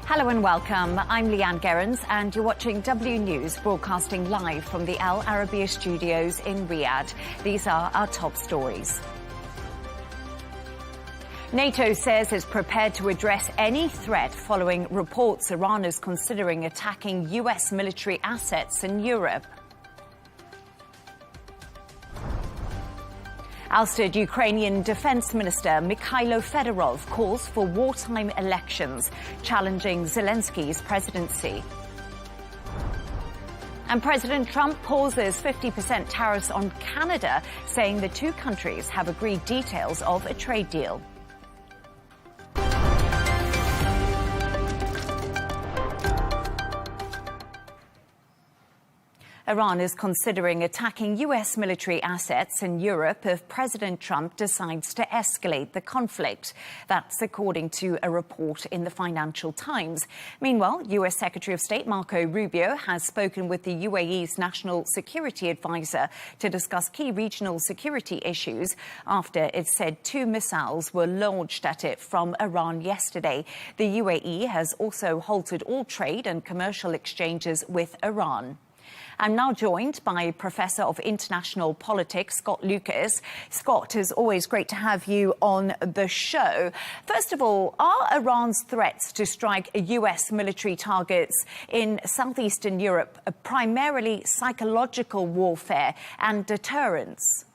Hello and welcome. I'm Leigh Ann Gerrans and you're watching W News, broadcasting live from the Al Arabiya studios in Riyadh. These are our top stories. NATO says it's prepared to address any threat following reports Iran is considering attacking US military assets in Europe. Ousted Ukrainian Defense Minister Mikhailo Fedorov calls for wartime elections, challenging Zelensky's presidency. And President Trump pauses 50% tariffs on Canada, saying the two countries have agreed details of a trade deal. Iran is considering attacking US military assets in Europe if President Trump decides to escalate the conflict. That's according to a report in the Financial Times. Meanwhile, US Secretary of State Marco Rubio has spoken with the UAE's National Security Advisor to discuss key regional security issues after it said 2 missiles were launched at it from Iran yesterday. The UAE has also halted all trade and commercial exchanges with Iran. I'm now joined by Professor of International Politics, Scott Lucas. Scott, it's always great to have you on the show. First of all, are Iran's threats to strike US military targets in southeastern Europe primarily psychological warfare and deterrence?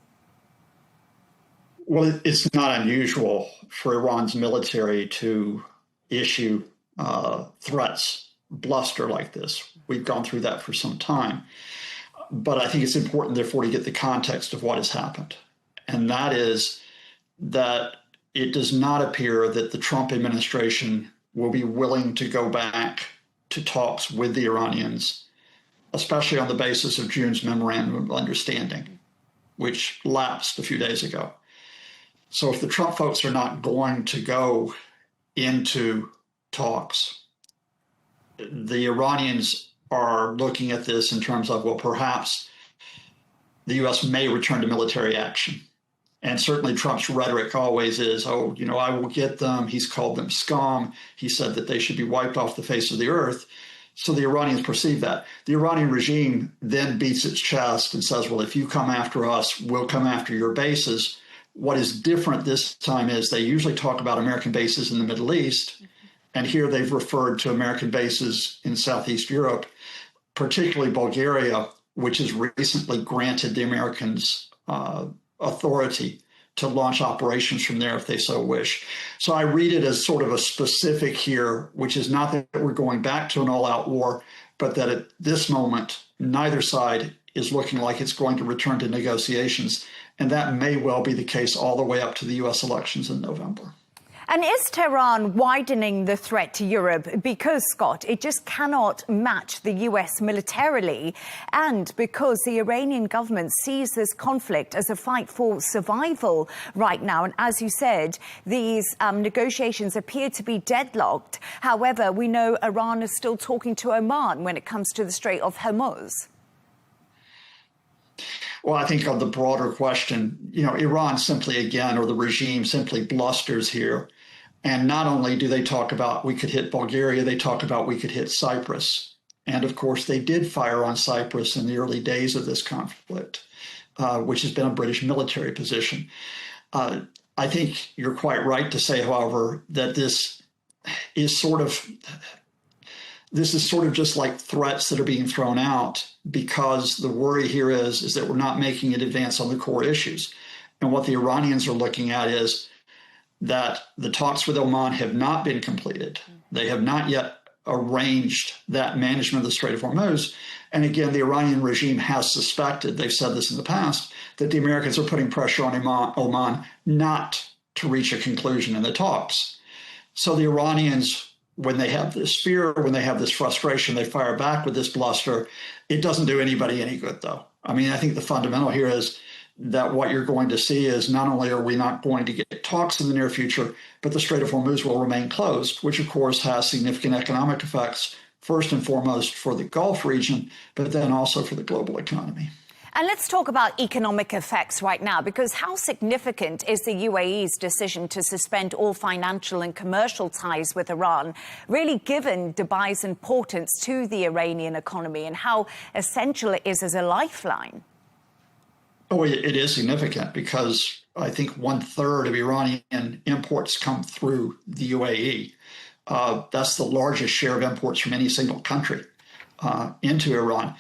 Well, it's not unusual for Iran's military to issue threats, bluster like this. We've gone through that for some time. But I think it's important, therefore, to get the context of what has happened. And that is that it does not appear that the Trump administration will be willing to go back to talks with the Iranians, especially on the basis of June's memorandum of understanding, which lapsed a few days ago. So if the Trump folks are not going to go into talks, the Iranians are looking at this in terms of, well, perhaps the U.S. may return to military action. And certainly Trump's rhetoric always is, oh, you know, I will get them. He's called them scum. He said that they should be wiped off the face of the earth. So the Iranians perceive that. The Iranian regime then beats its chest and says, well, if you come after us, we'll come after your bases. What is different this time is they usually talk about American bases in the Middle East. And here they've referred to American bases in Southeast Europe, particularly Bulgaria, which has recently granted the Americans authority to launch operations from there if they so wish. So I read it as sort of a specific here, which is not that we're going back to an all-out war, but that at this moment, neither side is looking like it's going to return to negotiations. And that may well be the case all the way up to the U.S. elections in November. And is Tehran widening the threat to Europe because, Scott, it just cannot match the US militarily, and because the Iranian government sees this conflict as a fight for survival right now? And as you said, these negotiations appear to be deadlocked. However, we know Iran is still talking to Oman when it comes to the Strait of Hormuz. Well, I think on the broader question, you know, Iran simply, again, or the regime simply blusters here. And not only do they talk about we could hit Bulgaria, they talk about we could hit Cyprus. And of course, they did fire on Cyprus in the early days of this conflict, which has been a British military position. I think you're quite right to say, however, that this is sort of just like threats that are being thrown out, because the worry here is that we're not making an advance on the core issues. And what the Iranians are looking at is that the talks with Oman have not been completed. They have not yet arranged that management of the Strait of Hormuz. And again, the Iranian regime has suspected, they've said this in the past, that the Americans are putting pressure on Oman not to reach a conclusion in the talks. So the Iranians, when they have this fear, when they have this frustration, they fire back with this bluster. It doesn't do anybody any good, though. I mean, I think the fundamental here is that what you're going to see is not only are we not going to get talks in the near future, but the Strait of Hormuz will remain closed, which of course has significant economic effects, first and foremost for the Gulf region, but then also for the global economy. And let's talk about economic effects right now, because how significant is the UAE's decision to suspend all financial and commercial ties with Iran, really given Dubai's importance to the Iranian economy and how essential it is as a lifeline? Oh, it is significant because I think 1/3 of Iranian imports come through the UAE. That's the largest share of imports from any single country into Iran.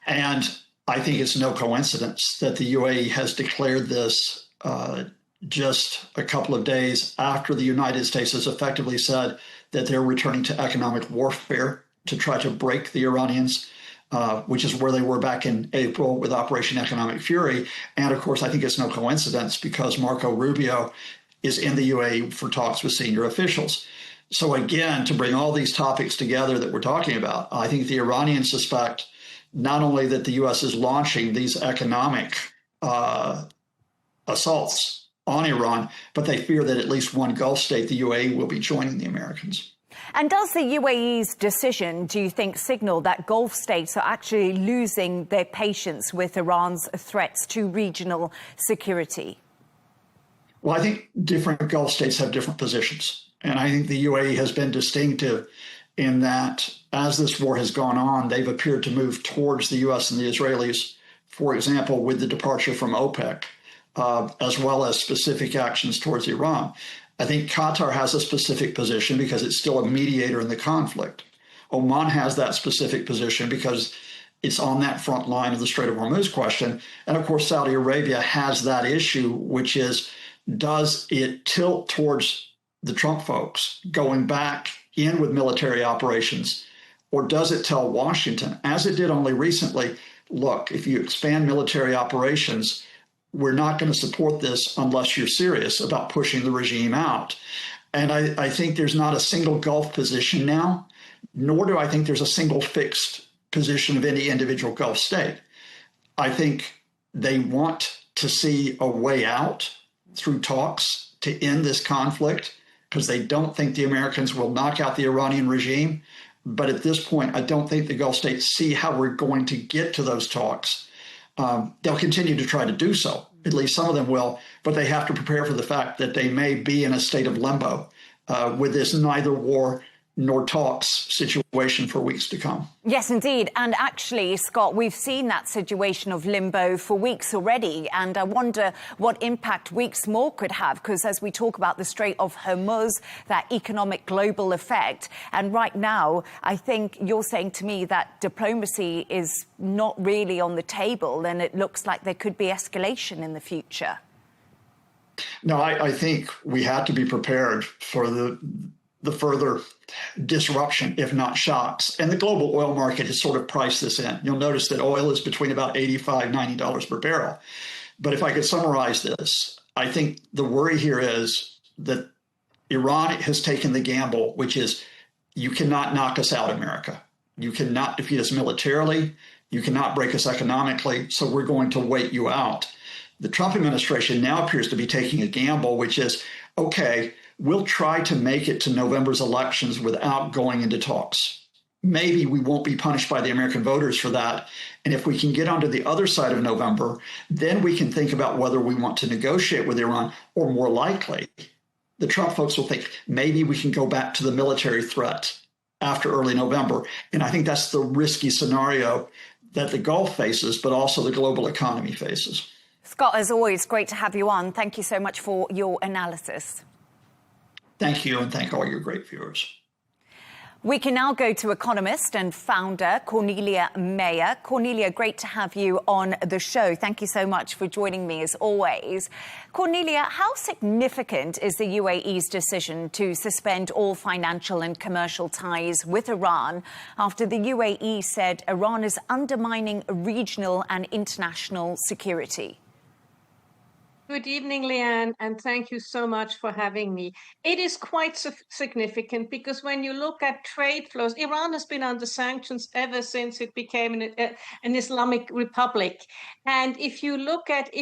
And I think it's no coincidence that the UAE has declared this just a couple of days after the United States has effectively said that they're returning to economic warfare to try to break the Iranians, which is where they were back in April with Operation Economic Fury. And of course, I think it's no coincidence because Marco Rubio is in the UAE for talks with senior officials. So again, to bring all these topics together that we're talking about, I think the Iranians suspect not only that the U.S. is launching these economic assaults on Iran, but they fear that at least one Gulf state, the UAE, will be joining the Americans. And does the UAE's decision, do you think, signal that Gulf states are actually losing their patience with Iran's threats to regional security? Well, I think different Gulf states have different positions. And I think the UAE has been distinctive in that as this war has gone on, they've appeared to move towards the U.S. and the Israelis, for example, with the departure from OPEC, as well as specific actions towards Iran. I think Qatar has a specific position because it's still a mediator in the conflict. Oman has that specific position because it's on that front line of the Strait of Hormuz question. And of course, Saudi Arabia has that issue, which is, does it tilt towards the Trump folks going back in with military operations, or does it tell Washington, as it did only recently, look, if you expand military operations, we're not going to support this unless you're serious about pushing the regime out. And I think there's not a single Gulf position now, nor do I think there's a single fixed position of any individual Gulf state. I think they want to see a way out through talks to end this conflict, because they don't think the Americans will knock out the Iranian regime. But at this point, I don't think the Gulf states see how we're going to get to those talks. They'll continue to try to do so. At least some of them will, but they have to prepare for the fact that they may be in a state of limbo with this neither war nor talks situation for weeks to come. Yes, indeed. And actually, Scott, we've seen that situation of limbo for weeks already. And I wonder what impact weeks more could have, because as we talk about the Strait of Hormuz, that economic global effect. And right now, I think you're saying to me that diplomacy is not really on the table, and it looks like there could be escalation in the future. No, I think we had to be prepared for the further disruption, if not shocks. And the global oil market has sort of priced this in. You'll notice that oil is between about $85, $90 per barrel. But if I could summarize this, I think the worry here is that Iran has taken the gamble, which is you cannot knock us out, America. You cannot defeat us militarily. You cannot break us economically. So we're going to wait you out. The Trump administration now appears to be taking a gamble, which is, okay, we'll try to make it to November's elections without going into talks. Maybe we won't be punished by the American voters for that. And if we can get onto the other side of November, then we can think about whether we want to negotiate with Iran, or more likely, the Trump folks will think maybe we can go back to the military threat after early November. And I think that's the risky scenario that the Gulf faces, but also the global economy faces. Scott, as always, great to have you on. Thank you so much for your analysis. Thank you, and thank all your great viewers. We can now go to economist and founder Cornelia Mayer. Cornelia, great to have you on the show. Thank you so much for joining me as always. Cornelia, how significant is the UAE's decision to suspend all financial and commercial ties with Iran after the UAE said Iran is undermining regional and international security? Good evening, Leigh Ann, and thank you so much for having me. It is quite significant because when you look at trade flows, Iran has been under sanctions ever since it became an Islamic republic. And if you look at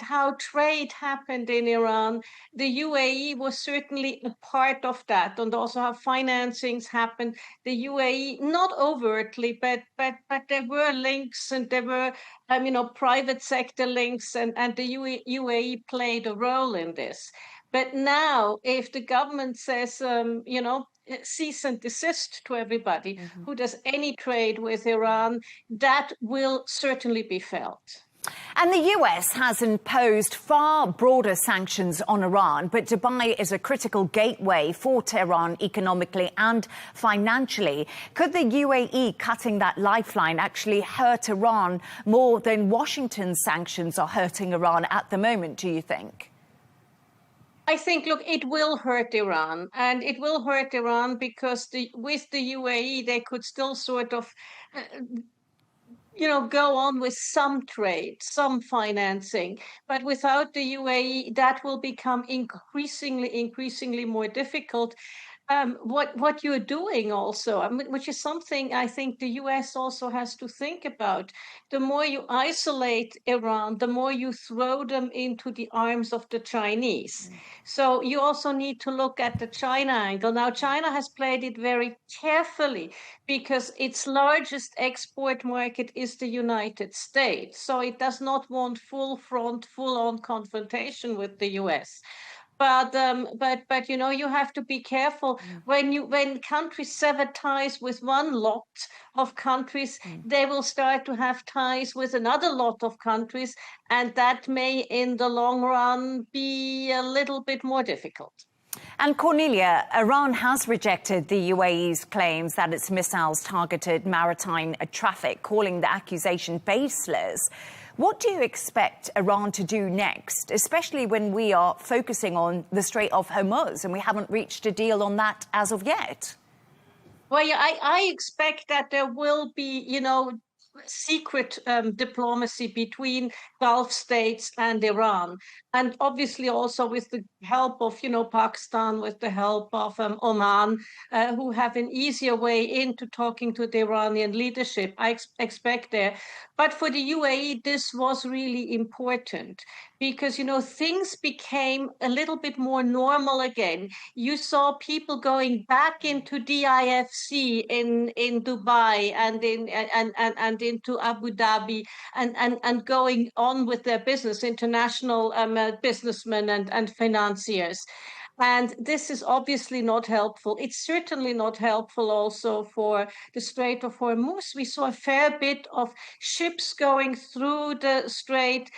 how trade happened in Iran, the UAE was certainly a part of that, and also how financings happened. The UAE, not overtly, but there were links, and there were private sector links, and the UAE played a role in this. But now, if the government says, cease and desist to everybody who does any trade with Iran, that will certainly be felt. And the US has imposed far broader sanctions on Iran, but Dubai is a critical gateway for Tehran economically and financially. Could the UAE cutting that lifeline actually hurt Iran more than Washington's sanctions are hurting Iran at the moment, do you think? I think, look, it will hurt Iran, and it will hurt Iran because with the UAE, they could still sort of go on with some trade, some financing. But without the UAE, that will become increasingly more difficult. What you're doing also, which is something I think the US also has to think about. The more you isolate Iran, the more you throw them into the arms of the Chinese. So you also need to look at the China angle. Now, China has played it very carefully because its largest export market is the United States. So it does not want full-on confrontation with the US. But you have to be careful when countries sever ties with one lot of countries, they will start to have ties with another lot of countries, and that may in the long run be a little bit more difficult. And Cornelia, Iran has rejected the UAE's claims that its missiles targeted maritime traffic, calling the accusation baseless. What do you expect Iran to do next, especially when we are focusing on the Strait of Hormuz and we haven't reached a deal on that as of yet? Well, yeah, I expect that there will be, secret diplomacy between Gulf states and Iran. And obviously also with the help of, Pakistan, with the help of Oman, who have an easier way into talking to the Iranian leadership. I expect there. But for the UAE, this was really important because, things became a little bit more normal again. You saw people going back into DIFC in Dubai and into Abu Dhabi and going on with their business, international businessmen and financiers. And this is obviously not helpful. It's certainly not helpful also for the Strait of Hormuz. We saw a fair bit of ships going through the strait,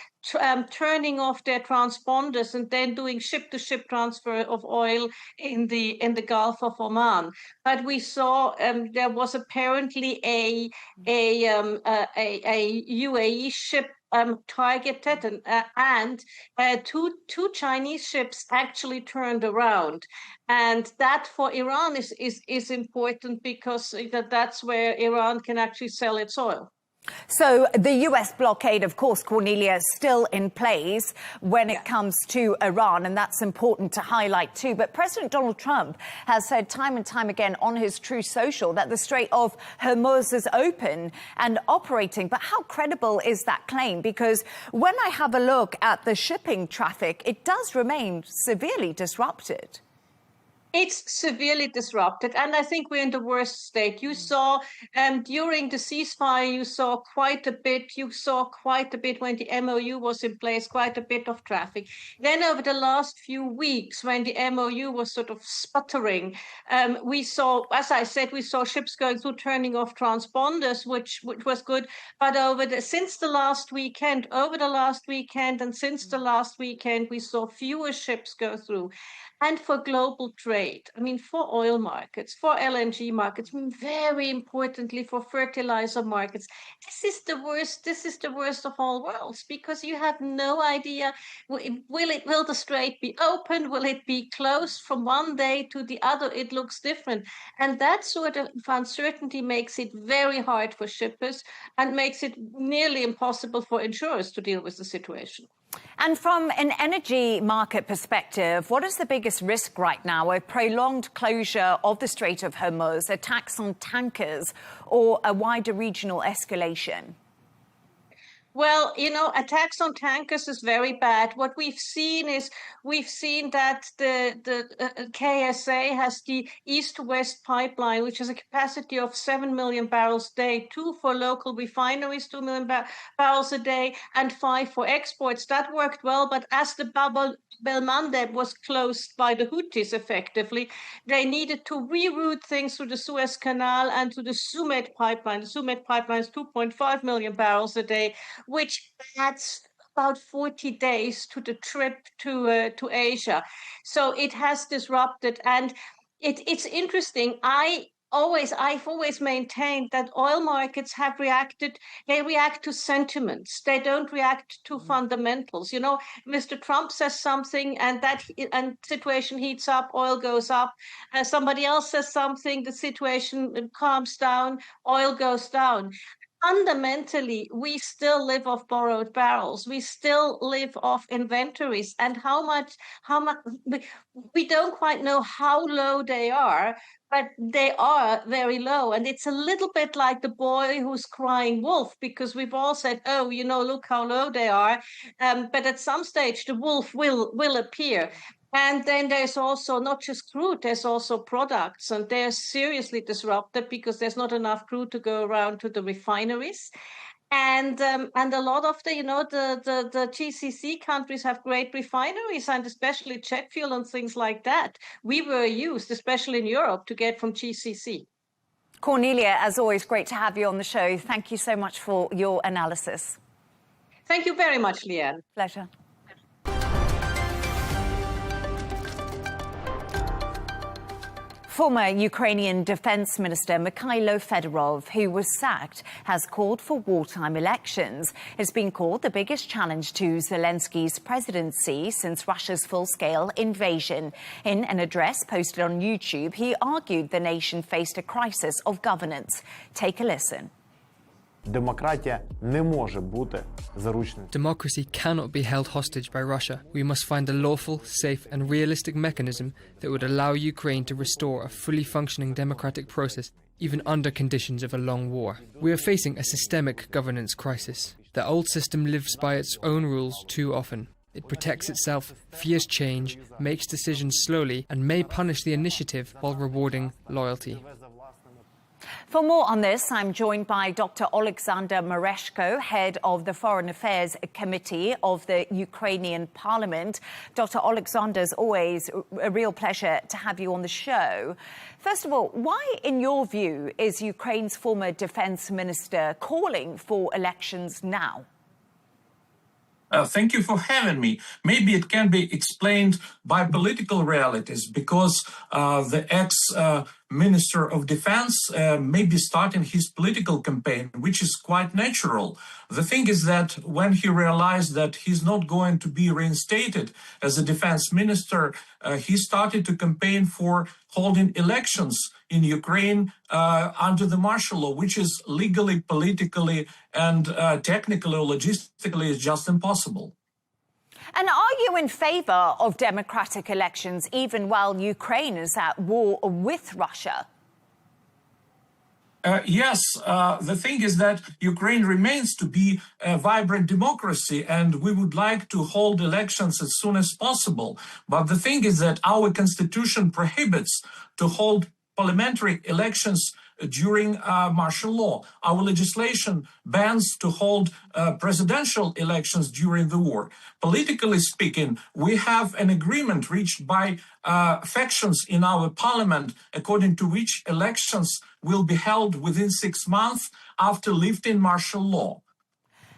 turning off their transponders and then doing ship-to-ship transfer of oil in the Gulf of Oman. But we saw there was apparently a UAE ship targeted, and two Chinese ships actually turned around, and that for Iran is important because that's where Iran can actually sell its oil. So the US blockade, of course, Cornelia, is still in place when it comes to Iran, and that's important to highlight too. But President Donald Trump has said time and time again on his Truth Social that the Strait of Hormuz is open and operating. But how credible is that claim? Because when I have a look at the shipping traffic, it does remain severely disrupted. It's severely disrupted, and I think we're in the worst state. You saw during the ceasefire, you saw quite a bit. You saw quite a bit when the MOU was in place, quite a bit of traffic. Then over the last few weeks, when the MOU was sort of sputtering, we saw, as I said, we saw ships going through, turning off transponders, which was good. But since the last weekend, and since the last weekend, we saw fewer ships go through. And for global trade, I mean, for oil markets, for LNG markets, very importantly for fertilizer markets, this is the worst of all worlds, because you have no idea, will the strait be open? Will it be closed from one day to the other? It looks different. And that sort of uncertainty makes it very hard for shippers and makes it nearly impossible for insurers to deal with the situation. And from an energy market perspective, what is the biggest risk right now? A prolonged closure of the Strait of Hormuz, attacks on tankers, or a wider regional escalation? Well, attacks on tankers is very bad. What we've seen that the KSA has the East-West pipeline, which has a capacity of 7 million barrels a day, 2 for local refineries, 2 million barrels a day, and 5 for exports. That worked well, but as the Bab el-Mandeb was closed by the Houthis effectively, they needed to reroute things through the Suez Canal and to the Sumed pipeline. The Sumed pipeline is 2.5 million barrels a day, which adds about 40 days to the trip to Asia. So it has disrupted, and it's interesting. I've always maintained that oil markets have reacted. They react to sentiments. They don't react to fundamentals. Mr. Trump says something, and situation heats up, oil goes up. Somebody else says something, the situation calms down, oil goes down. Fundamentally, we still live off borrowed barrels. We still live off inventories, and how much we don't quite know how low they are, but they are very low. And it's a little bit like the boy who's crying wolf, because we've all said, oh, look how low they are. But at some stage, the wolf will appear. And then there's also not just crude, there's also products, and they're seriously disrupted because there's not enough crude to go around to the refineries. And a lot of the GCC countries have great refineries, and especially jet fuel and things like that. We were used, especially in Europe, to get from GCC. Cornelia, as always, great to have you on the show. Thank you so much for your analysis. Thank you very much, Leigh Ann. Pleasure. Former Ukrainian Defense Minister Mikhailo Fedorov, who was sacked, has called for wartime elections. It's been called the biggest challenge to Zelensky's presidency since Russia's full-scale invasion. In an address posted on YouTube, he argued the nation faced a crisis of governance. Take a listen. Democracy cannot be held hostage by Russia. We must find a lawful, safe and realistic mechanism that would allow Ukraine to restore a fully functioning democratic process, even under conditions of a long war. We are facing a systemic governance crisis. The old system lives by its own rules too often. It protects itself, fears change, makes decisions slowly, and may punish the initiative while rewarding loyalty. For more on this, I'm joined by Dr. Alexander Mereshko, head of the Foreign Affairs Committee of the Ukrainian Parliament. Dr. Alexander, as always, a real pleasure to have you on the show. First of all, why, in your view, is Ukraine's former defense minister calling for elections now? Thank you for having me. Maybe it can be explained by political realities, because the ex-Minister of Defense may be starting his political campaign, which is quite natural. The thing is that when he realized that he's not going to be reinstated as a defense minister, he started to campaign for holding elections in Ukraine under the martial law, which is legally, politically, and technically or logistically is just impossible. And are you in favor of democratic elections even while Ukraine is at war with Russia? Yes, the thing is that Ukraine remains to be a vibrant democracy, and we would like to hold elections as soon as possible. But the thing is that our constitution prohibits to hold parliamentary elections during martial law. Our legislation bans to hold presidential elections during the war. Politically speaking, we have an agreement reached by factions in our parliament, according to which elections will be held within 6 months after lifting martial law.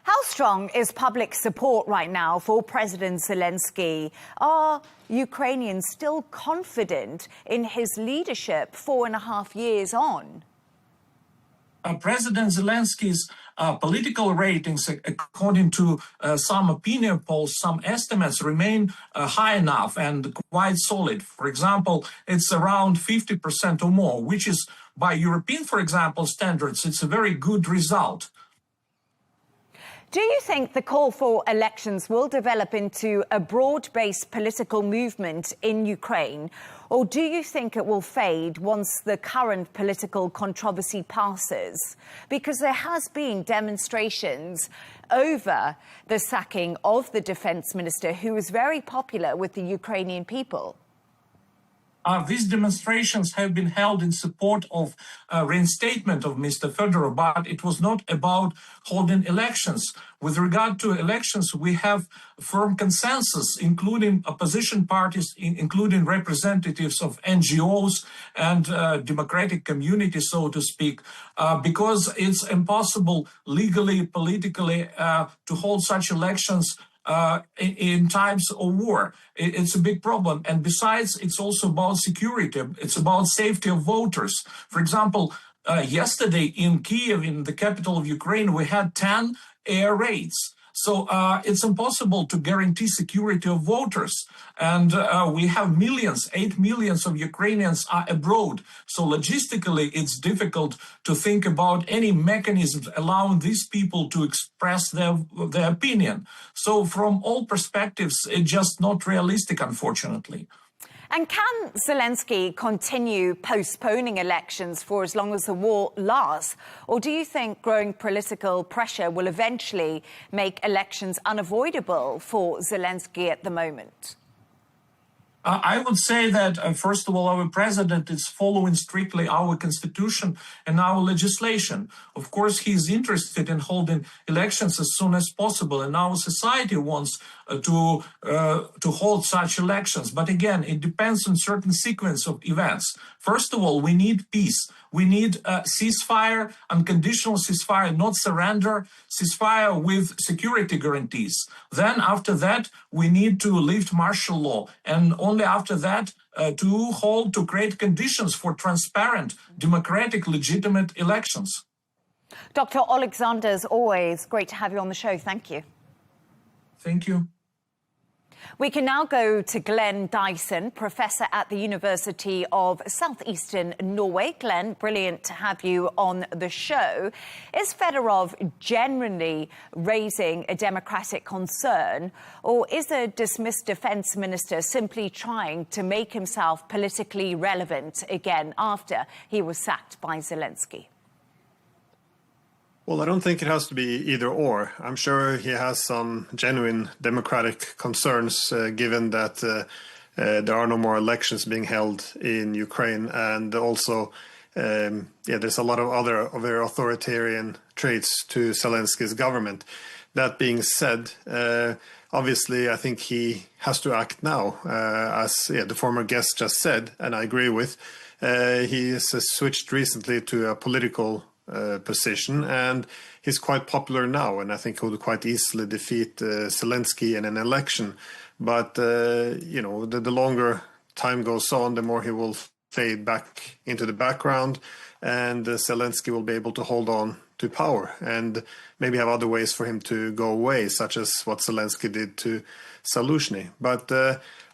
How strong is public support right now for President Zelensky? Are Ukrainians still confident in his leadership 4.5 years on? President Zelensky's political ratings, according to some opinion polls, some estimates, remain high enough and quite solid. For example, it's around 50% or more, which is, by European, for example, standards, it's a very good result. Do you think the call for elections will develop into a broad-based political movement in Ukraine, or do you think it will fade once the current political controversy passes? Because there has been demonstrations over the sacking of the defense minister, who was very popular with the Ukrainian people. These demonstrations have been held in support of reinstatement of Mr. Fedorov, but it was not about holding elections. With regard to elections, we have firm consensus, including opposition parties, including representatives of NGOs and democratic community, so to speak, because it's impossible legally, politically, to hold such elections in times of war. It's a big problem. And besides, it's also about security. It's about safety of voters. For example, yesterday in Kiev, in the capital of Ukraine, we had 10 air raids. So it's impossible to guarantee security of voters. And we have millions, 8 million of Ukrainians are abroad. So logistically, it's difficult to think about any mechanisms allowing these people to express their opinion. So from all perspectives, it's just not realistic, unfortunately. And can Zelensky continue postponing elections for as long as the war lasts? Or do you think growing political pressure will eventually make elections unavoidable for Zelensky at the moment? I would say that, first of all, our president is following strictly our constitution and our legislation. Of course, he is interested in holding elections as soon as possible, and our society wants to hold such elections. But again, it depends on certain sequence of events. First of all, we need peace. We need a ceasefire, unconditional ceasefire, not surrender, ceasefire with security guarantees. Then after that, we need to lift martial law. And only after that, to create conditions for transparent, democratic, legitimate elections. Dr. Alexander, as always, great to have you on the show. Thank you. Thank you. We can now go to Glenn Dyson, professor at the University of Southeastern Norway. Glenn, brilliant to have you on the show. Is Fedorov genuinely raising a democratic concern, or is the dismissed defense minister simply trying to make himself politically relevant again after he was sacked by Zelensky? Well, I don't think it has to be either or. I'm sure he has some genuine democratic concerns, given that there are no more elections being held in Ukraine. And also, there's a lot of other very authoritarian traits to Zelensky's government. That being said, obviously, I think he has to act now, as the former guest just said, and I agree with. He has switched recently to a political position, and he's quite popular now, and I think he would quite easily defeat Zelensky in an election. But the longer time goes on, the more he will fade back into the background, and Zelensky will be able to hold on to power and maybe have other ways for him to go away, such as what Zelensky did to Zaluzhny. But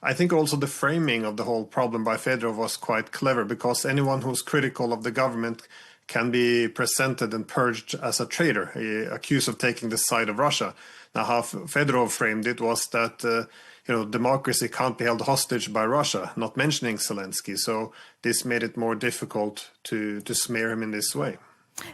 I think also the framing of the whole problem by Fedorov was quite clever, because anyone who's critical of the government can be presented and purged as a traitor, accused of taking the side of Russia. Now, how Fedorov framed it was that democracy can't be held hostage by Russia, not mentioning Zelensky. So this made it more difficult to smear him in this way.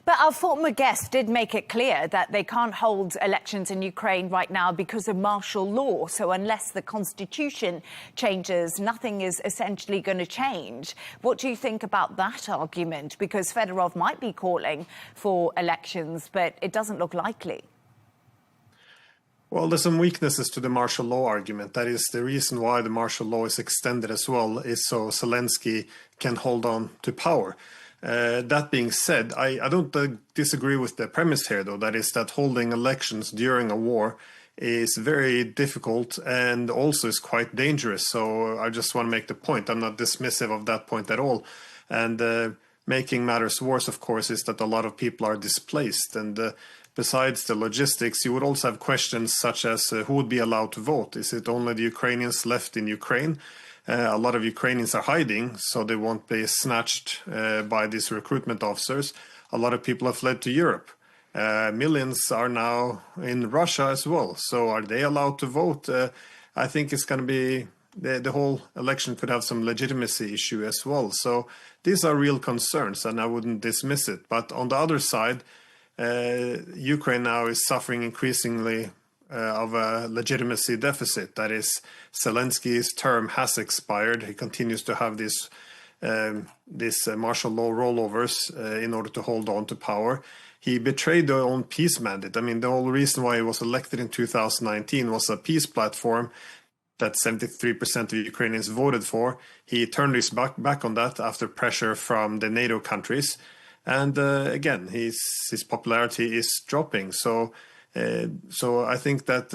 But our former guest did make it clear that they can't hold elections in Ukraine right now because of martial law. So unless the constitution changes, nothing is essentially going to change. What do you think about that argument? Because Fedorov might be calling for elections, but it doesn't look likely. Well, there's some weaknesses to the martial law argument. That is the reason why the martial law is extended as well, is so Zelensky can hold on to power. That being said, I don't disagree with the premise here, though. That is that holding elections during a war is very difficult and also is quite dangerous. So I just want to make the point. I'm not dismissive of that point at all. And making matters worse, of course, is that a lot of people are displaced. And besides the logistics, you would also have questions such as who would be allowed to vote? Is it only the Ukrainians left in Ukraine? A lot of Ukrainians are hiding, so they won't be snatched by these recruitment officers. A lot of people have fled to Europe. Millions are now in Russia as well. So are they allowed to vote? I think it's going to be, the whole election could have some legitimacy issue as well. So these are real concerns, and I wouldn't dismiss it. But on the other side, Ukraine now is suffering increasingly of a legitimacy deficit. That is, Zelensky's term has expired. He continues to have this martial law rollovers in order to hold on to power. He betrayed their own peace mandate. I mean, the whole reason why he was elected in 2019 was a peace platform that 73% of Ukrainians voted for. He turned his back on that after pressure from the NATO countries. And again, his popularity is dropping. So I think that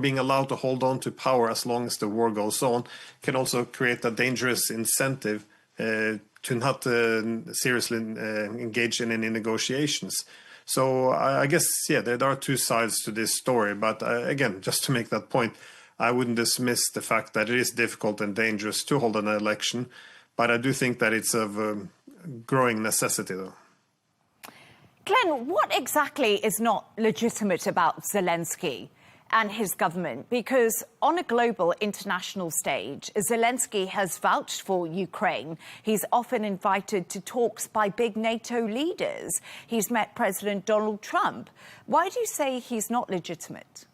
being allowed to hold on to power as long as the war goes on can also create a dangerous incentive to not seriously engage in any negotiations. So I guess, yeah, there are two sides to this story. But again, just to make that point, I wouldn't dismiss the fact that it is difficult and dangerous to hold an election. But I do think that it's of growing necessity, though. Glenn, what exactly is not legitimate about Zelensky and his government? Because on a global international stage, Zelensky has vouched for Ukraine. He's often invited to talks by big NATO leaders. He's met President Donald Trump. Why do you say he's not legitimate?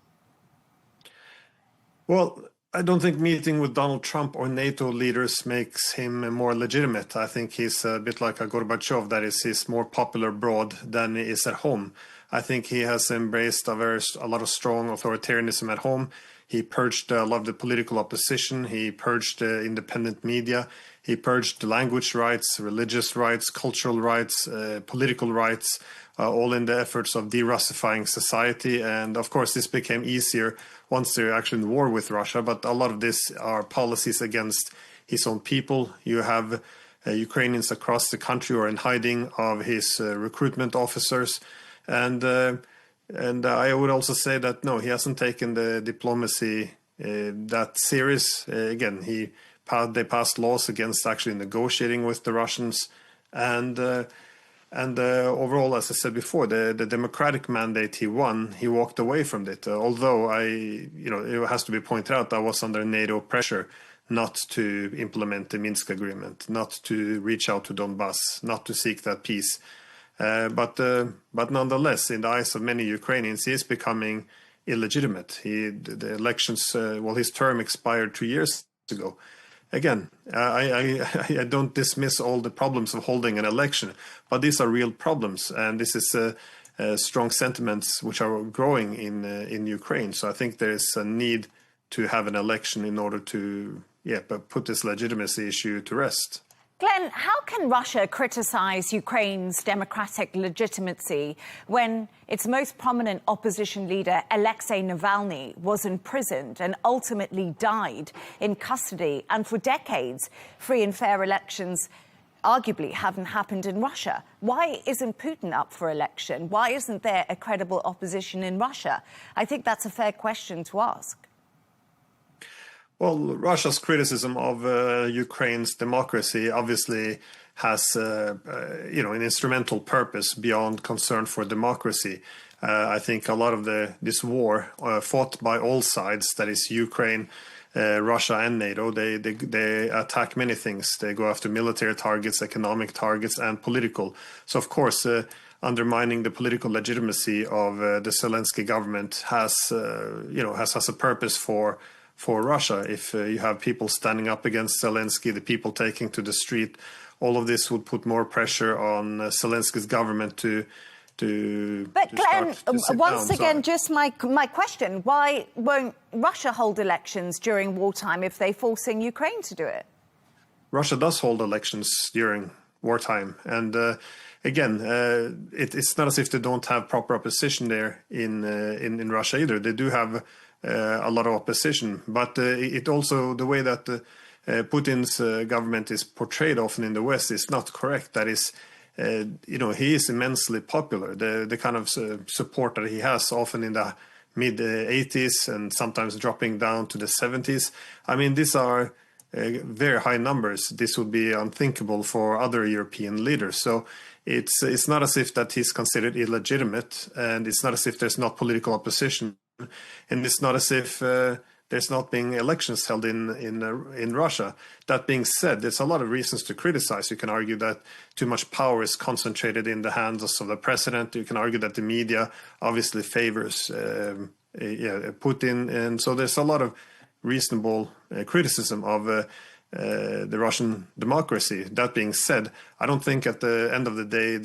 Well, I don't think meeting with Donald Trump or NATO leaders makes him more legitimate. I think he's a bit like a Gorbachev, that is, he's more popular abroad than he is at home. I think he has embraced a lot of strong authoritarianism at home. He purged a lot of the political opposition. He purged independent media. He purged language rights, religious rights, cultural rights, political rights, all in the efforts of de-Russifying society. And of course, this became easier once they're actually in war with Russia. But a lot of this are policies against his own people. You have Ukrainians across the country who are in hiding of his recruitment officers. And I would also say that, no, he hasn't taken the diplomacy that serious. Again, they passed laws against actually negotiating with the Russians. And overall, as I said before, the democratic mandate he won, he walked away from it. Although it has to be pointed out, that was under NATO pressure not to implement the Minsk agreement, not to reach out to Donbass, not to seek that peace. But nonetheless, in the eyes of many Ukrainians, he is becoming illegitimate. The elections, his term expired 2 years ago. Again, I don't dismiss all the problems of holding an election, but these are real problems, and this is strong sentiments which are growing in Ukraine. So I think there is a need to have an election in order to put this legitimacy issue to rest. Glenn, how can Russia criticize Ukraine's democratic legitimacy when its most prominent opposition leader, Alexei Navalny, was imprisoned and ultimately died in custody? And for decades, free and fair elections arguably haven't happened in Russia. Why isn't Putin up for election? Why isn't there a credible opposition in Russia? I think that's a fair question to ask. Well, Russia's criticism of Ukraine's democracy obviously has, an instrumental purpose beyond concern for democracy. I think a lot of this war fought by all sides, that is Ukraine, Russia and NATO, they attack many things. They go after military targets, economic targets, and political. So, of course, undermining the political legitimacy of the Zelensky government has a purpose for Russia. If you have people standing up against Zelensky, the people taking to the street, all of this would put more pressure on Zelensky's government to But Glenn, once again, just my question, why won't Russia hold elections during wartime if they're forcing Ukraine to do it? Russia does hold elections during wartime. And again, it's not as if they don't have proper opposition there in Russia either. They do have a lot of opposition, but it also, the way that Putin's government is portrayed often in the West is not correct. That is, he is immensely popular. The kind of support that he has, often in the mid 80s and sometimes dropping down to the 70s. I mean, these are very high numbers, this would be unthinkable for other European leaders. So it's not as if that he's considered illegitimate, and it's not as if there's not political opposition, and it's not as if there's not being elections held in Russia. That being said, there's a lot of reasons to criticize. You can argue that too much power is concentrated in the hands of the president. You can argue that the media obviously favors Putin, and so there's a lot of reasonable criticism of the Russian democracy. That being said, I don't think at the end of the day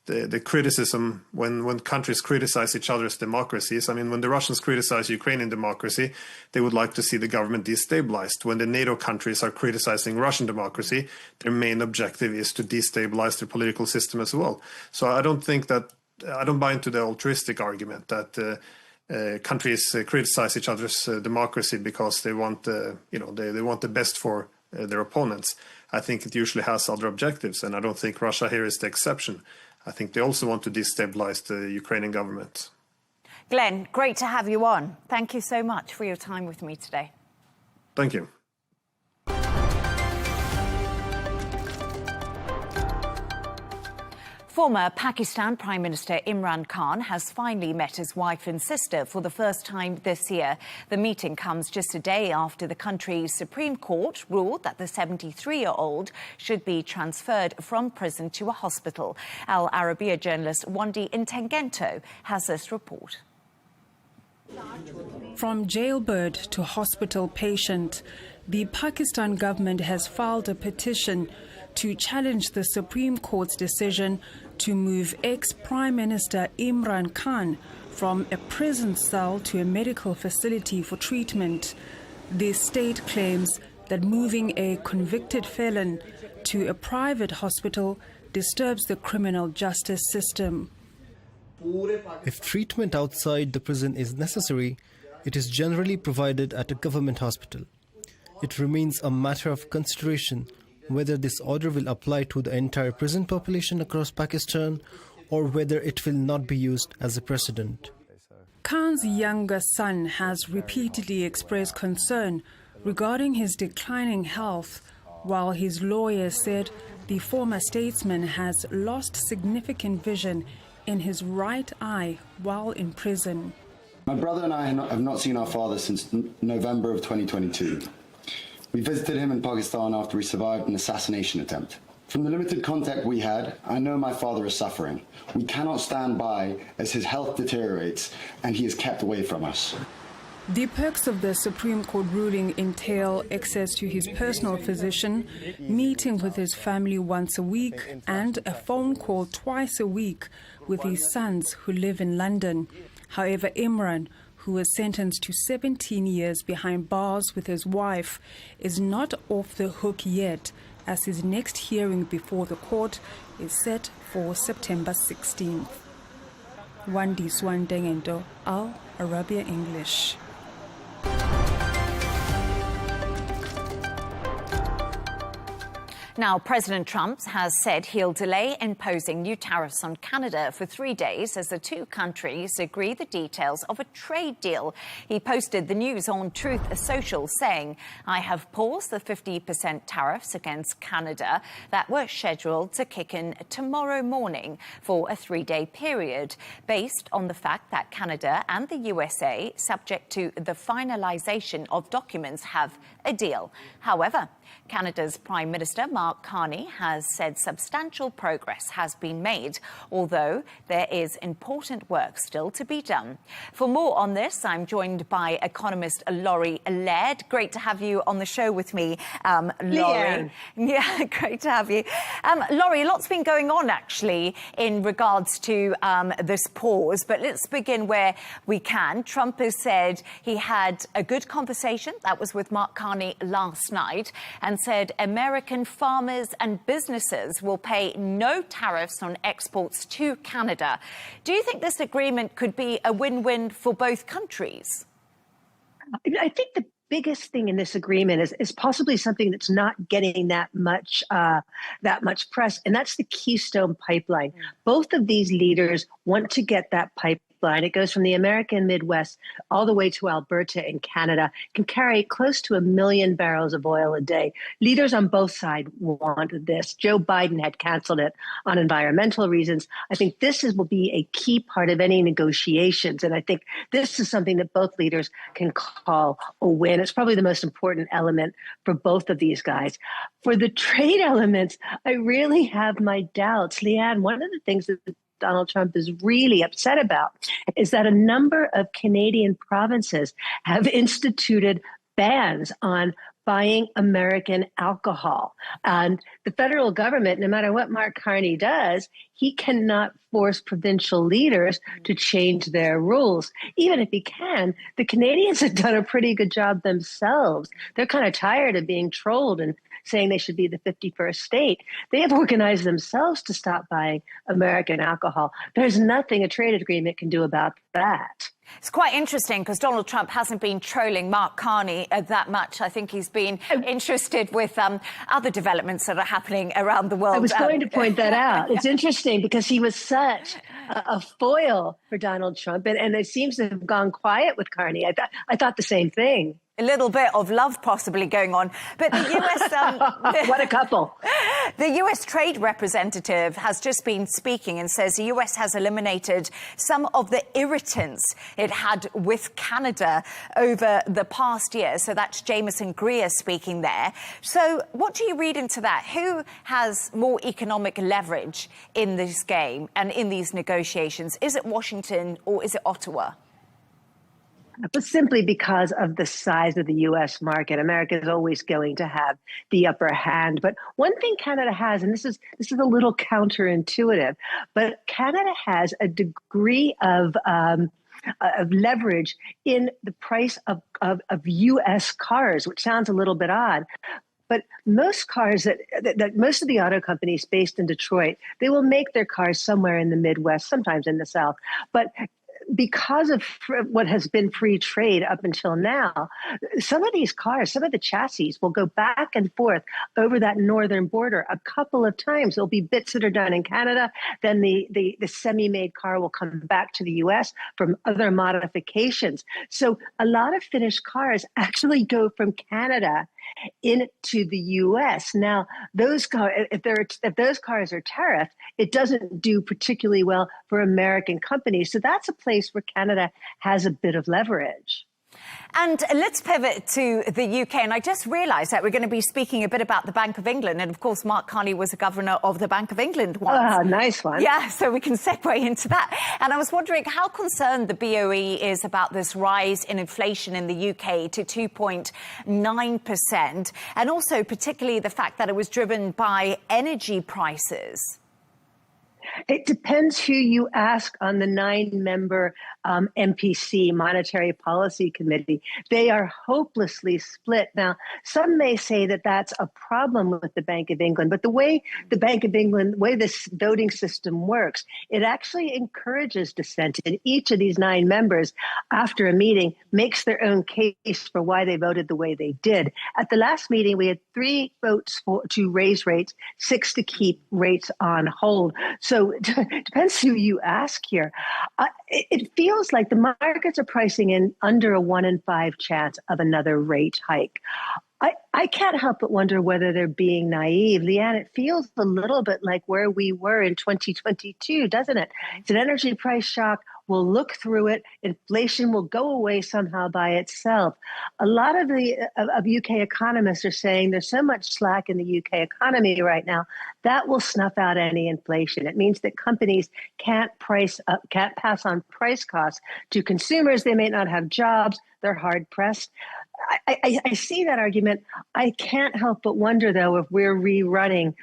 the criticism when countries criticize each other's democracies. I mean, when the Russians criticize Ukrainian democracy, they would like to see the government destabilized. When the NATO countries are criticizing Russian democracy, their main objective is to destabilize their political system as well. So I don't buy into the altruistic argument that countries criticize each other's democracy because they want they want the best for their opponents. I think it usually has other objectives, and I don't think Russia here is the exception. I think they also want to destabilize the Ukrainian government. Glenn, great to have you on. Thank you so much for your time with me today. Thank you. Former Pakistan Prime Minister Imran Khan has finally met his wife and sister for the first time this year. The meeting comes just a day after the country's Supreme Court ruled that the 73-year-old should be transferred from prison to a hospital. Al Arabiya journalist Wandi Intengento has this report. From jailbird to hospital patient, the Pakistan government has filed a petition to challenge the Supreme Court's decision to move ex-Prime Minister Imran Khan from a prison cell to a medical facility for treatment. The state claims that moving a convicted felon to a private hospital disturbs the criminal justice system. If treatment outside the prison is necessary, it is generally provided at a government hospital. It remains a matter of consideration whether this order will apply to the entire prison population across Pakistan or whether it will not be used as a precedent. Khan's younger son has repeatedly expressed concern regarding his declining health, while his lawyer said the former statesman has lost significant vision in his right eye while in prison. My brother and I have not seen our father since November of 2022. We visited him in Pakistan after he survived an assassination attempt. From the limited contact we had, I know my father is suffering. We cannot stand by as his health deteriorates and he is kept away from us. The perks of the Supreme Court ruling entail access to his personal physician, meeting with his family once a week, and a phone call twice a week with his sons who live in London. However, Imran, who was sentenced to 17 years behind bars with his wife, is not off the hook yet, as his next hearing before the court is set for September 16th. Wandi Swandengendo, Al Arabiya English. Now, President Trump has said he'll delay imposing new tariffs on Canada for 3 days as the two countries agree the details of a trade deal. He posted the news on Truth Social, saying, "I have paused the 50% tariffs against Canada that were scheduled to kick in tomorrow morning for a 3-day period, based on the fact that Canada and the USA, subject to the finalization of documents, have a deal." However, Canada's Prime Minister Mark Carney has said substantial progress has been made, although there is important work still to be done. For more on this, I'm joined by economist Laurie Laird. Great to have you on the show with me, Laurie. Yeah, great to have you. Laurie, a lot's been going on, actually, in regards to this pause, but let's begin where we can. Trump has said he had a good conversation, that was with Mark Carney last night, and said American farmers and businesses will pay no tariffs on exports to Canada. Do you think this agreement could be a win-win for both countries? I think the biggest thing in this agreement is possibly something that's not getting that much press, and that's the Keystone Pipeline. Both of these leaders want to get that pipeline pipeline, it goes from the American Midwest all the way to Alberta in Canada, can carry close to 1 million barrels of oil a day. Leaders on both sides wanted this. Joe Biden had canceled it on environmental reasons. I think this will be a key part of any negotiations. And I think this is something that both leaders can call a win. It's probably the most important element for both of these guys. For the trade elements, I really have my doubts. Leigh Ann, one of the things that Donald Trump is really upset about is that a number of Canadian provinces have instituted bans on buying American alcohol. And the federal government, no matter what Mark Carney does, he cannot force provincial leaders to change their rules. Even if he can, the Canadians have done a pretty good job themselves. They're kind of tired of being trolled and saying they should be the 51st state. They have organized themselves to stop buying American alcohol. There's nothing a trade agreement can do about that. It's quite interesting because Donald Trump hasn't been trolling Mark Carney that much. I think he's been interested with other developments that are happening around the world. I was going to point that out. It's interesting because he was such a foil for Donald Trump, and it seems to have gone quiet with Carney. I thought the same thing. A little bit of love possibly going on. But the US... what a couple. The US trade representative has just been speaking and says the US has eliminated some of the irritants it had with Canada over the past year. So that's Jameson Greer speaking there. So what do you read into that? Who has more economic leverage in this game and in these negotiations? Is it Washington or is it Ottawa? But simply because of the size of the U.S. market, America is always going to have the upper hand. But one thing Canada has, and this is a little counterintuitive, but Canada has a degree of leverage in the price of U.S. cars, which sounds a little bit odd. But most cars that most of the auto companies based in Detroit, they will make their cars somewhere in the Midwest, sometimes in the South. But because of what has been free trade up until now, some of these cars, some of the chassis will go back and forth over that northern border a couple of times. There'll be bits that are done in Canada. Then the semi-made car will come back to the U.S. from other modifications. So a lot of finished cars actually go from Canada into the U.S. Now, those cars, if those cars are tariffed, it doesn't do particularly well for American companies. So that's a place where Canada has a bit of leverage. And let's pivot to the UK. And I just realised that we're going to be speaking a bit about the Bank of England. And, of course, Mark Carney was a governor of the Bank of England once. Oh, nice one. Yeah, so we can segue into that. And I was wondering how concerned the BOE is about this rise in inflation in the UK to 2.9%. And also particularly the fact that it was driven by energy prices. It depends who you ask on the 9-member MPC, Monetary Policy Committee. They are hopelessly split. Now, some may say that that's a problem with the Bank of England, but the way the Bank of England, the way this voting system works, it actually encourages dissent. And each of these 9 members, after a meeting, makes their own case for why they voted the way they did. At the last meeting, we had 3 votes to raise rates, 6 to keep rates on hold. So it depends who you ask here. It feels like the markets are pricing in under a 1 in 5 chance of another rate hike. I can't help but wonder whether they're being naive. Leigh Ann, it feels a little bit like where we were in 2022, doesn't it? It's an energy price shock. We'll look through it. Inflation will go away somehow by itself. A lot of UK economists are saying there's so much slack in the UK economy right now that will snuff out any inflation. It means that companies can't pass on price costs to consumers. They may not have jobs. They're hard pressed. I see that argument. I can't help but wonder, though, if we're rerunning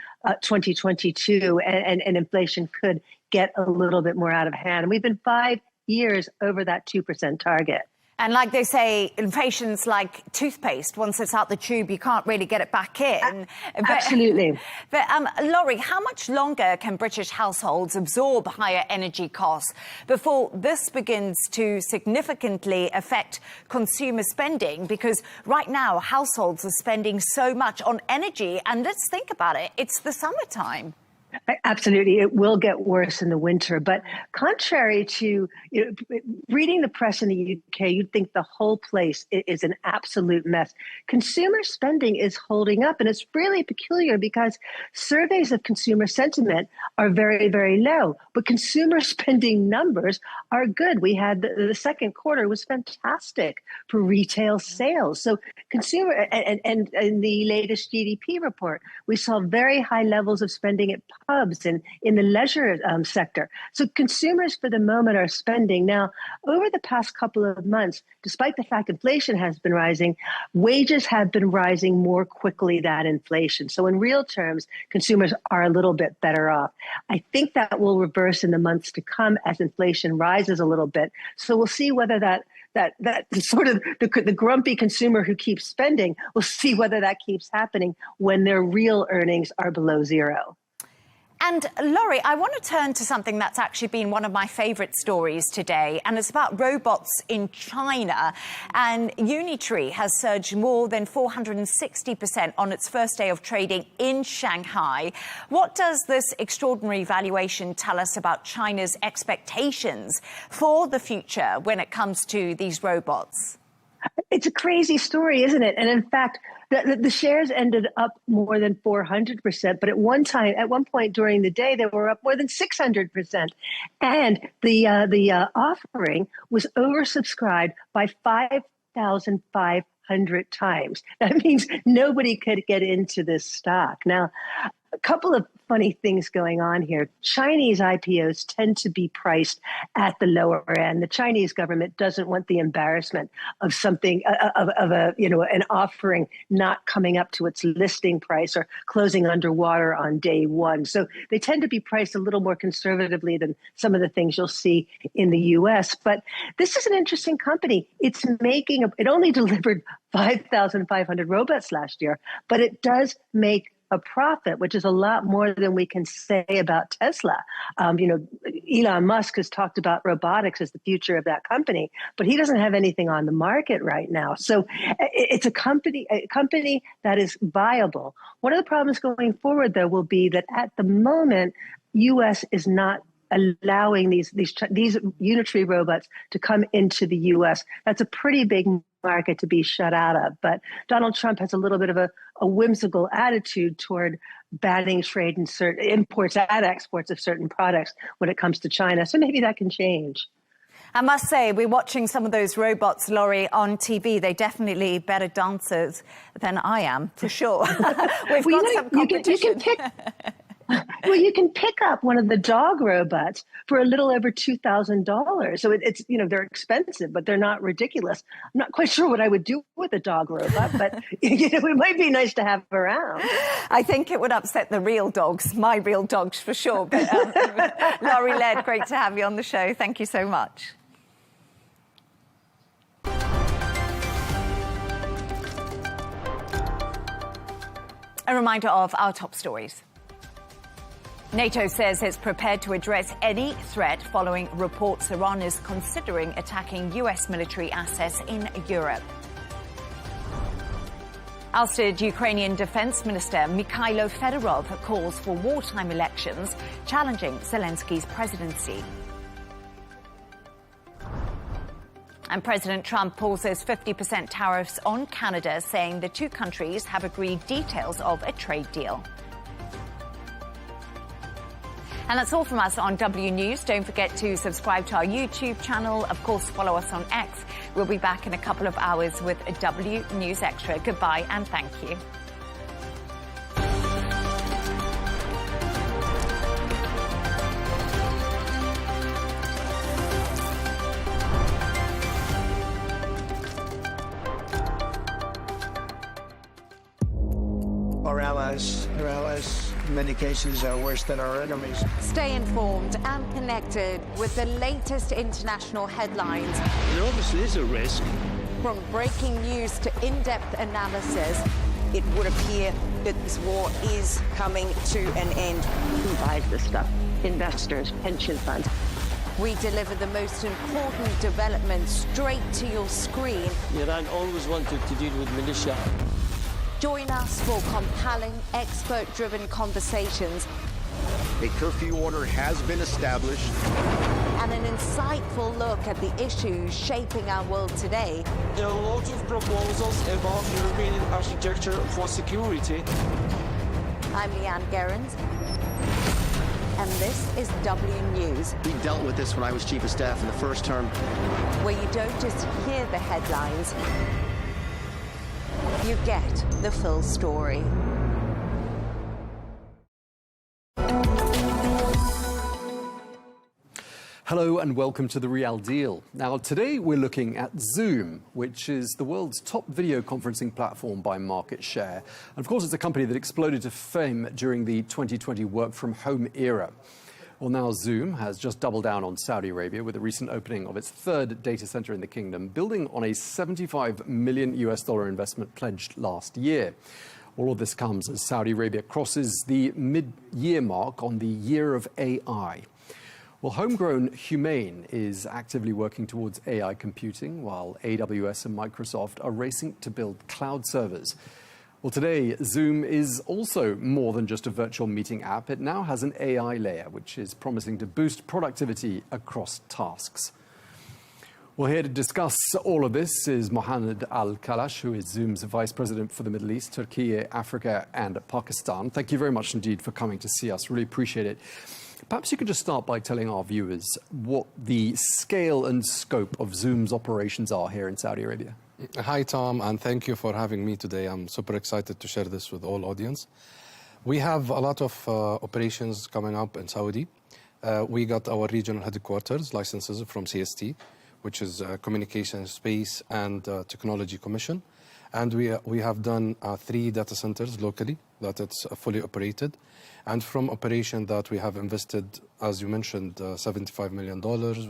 2022 and inflation could get a little bit more out of hand. And we've been 5 years over that 2% target. And like they say, inflation's like toothpaste. Once it's out the tube, you can't really get it back in. Absolutely. But Laurie, how much longer can British households absorb higher energy costs before this begins to significantly affect consumer spending? Because right now, households are spending so much on energy. And let's think about it. It's the summertime. Absolutely. It will get worse in the winter. But contrary to reading the press in the UK, you'd think the whole place is an absolute mess. Consumer spending is holding up. And it's really peculiar because surveys of consumer sentiment are very, very low. But consumer spending numbers are good. We had the second quarter was fantastic for retail sales. So consumer and in the latest GDP report, we saw very high levels of spending at pubs and in the leisure sector. So consumers for the moment are spending. Now, over the past couple of months, despite the fact inflation has been rising, wages have been rising more quickly than inflation. So in real terms, consumers are a little bit better off. I think that will reverse in the months to come as inflation rises a little bit. So we'll see whether that sort of the grumpy consumer who keeps spending, we'll see whether that keeps happening when their real earnings are below zero. And Laurie, I want to turn to something that's actually been one of my favourite stories today, and it's about robots in China. And Unitree has surged more than 460% on its first day of trading in Shanghai. What does this extraordinary valuation tell us about China's expectations for the future when it comes to these robots? It's a crazy story, isn't it? And in fact, the shares ended up more than 400%, but at one point during the day, they were up more than 600%. And the offering was oversubscribed by 5,500 times. That means nobody could get into this stock. Now, a couple of funny things going on here. Chinese IPOs tend to be priced at the lower end. The Chinese government doesn't want the embarrassment of something an offering not coming up to its listing price or closing underwater on day one. So they tend to be priced a little more conservatively than some of the things you'll see in the US. But this is an interesting company. It only delivered 5,500 robots last year, but it does make a profit, which is a lot more than we can say about Tesla. Elon Musk has talked about robotics as the future of that company, but he doesn't have anything on the market right now. So it's a company that is viable. One of the problems going forward, though, will be that at the moment, U.S. is not allowing these Unitree robots to come into the U.S. That's a pretty big market to be shut out of. But Donald Trump has a little bit of a whimsical attitude toward banning trade in certain imports and exports of certain products when it comes to China. So maybe that can change. I must say, we're watching some of those robots, Laurie, on TV. They definitely better dancers than I am, for sure. We've got some competition. You can pick up one of the dog robots for a little over $2,000. So it's they're expensive, but they're not ridiculous. I'm not quite sure what I would do with a dog robot, but it might be nice to have around. I think it would upset the real dogs, my real dogs for sure. But Laurie Led, great to have you on the show. Thank you so much. A reminder of our top stories. NATO says it's prepared to address any threat following reports Iran is considering attacking US military assets in Europe. Ousted Ukrainian Defense Minister Mikhailo Fedorov calls for wartime elections, challenging Zelensky's presidency. And President Trump pauses 50% tariffs on Canada, saying the two countries have agreed details of a trade deal. And that's all from us on W News. Don't forget to subscribe to our YouTube channel. Of course, follow us on X. We'll be back in a couple of hours with a W News Extra. Goodbye and thank you. Our allies, in many cases, are worse than our enemies. Stay informed and connected with the latest international headlines. There obviously is a risk. From breaking news to in-depth analysis, it would appear that this war is coming to an end. Who buys this stuff? Investors, pension funds. We deliver the most important developments straight to your screen. Iran always wanted to deal with militia. Join us for compelling, expert-driven conversations A curfew order has been established. And an insightful look at the issues shaping our world today. There are a lot of proposals about European architecture for security. I'm Leigh Ann Gerrans, and this is W News. We dealt with this when I was Chief of Staff in the first term. Where you don't just hear the headlines, you get the full story. Hello and welcome to The Real Deal. Now, today we're looking at Zoom, which is the world's top video conferencing platform by market share. And of course, it's a company that exploded to fame during the 2020 work-from-home era. Well, now Zoom has just doubled down on Saudi Arabia with the recent opening of its third data center in the kingdom, building on a $75 million investment pledged last year. All of this comes as Saudi Arabia crosses the mid-year mark on the Year of AI. Well, homegrown Humane is actively working towards AI computing, while AWS and Microsoft are racing to build cloud servers. Well, today, Zoom is also more than just a virtual meeting app. It now has an AI layer, which is promising to boost productivity across tasks. Well, here to discuss all of this is Mohammed Al-Kalash, who is Zoom's Vice President for the Middle East, Turkey, Africa, and Pakistan. Thank you very much indeed for coming to see us. Really appreciate it. Perhaps you could just start by telling our viewers what the scale and scope of Zoom's operations are here in Saudi Arabia. Hi, Tom, and thank you for having me today. I'm super excited to share this with all audience. We have a lot of operations coming up in Saudi. We got our regional headquarters licenses from CST, which is Communication, Space, and Technology Commission. And we have done 3 data centers locally that it's fully operated. And from operation that we have invested, as you mentioned, $75 million,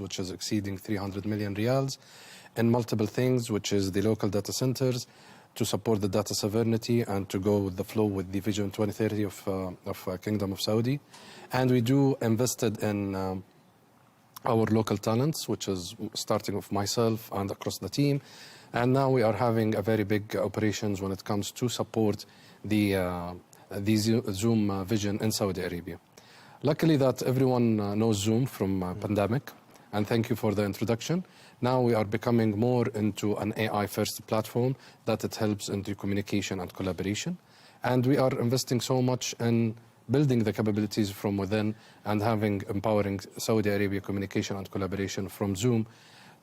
which is exceeding 300 million riyals, in multiple things, which is the local data centers to support the data sovereignty and to go with the flow with the Vision 2030 of Kingdom of Saudi. And we do invested in our local talents, which is starting with myself and across the team. And now we are having a very big operations when it comes to support the Zoom vision in Saudi Arabia. Luckily that everyone knows Zoom from pandemic, and thank you for the introduction. Now we are becoming more into an AI-first platform that it helps into communication and collaboration. And we are investing so much in building the capabilities from within and empowering Saudi Arabia communication and collaboration from Zoom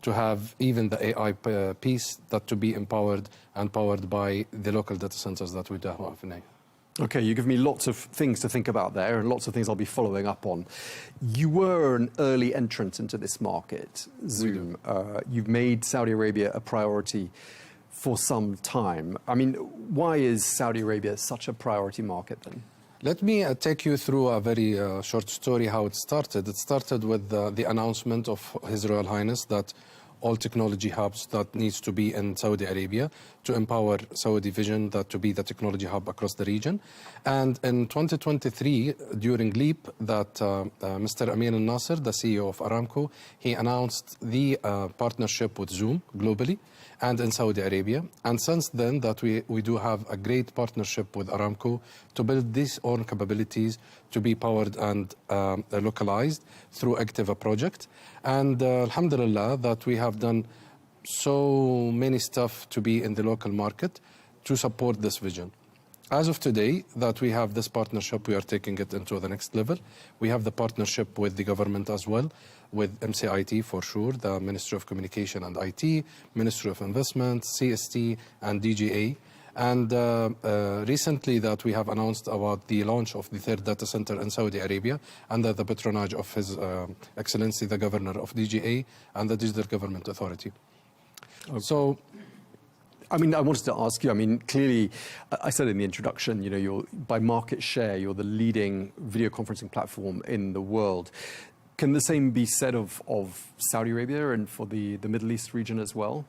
to have even the AI piece that to be empowered and powered by the local data centers that we do have now. Okay, you give me lots of things to think about there and lots of things I'll be following up on. You were an early entrant into this market, Zoom. You've made Saudi Arabia a priority for some time. I mean, why is Saudi Arabia such a priority market then? Let me take you through a very short story how it started. It started with the announcement of His Royal Highness that all technology hubs that needs to be in Saudi Arabia to empower Saudi vision that to be the technology hub across the region. And in 2023, during LEAP, that Mr. Amin al-Nasser, the CEO of Aramco, he announced the partnership with Zoom globally and in Saudi Arabia. And since then that we do have a great partnership with Aramco to build these own capabilities to be powered and localized through Activa project. And alhamdulillah that we have done so many stuff to be in the local market to support this vision. As of today that we have this partnership, we are taking it into the next level. We have the partnership with the government as well, with MCIT for sure, the Ministry of Communication and IT, Ministry of Investment, CST, and DGA. And recently that we have announced about the launch of the third data center in Saudi Arabia under the patronage of His Excellency, the Governor of DGA and the Digital Government Authority. Okay. So, I mean, I wanted to ask you, I mean, clearly, I said in the introduction, you know, by market share, you're the leading video conferencing platform in the world. Can the same be said of Saudi Arabia and for the Middle East region as well?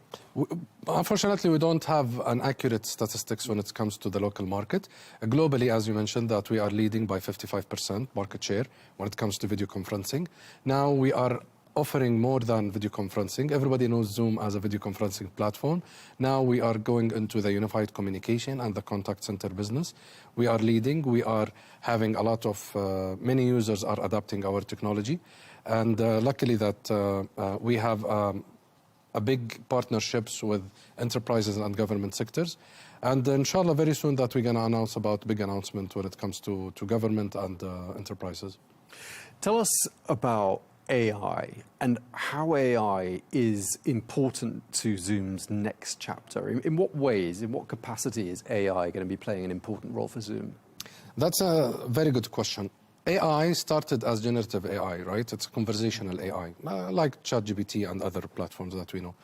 Unfortunately, we don't have an accurate statistics when it comes to the local market. Globally, as you mentioned, that we are leading by 55% market share when it comes to video conferencing. Now we are offering more than video conferencing. Everybody knows Zoom as a video conferencing platform. Now we are going into the unified communication and the contact center business. We are leading. We are having a lot of, many users are adopting our technology. And luckily that we have a big partnerships with enterprises and government sectors. And inshallah, very soon that we're going to announce about big announcement when it comes to government and enterprises. Tell us about AI and how AI is important to Zoom's next chapter. In what ways, in what capacity is AI going to be playing an important role for Zoom? That's a very good question. AI started as generative AI, right? It's conversational AI, like ChatGPT and other platforms that we know.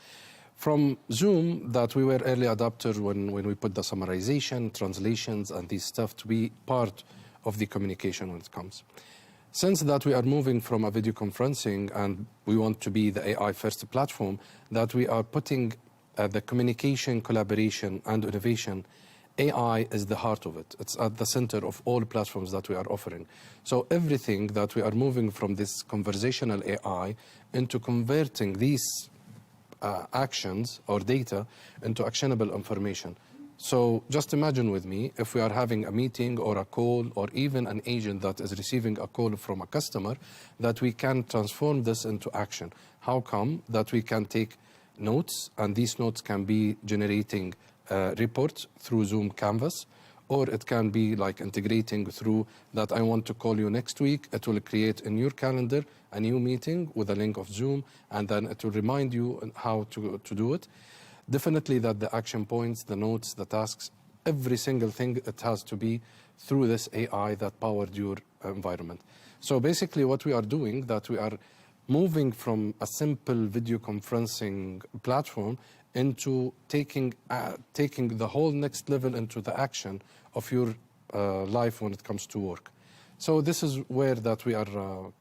From Zoom, that we were early adopters when we put the summarization, translations, and these stuff to be part of the communication when it comes. Since that we are moving from a video conferencing and we want to be the AI first platform, that we are putting the communication, collaboration, and innovation. AI is the heart of it. It's at the center of all platforms that we are offering. So everything that we are moving from this conversational AI into converting these actions or data into actionable information. So just imagine with me, if we are having a meeting or a call or even an agent that is receiving a call from a customer, that we can transform this into action. How come? That we can take notes, and these notes can be generating reports through Zoom Canvas, or it can be like integrating through that I want to call you next week. It will create in your calendar a new meeting with a link of Zoom, and then it will remind you how to do it. Definitely that the action points, the notes, the tasks, every single thing, it has to be through this AI that powered your environment. So basically what we are doing, that we are moving from a simple video conferencing platform into taking the whole next level into the action of your life when it comes to work. So this is where that we are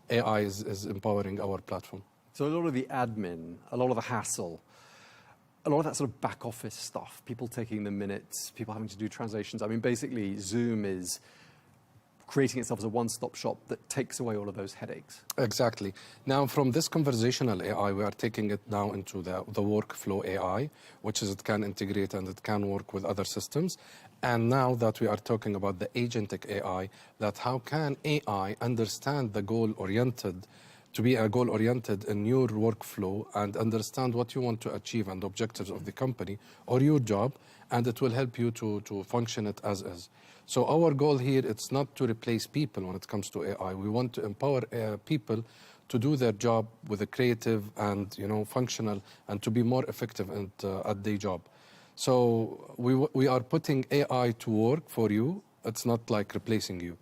AI is empowering our platform. So a lot of the admin, a lot of the hassle, a lot of that sort of back office stuff, people taking the minutes, people having to do translations. I mean, basically, Zoom is creating itself as a one-stop shop that takes away all of those headaches. Exactly. Now, from this conversational AI, we are taking it now into the workflow AI, which is it can integrate and it can work with other systems. And now that we are talking about the agentic AI, that how can AI understand the goal-oriented, to be a goal-oriented in your workflow and understand what you want to achieve and objectives of the company or your job, and it will help you to function it as is. So our goal here, it's not to replace people when it comes to AI. We want to empower people to do their job with a creative and functional, and to be more effective at their job. So we are putting AI to work for you. It's not like replacing you.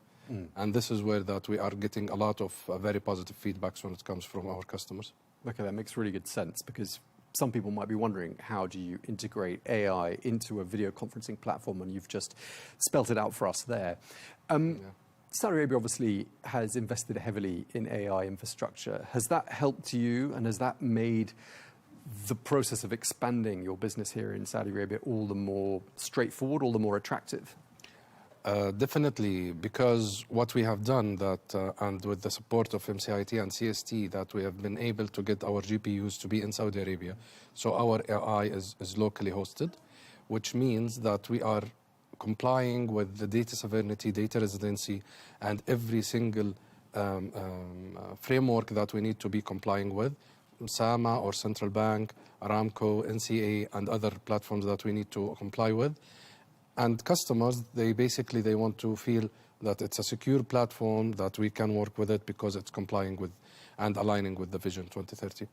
And this is where that we are getting a lot of very positive feedbacks when it comes from our customers. Okay, that makes really good sense, because some people might be wondering, how do you integrate AI into a video conferencing platform? And you've just spelt it out for us there. Saudi Arabia obviously has invested heavily in AI infrastructure. Has that helped you, and has that made the process of expanding your business here in Saudi Arabia all the more straightforward, all the more attractive? Definitely, because what we have done that, and with the support of MCIT and CST, that we have been able to get our GPUs to be in Saudi Arabia. So our AI is locally hosted, which means that we are complying with the data sovereignty, data residency, and every single framework that we need to be complying with. SAMA or Central Bank, Aramco, NCA, and other platforms that we need to comply with. And customers, they want to feel that it's a secure platform, that we can work with it because it's complying with and aligning with the Vision 2030.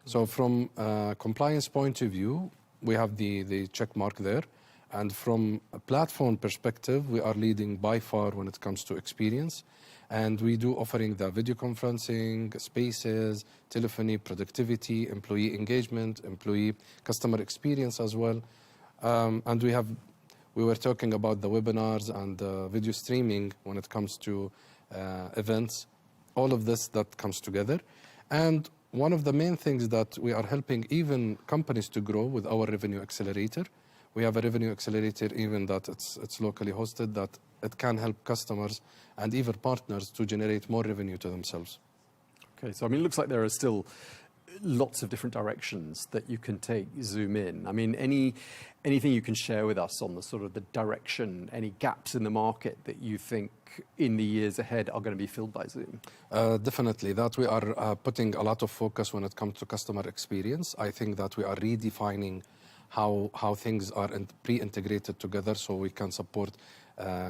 So from a compliance point of view, we have the check mark there. And from a platform perspective, we are leading by far when it comes to experience. And we do offering the video conferencing, spaces, telephony, productivity, employee engagement, employee customer experience as well. And we were talking about the webinars and video streaming when it comes to events. All of this that comes together. And one of the main things that we are helping even companies to grow with our revenue accelerator. We have a revenue accelerator even that it's locally hosted, that it can help customers and even partners to generate more revenue to themselves. Okay, so I mean, it looks like there are still lots of different directions that you can take Zoom in. I mean, anything you can share with us on the sort of the direction, any gaps in the market that you think in the years ahead are going to be filled by Zoom? Definitely, that we are putting a lot of focus when it comes to customer experience. I think that we are redefining how things are pre-integrated together so we can support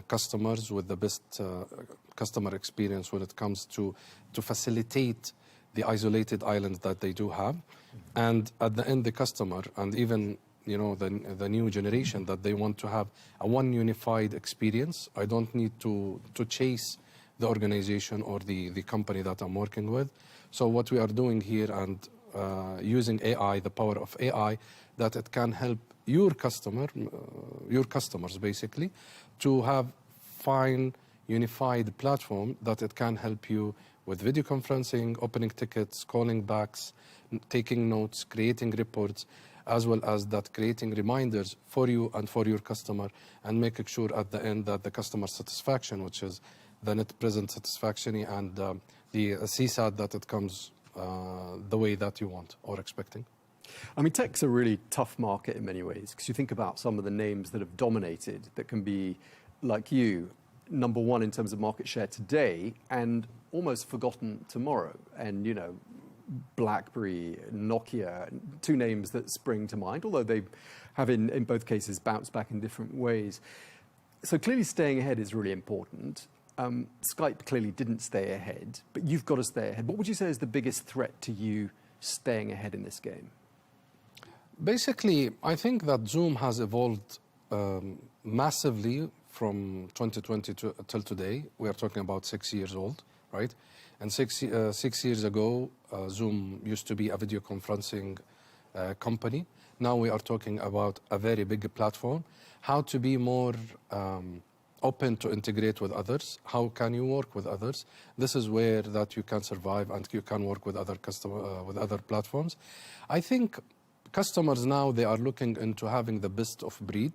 customers with the best customer experience when it comes to facilitate the isolated islands that they do have. And at the end, the customer and even the new generation that they want to have a one unified experience. I don't need to chase the organization or the company that I'm working with. So what we are doing here and using AI, the power of AI, that it can help your customers basically, to have fine unified platform that it can help you with video conferencing, opening tickets, calling backs, taking notes, creating reports, as well as that creating reminders for you and for your customer, and making sure at the end that the customer satisfaction, which is the net present satisfaction and the CSAT, that it comes the way that you want or expecting. I mean, tech's a really tough market in many ways, because you think about some of the names that have dominated that can be, like you, number one in terms of market share today and almost forgotten tomorrow. And, BlackBerry, Nokia, two names that spring to mind, although they have in both cases bounced back in different ways. So clearly staying ahead is really important. Skype clearly didn't stay ahead, but you've got to stay ahead. What would you say is the biggest threat to you staying ahead in this game? Basically, I think that Zoom has evolved massively from 2020 till today. We are talking about 6 years old, right? And 6 years ago, Zoom used to be a video conferencing company. Now we are talking about a very big platform. How to be more open to integrate with others. How can you work with others? This is where that you can survive and you can work with other with other platforms. I think customers now, they are looking into having the best of breed.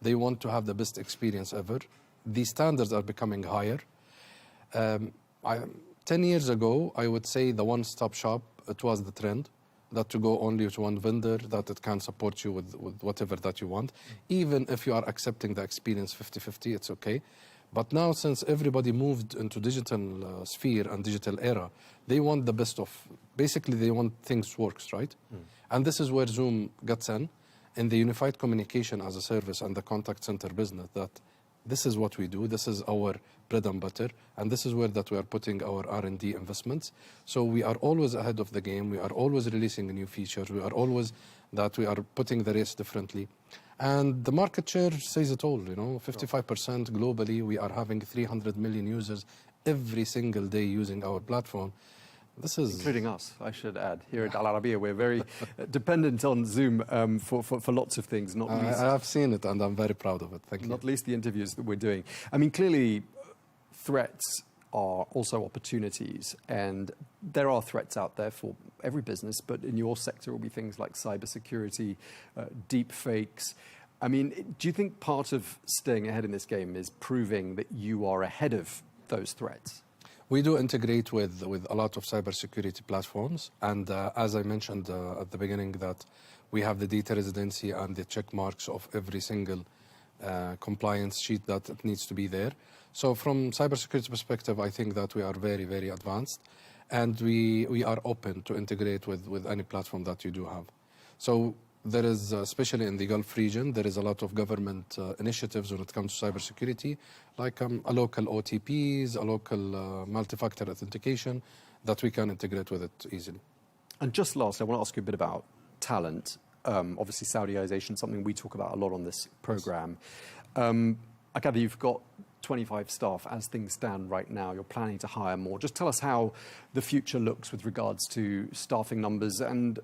They want to have the best experience ever. The standards are becoming higher. 10 years ago, I would say the one-stop shop, it was the trend, that to go only to one vendor, that it can support you with whatever that you want. Even if you are accepting the experience 50-50, it's okay. But now, since everybody moved into digital sphere and digital era, they want the best of, basically they want things works, right? And this is where Zoom gets in the unified communication as a service and the contact center business, that this is what we do, this is our bread and butter, and this is where that we are putting our R&D investments. So we are always ahead of the game, we are always releasing new features, we are always that we are putting the race differently. And the market share says it all, 55% globally. We are having 300 million users every single day using our platform. This is including us, I should add. Here at Al Arabiya, we're very dependent on Zoom for lots of things. Not least, I have seen it, and I'm very proud of it. Thank you. Not least the interviews that we're doing. I mean, clearly, threats are also opportunities, and there are threats out there for every business. But in your sector, will be things like cybersecurity, deep fakes. I mean, do you think part of staying ahead in this game is proving that you are ahead of those threats? We do integrate with a lot of cybersecurity platforms. And as I mentioned at the beginning, that we have the data residency and the check marks of every single compliance sheet that it needs to be there. So from cybersecurity perspective, I think that we are very, very advanced. And we are open to integrate with any platform that you do have. So there is, especially in the Gulf region, there is a lot of government initiatives when it comes to cybersecurity, like a local OTPs, a local multi-factor authentication, that we can integrate with it easily. And just last, I want to ask you a bit about talent. Obviously, Saudiization, something we talk about a lot on this program. I gather you've got 25 staff as things stand right now. You're planning to hire more. Just tell us how the future looks with regards to staffing numbers, and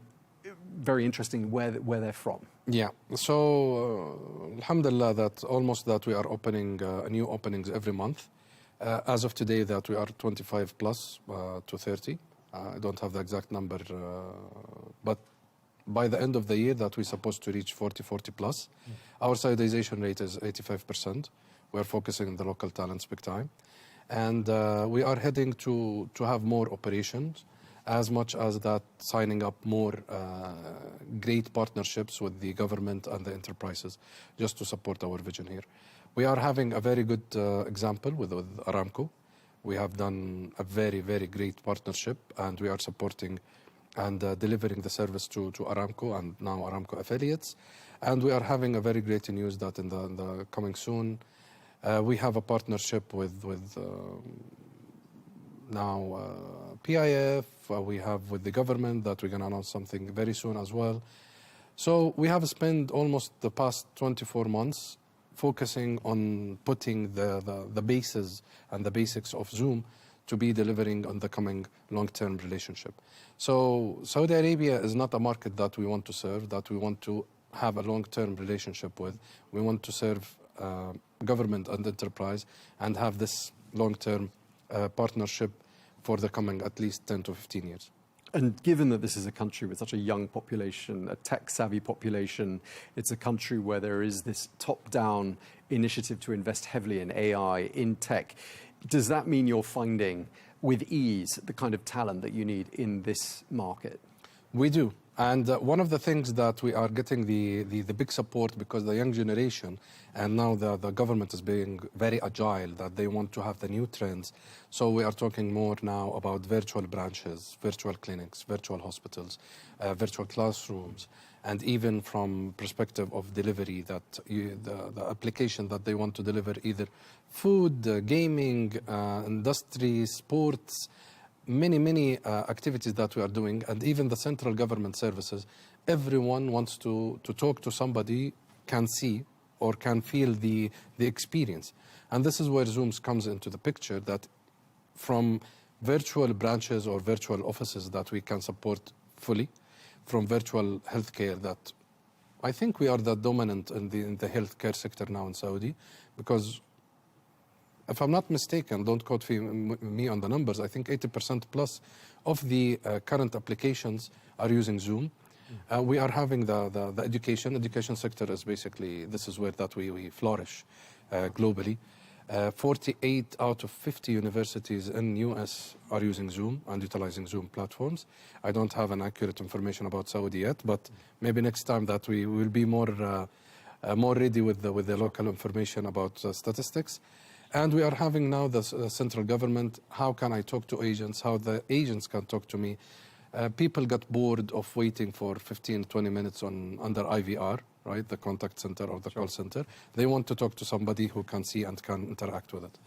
very interesting where they're from. Yeah, so alhamdulillah, that almost that we are opening new openings every month. As of today, that we are 25 plus to 30. I don't have the exact number, but by the end of the year that we're supposed to reach 40 plus. Our Saudization rate is 85%. We're focusing on the local talents big time. And we are heading to have more operations. as much as that signing up more great partnerships with the government and the enterprises just to support our vision here. We are having a very good example with Aramco. We have done a very, very great partnership, and we are supporting and delivering the service to Aramco and now Aramco affiliates. And we are having a very great news that in the coming soon, we have a partnership with now PIF, we have with the government that we're going to announce something very soon as well. So we have spent almost the past 24 months focusing on putting the bases and the basics of Zoom to be delivering on the coming long-term relationship. So Saudi Arabia is not a market that we want to serve, that we want to have a long-term relationship with. We want to serve government and enterprise and have this long-term partnership for the coming at least 10 to 15 years. And given that this is a country with such a young population, a tech-savvy population, it's a country where there is this top-down initiative to invest heavily in AI, in tech. Does that mean you're finding, with ease, the kind of talent that you need in this market? We do. And one of the things that we are getting the big support, because the young generation and now the government is being very agile, that they want to have the new trends. So we are talking more now about virtual branches, virtual clinics, virtual hospitals, virtual classrooms, and even from perspective of delivery, that the application that they want to deliver either food, gaming, industry, sports, many activities that we are doing, and even the central government services. Everyone wants to talk to somebody, can see or can feel the experience. And this is where Zoom comes into the picture, that from virtual branches or virtual offices that we can support fully, from virtual healthcare, that I think we are the dominant in the healthcare sector now in Saudi, because if I'm not mistaken, don't quote me on the numbers, I think 80% plus of the current applications are using Zoom. We are having the education sector is basically, this is where that we flourish globally. 48 out of 50 universities in US are using Zoom and utilizing Zoom platforms. I don't have an accurate information about Saudi yet, but maybe next time that we will be more ready with the local information about statistics. And we are having now the central government, how can I talk to agents, how the agents can talk to me. People got bored of waiting for 15, 20 minutes under IVR, right, the contact center or the call center. They want to talk to somebody who can see and can interact with it.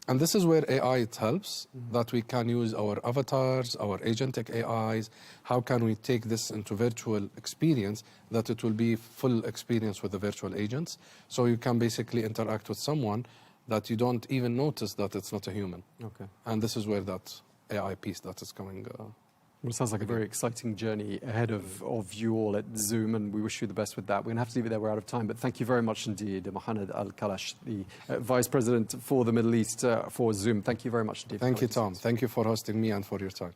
And this is where AI helps, that we can use our avatars, our agentic AIs. How can we take this into virtual experience, that it will be full experience with the virtual agents? So you can basically interact with someone that you don't even notice that it's not a human. Okay. And this is where that AI piece that is coming. Well, it sounds like a very exciting journey ahead of you all at Zoom, and we wish you the best with that. We're going to have to leave it there, we're out of time, but thank you very much indeed, Mohammed Al-Kalash, the Vice President for the Middle East for Zoom. Thank you very much indeed. Thank you, Tom. Thank you for hosting me and for your time.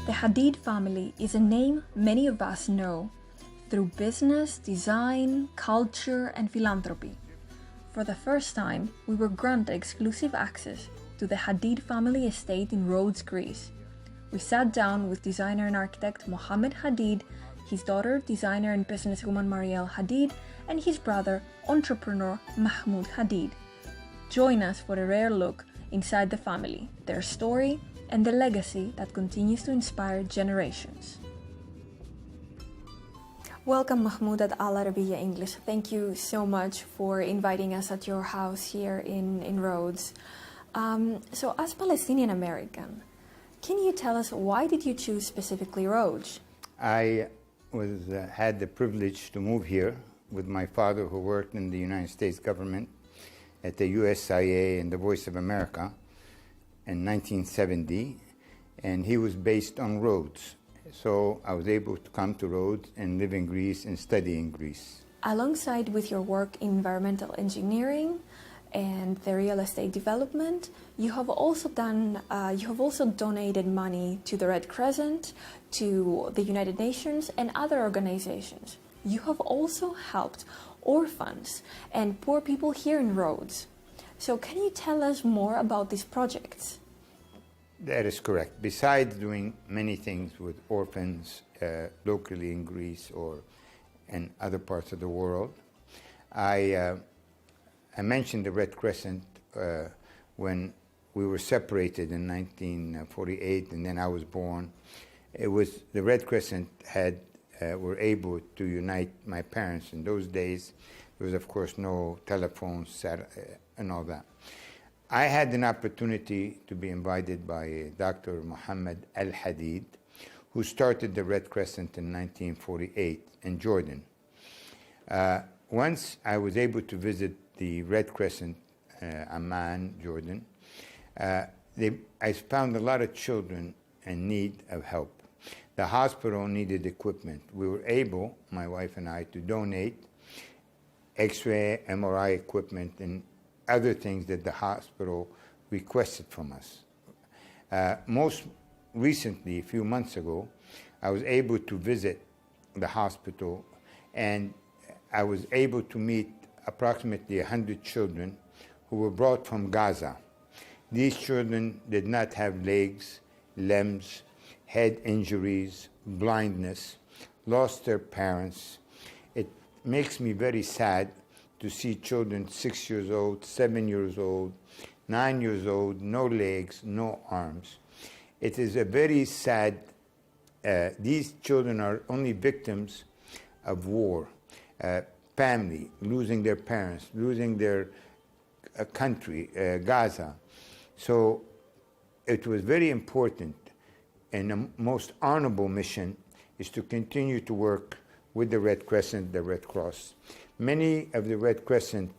The Hadid family is a name many of us know through business, design, culture, and philanthropy. For the first time, we were granted exclusive access to the Hadid family estate in Rhodes, Greece. We sat down with designer and architect Mohammed Hadid, his daughter, designer and businesswoman Marielle Hadid, and his brother, entrepreneur Mahmoud Hadid. Join us for a rare look inside the family, their story, and the legacy that continues to inspire generations. Welcome, Mahmoud at Al Arabiya English. Thank you so much for inviting us at your house here in Rhodes. So as Palestinian American, can you tell us why did you choose specifically Rhodes? I had the privilege to move here with my father, who worked in the United States government at the USIA and the Voice of America in 1970, and he was based on Rhodes. So I was able to come to Rhodes and live in Greece and study in Greece. Alongside with your work in environmental engineering, and the real estate development. You have also donated money to the Red Crescent, to the United Nations and other organizations. You have also helped orphans and poor people here in Rhodes. So can you tell us more about these projects? That is correct. Besides doing many things with orphans locally in Greece or in other parts of the world, I mentioned the Red Crescent when we were separated in 1948, and then I was born. It was the Red Crescent were able to unite my parents. In those days, there was, of course, no telephones and all that. I had an opportunity to be invited by Dr. Mohammed Al-Hadid, who started the Red Crescent in 1948 in Jordan. Once I was able to visit the Red Crescent, Amman, Jordan, I found a lot of children in need of help. The hospital needed equipment. We were able, my wife and I, to donate X-ray, MRI equipment, and other things that the hospital requested from us. Most recently, a few months ago, I was able to visit the hospital, and I was able to meet approximately 100 children who were brought from Gaza. These children did not have legs, limbs, head injuries, blindness, lost their parents. It makes me very sad to see children 6 years old, 7 years old, 9 years old, no legs, no arms. It is a very sad, these children are only victims of war, family, losing their parents, losing their country, Gaza. So it was very important, and the most honorable mission is to continue to work with the Red Crescent, the Red Cross. Many of the Red Crescent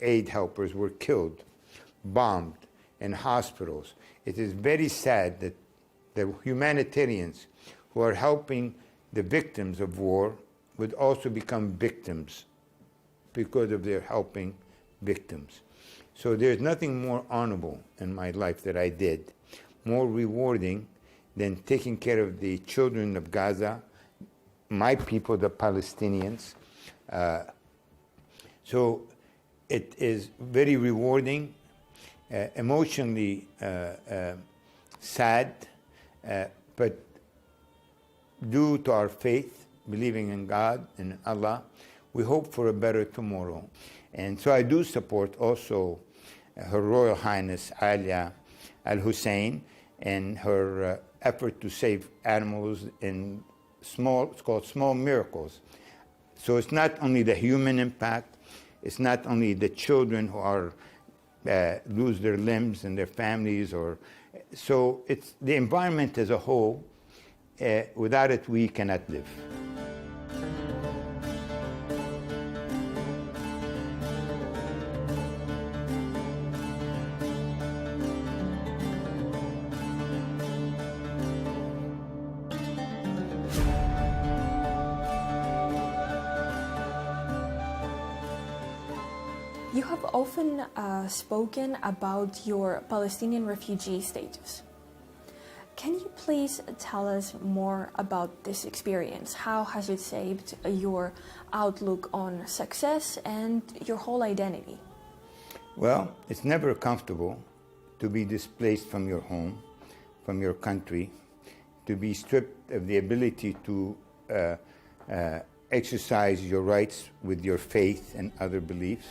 aid helpers were killed, bombed in hospitals. It is very sad that the humanitarians who are helping the victims of war would also become victims because of their helping victims. So there's nothing more honorable in my life that I did, more rewarding than taking care of the children of Gaza, my people, the Palestinians. So it is very rewarding, emotionally sad, but due to our faith, believing in God and in Allah, we hope for a better tomorrow. And so I do support also Her Royal Highness Alia Al-Hussein and her effort to save animals in it's called Small Miracles. So it's not only the human impact, it's not only the children who are lose their limbs and their families, so it's the environment as a whole. Without it, we cannot live. You have often spoken about your Palestinian refugee status. Can you please tell us more about this experience? How has it shaped your outlook on success and your whole identity? Well, it's never comfortable to be displaced from your home, from your country, to be stripped of the ability to exercise your rights with your faith and other beliefs.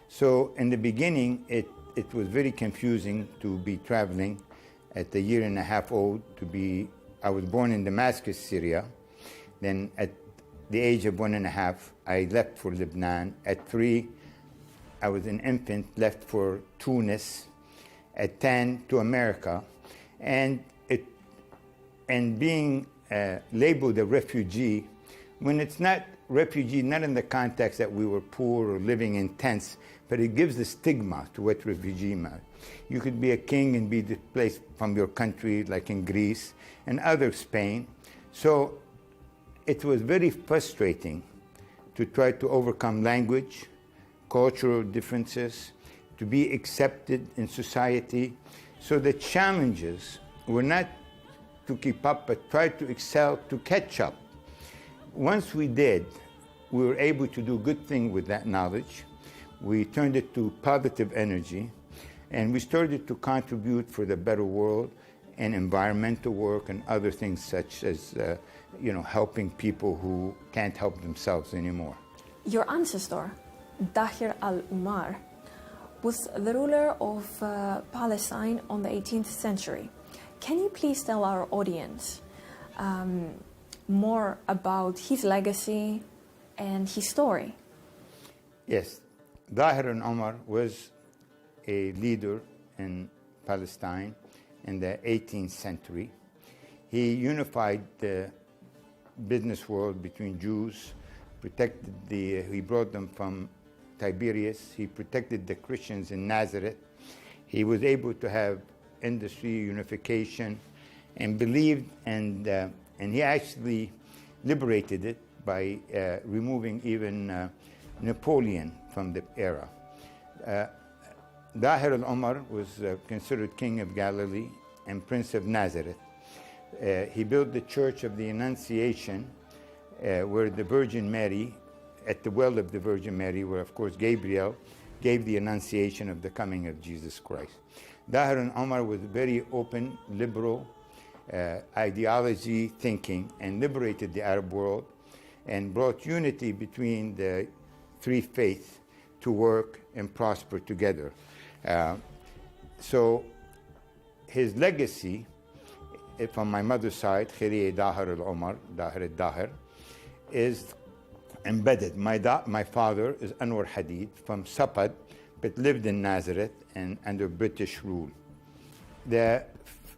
So in the beginning, it was very confusing to be traveling at a year and a half old. I was born in Damascus, Syria. Then at the age of 1.5, I left for Lebanon. At 3, I was an infant, left for Tunis. At 10, to America. And being labeled a refugee, when it's not refugee, not in the context that we were poor or living in tents, but it gives the stigma to what refugee meant. You could be a king and be displaced from your country, like in Greece and other Spain. So it was very frustrating to try to overcome language, cultural differences, to be accepted in society. So the challenges were not to keep up, but try to excel, to catch up. Once we did, we were able to do good things with that knowledge. We turned it to positive energy, and we started to contribute for the better world and environmental work and other things such as, helping people who can't help themselves anymore. Your ancestor, Dahir al-Umar, was the ruler of Palestine on the 18th century. Can you please tell our audience more about his legacy and his story? Yes, Dahir al-Umar was a leader in Palestine in the 18th century. He unified the business world between Jews, he brought them from Tiberias, he protected the Christians in Nazareth. He was able to have industry unification and believed, and he actually liberated it by removing even Napoleon from the era. Dahir al-Umar was considered king of Galilee and prince of Nazareth. He built the Church of the Annunciation, where the Virgin Mary, at the well of the Virgin Mary, where of course Gabriel gave the annunciation of the coming of Jesus Christ. Dahir al-Umar was very open, liberal, ideology thinking, and liberated the Arab world and brought unity between the three faiths to work and prosper together. So his legacy, from my mother's side, Khiriye Dahir al-Umar, Dahir al-Dahir, is embedded. My father is Anwar Hadid from Sapad, but lived in Nazareth and under British rule. The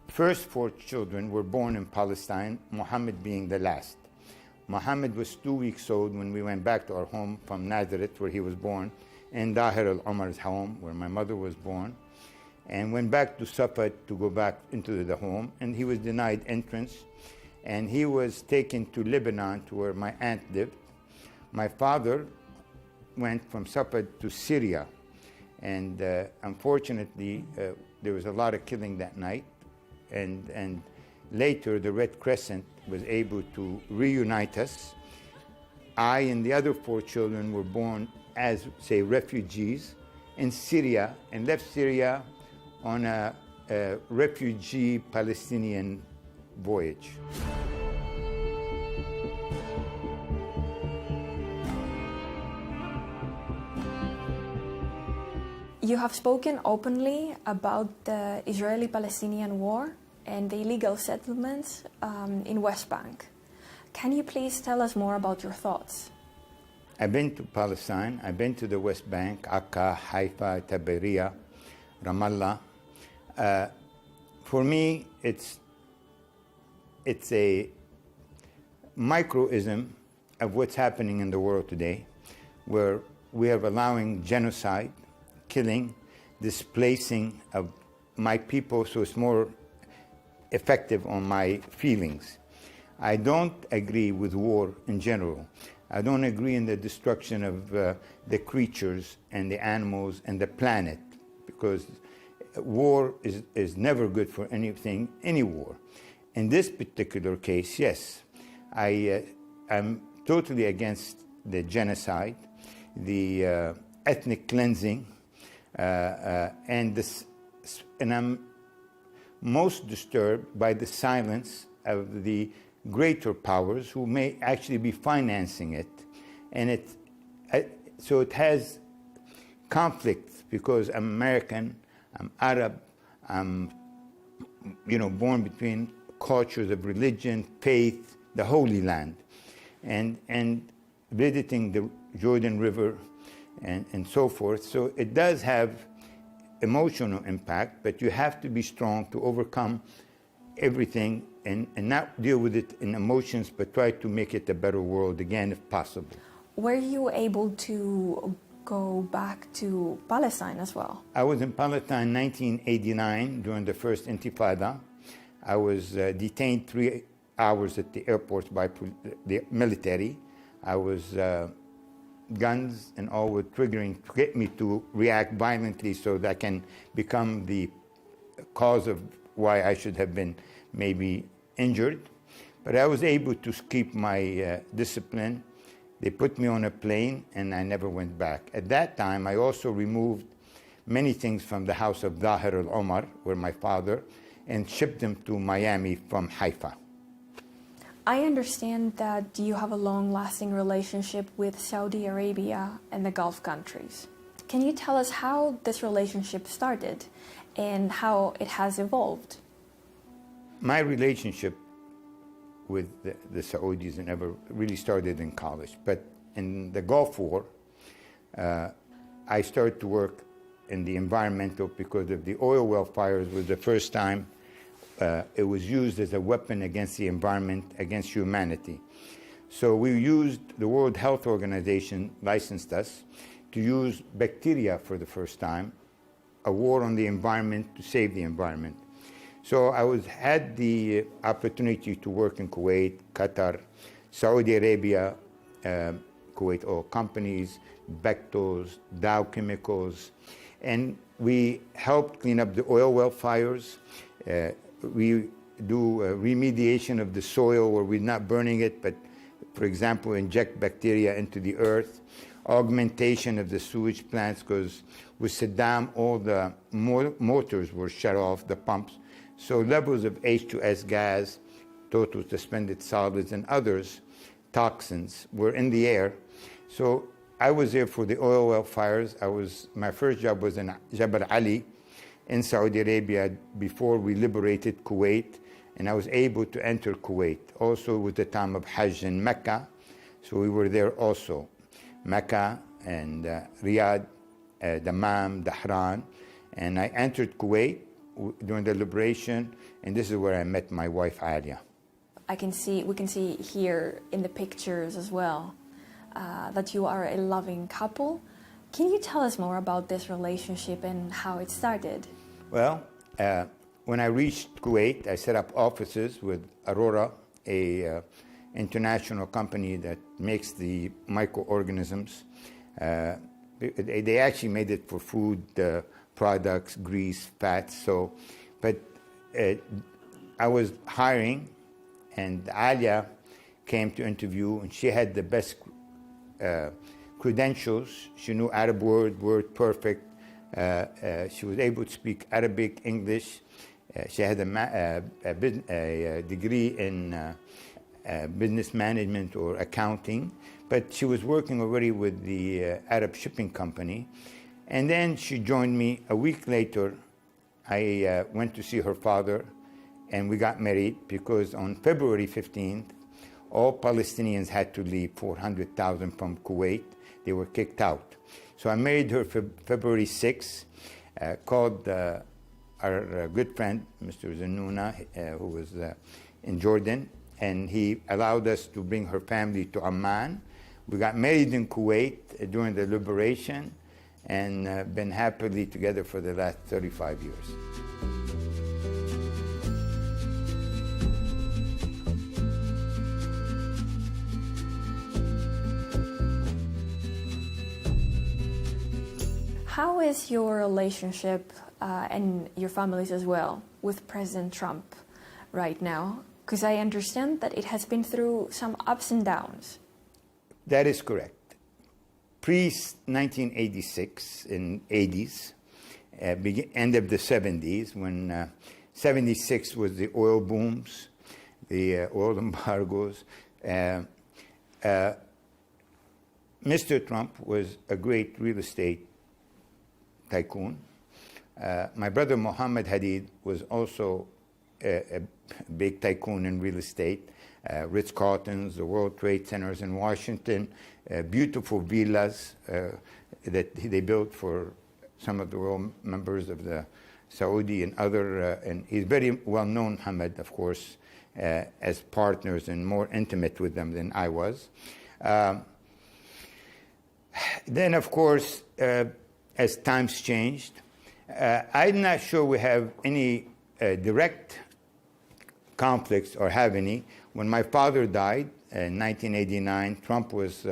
first 4 children were born in Palestine, Muhammad being the last. Muhammad was 2 weeks old when we went back to our home from Nazareth, where he was born, and Dahir al-Umar's home, where my mother was born, and went back to Safed to go back into the home, and he was denied entrance, and he was taken to Lebanon, to where my aunt lived. My father went from Safed to Syria, and unfortunately, there was a lot of killing that night, and later the Red Crescent was able to reunite us. I and the other 4 children were born as, say, refugees in Syria, and left Syria on a refugee Palestinian voyage. You have spoken openly about the Israeli-Palestinian war and the illegal settlements in West Bank. Can you please tell us more about your thoughts? I've been to Palestine, I've been to the West Bank, Akka, Haifa, Tiberias, Ramallah. For me, it's a microism of what's happening in the world today, where we are allowing genocide, killing, displacing of my people, so it's more effective on my feelings. I don't agree with war in general. I don't agree in the destruction of the creatures and the animals and the planet, because war is never good for anything, any war. In this particular case, yes, I'm totally against the genocide, the ethnic cleansing, and I'm most disturbed by the silence of the greater powers who may actually be financing it. And so it has conflict, because I'm American, I'm Arab, I'm born between cultures of religion, faith, the Holy Land, and visiting the Jordan River and so forth. So it does have emotional impact, but you have to be strong to overcome everything and not deal with it in emotions, but try to make it a better world again if possible. Were you able to go back to Palestine as well? I was in Palestine in 1989 during the first Intifada. I was detained 3 hours at the airport by the military. I was guns and all were triggering to get me to react violently so that can become the cause of why I should have been maybe injured. But I was able to keep my discipline. They put me on a plane and I never went back. At that time, I also removed many things from the house of Zahir al-Omar, where my father, and shipped them to Miami from Haifa. I understand that you have a long-lasting relationship with Saudi Arabia and the Gulf countries. Can you tell us how this relationship started and how it has evolved? My relationship with the Saudis never really started in college, but in the Gulf War, I started to work in the environmental because of the oil well fires was the first time it was used as a weapon against the environment, against humanity. So we used, the World Health Organization licensed us to use bacteria for the first time, a war on the environment to save the environment. So I had the opportunity to work in Kuwait, Qatar, Saudi Arabia, Kuwait Oil Companies, Bechtel's, Dow Chemicals, and we helped clean up the oil well fires. We do remediation of the soil where we're not burning it, but, for example, inject bacteria into the earth. Augmentation of the sewage plants, because with Saddam, all the motors were shut off, the pumps. So levels of H2S gas, total suspended solids, and others, toxins, were in the air. So I was there for the oil well fires. My first job was in Jabal Ali in Saudi Arabia before we liberated Kuwait, and I was able to enter Kuwait. Also with the time of Hajj in Mecca, so we were there also. Mecca and Riyadh, Dammam, Dahran, and I entered Kuwait during the liberation, and this is where I met my wife Alia. We can see here in the pictures as well that you are a loving couple. Can you tell us more about this relationship and how it started? Well, when I reached Kuwait, I set up offices with Aurora, a international company that makes the microorganisms. They actually made it for food products, grease, fats. So, but I was hiring, and Alia came to interview, and she had the best credentials. She knew Arab word perfect. She was able to speak Arabic, English. She had a degree in business management or accounting, but she was working already with the Arab shipping company. And then she joined me. A week later, I went to see her father, and we got married because on February 15th, all Palestinians had to leave, 400,000 from Kuwait. They were kicked out. So I married her February 6th, called our good friend, Mr. Zanouna, who was in Jordan, and he allowed us to bring her family to Amman. We got married in Kuwait during the liberation, and been happily together for the last 35 years. How is your relationship and your families as well with President Trump right now? Because I understand that it has been through some ups and downs. That is correct. Pre-1986, in 80s, end of the 70s, when 76 was the oil booms, the oil embargoes. Mr. Trump was a great real estate tycoon. My brother Mohammed Hadid was also a big tycoon in real estate. Ritz-Carltons, the World Trade Centers in Washington, beautiful villas that they built for some of the royal members of the Saudi and other, and he's very well known, Mohammed, of course, as partners and more intimate with them than I was. Then, of course, as times changed, I'm not sure we have any direct conflicts or have any. When my father died in 1989, Trump was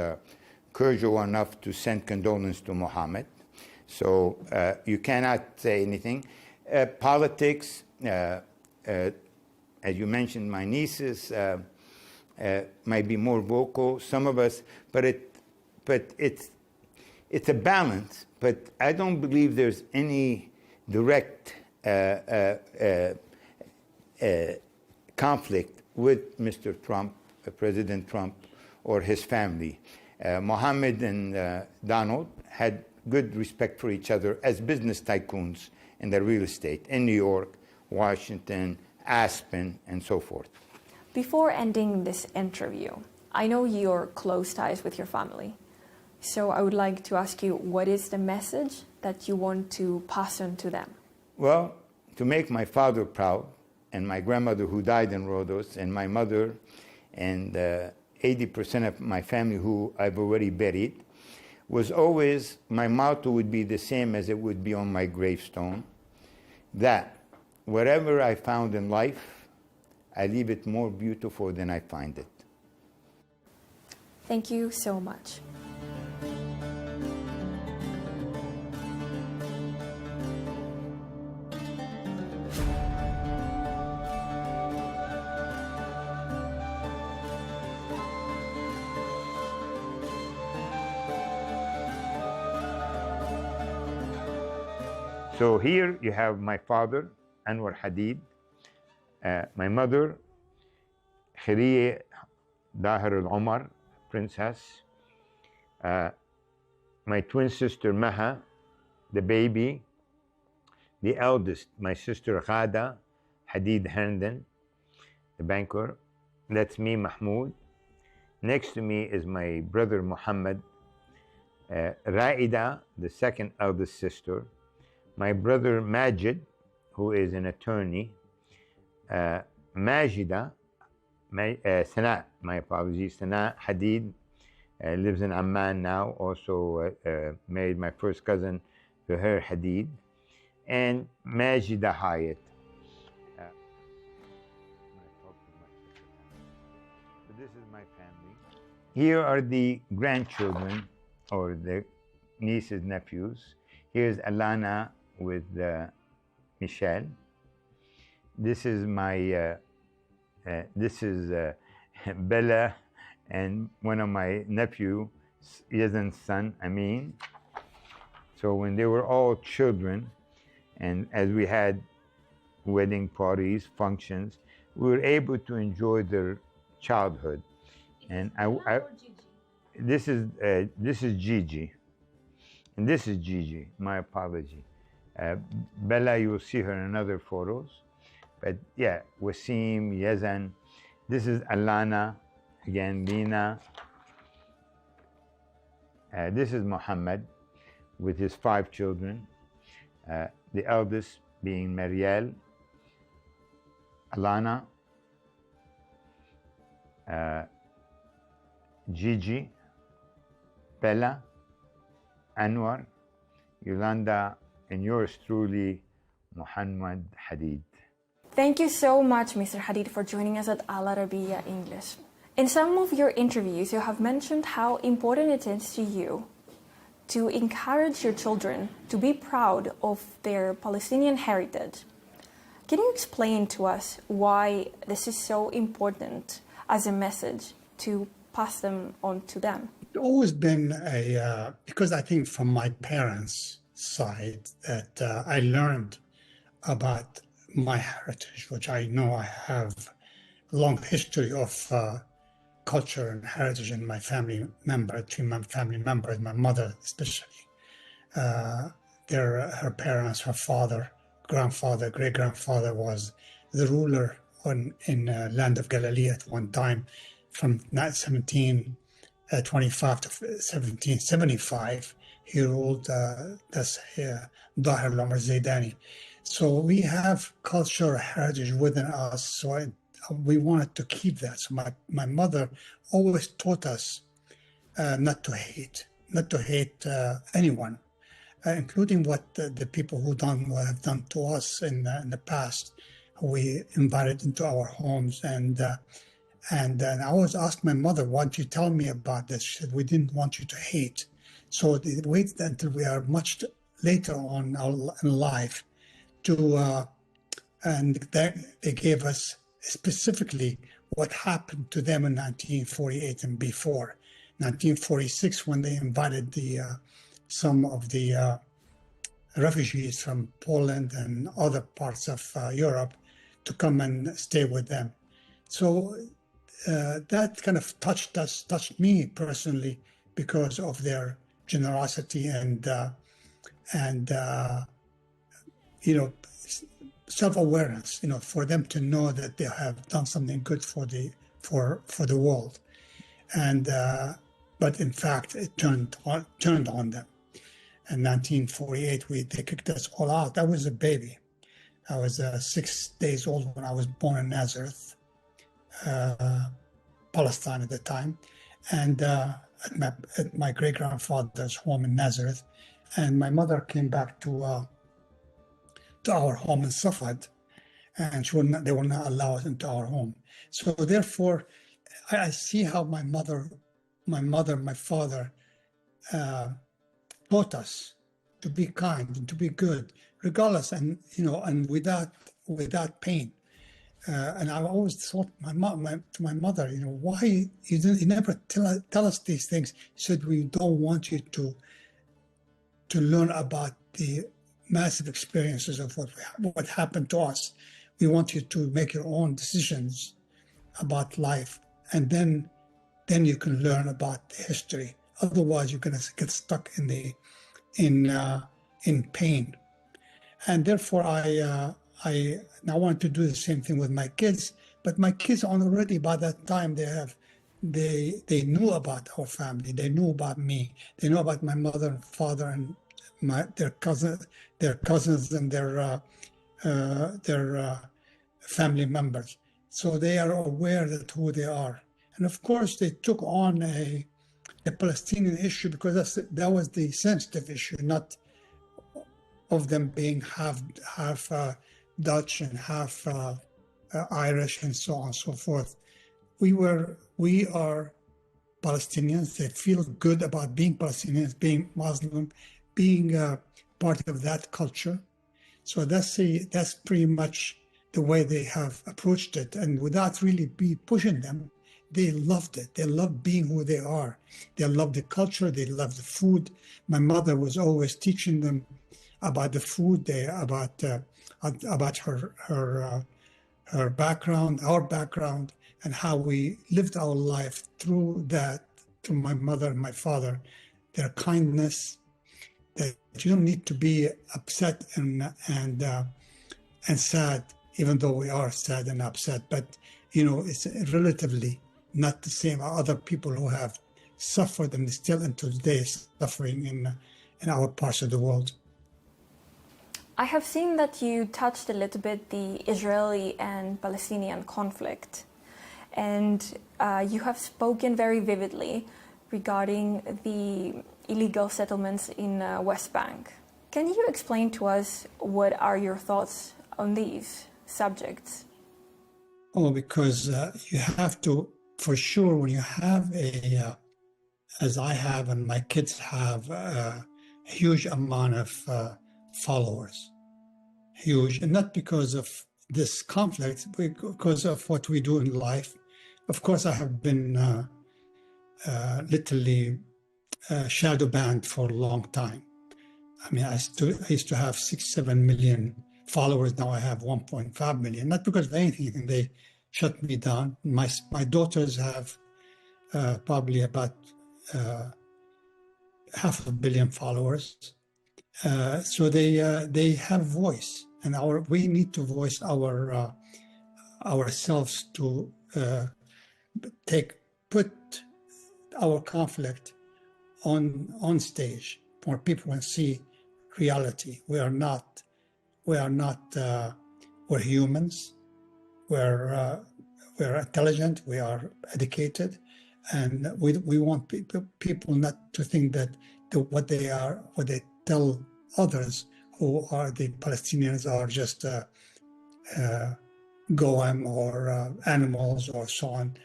cordial enough to send condolence to Mohammed. So you cannot say anything. Politics, as you mentioned, my nieces might be more vocal, some of us, but it's a balance. But I don't believe there's any direct conflict with Mr. Trump, President Trump, or his family. Mohammed and Donald had good respect for each other as business tycoons in the real estate in New York, Washington, Aspen, and so forth. Before ending this interview, I know your close ties with your family. So I would like to ask you, what is the message that you want to pass on to them? Well, to make my father proud, and my grandmother who died in Rhodos, and my mother, and 80% of my family who I've already buried, was always, my motto would be the same as it would be on my gravestone, that whatever I found in life, I leave it more beautiful than I find it. Thank you so much. So here you have my father, Anwar Hadid, my mother, Khiriye Dahir al-Omar, princess, my twin sister, Maha, the baby, the eldest, my sister, Ghada Hadid Herndon, the banker. That's me, Mahmoud. Next to me is my brother, Muhammad, Raida, the second eldest sister, my brother Majid, who is an attorney, Majida, Sana, my apologies, Sana Hadid, lives in Amman now, also married my first cousin, Zuhair Hadid, and Majida Hyatt. So this is my family. Here are the grandchildren, or the nieces, nephews. Here's Alana with Michelle. This is my, Bella and one of my nephew, Yazan's son, Amin. So when they were all children, and as we had wedding parties, functions, we were able to enjoy their childhood. And this is Gigi. And this is Gigi, my apology. Bella, you will see her in other photos. But yeah, Wasim, Yazan. This is Alana, again, Lina. This is Muhammad with his 5 children. The eldest being Marielle, Alana, Gigi, Bella, Anwar, Yolanda, and yours truly, Muhammad Hadid. Thank you so much, Mr. Hadid, for joining us at Arabiya English. In some of your interviews, you have mentioned how important it is to you to encourage your children to be proud of their Palestinian heritage. Can you explain to us why this is so important as a message to pass them on to them? It's always been because I think from my parents' side that I learned about my heritage, which I know I have a long history of culture and heritage in my family member, 2 family members, my mother especially. Her parents, her father, grandfather, great-grandfather was the ruler in land of Galilee at one time from 1725 to 1775. He ruled Dahir al-Omar Zaydani. So we have cultural heritage within us, so we wanted to keep that. So my mother always taught us not to hate anyone, including what the people who have done to us in the past, who we invited into our homes. And And then I always asked my mother, why don't you tell me about this? She said, we didn't want you to hate. So they waited until we are much later on in life and they gave us specifically what happened to them in 1948 and before. 1946, when they invited some of the refugees from Poland and other parts of Europe to come and stay with them. So that kind of touched me personally because of their generosity and self-awareness, for them to know that they have done something good for the world. And but in fact, it turned on them. In 1948, they kicked us all out. I was a baby. I was 6 days old when I was born in Nazareth, Palestine at the time, and at my great-grandfather's home in Nazareth. And my mother came back to our home in Safed, and they would not allow us into our home. So therefore, I see how my father taught us to be kind and to be good, regardless, and without pain. And I always thought to my mother, why you never tell us these things? She said, we don't want you to learn about the massive experiences of what happened to us. We want you to make your own decisions about life, and then you can learn about the history. Otherwise, you're going to get stuck in pain. And therefore, I want to do the same thing with my kids. But my kids already by that time they knew about our family. They knew about me. They knew about my mother and father and their cousins and their family members. So they are aware of who they are. And of course, they took on the Palestinian issue because that was the sensitive issue, not of them being half Dutch and half Irish and so on and so forth. We are Palestinians. They feel good about being Palestinians, being Muslim, being part of that culture. So that's pretty much the way they have approached it, and without really pushing them. They loved it. They loved being who they are. They loved the culture. They loved the food. My mother was always teaching them about the food, about her background, our background, and how we lived our life through that, through my mother and my father, their kindness, that you don't need to be upset and sad, even though we are sad and upset, but it's relatively not the same. Other people who have suffered and still until today suffering in our parts of the world. I have seen that you touched a little bit the Israeli and Palestinian conflict, and you have spoken very vividly regarding the illegal settlements in West Bank. Can you explain to us what are your thoughts on these subjects? Oh, because you have to, for sure, when you have as I have and my kids have, a huge amount of followers, huge, and not because of this conflict, because of what we do in life. Of course, I have been literally shadow banned for a long time. I mean, I used to have 6-7 million followers. Now I have 1.5 million, not because of anything. They shut me down. My daughters have probably about 500 million followers. So they have voice, and we need to voice ourselves to put our conflict on stage where people can see reality. We're humans. We're intelligent. We are educated, and we want people not to think that what they tell others who are the Palestinians are just goem or animals or so on.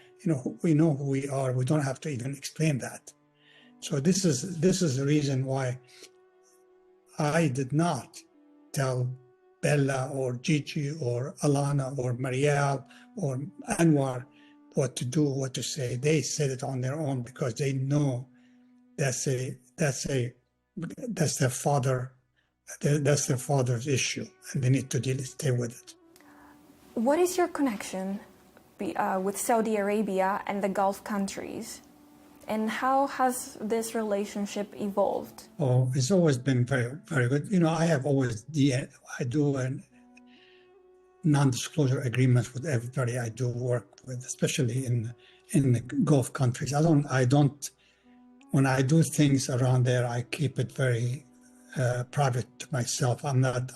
we know who we are. We don't have to even explain that. So this is the reason why I did not tell Bella or Gigi or Alana or Marielle or Anwar what to do, what to say. They said it on their own because they know that's their father. That's their father's issue, and they need to stay with it. What is your connection with Saudi Arabia and the Gulf countries? And how has this relationship evolved? Oh, it's always been very, very good. I have always, I do a non-disclosure agreement with everybody I do work with, especially in the Gulf countries. I don't, when I do things around there, I keep it very private to myself. I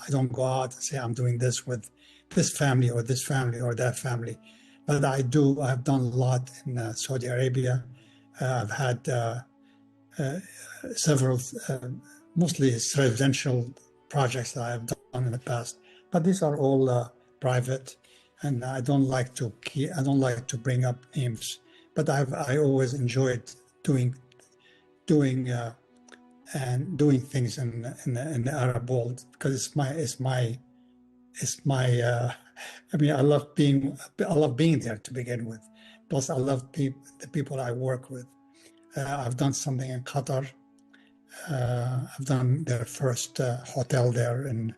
don't go out and say I'm doing this with this family or that family. But I've done a lot in Saudi Arabia. I've had several, mostly residential projects that I've done in the past. But these are all private, and I don't like to bring up names. But I always enjoyed doing things in the Arab world because it's my. I love being there to begin with. Plus, I love the people I work with. I've done something in Qatar. I've done their first hotel there in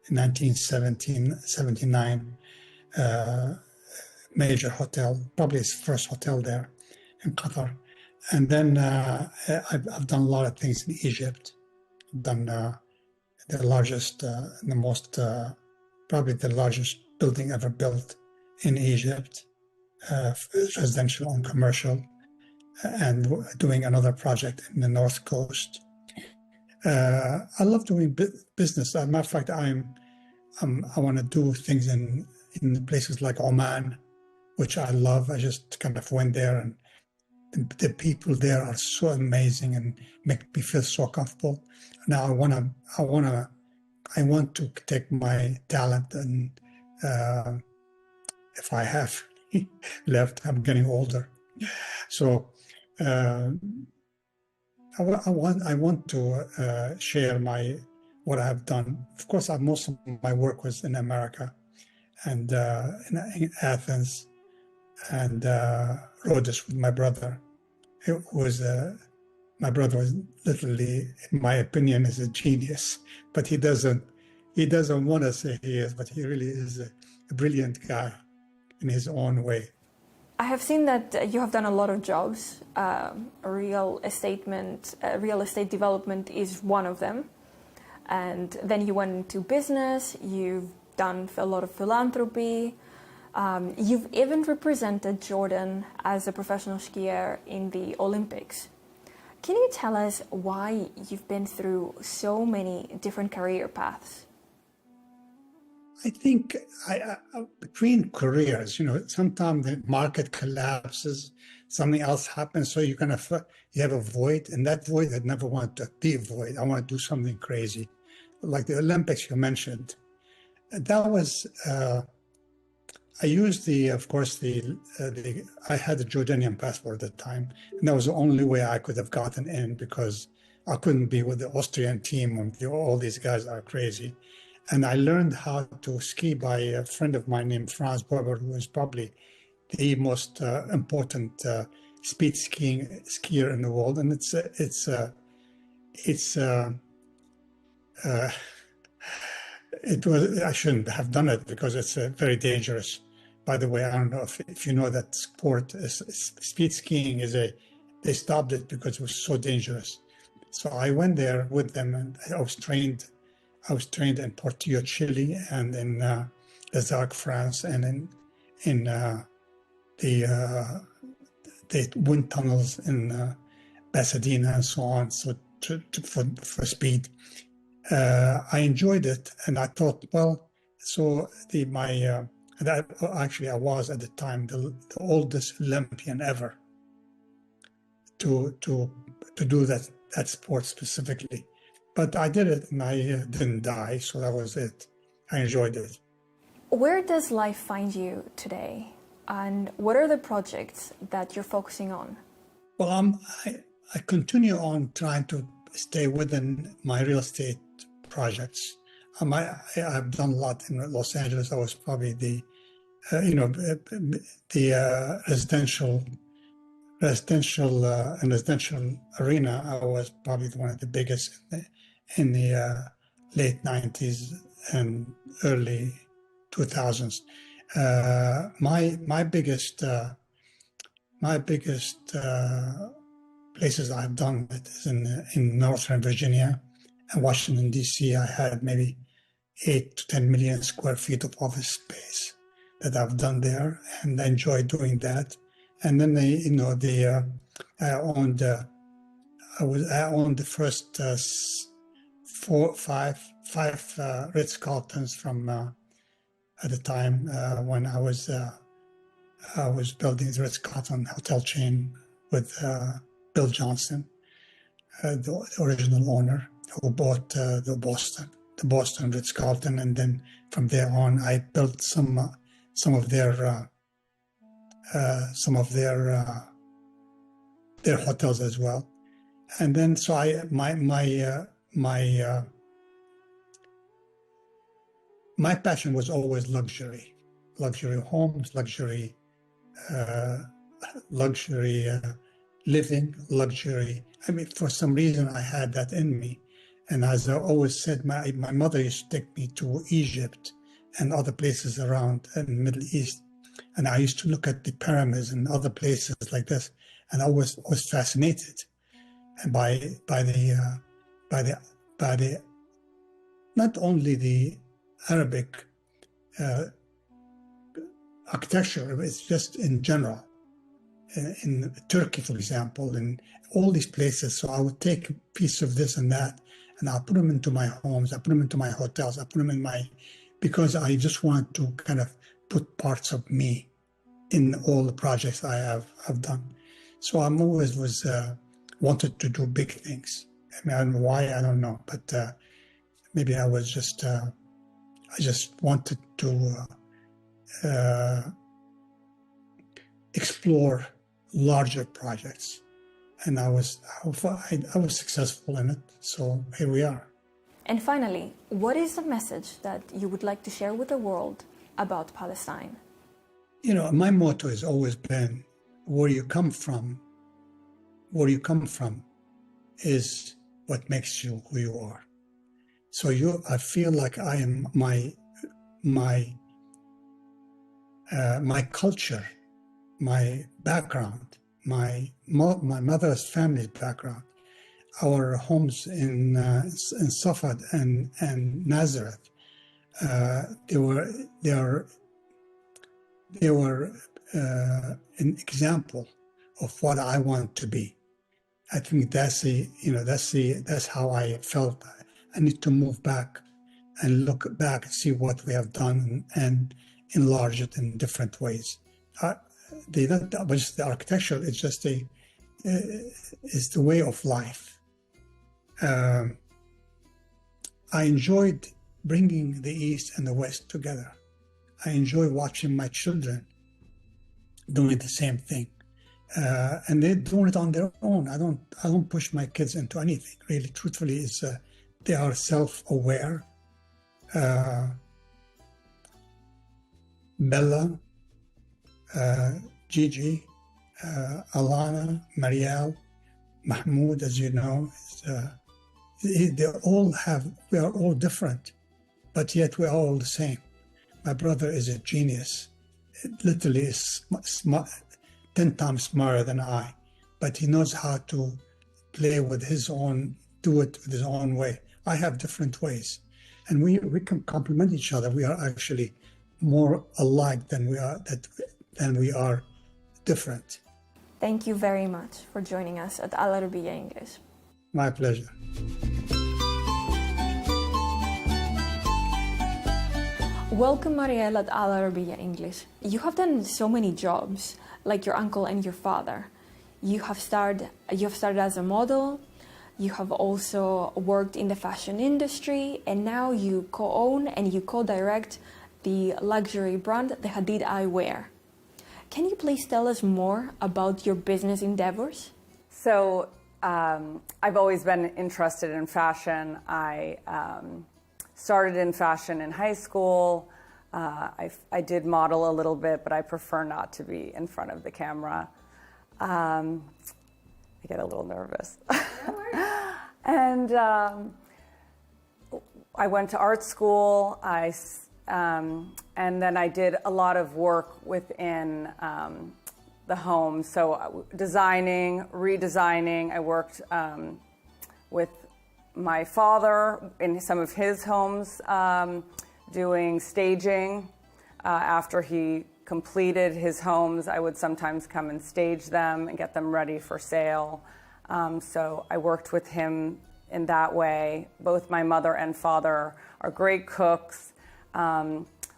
1979, major hotel, probably his first hotel there in Qatar. And then I've done a lot of things in Egypt. I've done the largest, probably the largest building ever built in Egypt. Residential and commercial, and doing another project in the North Coast. I love doing business. As a matter of fact, I want to do things in places like Oman, which I love. I just kind of went there, and the people there are so amazing and make me feel so comfortable. Now I want to take my talent and if I have left, I'm getting older, so I want to share what I have done. Of course, most of my work was in America, and in Athens, and Rhodes with my brother. My brother was literally, in my opinion, is a genius, but he doesn't want to say he is, but he really is a brilliant guy in his own way. I have seen that you have done a lot of jobs. Real estate development is one of them. And then you went into business, you've done a lot of philanthropy. You've even represented Jordan as a professional skier in the Olympics. Can you tell us why you've been through so many different career paths? I think between careers, sometimes the market collapses, something else happens, so you have a void, and that void I never want to be a void. I want to do something crazy, like the Olympics you mentioned. That was I used I had a Jordanian passport at the time, and that was the only way I could have gotten in because I couldn't be with the Austrian team when all these guys are crazy. And I learned how to ski by a friend of mine named Franz Berber, who is probably the most important speed skier in the world. And I shouldn't have done it because it's very dangerous. By the way, I don't know if you know that sport, speed skiing they stopped it because it was so dangerous. So I went there with them, and I was trained in Portillo, Chile, and in Les Arcs, France, and in the wind tunnels in Pasadena and so on. So for speed, I enjoyed it, and I thought, well, so I was at the time the oldest Olympian ever to do that sport specifically. But I did it, and I didn't die, so that was it. I enjoyed it. Where does life find you today? And what are the projects that you're focusing on? Well, I continue on trying to stay within my real estate projects. I've done a lot in Los Angeles. I was probably the residential arena. I was probably one of the biggest in the late 90s and early 2000s. My biggest places I've done it is in Northern Virginia and Washington, D.C. I had maybe 8 to 10 million square feet of office space that I've done there, and I enjoy doing that. And then I owned the first five Ritz-Carltons from at the time when I was building the Ritz-Carlton hotel chain with Bill Johnson, the original owner, who bought the Boston Ritz-Carlton, and then from there on, I built some of their hotels as well. And then so my passion was always luxury homes, luxury living, luxury. I mean, for some reason, I had that in me. And as I always said, my mother used to take me to Egypt and other places around in the Middle East. And I used to look at the pyramids and other places like this. And I was fascinated by the not only the Arabic architecture, it's just in general. In Turkey, for example, and all these places. So I would take a piece of this and that, and I'll put them into my homes, I put them into my hotels, I put them in because I just want to kind of put parts of me in all the projects I have done. So I'm always wanted to do big things. I mean, why, I don't know, but maybe I was just, I just wanted to explore larger projects, and I was successful in it. So here we are. And finally, what is the message that you would like to share with the world about Palestine? You know, my motto has always been, where you come from is what makes you who you are. So I feel like I am my culture, my background, my mother's family background, our homes in Safad and Nazareth, they were an example of what I want to be. I think that's how I felt. I need to move back and look back and see what we have done and enlarge it in different ways. The architecture is just is the way of life. I enjoyed bringing the East and the West together. I enjoy watching my children doing the same thing, and they're doing it on their own. I don't push my kids into anything. Really, truthfully, is they are self-aware. Bella, Gigi, Alana, Marielle, Mahmoud, as you know, we are all different, but yet we're all the same. My brother is a genius. It literally is 10 times smarter than I, but he knows how to play with do it with his own way. I have different ways, and we can complement each other. We are actually more alike than we are different. Thank you very much for joining us at Arabiya English. My pleasure. Welcome, Marielle, at Arabiya English. You have done so many jobs, like your uncle and your father. You have started as a model. You have also worked in the fashion industry, and now you co-own and you co-direct the luxury brand, the Hadid Eyewear. Can you please tell us more about your business endeavors? So I've always been interested in fashion. I started in fashion in high school. I did model a little bit, but I prefer not to be in front of the camera. I get a little nervous. And I went to art school. And then I did a lot of work within the home. So designing, redesigning. I worked with my father in some of his homes, doing staging. After he completed his homes, I would sometimes come and stage them and get them ready for sale. So I worked with him in that way. Both my mother and father are great cooks,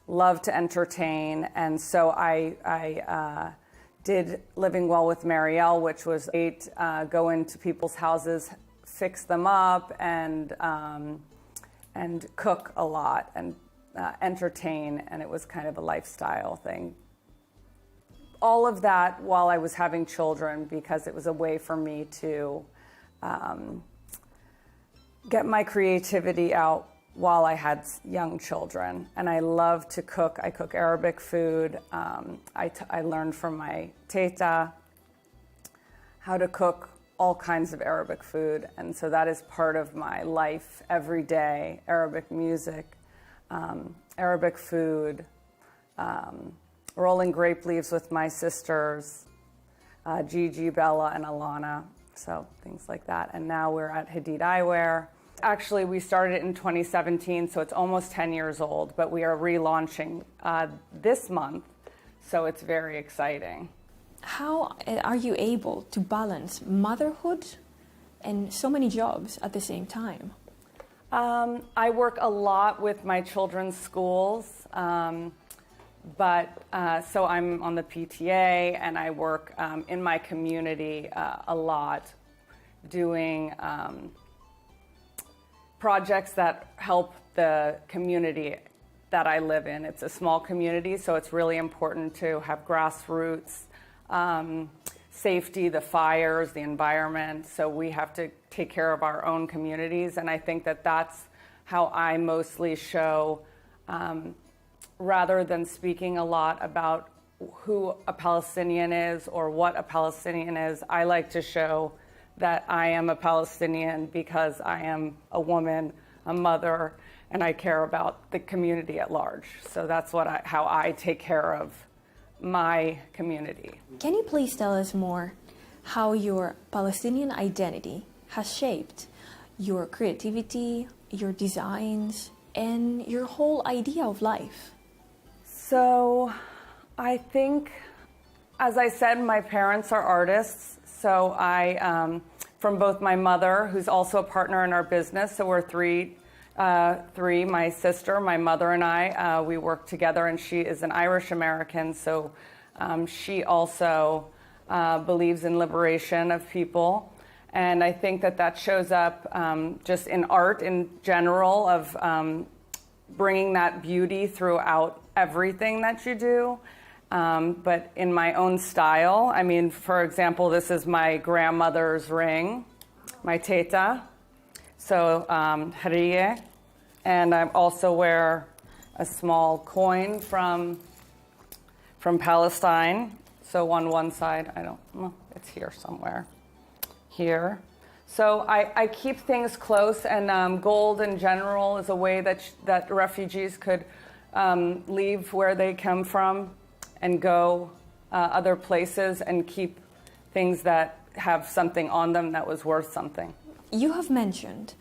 love to entertain, and so I did Living Well with Marielle, which was go into people's houses, fix them up, and cook a lot, and entertain, and it was kind of a lifestyle thing. All of that while I was having children, because it was a way for me to get my creativity out while I had young children. And I love to cook. I cook Arabic food. I learned from my teta how to cook all kinds of Arabic food. And so that is part of my life every day. Arabic music, Arabic food, rolling grape leaves with my sisters, Gigi, Bella, and Alana. So things like that. And now we're at Hadid Eyewear. Actually, we started it in 2017, so it's almost 10 years old, but we are relaunching this month, so it's very exciting. How are you able to balance motherhood and so many jobs at the same time? I work a lot with my children's schools, but so I'm on the PTA, and I work in my community a lot, doing projects that help the community that I live in. It's a small community, so it's really important to have grassroots safety, the fires, the environment. So we have to take care of our own communities, and I think that that's how I mostly show, rather than speaking a lot about who a Palestinian is or what a Palestinian is, I like to show that I am a Palestinian because I am a woman, a mother, and I care about the community at large. So that's how I take care of my community. Can you please tell us more how your Palestinian identity has shaped your creativity, your designs, and your whole idea of life? So I think, as I said, my parents are artists. So from both my mother, who's also a partner in our business, so we're three, my sister, my mother, and I, we work together, and she is an Irish American, so she also believes in liberation of people. And I think that shows up just in art in general, of bringing that beauty throughout everything that you do. But in my own style. I mean, for example, this is my grandmother's ring, my teta, so hariye, and I also wear a small coin from Palestine. So on one side, it's here somewhere, here. So I keep things close, and gold in general is a way that refugees could leave where they come from and go other places and keep things that have something on them that was worth something. You have mentioned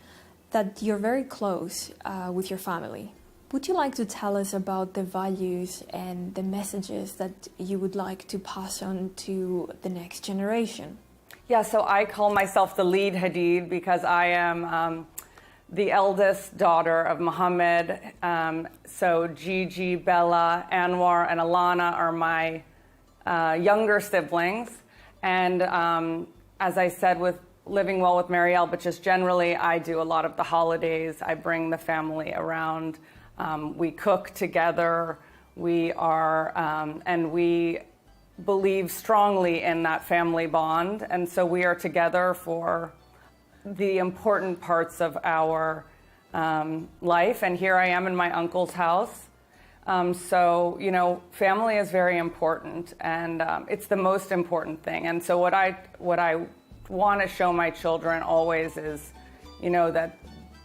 that you're very close with your family. Would you like to tell us about the values and the messages that you would like to pass on to the next generation? Yeah, so I call myself the lead Hadid because I am the eldest daughter of Muhammad. So Gigi, Bella, Anwar, and Alana are my younger siblings. And as I said, with Living Well with Marielle, but just generally, I do a lot of the holidays. I bring the family around. We cook together. We are, and we believe strongly in that family bond, and so we are together for the important parts of our life. And here I am in my uncle's house. So, you know, family is very important, and it's the most important thing. And so what I want to show my children always is, you know, that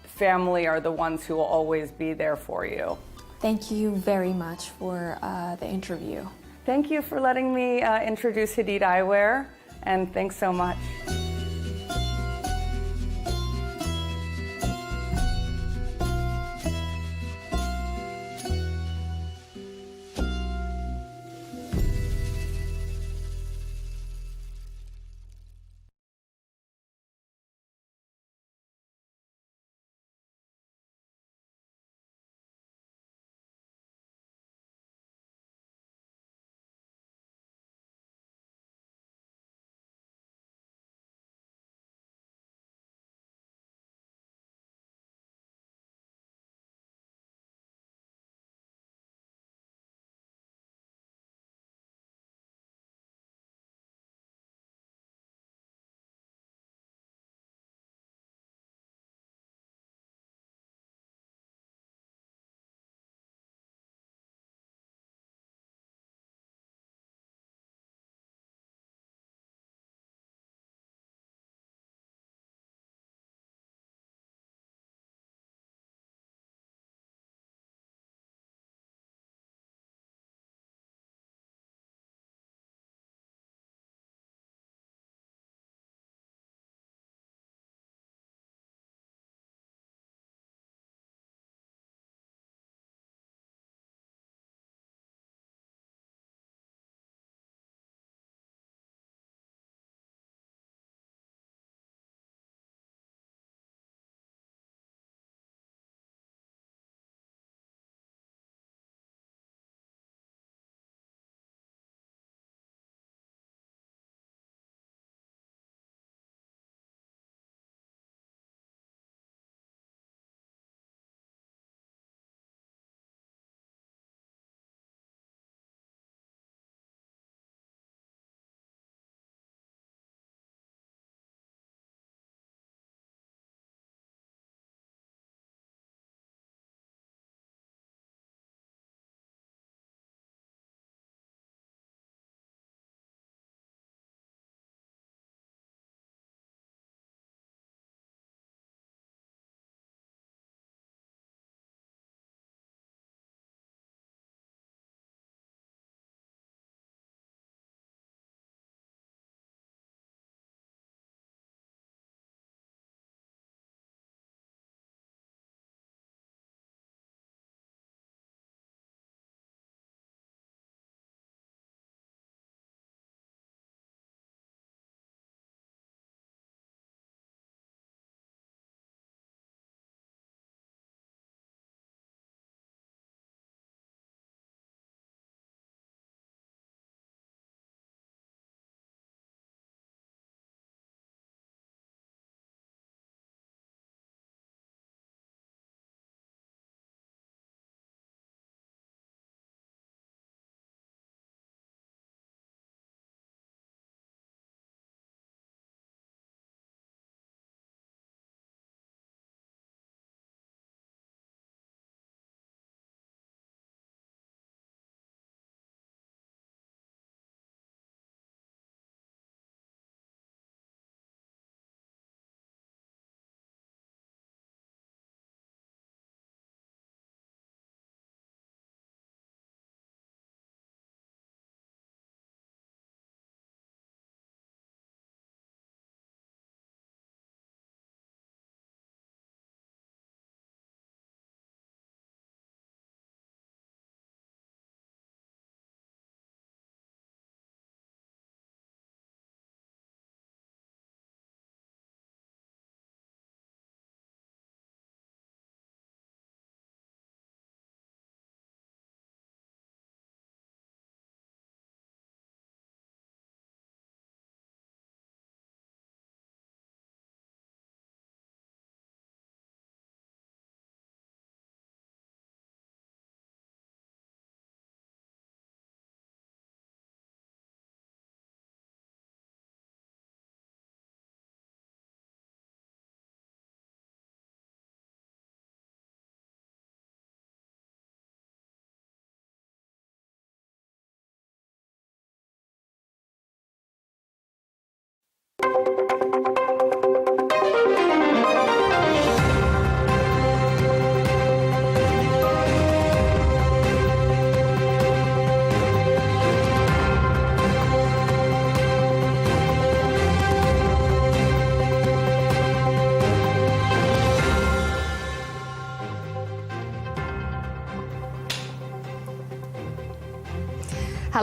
family are the ones who will always be there for you. Thank you very much for the interview. Thank you for letting me introduce Hadid Eyewear, and thanks so much.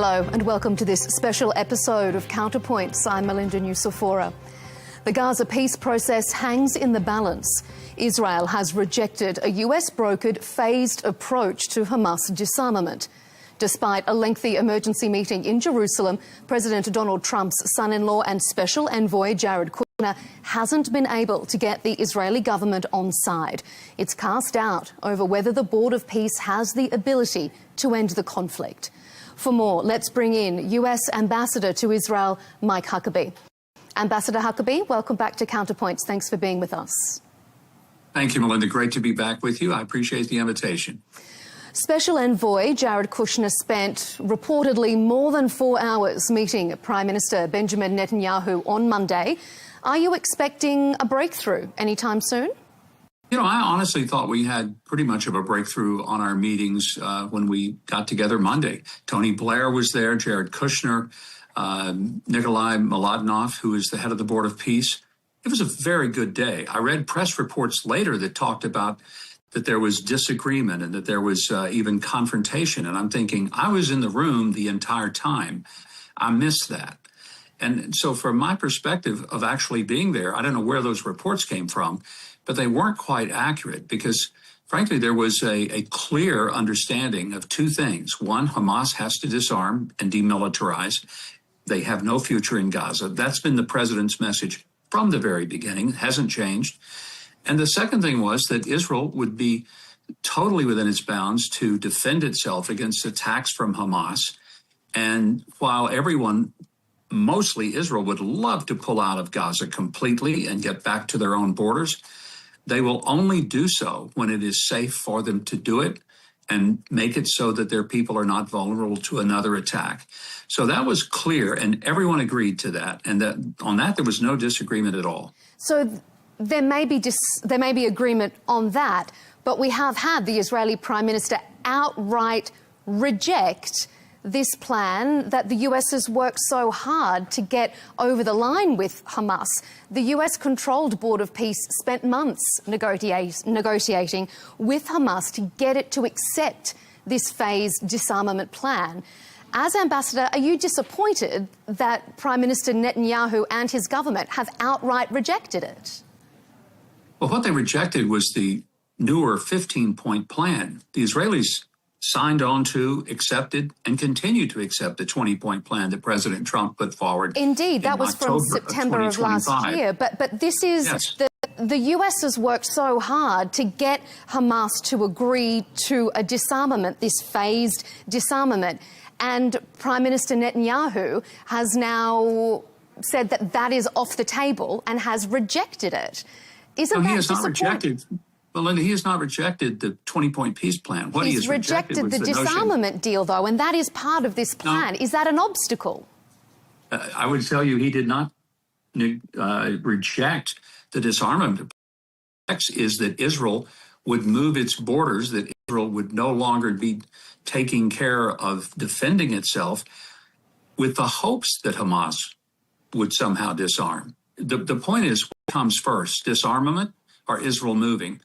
Hello and welcome to this special episode of Counterpoints. I'm Melinda Nucifora. The Gaza peace process hangs in the balance. Israel has rejected a US-brokered phased approach to Hamas disarmament. Despite a lengthy emergency meeting in Jerusalem, President Donald Trump's son-in-law and special envoy Jared Kushner hasn't been able to get the Israeli government on side. It's cast doubt over whether the Board of Peace has the ability to end the conflict. For more, let's bring in US Ambassador to Israel, Mike Huckabee. Ambassador Huckabee, welcome back to Counterpoints. Thanks for being with us. Thank you, Melinda. Great to be back with you. I appreciate the invitation. Special Envoy Jared Kushner spent reportedly more than 4 hours meeting Prime Minister Benjamin Netanyahu on Monday. Are you expecting a breakthrough anytime soon? You know, I honestly thought we had pretty much of a breakthrough on our meetings when we got together Monday. Tony Blair was there, Jared Kushner, Nikolai Mladenov, who is the head of the Board of Peace. It was a very good day. I read press reports later that talked about that there was disagreement and that there was even confrontation. And I'm thinking, I was in the room the entire time. I missed that. And so from my perspective of actually being there, I don't know where those reports came from, but they weren't quite accurate because, frankly, there was a clear understanding of two things. One, Hamas has to disarm and demilitarize. They have no future in Gaza. That's been the president's message from the very beginning. It hasn't changed. And the second thing was that Israel would be totally within its bounds to defend itself against attacks from Hamas. And while everyone, mostly Israel, would love to pull out of Gaza completely and get back to their own borders, they will only do so when it is safe for them to do it and make it so that their people are not vulnerable to another attack. So that was clear, and everyone agreed to that. And that on that, there was no disagreement at all. So there may be agreement on that, but we have had the Israeli Prime Minister outright reject this plan that the US has worked so hard to get over the line with Hamas. The US-controlled Board of Peace spent months negotiating with Hamas to get it to accept this phased disarmament plan. As ambassador, are you disappointed that Prime Minister Netanyahu and his government have outright rejected it? Well, what they rejected was the newer 15-point plan. The Israelis signed on to, accepted, and continue to accept the 20-point plan that President Trump put forward. Indeed, that was from September of last year. But this is yes. The US has worked so hard to get Hamas to agree to a disarmament, this phased disarmament. And Prime Minister Netanyahu has now said that that is off the table and has rejected it. Isn't that disappointing? Melinda, he has not rejected the 20-point peace plan. What he has rejected the disarmament deal, though, and that is part of this plan. Is that an obstacle? I would tell you he did not reject the disarmament. Is that Israel would move its borders, that Israel would no longer be taking care of defending itself with the hopes that Hamas would somehow disarm. The point is, what comes first, disarmament or Israel moving?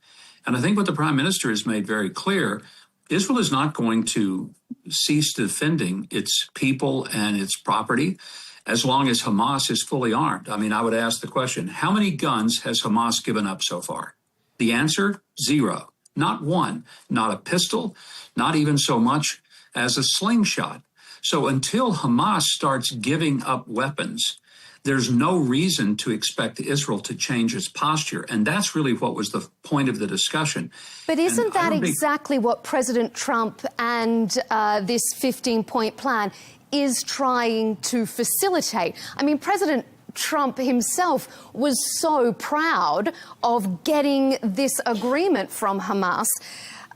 And I think what the Prime Minister has made very clear, Israel is not going to cease defending its people and its property as long as Hamas is fully armed. I mean, I would ask the question, how many guns has Hamas given up so far? The answer, 0. Not one, not a pistol, not even so much as a slingshot. So until Hamas starts giving up weapons, there's no reason to expect Israel to change its posture. And that's really what was the point of the discussion. But isn't that exactly what President Trump and this 15-point plan is trying to facilitate? I mean, President Trump himself was so proud of getting this agreement from Hamas.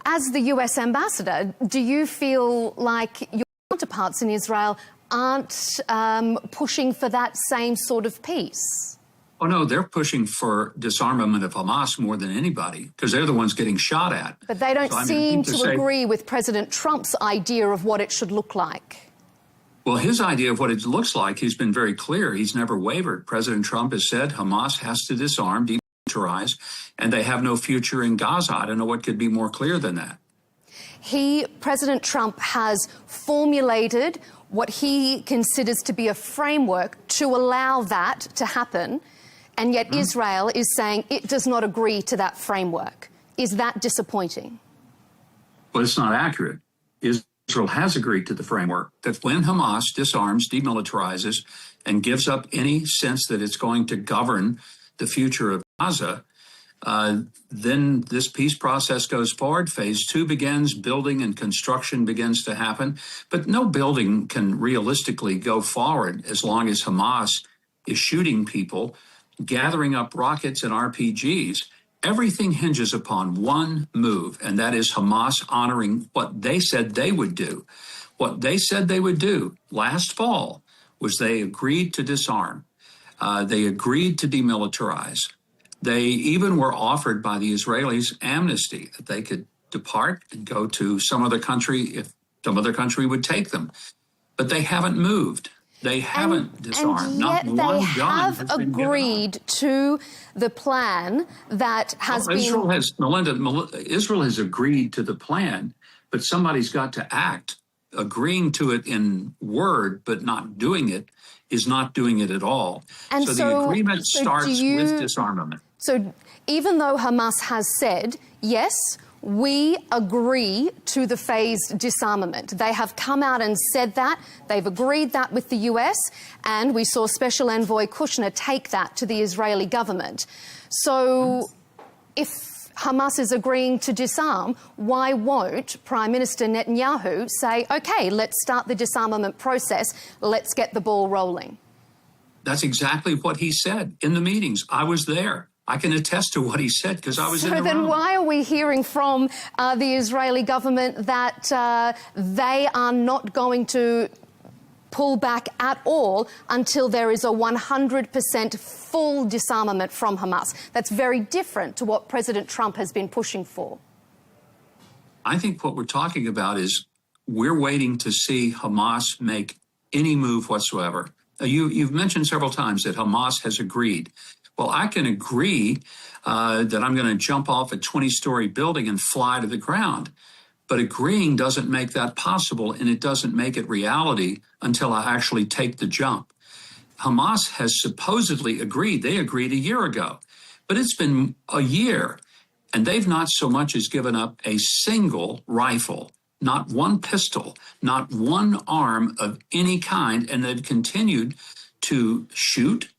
As the US ambassador, do you feel like your counterparts in Israel aren't pushing for that same sort of peace? Oh, no, they're pushing for disarmament of Hamas more than anybody because they're the ones getting shot at. But they don't seem to agree with President Trump's idea of what it should look like. Well, his idea of what it looks like, he's been very clear. He's never wavered. President Trump has said Hamas has to disarm, demilitarize, and they have no future in Gaza. I don't know what could be more clear than that. President Trump, has formulated what he considers to be a framework to allow that to happen, and yet Israel is saying it does not agree to that framework. Is that disappointing? Well, it's not accurate. Israel has agreed to the framework that when Hamas disarms, demilitarizes, and gives up any sense that it's going to govern the future of Gaza, then this peace process goes forward. Phase 2 begins, building and construction begins to happen. But no building can realistically go forward as long as Hamas is shooting people, gathering up rockets and RPGs. Everything hinges upon one move, and that is Hamas honoring what they said they would do. What they said they would do last fall was they agreed to disarm. They agreed to demilitarize. They even were offered by the Israelis amnesty, that they could depart and go to some other country if some other country would take them. But they haven't moved. They haven't disarmed. And yet they have agreed to the plan that has been... Israel has agreed to the plan, but somebody's got to act. Agreeing to it in word, but not doing it, is not doing it at all. And so the agreement starts with disarmament. So even though Hamas has said, yes, we agree to the phased disarmament. They have come out and said that. They've agreed that with the US, and we saw Special Envoy Kushner take that to the Israeli government. So if Hamas is agreeing to disarm, why won't Prime Minister Netanyahu say, OK, let's start the disarmament process, let's get the ball rolling? That's exactly what he said in the meetings. I was there. I can attest to what he said because I was in the room. So then why are we hearing from the Israeli government that they are not going to pull back at all until there is a 100% full disarmament from Hamas? That's very different to what President Trump has been pushing for. I think what we're talking about is we're waiting to see Hamas make any move whatsoever. You've mentioned several times that Hamas has agreed. Well, I can agree that I'm going to jump off a 20-story building and fly to the ground. But agreeing doesn't make that possible, and it doesn't make it reality until I actually take the jump. Hamas has supposedly agreed. They agreed a year ago. But it's been a year, and they've not so much as given up a single rifle, not one pistol, not one arm of any kind, and they've continued to shoot,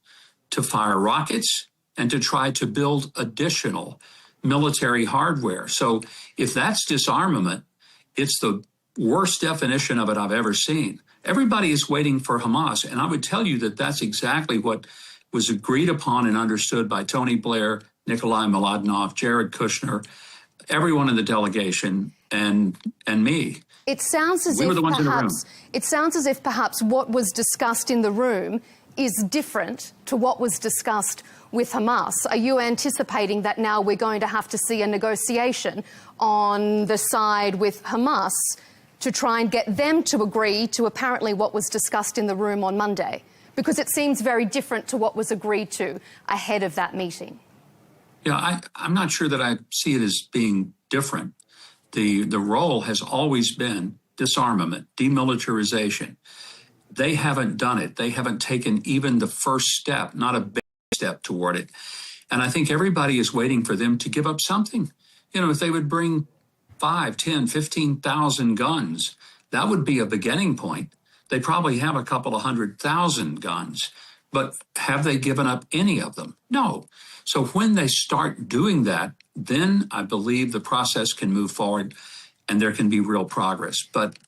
to fire rockets, and to try to build additional military hardware. So if that's disarmament, it's the worst definition of it I've ever seen. Everybody is waiting for Hamas, and I would tell you that that's exactly what was agreed upon and understood by Tony Blair, Nikolai Mladenov, Jared Kushner, everyone in the delegation, and me. It sounds as if perhaps what was discussed in the room is different to what was discussed with Hamas. Are you anticipating that now we're going to have to see a negotiation on the side with Hamas to try and get them to agree to apparently what was discussed in the room on Monday? Because it seems very different to what was agreed to ahead of that meeting. Yeah, I'm not sure that I see it as being different. The role has always been disarmament, demilitarization. They haven't done it. They haven't taken even the first step, not a big step toward it. And I think everybody is waiting for them to give up something. You know, if they would bring 5, 10, 15,000 guns, that would be a beginning point. They probably have a couple of 100,000 guns, but have they given up any of them? No. So when they start doing that, then I believe the process can move forward and there can be real progress. But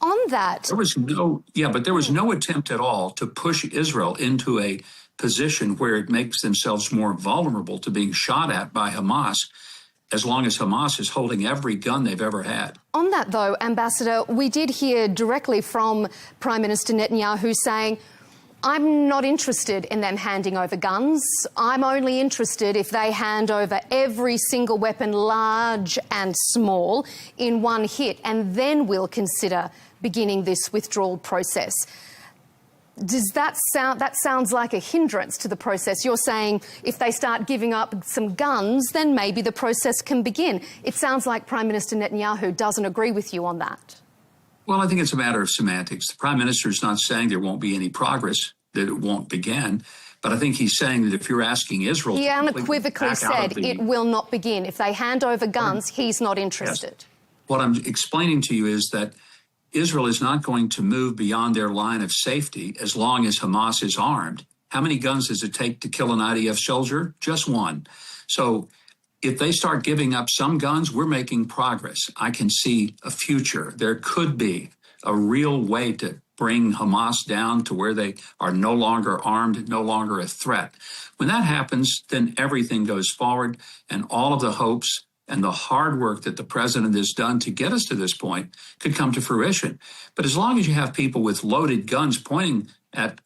on that, there was no attempt at all to push Israel into a position where it makes themselves more vulnerable to being shot at by Hamas, as long as Hamas is holding every gun they've ever had. On that, though, Ambassador, we did hear directly from Prime Minister Netanyahu saying, I'm not interested in them handing over guns. I'm only interested if they hand over every single weapon, large and small, in one hit, and then we'll consider beginning this withdrawal process. Does that sounds like a hindrance to the process? You're saying if they start giving up some guns, then maybe the process can begin. It sounds like Prime Minister Netanyahu doesn't agree with you on that. Well, I think it's a matter of semantics. The Prime Minister is not saying there won't be any progress, that it won't begin. But I think he's saying that if you're asking Israel... He unequivocally said it will not begin. If they hand over guns, he's not interested. Yes. What I'm explaining to you is that Israel is not going to move beyond their line of safety as long as Hamas is armed. How many guns does it take to kill an IDF soldier? Just one. So if they start giving up some guns, we're making progress. I can see a future. There could be a real way to bring Hamas down to where they are no longer armed, no longer a threat. When that happens, then everything goes forward, and all of the hopes and the hard work that the president has done to get us to this point could come to fruition. But as long as you have people with loaded guns pointing at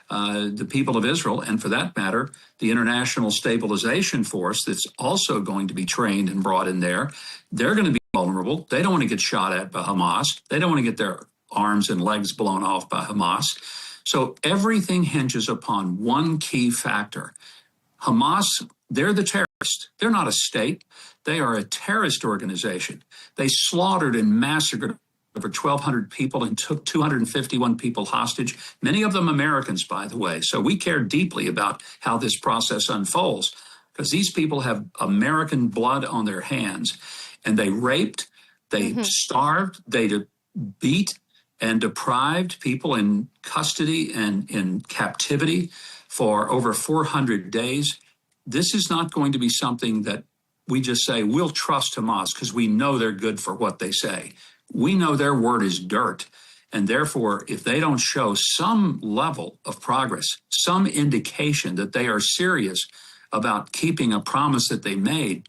the people of Israel, and for that matter, the International Stabilization Force that's also going to be trained and brought in there, they're going to be vulnerable. They don't want to get shot at by Hamas. They don't want to get their arms and legs blown off by Hamas. So everything hinges upon one key factor. Hamas, they're the terrorists. They're not a state. They are a terrorist organization. They slaughtered and massacred over 1,200 people and took 251 people hostage, many of them Americans, by the way. So we care deeply about how this process unfolds, because these people have American blood on their hands, and they raped, they starved, they beat and deprived people in custody and in captivity for over 400 days. This is not going to be something that we just say, we'll trust Hamas because we know they're good for what they say. We know their word is dirt. And therefore, if they don't show some level of progress, some indication that they are serious about keeping a promise that they made,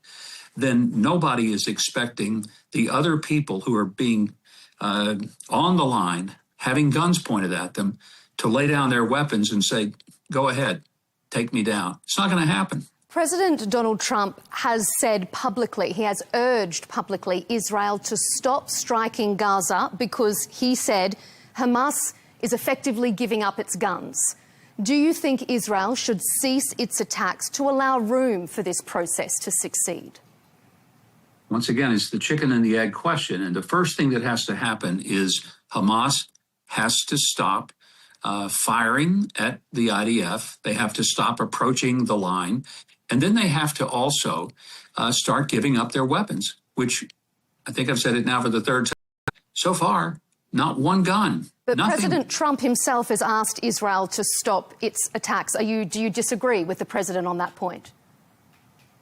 then nobody is expecting the other people who are being on the line, having guns pointed at them, to lay down their weapons and say, go ahead, take me down. It's not going to happen. President Donald Trump has said publicly, he has urged publicly Israel to stop striking Gaza because he said Hamas is effectively giving up its guns. Do you think Israel should cease its attacks to allow room for this process to succeed? Once again, it's the chicken and the egg question. And the first thing that has to happen is Hamas has to stop firing at the IDF. They have to stop approaching the line. And then they have to also start giving up their weapons, which I think I've said it now for the third time. So far, not one gun. But nothing. President Trump himself has asked Israel to stop its attacks. Do you disagree with the president on that point?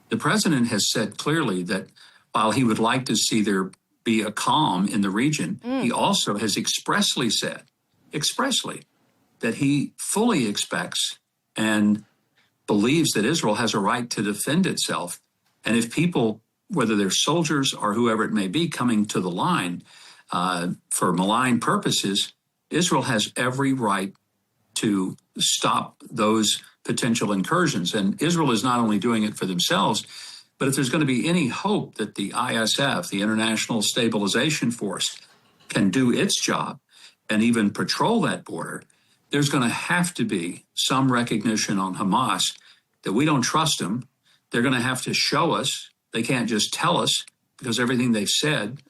The president has said clearly that while he would like to see there be a calm in the region, he also has expressly said, that he fully expects and believes that Israel has a right to defend itself. And if people, whether they're soldiers or whoever it may be, coming to the line for malign purposes, Israel has every right to stop those potential incursions. And Israel is not only doing it for themselves, but if there's going to be any hope that the ISF, the International Stabilization Force, can do its job and even patrol that border, there's going to have to be some recognition on Hamas that we don't trust them. They're going to have to show us. They can't just tell us, because everything they've said,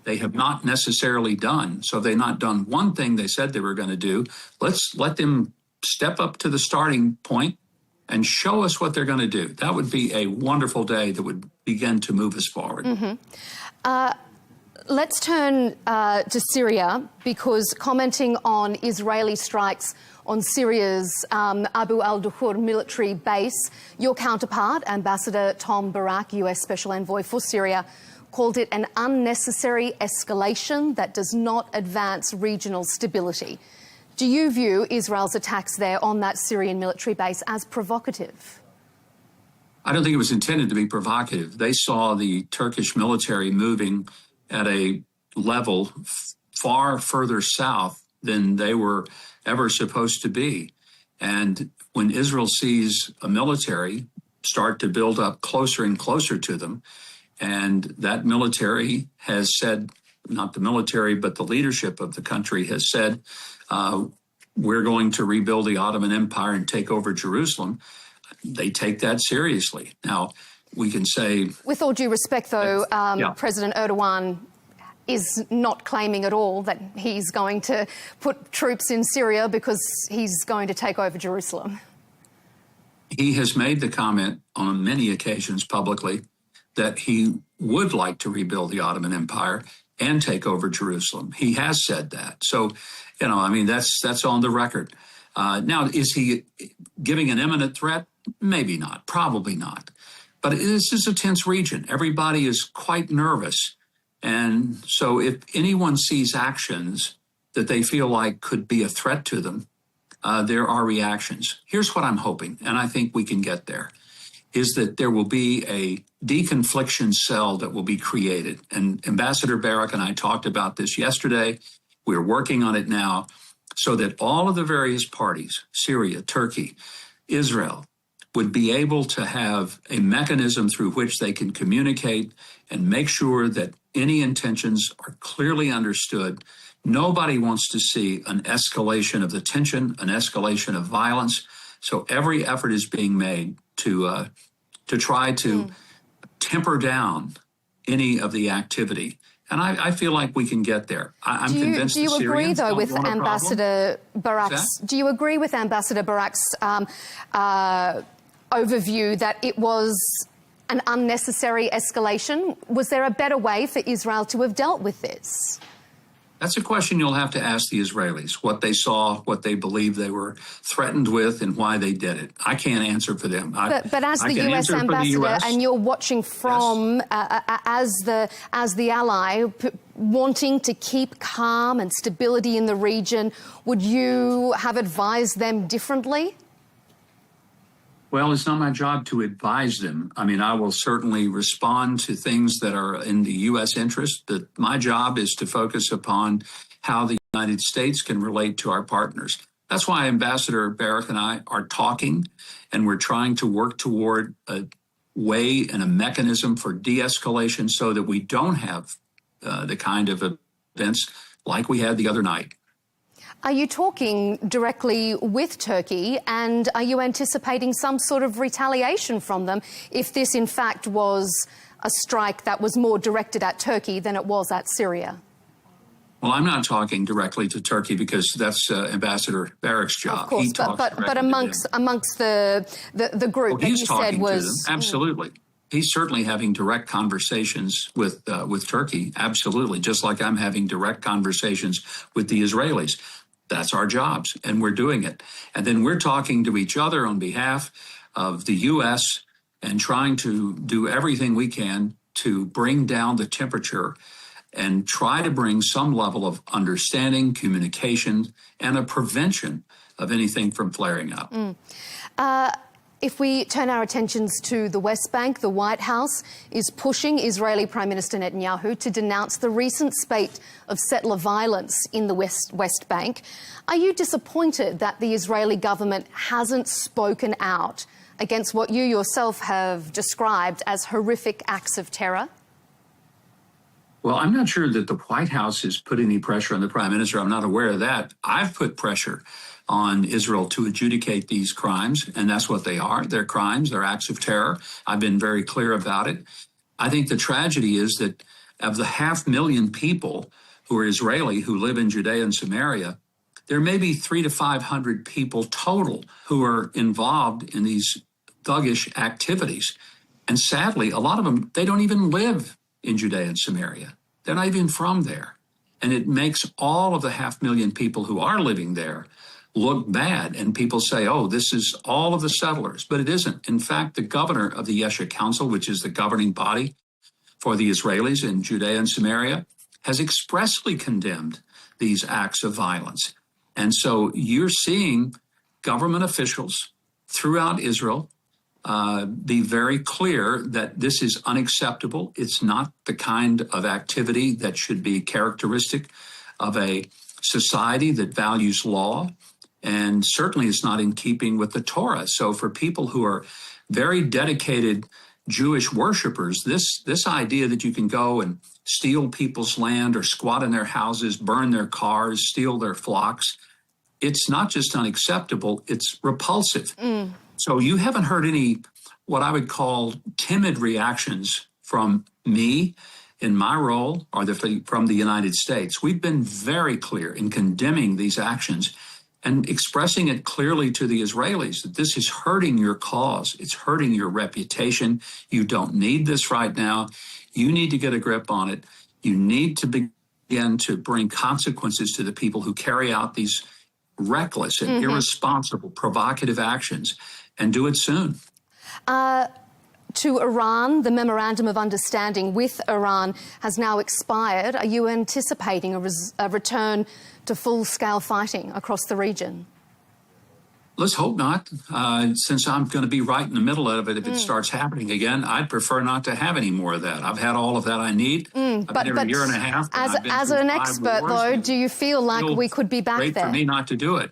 they have not necessarily done. So if they've not done one thing they said they were going to do, let's let them step up to the starting point and show us what they're going to do. That would be a wonderful day that would begin to move us forward. Let's turn to Syria, because commenting on Israeli strikes on Syria's Abu al-Duhur military base, your counterpart, Ambassador Tom Burges, US Special Envoy for Syria, called it an unnecessary escalation that does not advance regional stability. Do you view Israel's attacks there on that Syrian military base as provocative? I don't think it was intended to be provocative. They saw the Turkish military moving at a level far further south than they were ever supposed to be. And when Israel sees a military start to build up closer and closer to them, and that military has said, not the military, but the leadership of the country has said, we're going to rebuild the Ottoman Empire and take over Jerusalem, they take that seriously. Now, we can say... With all due respect, though, President Erdogan is not claiming at all that he's going to put troops in Syria because he's going to take over Jerusalem. He has made the comment on many occasions publicly that he would like to rebuild the Ottoman Empire and take over Jerusalem. He has said that. So, you know, I mean, that's on the record. Now, is he giving an imminent threat? Maybe not, probably not. But this is a tense region. Everybody is quite nervous. And so if anyone sees actions that they feel like could be a threat to them, there are reactions. Here's what I'm hoping, and I think we can get there, is that there will be a deconfliction cell that will be created. And Ambassador Barak and I talked about this yesterday. We're working on it now so that all of the various parties, Syria, Turkey, Israel, would be able to have a mechanism through which they can communicate and make sure that any intentions are clearly understood. Nobody wants to see an escalation of the tension, an escalation of violence. So every effort is being made to try to temper down any of the activity. And I feel like we can get there. I'm convinced the Syrians do you agree, though, with Ambassador Barak's? Do you agree with Ambassador Barak's overview that it was an unnecessary escalation? Was there a better way for Israel to have dealt with this? That's a question you'll have to ask the Israelis, what they saw, what they believe they were threatened with, and why they did it. I can't answer for them. But as the US ambassador, and you're watching from as the ally, wanting to keep calm and stability in the region, would you have advised them differently? Well, it's not my job to advise them. I mean, I will certainly respond to things that are in the U.S. interest, but my job is to focus upon how the United States can relate to our partners. That's why Ambassador Barak and I are talking, and we're trying to work toward a way and a mechanism for de-escalation so that we don't have the kind of events like we had the other night. Are you talking directly with Turkey, and are you anticipating some sort of retaliation from them if this, in fact, was a strike that was more directed at Turkey than it was at Syria? Well, I'm not talking directly to Turkey because that's Ambassador Barak's job. Of course, but amongst the group that you said was... Absolutely. He's certainly having direct conversations with Turkey, absolutely, just like I'm having direct conversations with the Israelis. That's our jobs, and we're doing it. And then we're talking to each other on behalf of the U.S. and trying to do everything we can to bring down the temperature and try to bring some level of understanding, communication, and a prevention of anything from flaring up. If we turn our attentions to the West Bank, the White House is pushing Israeli Prime Minister Netanyahu to denounce the recent spate of settler violence in the West Bank. Are you disappointed that the Israeli government hasn't spoken out against what you yourself have described as horrific acts of terror? Well, I'm not sure that the White House has put any pressure on the Prime Minister. I'm not aware of that. I've put pressure on Israel to adjudicate these crimes, and that's what they are. They're crimes, they're acts of terror. I've been very clear about it. I think the tragedy is that of the 500,000 people who are Israeli who live in Judea and Samaria, there may be 300 to 500 people total who are involved in these thuggish activities. And sadly, a lot of them, they don't even live in Judea and Samaria. They're not even from there. And it makes all of the 500,000 people who are living there look bad. And people say, oh, this is all of the settlers. But it isn't. In fact, the governor of the Yesha Council, which is the governing body for the Israelis in Judea and Samaria, has expressly condemned these acts of violence. And so you're seeing government officials throughout Israel be very clear that this is unacceptable. It's not the kind of activity that should be characteristic of a society that values law, and certainly it's not in keeping with the Torah. So for people who are very dedicated Jewish worshipers, this idea that you can go and steal people's land or squat in their houses, burn their cars, steal their flocks, it's not just unacceptable, it's repulsive. So you haven't heard any what I would call timid reactions from me in my role or from the United States, we've been very clear in condemning these actions and expressing it clearly to the Israelis that this is hurting your cause. It's hurting your reputation. You don't need this right now. You need to get a grip on it. You need to begin to bring consequences to the people who carry out these reckless and irresponsible, provocative actions, and do it soon. To Iran, the Memorandum of Understanding with Iran has now expired. Are you anticipating a return to full-scale fighting across the region? Let's hope not. Since I'm going to be right in the middle of it if it starts happening again, I'd prefer not to have any more of that. I've had all of that I need. I've been here a year and a half. As an expert, though, do you feel like we could be back there? Great for me not to do it.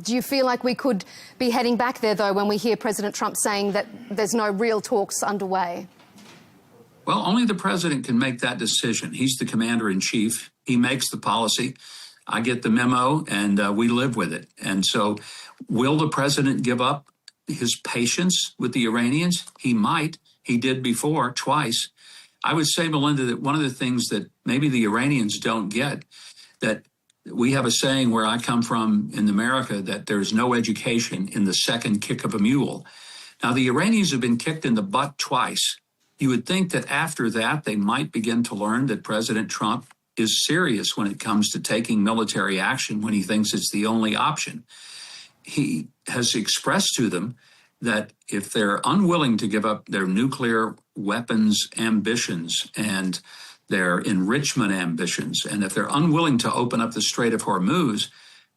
Do you feel like we could be heading back there, though, when we hear President Trump saying that there's no real talks underway? Well, only the president can make that decision. He's the commander-in-chief. He makes the policy. I get the memo, and we live with it. And so will the president give up his patience with the Iranians? He might. He did before, twice. I would say, Melinda, that one of the things that maybe the Iranians don't get, that we have a saying where I come from in America that there's no education in the second kick of a mule. Now, the Iranians have been kicked in the butt twice. You would think that after that, they might begin to learn that President Trump is serious when it comes to taking military action when he thinks it's the only option. He has expressed to them that if they're unwilling to give up their nuclear weapons ambitions and their enrichment ambitions, and if they're unwilling to open up the Strait of Hormuz,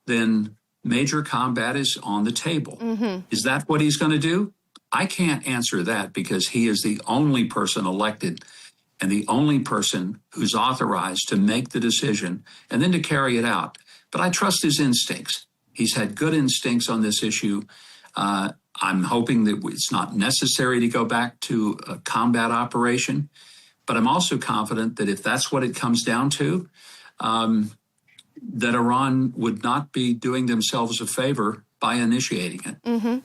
then major combat is on the table. Is that what he's going to do? I can't answer that because he is the only person elected and the only person who's authorized to make the decision and then to carry it out. But I trust his instincts. He's had good instincts on this issue. I'm hoping that it's not necessary to go back to a combat operation. But I'm also confident that if that's what it comes down to, that Iran would not be doing themselves a favor by initiating it.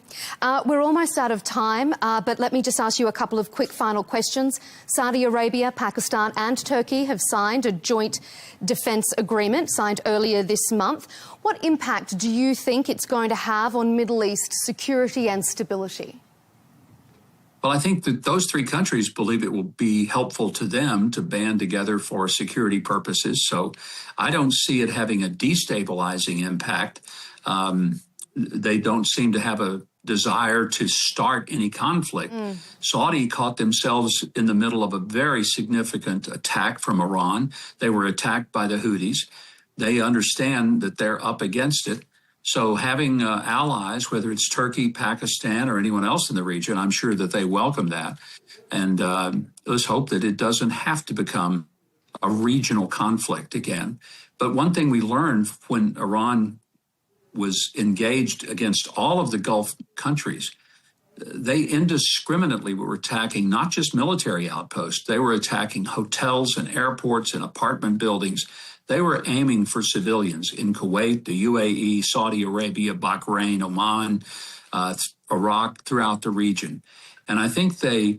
We're almost out of time, but let me just ask you a couple of quick final questions. Saudi Arabia, Pakistan and Turkey have signed a joint defence agreement signed earlier this month. What impact do you think it's going to have on Middle East security and stability? Well, I think that those three countries believe it will be helpful to them to band together for security purposes. So I don't see it having a destabilizing impact. They don't seem to have a desire to start any conflict. Saudi caught themselves in the middle of a very significant attack from Iran. They were attacked by the Houthis. They understand that they're up against it. So having allies, whether it's Turkey, Pakistan, or anyone else in the region, I'm sure that they welcome that. And let's hope that it doesn't have to become a regional conflict again. But one thing we learned when Iran was engaged against all of the Gulf countries, they indiscriminately were attacking not just military outposts, they were attacking hotels and airports and apartment buildings. They were aiming for civilians in Kuwait, the UAE, Saudi Arabia, Bahrain, Oman, Iraq, throughout the region. And I think they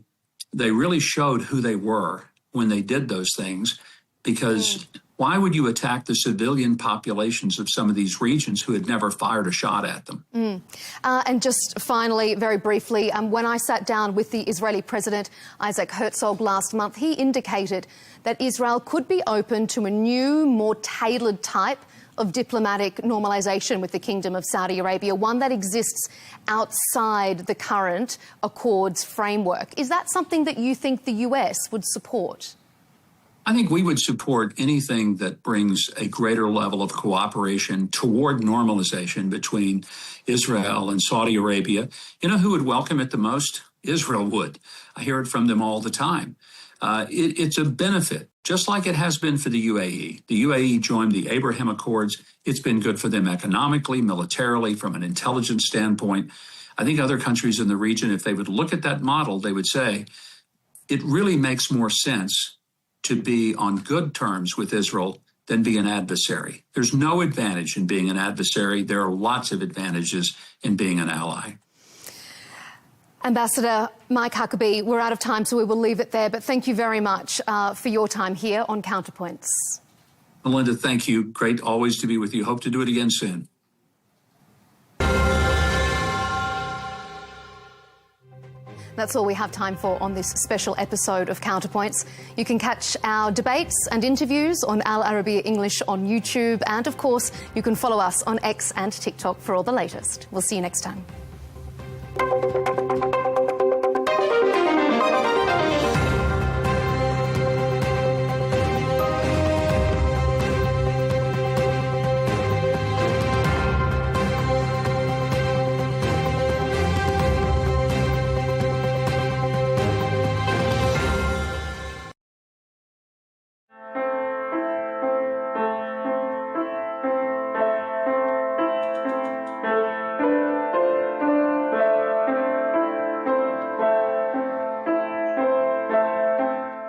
really showed who they were when they did those things, because why would you attack the civilian populations of some of these regions who had never fired a shot at them? And just finally, very briefly, when I sat down with the Israeli President Isaac Herzog last month, he indicated that Israel could be open to a new, more tailored type of diplomatic normalization with the Kingdom of Saudi Arabia, one that exists outside the current Accords framework. Is that something that you think the US would support? I think we would support anything that brings a greater level of cooperation toward normalization between Israel and Saudi Arabia. You know who would welcome it the most? Israel would. I hear it from them all the time. It's a benefit, just like it has been for the UAE. The UAE joined the Abraham Accords. It's been good for them economically, militarily, from an intelligence standpoint. I think other countries in the region, if they would look at that model, they would say, it really makes more sense to be on good terms with Israel than be an adversary. There's no advantage in being an adversary. There are lots of advantages in being an ally. Ambassador Mike Huckabee, we're out of time, so we will leave it there. But thank you very much for your time here on Counterpoints. Melinda, thank you. Great always to be with you. Hope to do it again soon. That's all we have time for on this special episode of Counterpoints. You can catch our debates and interviews on Al Arabiya English on YouTube. And, of course, you can follow us on X and TikTok for all the latest. We'll see you next time.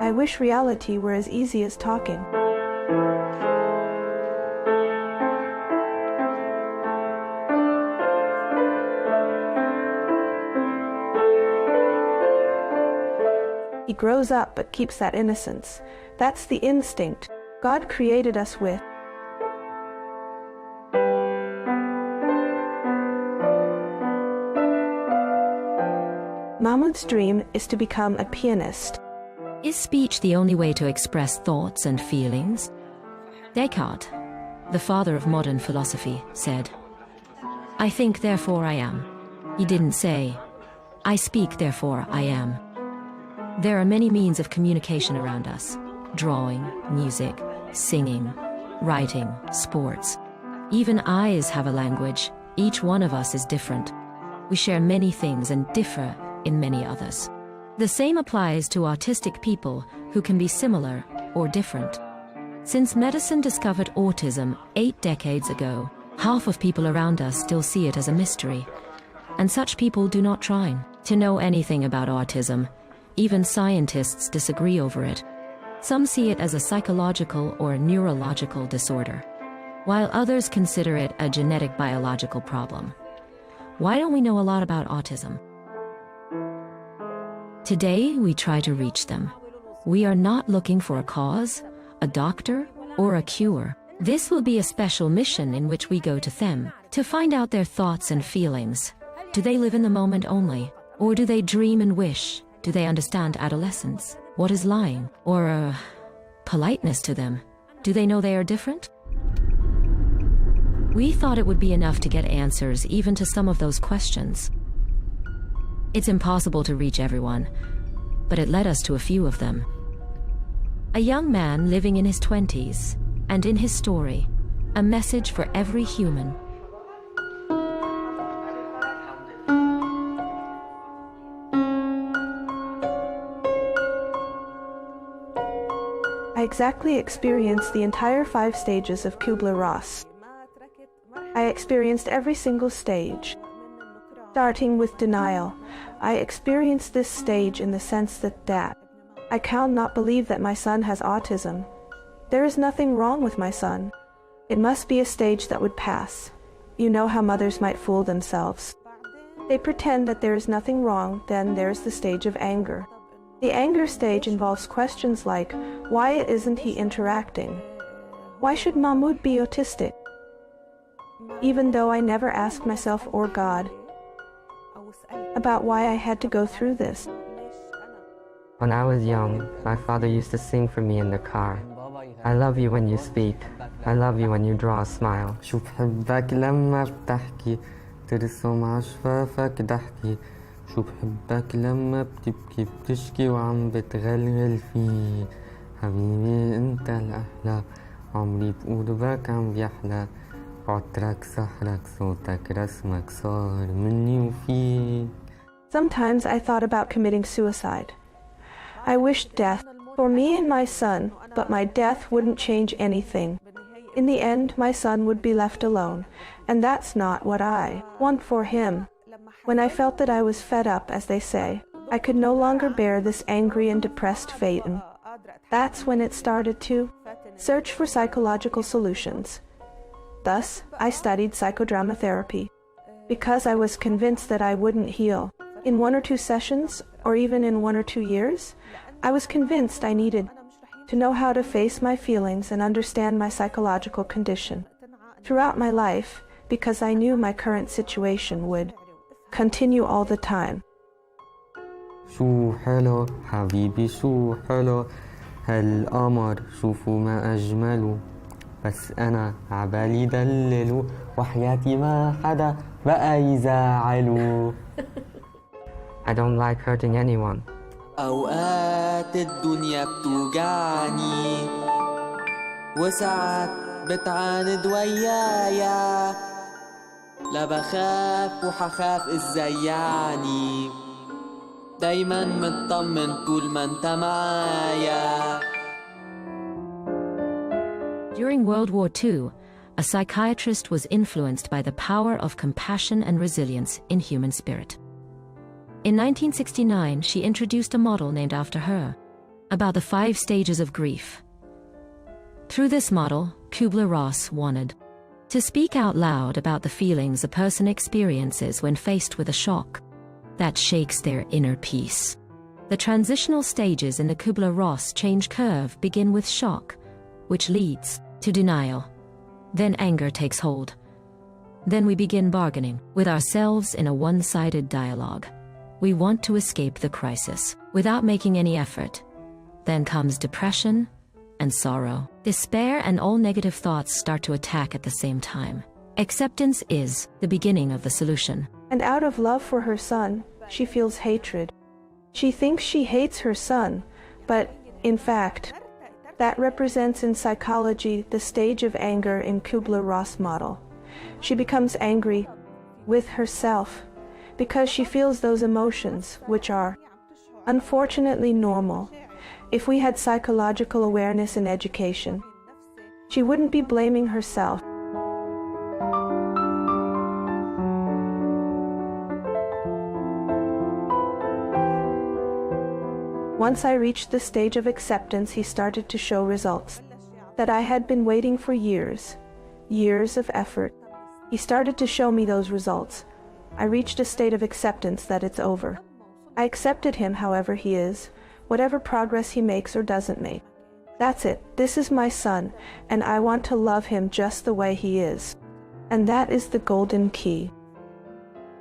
I wish reality were as easy as talking. He grows up but keeps that innocence. That's the instinct God created us with. Mahmoud's dream is to become a pianist. Is speech the only way to express thoughts and feelings? Descartes, the father of modern philosophy, said, "I think, therefore I am." He didn't say, "I speak, therefore I am." There are many means of communication around us: drawing, music, singing, writing, sports. Even eyes have a language. Each one of us is different. We share many things and differ in many others. The same applies to autistic people who can be similar or different. Since medicine discovered autism 8 decades ago, half of people around us still see it as a mystery. And such people do not try to know anything about autism. Even scientists disagree over it. Some see it as a psychological or neurological disorder, while others consider it a genetic biological problem. Why don't we know a lot about autism? Today, we try to reach them. We are not looking for a cause, a doctor, or a cure. This will be a special mission in which we go to them to find out their thoughts and feelings. Do they live in the moment only? Or do they dream and wish? Do they understand adolescence? What is lying? Or politeness to them? Do they know they are different? We thought it would be enough to get answers even to some of those questions. It's impossible to reach everyone, but it led us to a few of them. A young man living in his 20s, and in his story, a message for every human. I exactly experienced the entire 5 stages of Kubler-Ross. I experienced every single stage. Starting with denial, I experienced this stage in the sense that I cannot believe that my son has autism. There is nothing wrong with my son. It must be a stage that would pass. You know how mothers might fool themselves. They pretend that there is nothing wrong, then there's the stage of anger. The anger stage involves questions like, why isn't he interacting? Why should Mahmoud be autistic? Even though I never asked myself or God about why I had to go through this. When I was young, my father used to sing for me in the car. I love you when you speak. I love you when you draw a smile. شو بحبك لما بتحكي ترسم عشفافك ضحكي شو بحبك لما بتبكي بتشكي وعم بتغلغل فيه حبيبي انت الأحلى عمري بقلبك عم بيحلى عطرك سحرك صوتك رسمك صار مني وفيك. Sometimes I thought about committing suicide. I wished death for me and my son, but my death wouldn't change anything. In the end, my son would be left alone, and that's not what I want for him. When I felt that I was fed up, as they say, I could no longer bear this angry and depressed fate. That's when it started to search for psychological solutions. Thus, I studied psychodrama therapy, because I was convinced that I wouldn't heal. In 1 or 2 sessions, or even in 1 or 2 years, I was convinced I needed to know how to face my feelings and understand my psychological condition throughout my life, because I knew my current situation would continue all the time. شو حلو حبيبي شو حلو هالقمر شوفوا ما أجمله بس أنا عبالي دلله وحياتي ما حدا بقى يزعله. I don't like hurting anyone. أوقات الدنيا بتوجعني وساعات بتعاند ويايا لا بخاف وحخاف ازاي يعني دايما مطمن طول ما انت معايا. During World War II, a psychiatrist was influenced by the power of compassion and resilience in human spirit. In 1969, she introduced a model named after her, about the 5 stages of grief. Through this model, Kubler-Ross wanted to speak out loud about the feelings a person experiences when faced with a shock that shakes their inner peace. The transitional stages in the Kubler-Ross change curve begin with shock, which leads to denial. Then anger takes hold. Then we begin bargaining with ourselves in a one-sided dialogue. We want to escape the crisis without making any effort. Then comes depression and sorrow. Despair and all negative thoughts start to attack at the same time. Acceptance is the beginning of the solution. And out of love for her son, she feels hatred. She thinks she hates her son, but in fact, that represents in psychology the stage of anger in Kubler-Ross model. She becomes angry with herself because she feels those emotions, which are unfortunately normal. If we had psychological awareness in education, she wouldn't be blaming herself. Once I reached the stage of acceptance, he started to show results that I had been waiting for years of effort. He started to show me those results. I reached a state of acceptance that it's over. I accepted him however he is, whatever progress he makes or doesn't make. That's it. This is my son, and I want to love him just the way he is. And that is the golden key.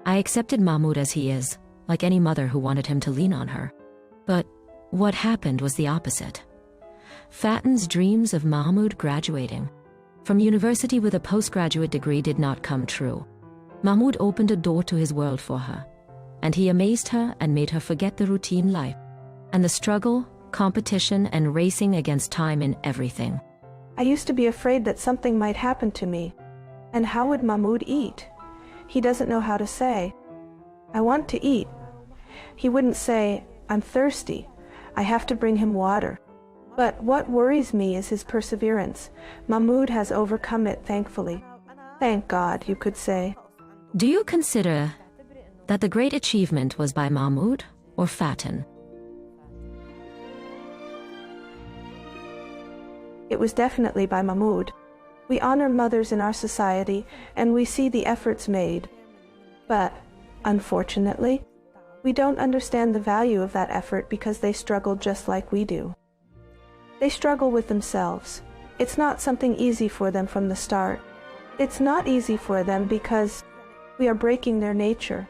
I accepted Mahmoud as he is, like any mother who wanted him to lean on her. But what happened was the opposite. Fatin's dreams of Mahmoud graduating from university with a postgraduate degree did not come true. Mahmoud opened a door to his world for her, and he amazed her and made her forget the routine life and the struggle, competition, and racing against time in everything. I used to be afraid that something might happen to me. And how would Mahmoud eat? He doesn't know how to say, "I want to eat." He wouldn't say, "I'm thirsty. I have to bring him water." But what worries me is his perseverance. Mahmoud has overcome it, thankfully. Thank God, you could say. Do you consider that the great achievement was by Mahmoud or Fatin? It was definitely by Mahmoud. We honor mothers in our society, and we see the efforts made. But, unfortunately, we don't understand the value of that effort because they struggle just like we do. They struggle with themselves. It's not something easy for them from the start. It's not easy for them because we are breaking their nature.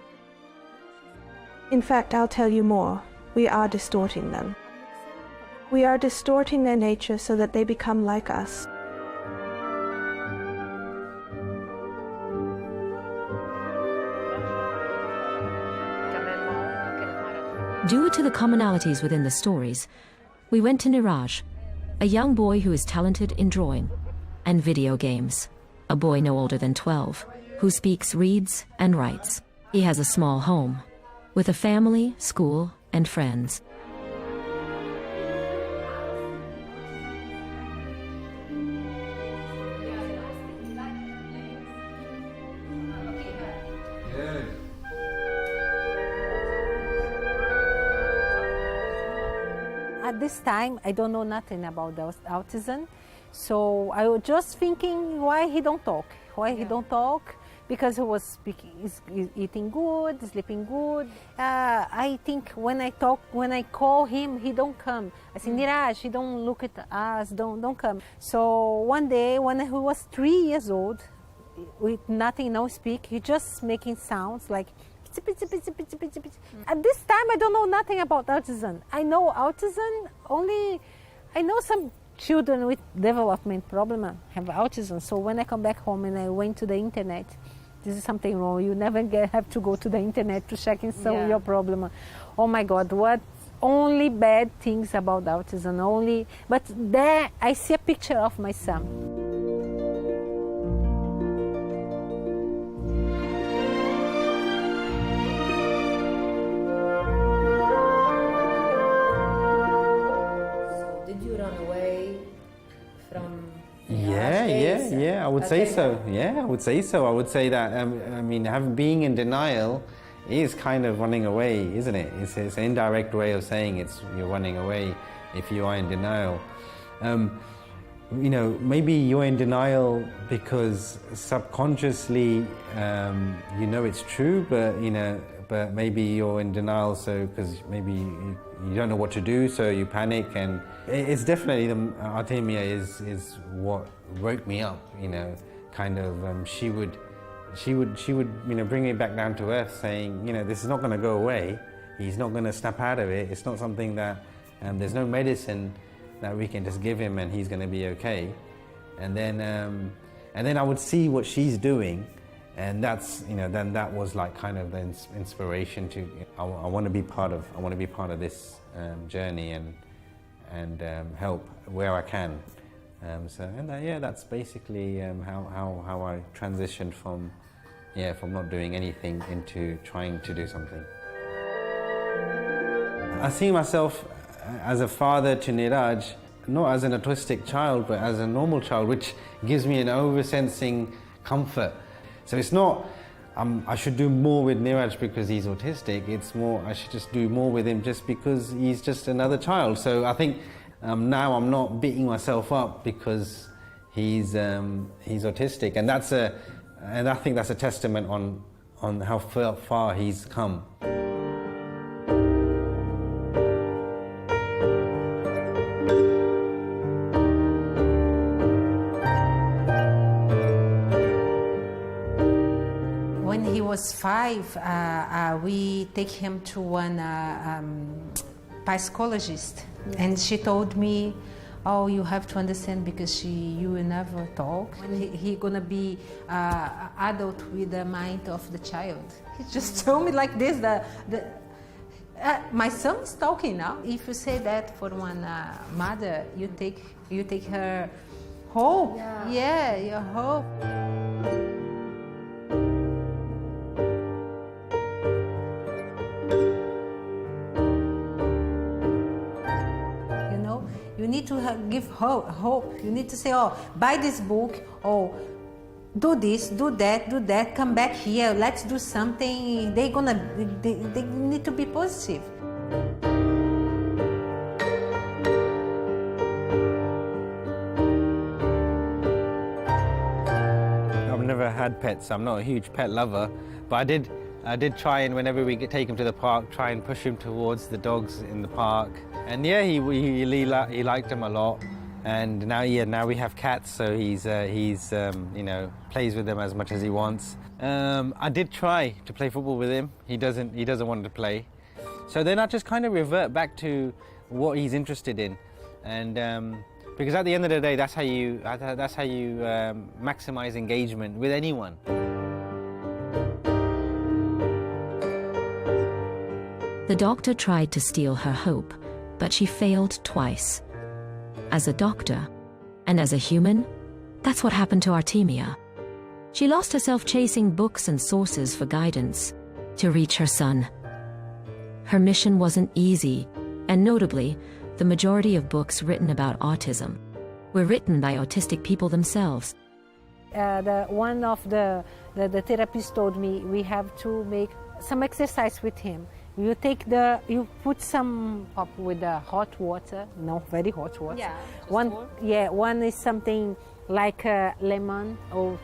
In fact, I'll tell you more. We are distorting them. We are distorting their nature so that they become like us. Due to the commonalities within the stories, we went to Niraj, a young boy who is talented in drawing and video games, a boy no older than 12, who speaks, reads, and writes. He has a small home, with a family, school, and friends. At this time, I don't know nothing about the autism, so I was just thinking why he don't talk, because he was speaking, he's eating good, sleeping good. I think when I call him, he don't come. I say, Niraj, he don't look at us, don't come. So one day when he was 3 years old, with nothing, no speak, he just making sounds like At this time, I don't know nothing about autism. I know autism only, I know some children with development problem have autism. So when I come back home and I went to the internet, this is something wrong. You never have to go to the internet to check and solve your problem. Oh my God, what only bad things about autism, only. But there I see a picture of my son. Yeah, I would say so. Yeah, I would say so. I would say that, I mean, being in denial is kind of running away, isn't it? It's an indirect way of saying you're running away if you are in denial. You know, maybe you're in denial because subconsciously you know it's true, but maybe you're in denial because maybe you don't know what to do, so you panic. And it's definitely Artemia is what woke me up. You know, kind of she would bring me back down to earth, saying, you know, this is not going to go away. He's not going to snap out of it. It's not something that there's no medicine that we can just give him and he's going to be okay. And then I would see what she's doing. And that's, you know, then that was like kind of the inspiration to, I want to be part of this journey and help where I can. That's basically how I transitioned from not doing anything into trying to do something. I see myself as a father to Niraj, not as an autistic child, but as a normal child, which gives me an oversensing comfort. So it's not, I should do more with Niraj because he's autistic. It's more, I should just do more with him just because he's just another child. So I think now I'm not beating myself up because he's autistic, and I think that's a testament on how far he's come. Was 5, we take him to one psychologist, and she told me, "Oh, you have to understand because you will never talk. He gonna be adult with the mind of the child." He just told me like this. My son is talking now. If you say that for one mother, you take her hope. Yeah, your hope. You need to give hope. You need to say, oh, buy this book, oh, do this, do that, come back here, let's do something. They need to be positive. I've never had pets. I'm not a huge pet lover, but I did try, and whenever we take him to the park, try and push him towards the dogs in the park. And yeah, he liked them a lot. And now we have cats, so he's you know, plays with them as much as he wants. I did try to play football with him. He doesn't want to play. So then I just kind of revert back to what he's interested in, and because at the end of the day, that's how you maximize engagement with anyone. The doctor tried to steal her hope, but she failed twice. As a doctor, and as a human, that's what happened to Artemia. She lost herself chasing books and sources for guidance to reach her son. Her mission wasn't easy, and notably, the majority of books written about autism were written by autistic people themselves. One of the therapist told me we have to make some exercise with him. You put some up with the hot water, no, very hot water. Yeah. One is something like lemon or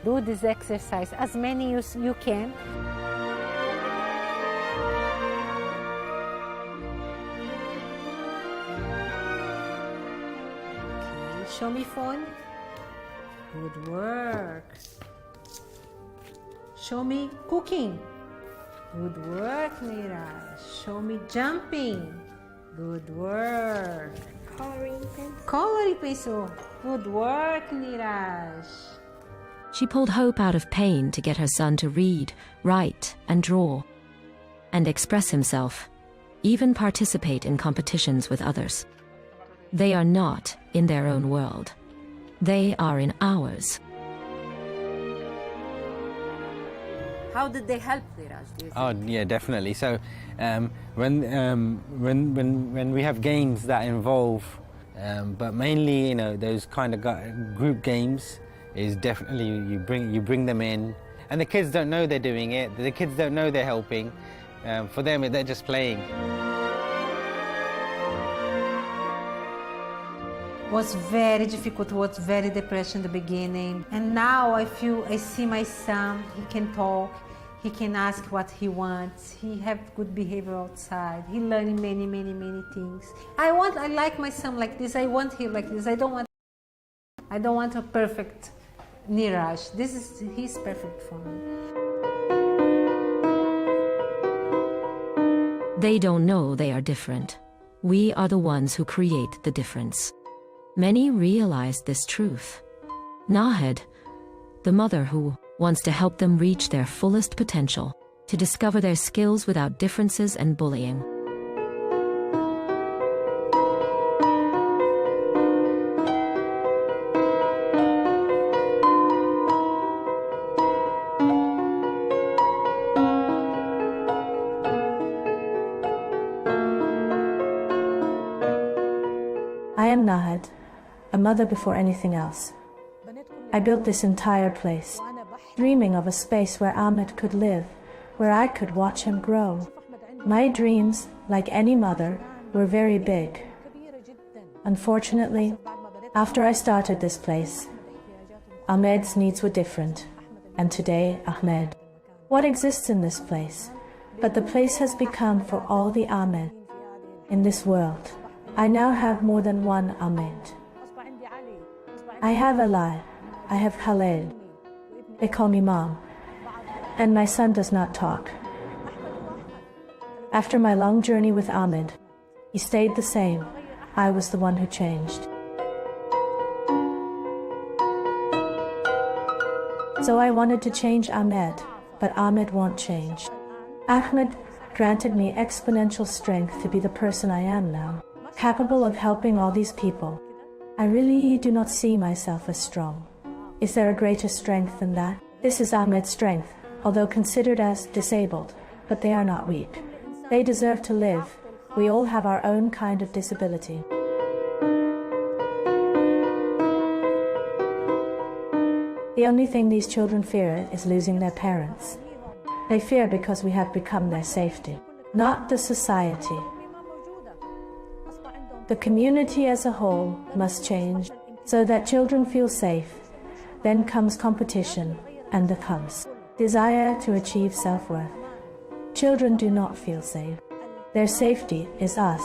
Do this exercise, as many as you can. Okay, show me phone. Good work. Show me cooking. Good work, Niraj. Show me jumping. Good work. Coloring pencil. Coloring pencil. Good work, Niraj. She pulled hope out of pain to get her son to read, write, and draw, and express himself, even participate in competitions with others. They are not in their own world. They are in ours. How did they help, Niraj? Oh yeah, definitely. So when we have games that involve, but mainly those kind of group games, is definitely you bring them in, and the kids don't know they're doing it. The kids don't know they're helping. For them, they're just playing. Was very difficult, was very depressed in the beginning. And now I see my son, he can talk, he can ask what he wants, he have good behavior outside, he learning many things. I like my son like this, I want him like this, I don't want a perfect Niraj. He's perfect for me. They don't know they are different. We are the ones who create the difference. Many realize this truth. Nahed, the mother who wants to help them reach their fullest potential, to discover their skills without differences and bullying. I am Nahed, a mother before anything else. I built this entire place, dreaming of a space where Ahmed could live, where I could watch him grow. My dreams, like any mother, were very big. Unfortunately, after I started this place, Ahmed's needs were different, and today Ahmed. What exists in this place? But the place has become for all the Ahmed in this world. I now have more than one Ahmed. I have Alai, I have Khaled. They call me Mom, and my son does not talk. After my long journey with Ahmed, he stayed the same. I was the one who changed. So I wanted to change Ahmed, but Ahmed won't change. Ahmed granted me exponential strength to be the person I am now, capable of helping all these people. I really do not see myself as strong. Is there a greater strength than that? This is Ahmed's strength, although considered as disabled, but they are not weak. They deserve to live. We all have our own kind of disability. The only thing these children fear is losing their parents. They fear because we have become their safety, not the society. The community as a whole must change so that children feel safe. Then comes competition, and then comes desire to achieve self-worth. Children do not feel safe. Their safety is us.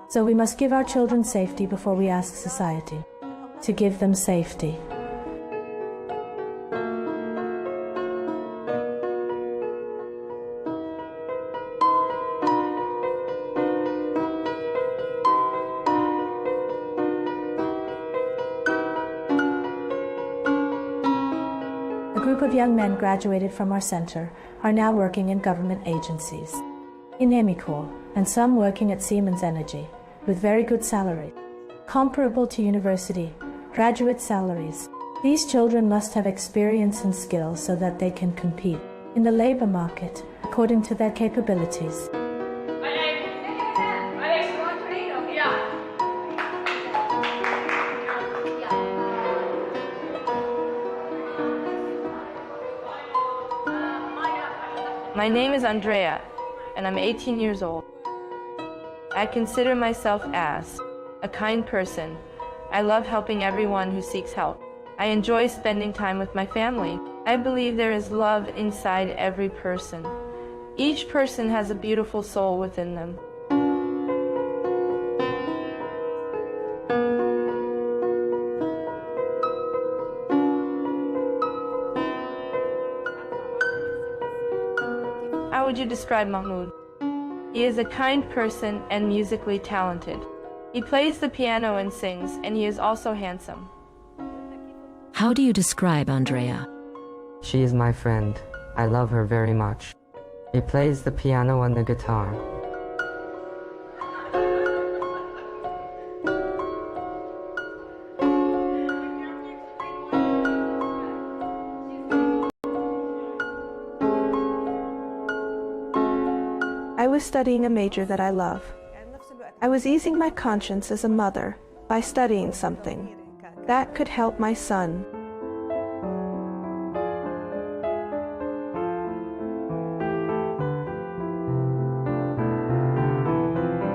So we must give our children safety before we ask society to give them safety. Young men graduated from our center are now working in government agencies, in Emicor, and some working at Siemens Energy, with very good salary, comparable to university, graduate salaries. These children must have experience and skills so that they can compete in the labor market according to their capabilities. My name is Andrea, and I'm 18 years old. I consider myself as a kind person. I love helping everyone who seeks help. I enjoy spending time with my family. I believe there is love inside every person. Each person has a beautiful soul within them. How would you describe Mahmoud? He is a kind person and musically talented. He plays the piano and sings, and he is also handsome. How do you describe Andrea? She is my friend. I love her very much. He plays the piano and the guitar. I was studying a major that I love. I was easing my conscience as a mother by studying something that could help my son.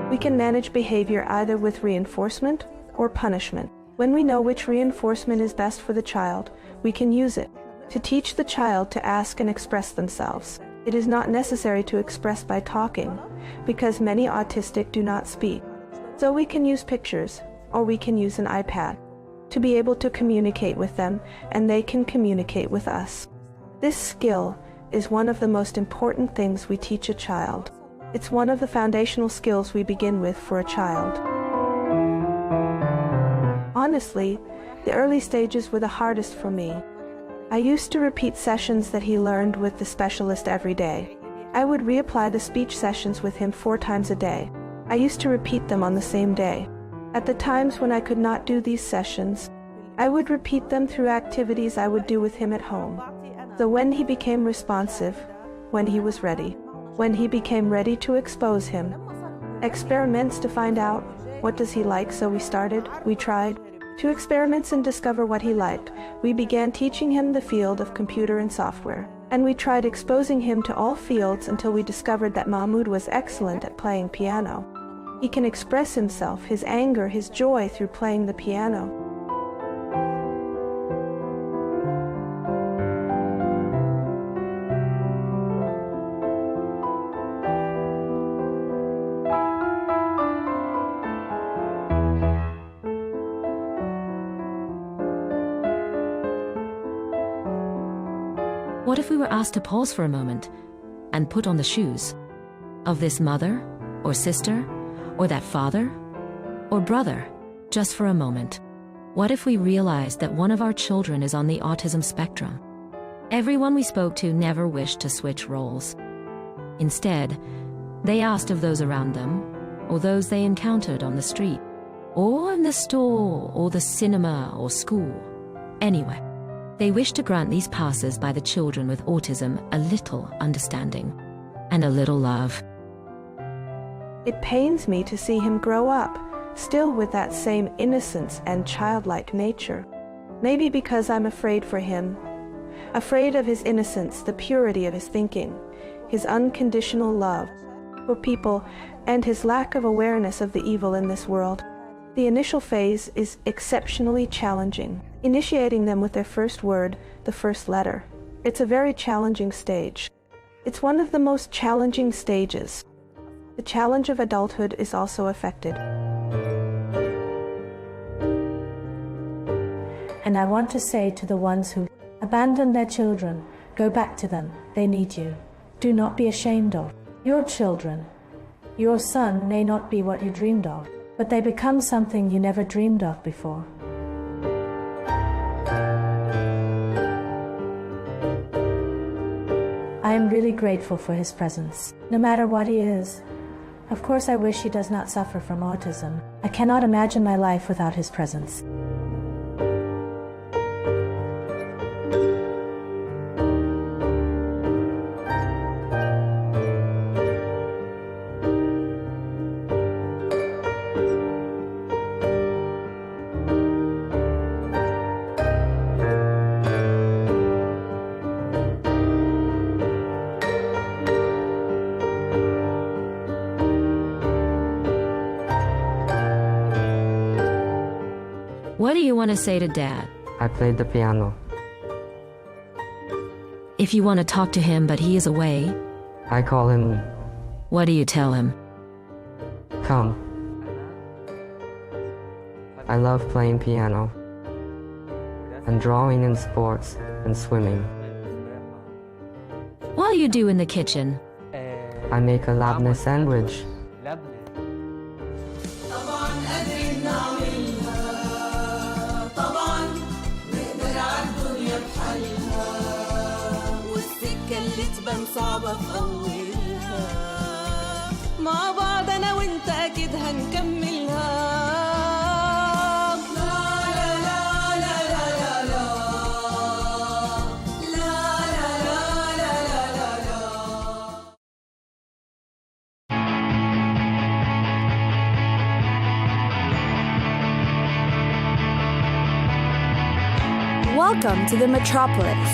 We can manage behavior either with reinforcement or punishment. When we know which reinforcement is best for the child, we can use it to teach the child to ask and express themselves. It is not necessary to express by talking, because many autistic do not speak. So we can use pictures, or we can use an iPad to be able to communicate with them, and they can communicate with us. This skill is one of the most important things we teach a child. It's one of the foundational skills we begin with for a child. Honestly, the early stages were the hardest for me. I used to repeat sessions that he learned with the specialist every day. I would reapply the speech sessions with him 4 times a day. I used to repeat them on the same day. At the times when I could not do these sessions, I would repeat them through activities I would do with him at home. So when he became responsive, when he was ready, when he became ready to expose him, experiments to find out what does he like, so we tried. 2 experiments and discover what he liked. We began teaching him the field of computer and software, and we tried exposing him to all fields until we discovered that Mahmoud was excellent at playing piano. He can express himself, his anger, his joy through playing the piano. What if we were asked to pause for a moment and put on the shoes of this mother or sister or that father or brother just for a moment? What if we realized that one of our children is on the autism spectrum? Everyone we spoke to never wished to switch roles. Instead, they asked of those around them or those they encountered on the street or in the store or the cinema or school. Anyway, they wish to grant these passes by the children with autism a little understanding and a little love. It pains me to see him grow up, still with that same innocence and childlike nature. Maybe because I'm afraid for him, afraid of his innocence, the purity of his thinking, his unconditional love for people, and his lack of awareness of the evil in this world. The initial phase is exceptionally challenging, initiating them with their first word, the first letter. It's a very challenging stage. It's one of the most challenging stages. The challenge of adulthood is also affected. And I want to say to the ones who abandon their children, go back to them. They need you. Do not be ashamed of your children. Your son may not be what you dreamed of, but they become something you never dreamed of before. I am really grateful for his presence, no matter what he is. Of course, I wish he does not suffer from autism. I cannot imagine my life without his presence. What do you want to say to Dad? I played the piano. If you want to talk to him but he is away, I call him. What do you tell him? Come. I love playing piano and drawing and sports and swimming. What do you do in the kitchen? I make a labneh sandwich. صعبة في أولها مع بعض أنا وأنت أكيد هنكملها لا لا لا لا لا لا لا لا لا لا لا. Welcome to the metropolis.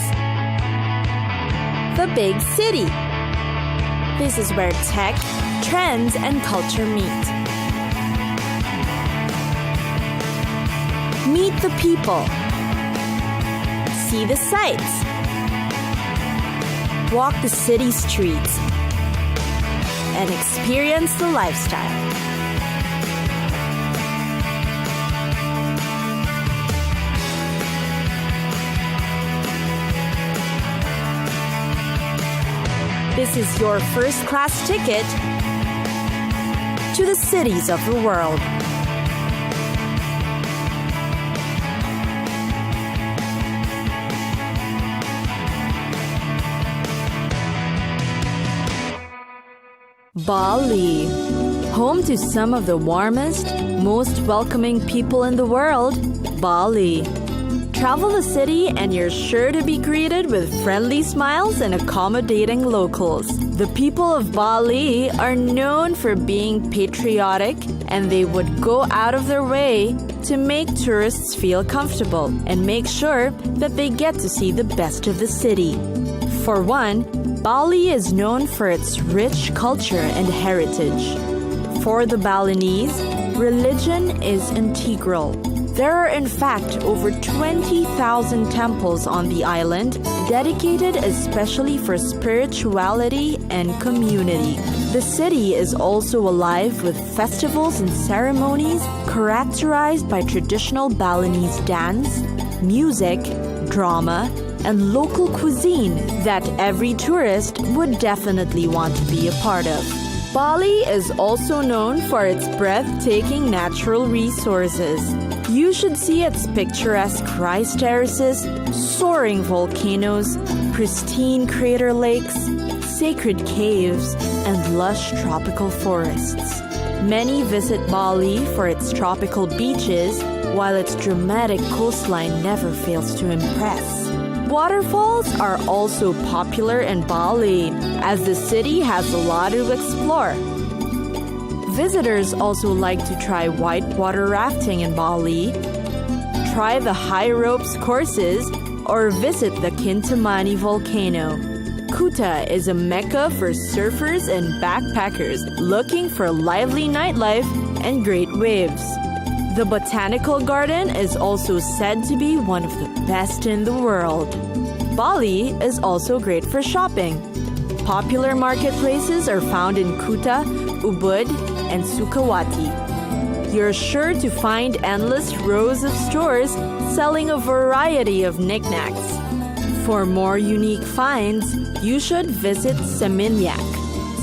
The big city. This is where tech, trends, and culture meet. Meet the people. See the sights. Walk the city streets. And experience the lifestyle. This is your first-class ticket to the cities of the world. Bali, home to some of the warmest, most welcoming people in the world, Bali. Travel the city and you're sure to be greeted with friendly smiles and accommodating locals. The people of Bali are known for being patriotic, and they would go out of their way to make tourists feel comfortable and make sure that they get to see the best of the city. For one, Bali is known for its rich culture and heritage. For the Balinese, religion is integral. There are in fact over 20,000 temples on the island dedicated especially for spirituality and community. The city is also alive with festivals and ceremonies characterized by traditional Balinese dance, music, drama, and local cuisine that every tourist would definitely want to be a part of. Bali is also known for its breathtaking natural resources. You should see its picturesque rice terraces, soaring volcanoes, pristine crater lakes, sacred caves, and lush tropical forests. Many visit Bali for its tropical beaches, while its dramatic coastline never fails to impress. Waterfalls are also popular in Bali, as the city has a lot to explore. Visitors also like to try whitewater rafting in Bali, try the high ropes courses, or visit the Kintamani volcano. Kuta is a mecca for surfers and backpackers looking for lively nightlife and great waves. The botanical garden is also said to be one of the best in the world. Bali is also great for shopping. Popular marketplaces are found in Kuta, Ubud, and Sukawati. You're sure to find endless rows of stores selling a variety of knickknacks. For more unique finds, you should visit Seminyak.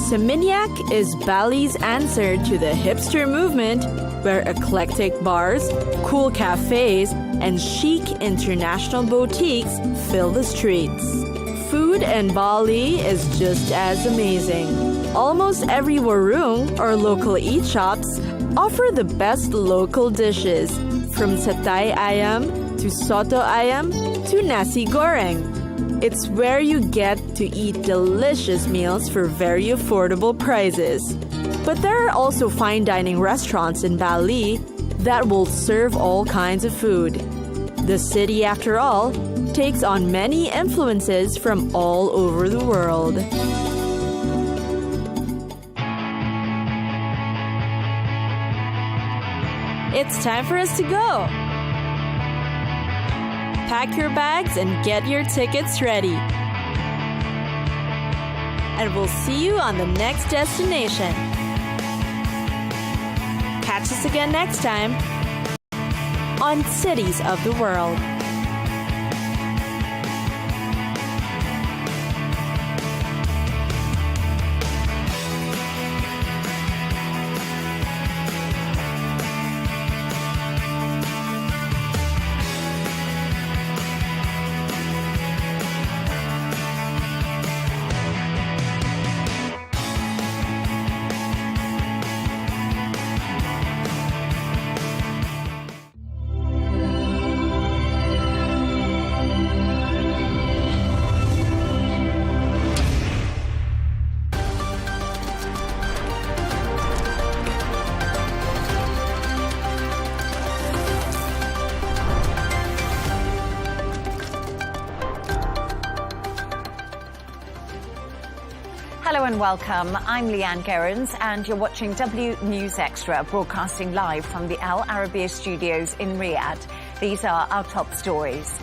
Seminyak is Bali's answer to the hipster movement, where eclectic bars, cool cafes, and chic international boutiques fill the streets. Food in Bali is just as amazing. Almost every warung or local eat shops offer the best local dishes, from satay ayam to soto ayam to nasi goreng. It's where you get to eat delicious meals for very affordable prices. But there are also fine dining restaurants in Bali that will serve all kinds of food. The city, after all, takes on many influences from all over the world. It's time for us to go. pack your bags and get your tickets ready. And we'll see you on the next destination. Catch us again next time on Cities of the World. Hello and welcome. I'm Leigh Ann Gerrans and you're watching W News Extra, broadcasting live from the Al Arabiya studios in Riyadh. These are our top stories.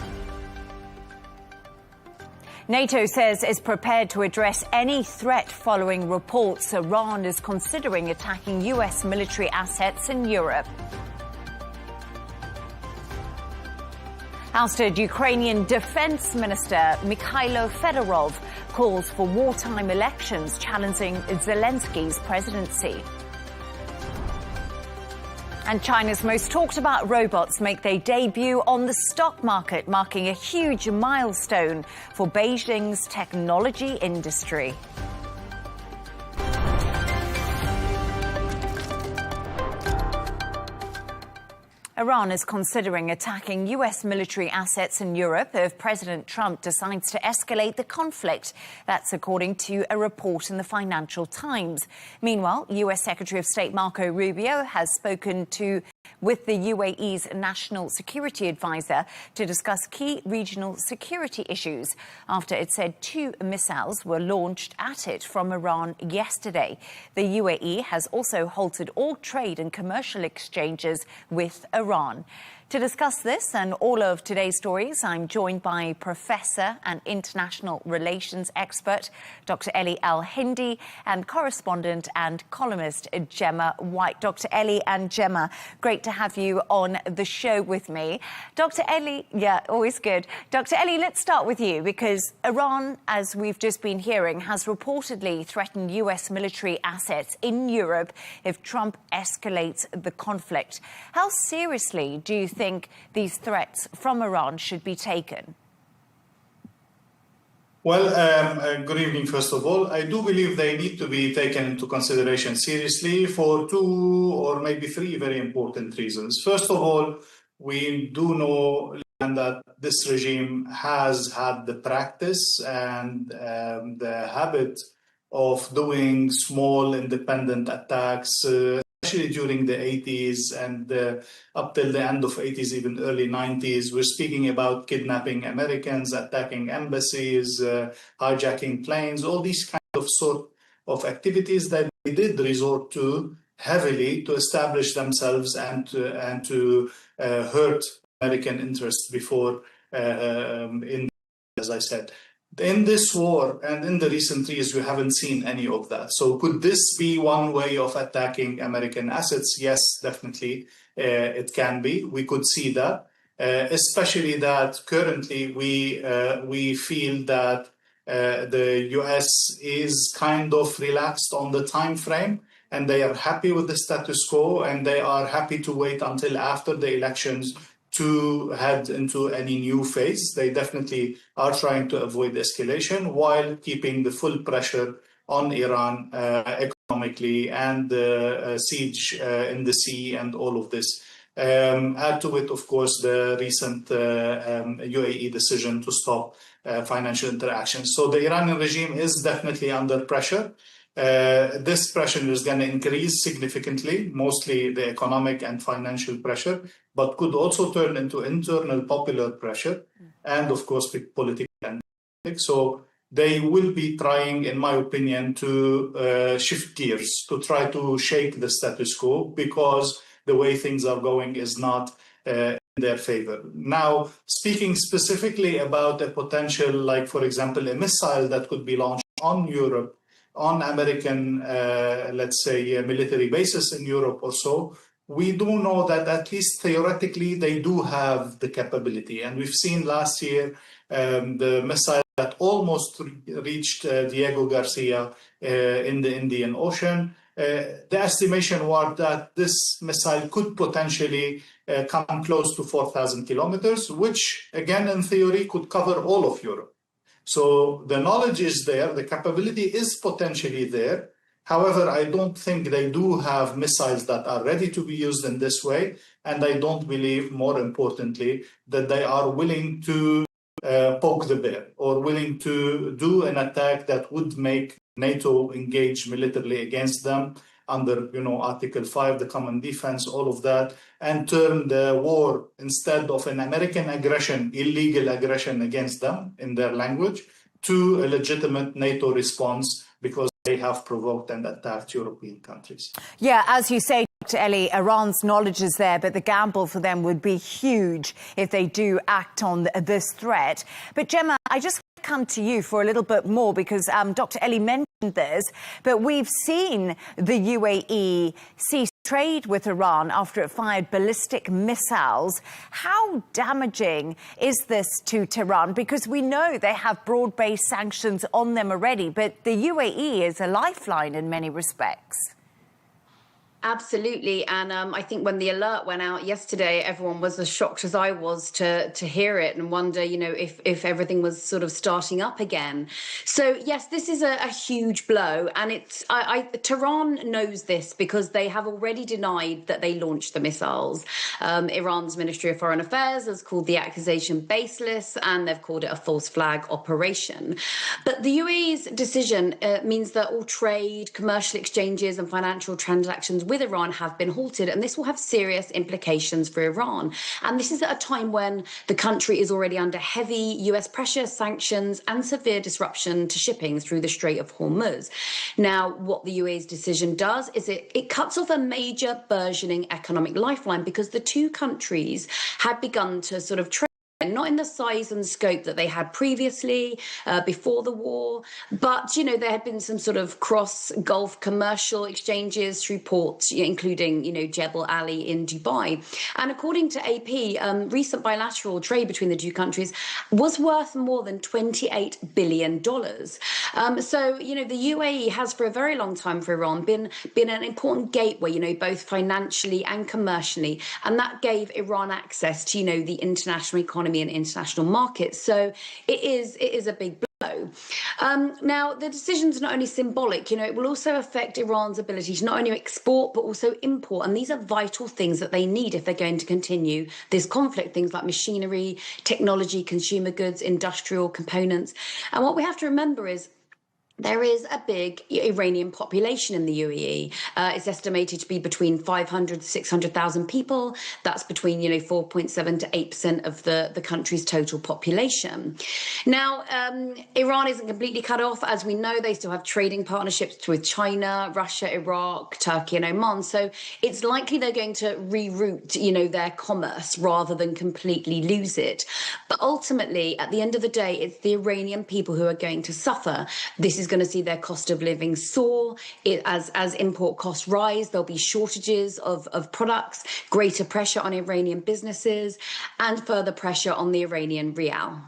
NATO says it's prepared to address any threat following reports Iran is considering attacking US military assets in Europe. Ousted Ukrainian Defense Minister Mikhailo Fedorov calls for wartime elections challenging Zelensky's presidency. And China's most talked about robots make their debut on the stock market, marking a huge milestone for Beijing's technology industry. Iran is considering attacking US military assets in Europe if President Trump decides to escalate the conflict. That's according to a report in the Financial Times. Meanwhile, US Secretary of State Marco Rubio has spoken with the UAE's National Security Advisor to discuss key regional security issues after it said 2 missiles were launched at it from Iran yesterday. The UAE has also halted all trade and commercial exchanges with Iran. To discuss this and all of today's stories, I'm joined by Professor and International Relations expert Dr. Ellie Al-Hindi and correspondent and columnist Gemma White. Dr. Ellie and Gemma, great to have you on the show with me. Dr. Ellie, yeah, always good. Dr. Ellie, let's start with you because Iran, as we've just been hearing, has reportedly threatened US military assets in Europe if Trump escalates the conflict. How seriously do you think these threats from Iran should be taken? Well, good evening, first of all. I do believe they need to be taken into consideration seriously for 2 or maybe 3 very important reasons. First of all, we do know that this regime has had the practice and the habit of doing small independent attacks, especially during the 80s and up till the end of 80s, even early 90s. We're speaking about kidnapping Americans, attacking embassies, hijacking planes, all these kind of sort of activities that they did resort to heavily to establish themselves and to hurt American interests before, as I said. In this war and in the recent years, we haven't seen any of that. So could this be one way of attacking American assets? Yes, definitely, it can be. We could see that, especially that currently we feel that the US is kind of relaxed on the time frame, and they are happy with the status quo, and they are happy to wait until after the elections to head into any new phase. They definitely are trying to avoid escalation while keeping the full pressure on Iran economically and siege in the sea and all of this. Add to it, of course, the recent UAE decision to stop financial interactions. So the Iranian regime is definitely under pressure. This pressure is going to increase significantly, mostly the economic and financial pressure, but could also turn into internal popular pressure and, of course, political and politics. So they will be trying, in my opinion, to shift gears, to try to shake the status quo, because the way things are going is not their favor. Now, speaking specifically about a potential, like, for example, a missile that could be launched on Europe, on American, let's say, military bases in Europe or so, we do know that at least theoretically they do have the capability. And we've seen last year the missile that almost reached Diego Garcia in the Indian Ocean. The estimation was that this missile could potentially come close to 4,000 kilometers, which again, in theory, could cover all of Europe. So the knowledge is there, the capability is potentially there. However, I don't think they do have missiles that are ready to be used in this way. And I don't believe, more importantly, that they are willing to poke the bear or willing to do an attack that would make NATO engage militarily against them under, Article 5, the common defense, all of that, and turn the war, instead of an American aggression, illegal aggression against them in their language, to a legitimate NATO response because they have provoked and attacked European countries. Yeah, as you say, Dr. Ellie, Iran's knowledge is there, but the gamble for them would be huge if they do act on this threat. But Gemma, I just come to you for a little bit more because Dr. Ellie mentioned this, but we've seen the UAE cease trade with Iran after it fired ballistic missiles. How damaging is this to Tehran? Because we know they have broad-based sanctions on them already, but the UAE is a lifeline in many respects. Absolutely. And I think when the alert went out yesterday, everyone was as shocked as I was to hear it and wonder, if everything was sort of starting up again. So, yes, this is a huge blow. And Tehran knows this because they have already denied that they launched the missiles. Iran's Ministry of Foreign Affairs has called the accusation baseless and they've called it a false flag operation. But the UAE's decision means that all trade, commercial exchanges and financial transactions with Iran have been halted, and this will have serious implications for Iran. And this is at a time when the country is already under heavy US pressure, sanctions and severe disruption to shipping through the Strait of Hormuz. Now, what the UAE's decision does is it cuts off a major burgeoning economic lifeline because the two countries had begun to sort of trade, not in the size and scope that they had previously before the war, but, there had been some sort of cross-Gulf commercial exchanges through ports, including, Jebel Ali in Dubai. And according to AP, recent bilateral trade between the two countries was worth more than $28 billion. So, the UAE has for a very long time for Iran been an important gateway, both financially and commercially. And that gave Iran access to, the international economy and international markets. So it is a big blow. Now, the decision's not only symbolic, it will also affect Iran's ability to not only export, but also import. And these are vital things that they need if they're going to continue this conflict, things like machinery, technology, consumer goods, industrial components. And what we have to remember is there is a big Iranian population in the UAE. It's estimated to be between 500 to 600,000 people. That's between, 4.7 to 8% of the country's total population. Now, Iran isn't completely cut off. As we know, they still have trading partnerships with China, Russia, Iraq, Turkey and Oman. So it's likely they're going to reroute, their commerce rather than completely lose it. But ultimately, at the end of the day, it's the Iranian people who are going to suffer. This is going to see their cost of living soar. As import costs rise, there'll be shortages of products, greater pressure on Iranian businesses, and further pressure on the Iranian rial.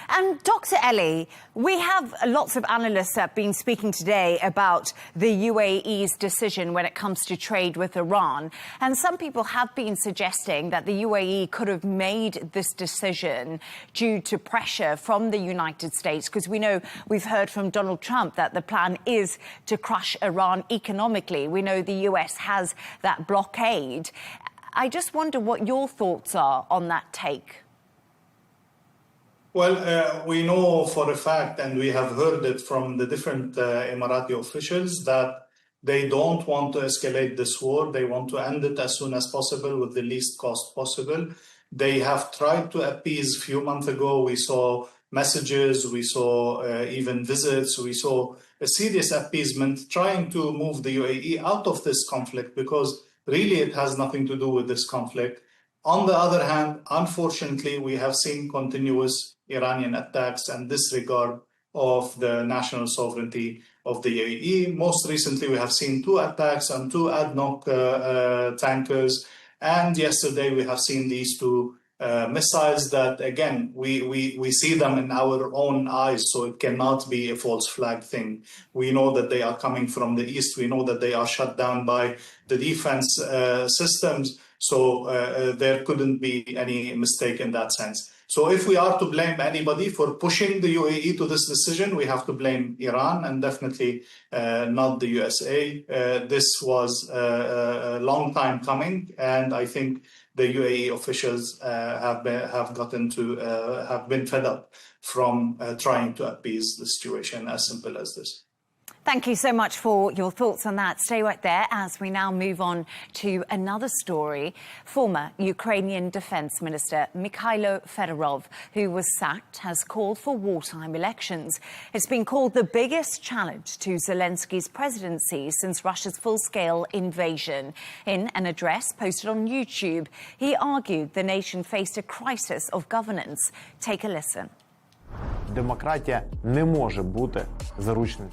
And Dr. Ellie, we have lots of analysts that have been speaking today about the UAE's decision when it comes to trade with Iran. And some people have been suggesting that the UAE could have made this decision due to pressure from the United States, because we know we've heard from Donald Trump that the plan is to crush Iran economically. We know the US has that blockade. I just wonder what your thoughts are on that take. Well, we know for a fact, and we have heard it from the different Emirati officials, that they don't want to escalate this war. They want to end it as soon as possible with the least cost possible. They have tried to appease. A few months ago, we saw messages, we saw even visits, we saw a serious appeasement trying to move the UAE out of this conflict, because really it has nothing to do with this conflict. On the other hand, unfortunately, we have seen continuous Iranian attacks and disregard of the national sovereignty of the UAE. Most recently, we have seen 2 attacks on 2 ADNOC tankers. And yesterday, we have seen these 2 missiles that, again, we see them in our own eyes, so it cannot be a false flag thing. We know that they are coming from the east. We know that they are shut down by the defense systems. So there couldn't be any mistake in that sense. So if we are to blame anybody for pushing the UAE to this decision, we have to blame Iran and definitely not the USA. This was a long time coming, and I think the UAE officials have been fed up from trying to appease the situation, as simple as this. Thank you so much for your thoughts on that. Stay right there as we now move on to another story. Former Ukrainian Defense Minister Mikhailo Fedorov, who was sacked, has called for wartime elections. It's been called the biggest challenge to Zelensky's presidency since Russia's full-scale invasion. In an address posted on YouTube, he argued the nation faced a crisis of governance. Take a listen.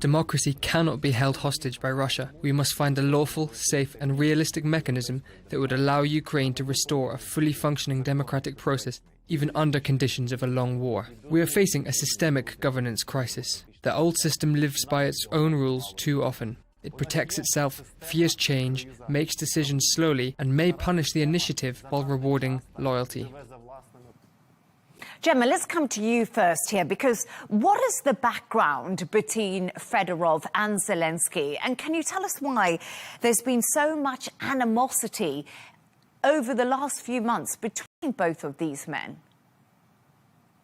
Democracy cannot be held hostage by Russia. We must find a lawful, safe and realistic mechanism that would allow Ukraine to restore a fully functioning democratic process, even under conditions of a long war. We are facing a systemic governance crisis. The old system lives by its own rules too often. It protects itself, fears change, makes decisions slowly, and may punish the initiative while rewarding loyalty. Gemma, let's come to you first here, because what is the background between Fedorov and Zelensky? And can you tell us why there's been so much animosity over the last few months between both of these men?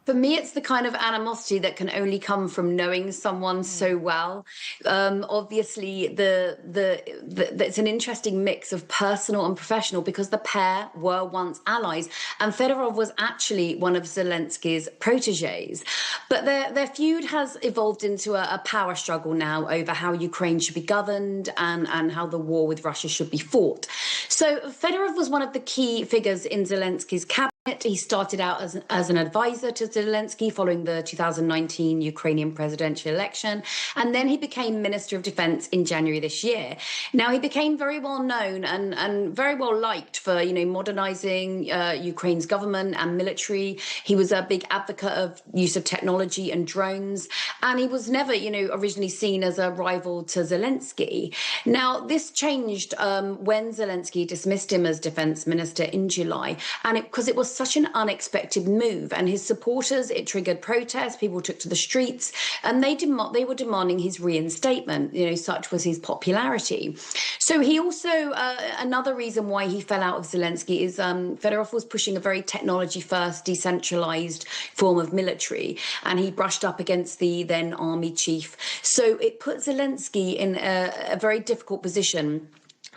For me, it's the kind of animosity that can only come from knowing someone so well. Obviously, it's an interesting mix of personal and professional because the pair were once allies. And Fedorov was actually one of Zelensky's proteges. But their feud has evolved into a power struggle now over how Ukraine should be governed and how the war with Russia should be fought. So Fedorov was one of the key figures in Zelensky's cabinet. He started out as an advisor to Zelensky following the 2019 Ukrainian presidential election, and then he became Minister of Defense in January this year. Now, he became very well known and very well liked for, modernizing Ukraine's government and military. He was a big advocate of use of technology and drones, and he was never, originally seen as a rival to Zelensky. Now, this changed when Zelensky dismissed him as defense minister in July, and because it was such an unexpected move, and his supporters, it triggered protests. People took to the streets, and they were demanding his reinstatement. Such was his popularity. So he also another reason why he fell out of Zelensky is Fedorov was pushing a very technology-first, decentralized form of military, and he brushed up against the then army chief. So it put Zelensky in a very difficult position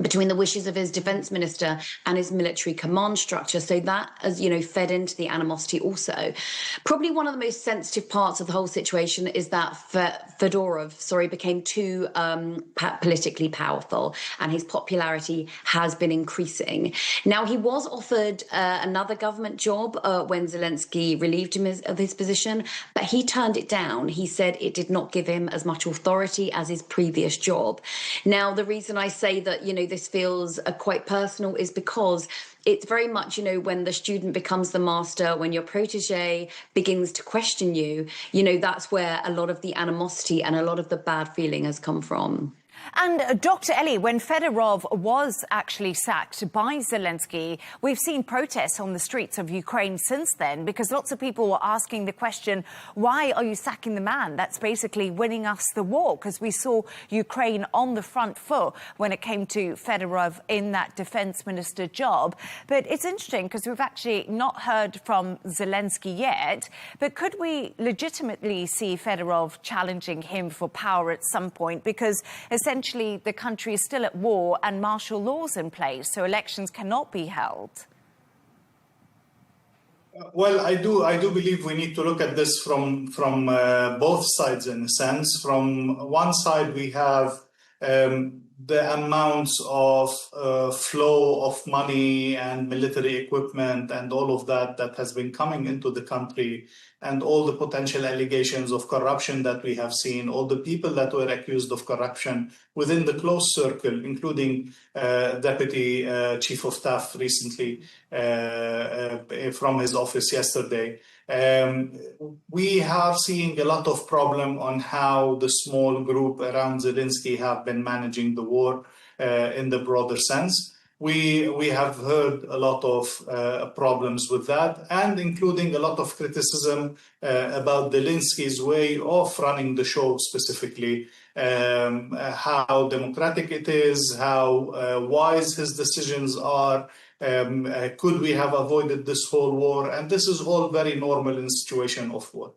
between the wishes of his defense minister and his military command structure. So that, as fed into the animosity also. Probably one of the most sensitive parts of the whole situation is that Fedorov, became too politically powerful, and his popularity has been increasing. Now, he was offered another government job when Zelensky relieved him of his position, but he turned it down. He said it did not give him as much authority as his previous job. Now, the reason I say that, this feels quite personal is because it's very much, when the student becomes the master, when your protege begins to question you, that's where a lot of the animosity and a lot of the bad feeling has come from. And Dr. Ellie, when Fedorov was actually sacked by Zelensky, we've seen protests on the streets of Ukraine since then, because lots of people were asking the question, why are you sacking the man that's basically winning us the war? Because we saw Ukraine on the front foot when it came to Fedorov in that defense minister job. But it's interesting because we've actually not heard from Zelensky yet. But could we legitimately see Fedorov challenging him for power at some point? Because essentially the country is still at war and martial law's in place, so elections cannot be held. Well, I do believe we need to look at this from both sides, in a sense. From one side, we have the amounts of flow of money and military equipment and all of that has been coming into the country, and all the potential allegations of corruption that we have seen, all the people that were accused of corruption within the close circle, including Deputy Chief of Staff recently from his office yesterday. We are seeing a lot of problem on how the small group around Zelensky have been managing the war in the broader sense. We have heard a lot of problems with that, and including a lot of criticism about Zelensky's way of running the show specifically, how democratic it is, how wise his decisions are. Could we have avoided this whole war? And this is all very normal in situation of war.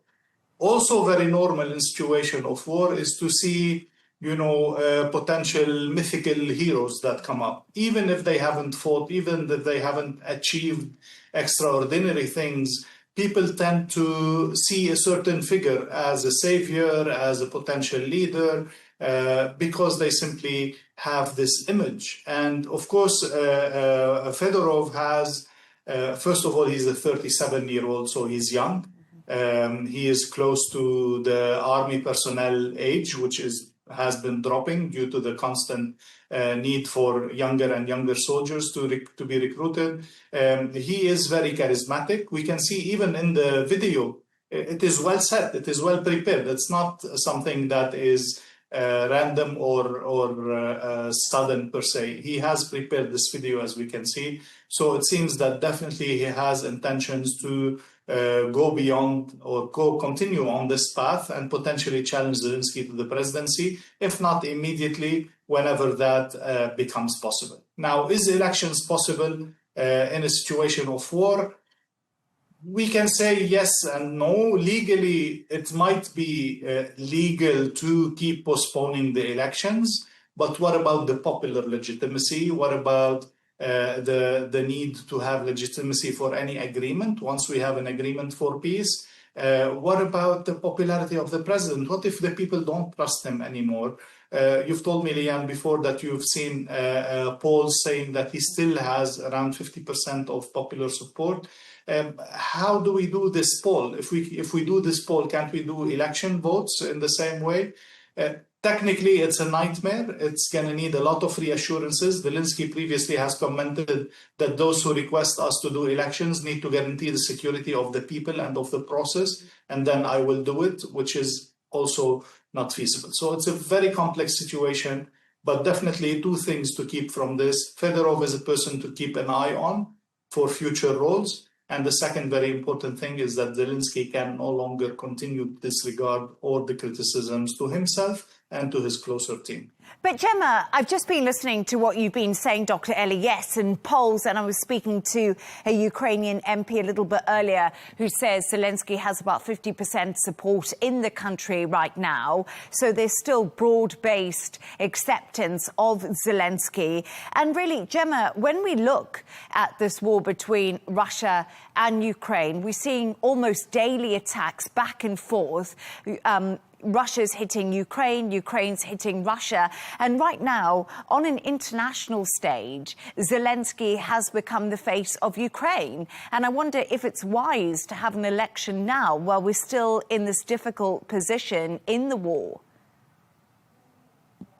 Also very normal in situation of war is to see, potential mythical heroes that come up, even if they haven't fought, even if they haven't achieved extraordinary things. People tend to see a certain figure as a savior, as a potential leader, because they simply have this image. And of course, Fedorov has, first of all, he's a 37-year-old, so he's young. He is close to the army personnel age, which has been dropping due to the constant need for younger and younger soldiers to be recruited. He is very charismatic. We can see even in the video, it is well set, it is well prepared. It's not something that is random or sudden per se. He has prepared this video, as we can see. So it seems that definitely he has intentions to go beyond or continue on this path and potentially challenge Zelensky to the presidency, if not immediately, whenever that becomes possible. Now, is elections possible in a situation of war? We can say yes and no. Legally, it might be legal to keep postponing the elections, but what about the popular legitimacy? What about the need to have legitimacy for any agreement once we have an agreement for peace? What about the popularity of the president? What if the people don't trust him anymore? You've told me, Leigh Ann, before that you've seen polls saying that he still has around 50% of popular support. How do we do this poll? If we do this poll, can't we do election votes in the same way? Technically, it's a nightmare. It's going to need a lot of reassurances. Zelensky previously has commented that those who request us to do elections need to guarantee the security of the people and of the process, and then I will do it, which is also not feasible. So it's a very complex situation, but definitely two things to keep from this. Fedorov is a person to keep an eye on for future roles. And the second very important thing is that Zelensky can no longer continue to disregard all the criticisms to himself and to his closer team. But Gemma, I've just been listening to what you've been saying, Dr. Ellie, yes, and polls, and I was speaking to a Ukrainian MP a little bit earlier who says Zelensky has about 50% support in the country right now. So there's still broad-based acceptance of Zelensky. And really, Gemma, when we look at this war between Russia and Ukraine, we're seeing almost daily attacks back and forth. Russia's hitting Ukraine, Ukraine's hitting Russia. And right now, on an international stage, Zelensky has become the face of Ukraine. And I wonder if it's wise to have an election now while we're still in this difficult position in the war.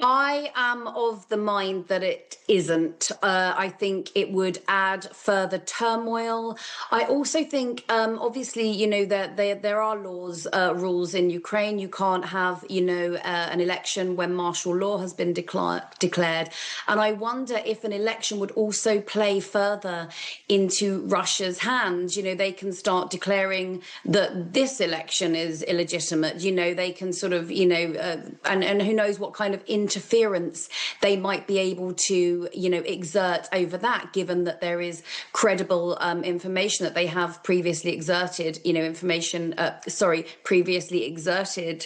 I am of the mind that it isn't. I think it would add further turmoil. I also think, obviously, you know, that there are rules in Ukraine. You can't have, you know, an election when martial law has been declared. And I wonder if an election would also play further into Russia's hands. You know, they can start declaring that this election is illegitimate. You know, they can sort of, you know, and who knows what kind of interference they might be able to, you know, exert over that, given that there is credible information that they have previously exerted, you know, previously exerted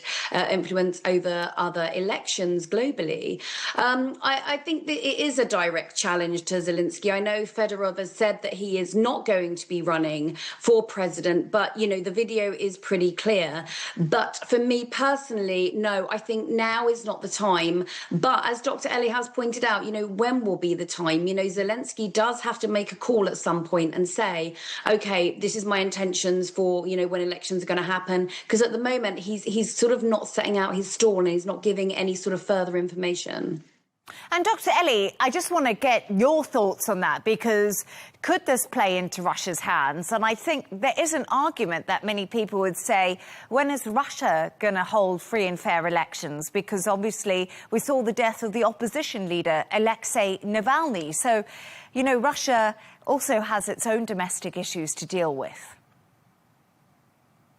influence over other elections globally. I think that it is a direct challenge to Zelensky. I know Fedorov has said that he is not going to be running for president, but, you know, the video is pretty clear. But for me personally, no, I think now is not the time But as Dr. Ellie has pointed out, when will be the time? Zelensky does have to make a call at some point and say, okay, this is my intentions for, when elections are going to happen. Because at the moment, he's sort of not setting out his stall and he's not giving any sort of further information. And Dr. Ellie, I just want to get your thoughts on that, because could this play into Russia's hands? And I think there is an argument that many people would say, when is Russia going to hold free and fair elections? Because obviously we saw the death of the opposition leader, Alexei Navalny. So, Russia also has its own domestic issues to deal with.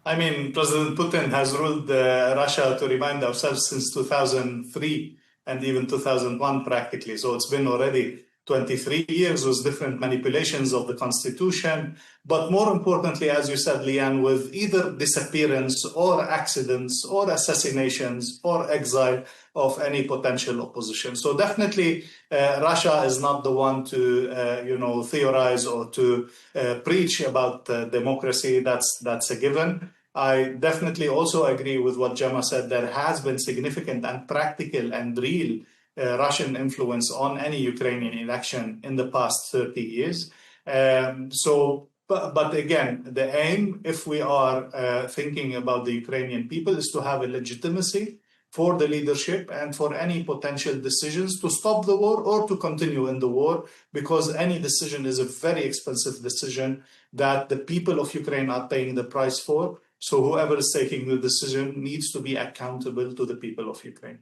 I mean, President Putin has ruled Russia, to remind ourselves, since 2003. And even 2001 practically. So it's been already 23 years with different manipulations of the constitution. But more importantly, as you said, Leigh Ann, with either disappearance or accidents or assassinations or exile of any potential opposition. So definitely Russia is not the one to, theorize or to preach about democracy. That's a given. I definitely also agree with what Gemma said. There has been significant and practical and real Russian influence on any Ukrainian election in the past 30 years. But again, the aim, if we are thinking about the Ukrainian people, is to have a legitimacy for the leadership and for any potential decisions to stop the war or to continue in the war, because any decision is a very expensive decision that the people of Ukraine are paying the price for. So whoever is taking the decision needs to be accountable to the people of Ukraine.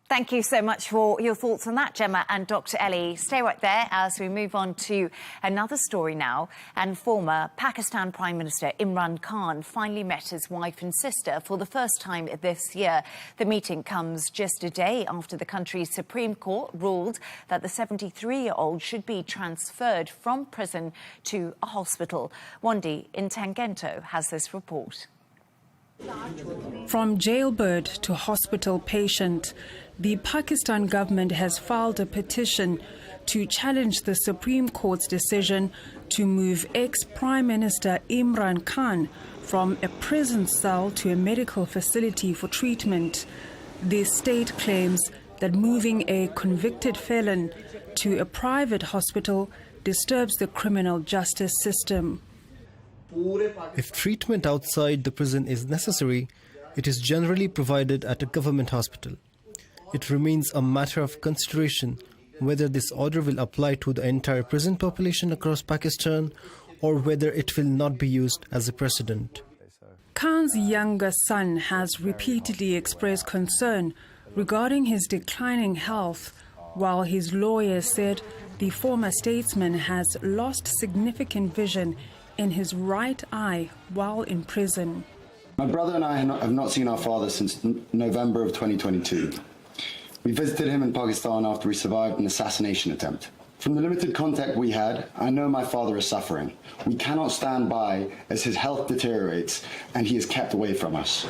Thank you so much for your thoughts on that, Gemma and Dr. Ellie. Stay right there as we move on to another story now. And former Pakistan Prime Minister Imran Khan finally met his wife and sister for the first time this year. The meeting comes just a day after the country's Supreme Court ruled that the 73-year-old should be transferred from prison to a hospital. Wandi in Tangento has this report. From jailbird to hospital patient, the Pakistan government has filed a petition to challenge the Supreme Court's decision to move ex-Prime Minister Imran Khan from a prison cell to a medical facility for treatment. The state claims that moving a convicted felon to a private hospital disturbs the criminal justice system. If treatment outside the prison is necessary, it is generally provided at a government hospital. It remains a matter of consideration whether this order will apply to the entire prison population across Pakistan or whether it will not be used as a precedent. Khan's younger son has repeatedly expressed concern regarding his declining health, while his lawyer said the former statesman has lost significant vision in his right eye while in prison. My brother and I have not seen our father since November of 2022. We visited him in Pakistan after he survived an assassination attempt. From the limited contact we had, I know my father is suffering. We cannot stand by as his health deteriorates and he is kept away from us.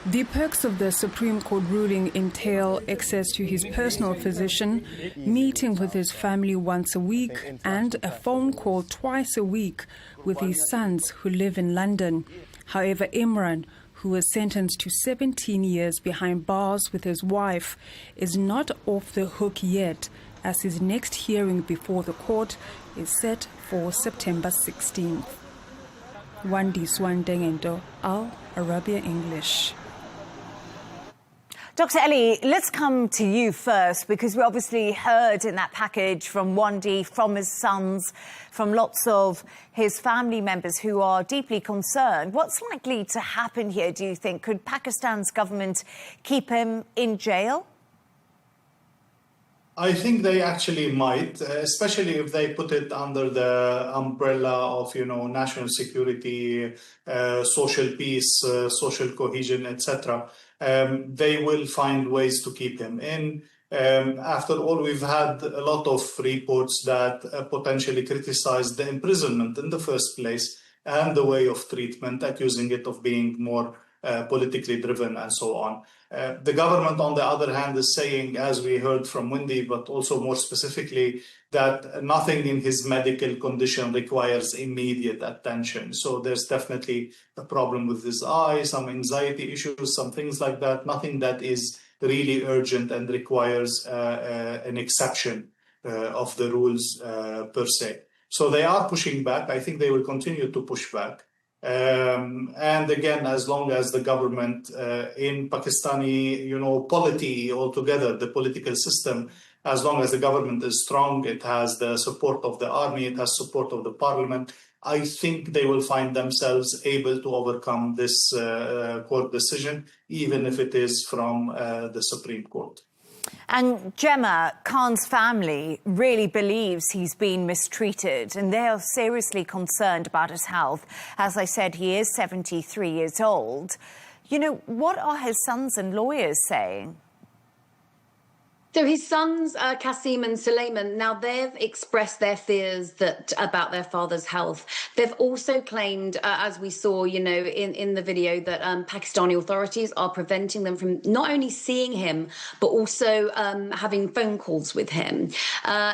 The perks of the Supreme Court ruling entail access to his personal physician, meeting with his family once a week, and a phone call twice a week with his sons who live in London. However, Imran, who was sentenced to 17 years behind bars with his wife, is not off the hook yet, as his next hearing before the court is set for September 16th. Wandi Swandengendo, Arabiya English. Dr. Ellie, let's come to you first, because we obviously heard in that package from Wandi, from his sons, from lots of his family members who are deeply concerned. What's likely to happen here, do you think? Could Pakistan's government keep him in jail? I think they actually might, especially if they put it under the umbrella of, national security, social peace, social cohesion, etc. They will find ways to keep him in. After all, we've had a lot of reports that potentially criticize the imprisonment in the first place and the way of treatment, accusing it of being more politically driven and so on. The government, on the other hand, is saying, as we heard from Wendy, but also more specifically, that nothing in his medical condition requires immediate attention. So there's definitely a problem with his eye, some anxiety issues, some things like that. Nothing that is really urgent and requires an exception of the rules per se. So they are pushing back. I think they will continue to push back. And again, as long as the government in Pakistani, polity altogether, the political system, as long as the government is strong, it has the support of the army, it has support of the parliament, I think they will find themselves able to overcome this court decision, even if it is from the Supreme Court. And Gemma, Khan's family really believes he's been mistreated, and they are seriously concerned about his health. As I said, he is 73 years old. What are his sons and lawyers saying? So his sons, Qasim and Suleiman, now they've expressed their fears about their father's health. They've also claimed, as we saw, in the video, that Pakistani authorities are preventing them from not only seeing him, but also having phone calls with him.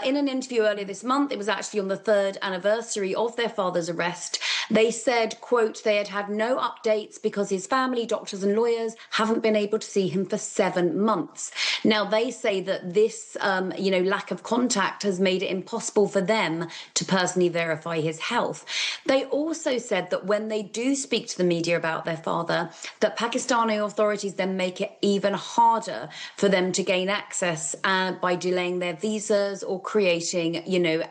In an interview earlier this month, it was actually on the 3rd anniversary of their father's arrest, they said, quote, they had no updates because his family, doctors and lawyers haven't been able to see him for 7 months. Now, they say that this, lack of contact has made it impossible for them to personally verify his health. They also said that when they do speak to the media about their father, that Pakistani authorities then make it even harder for them to gain access by delaying their visas or creating,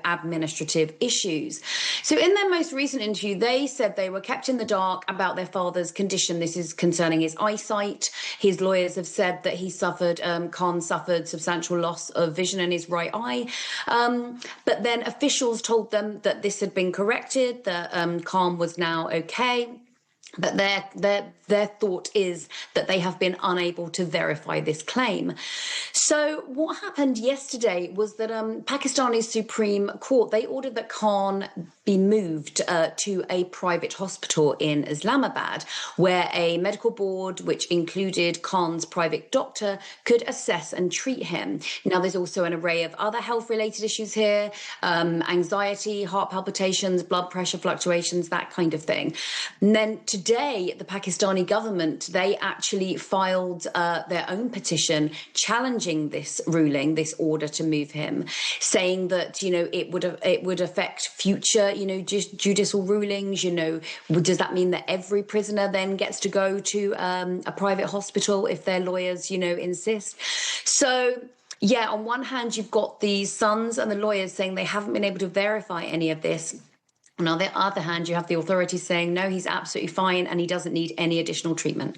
administrative issues. So in their most recent interview, they said they were kept in the dark about their father's condition. This is concerning his eyesight. His lawyers have said that Khan suffered substantial loss of vision in his right eye. But then officials told them that this had been corrected, that Khan was now okay. But their thought is that they have been unable to verify this claim. So what happened yesterday was that Pakistani Supreme Court, they ordered that Khan be moved to a private hospital in Islamabad, where a medical board, which included Khan's private doctor, could assess and treat him. Now, there's also an array of other health-related issues here, anxiety, heart palpitations, blood pressure fluctuations, that kind of thing. And then today, the Pakistani government, they actually filed their own petition challenging this ruling, this order to move him, saying that, it would affect future, judicial rulings. Does that mean that every prisoner then gets to go to a private hospital if their lawyers, insist? So, yeah, on one hand, you've got the sons and the lawyers saying they haven't been able to verify any of this. And on the other hand, you have the authorities saying, no, he's absolutely fine and he doesn't need any additional treatment.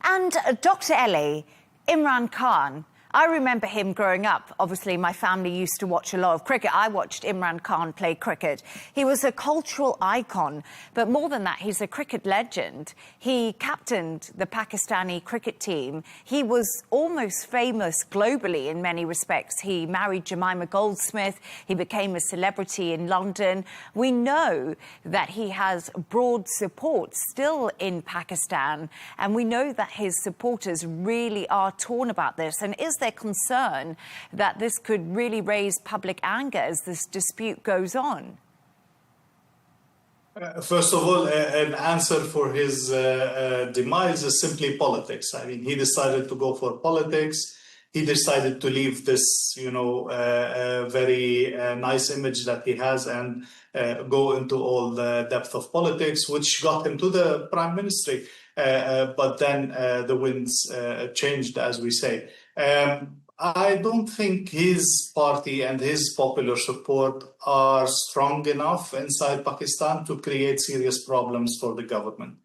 And Dr. Ellie, Imran Khan, I remember him growing up. Obviously, my family used to watch a lot of cricket. I watched Imran Khan play cricket. He was a cultural icon, but more than that, he's a cricket legend. He captained the Pakistani cricket team. He was almost famous globally in many respects. He married Jemima Goldsmith. He became a celebrity in London. We know that he has broad support still in Pakistan, and we know that his supporters really are torn about this. And is there concern that this could really raise public anger as this dispute goes on? First of all, an answer for his demise is simply politics. I mean, he decided to go for politics. He decided to leave this, very nice image that he has and go into all the depth of politics, which got him to the prime ministry. But then the winds changed, as we say. I don't think his party and his popular support are strong enough inside Pakistan to create serious problems for the government.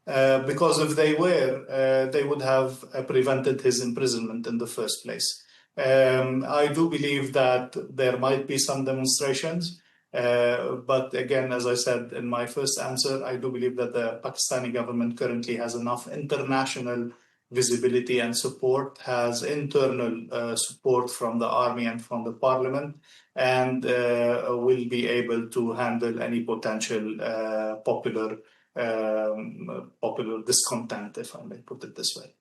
Because if they were, they would have prevented his imprisonment in the first place. I do believe that there might be some demonstrations. But again, as I said in my first answer, I do believe that the Pakistani government currently has enough international visibility and support, has internal support from the army and from the parliament, and will be able to handle any potential popular discontent, if I may put it this way.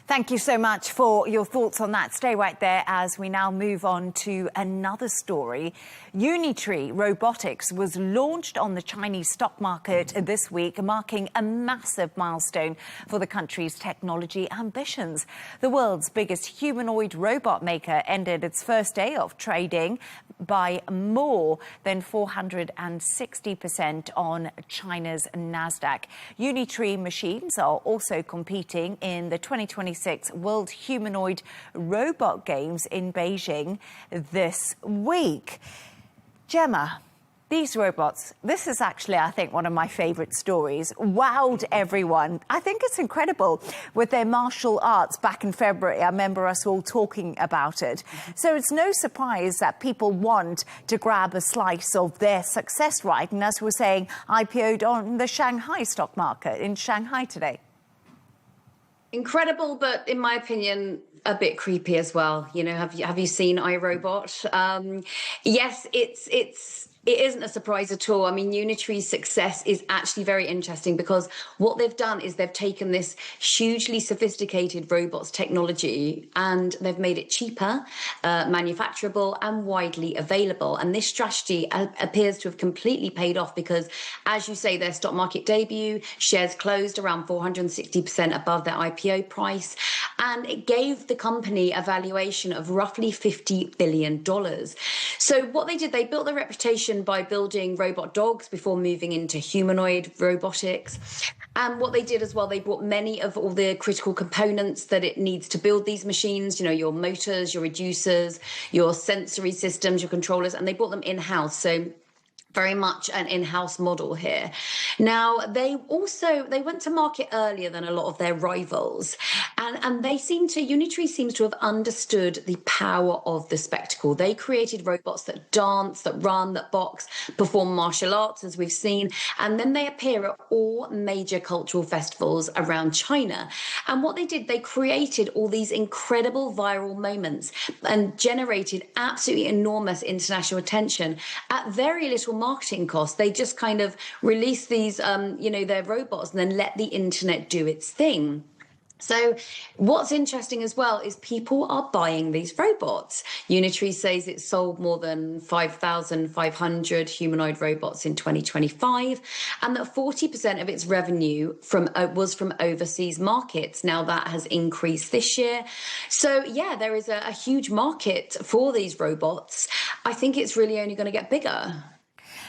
Thank you so much for your thoughts on that. Stay right there as we now move on to another story. Unitree Robotics was launched on the Chinese stock market this week, marking a massive milestone for the country's technology ambitions. The world's biggest humanoid robot maker ended its first day of trading by more than 460% on China's Nasdaq. Unitree machines are also competing in the 2026 World Humanoid Robot Games in Beijing this week. Gemma, these robots, this is actually, I think, one of my favourite stories. Wowed everyone. I think it's incredible with their martial arts back in February. I remember us all talking about it. So it's no surprise that people want to grab a slice of their success, right? And as we're saying, IPO'd on the Shanghai stock market in Shanghai today. Incredible, but in my opinion, a bit creepy as well. You know, have you seen iRobot? Yes, it isn't a surprise at all. I mean, Unitree's success is actually very interesting because what they've done is they've taken this hugely sophisticated robots technology and they've made it cheaper, manufacturable and widely available. And this strategy appears to have completely paid off because, as you say, their stock market debut, shares closed around 460% above their IPO price. And it gave the company a valuation of roughly $50 billion. So what they did, they built their reputation by building robot dogs before moving into humanoid robotics. And what they did as well, they bought many of all the critical components that it needs to build these machines, you know, your motors, your reducers, your sensory systems, your controllers, and they bought them in-house. So very much an in-house model here. Now, they went to market earlier than a lot of their rivals. And Unitree seems to have understood the power of the spectacle. They created robots that dance, that run, that box, perform martial arts, as we've seen. And then they appear at all major cultural festivals around China. And what they did, they created all these incredible viral moments and generated absolutely enormous international attention at very little marketing costs. They just kind of released these, their robots and then let the internet do its thing. So what's interesting as well is people are buying these robots. Unitree says it sold more than 5,500 humanoid robots in 2025 and that 40% of its revenue was from overseas markets. Now that has increased this year. So yeah, there is a huge market for these robots. I think it's really only going to get bigger.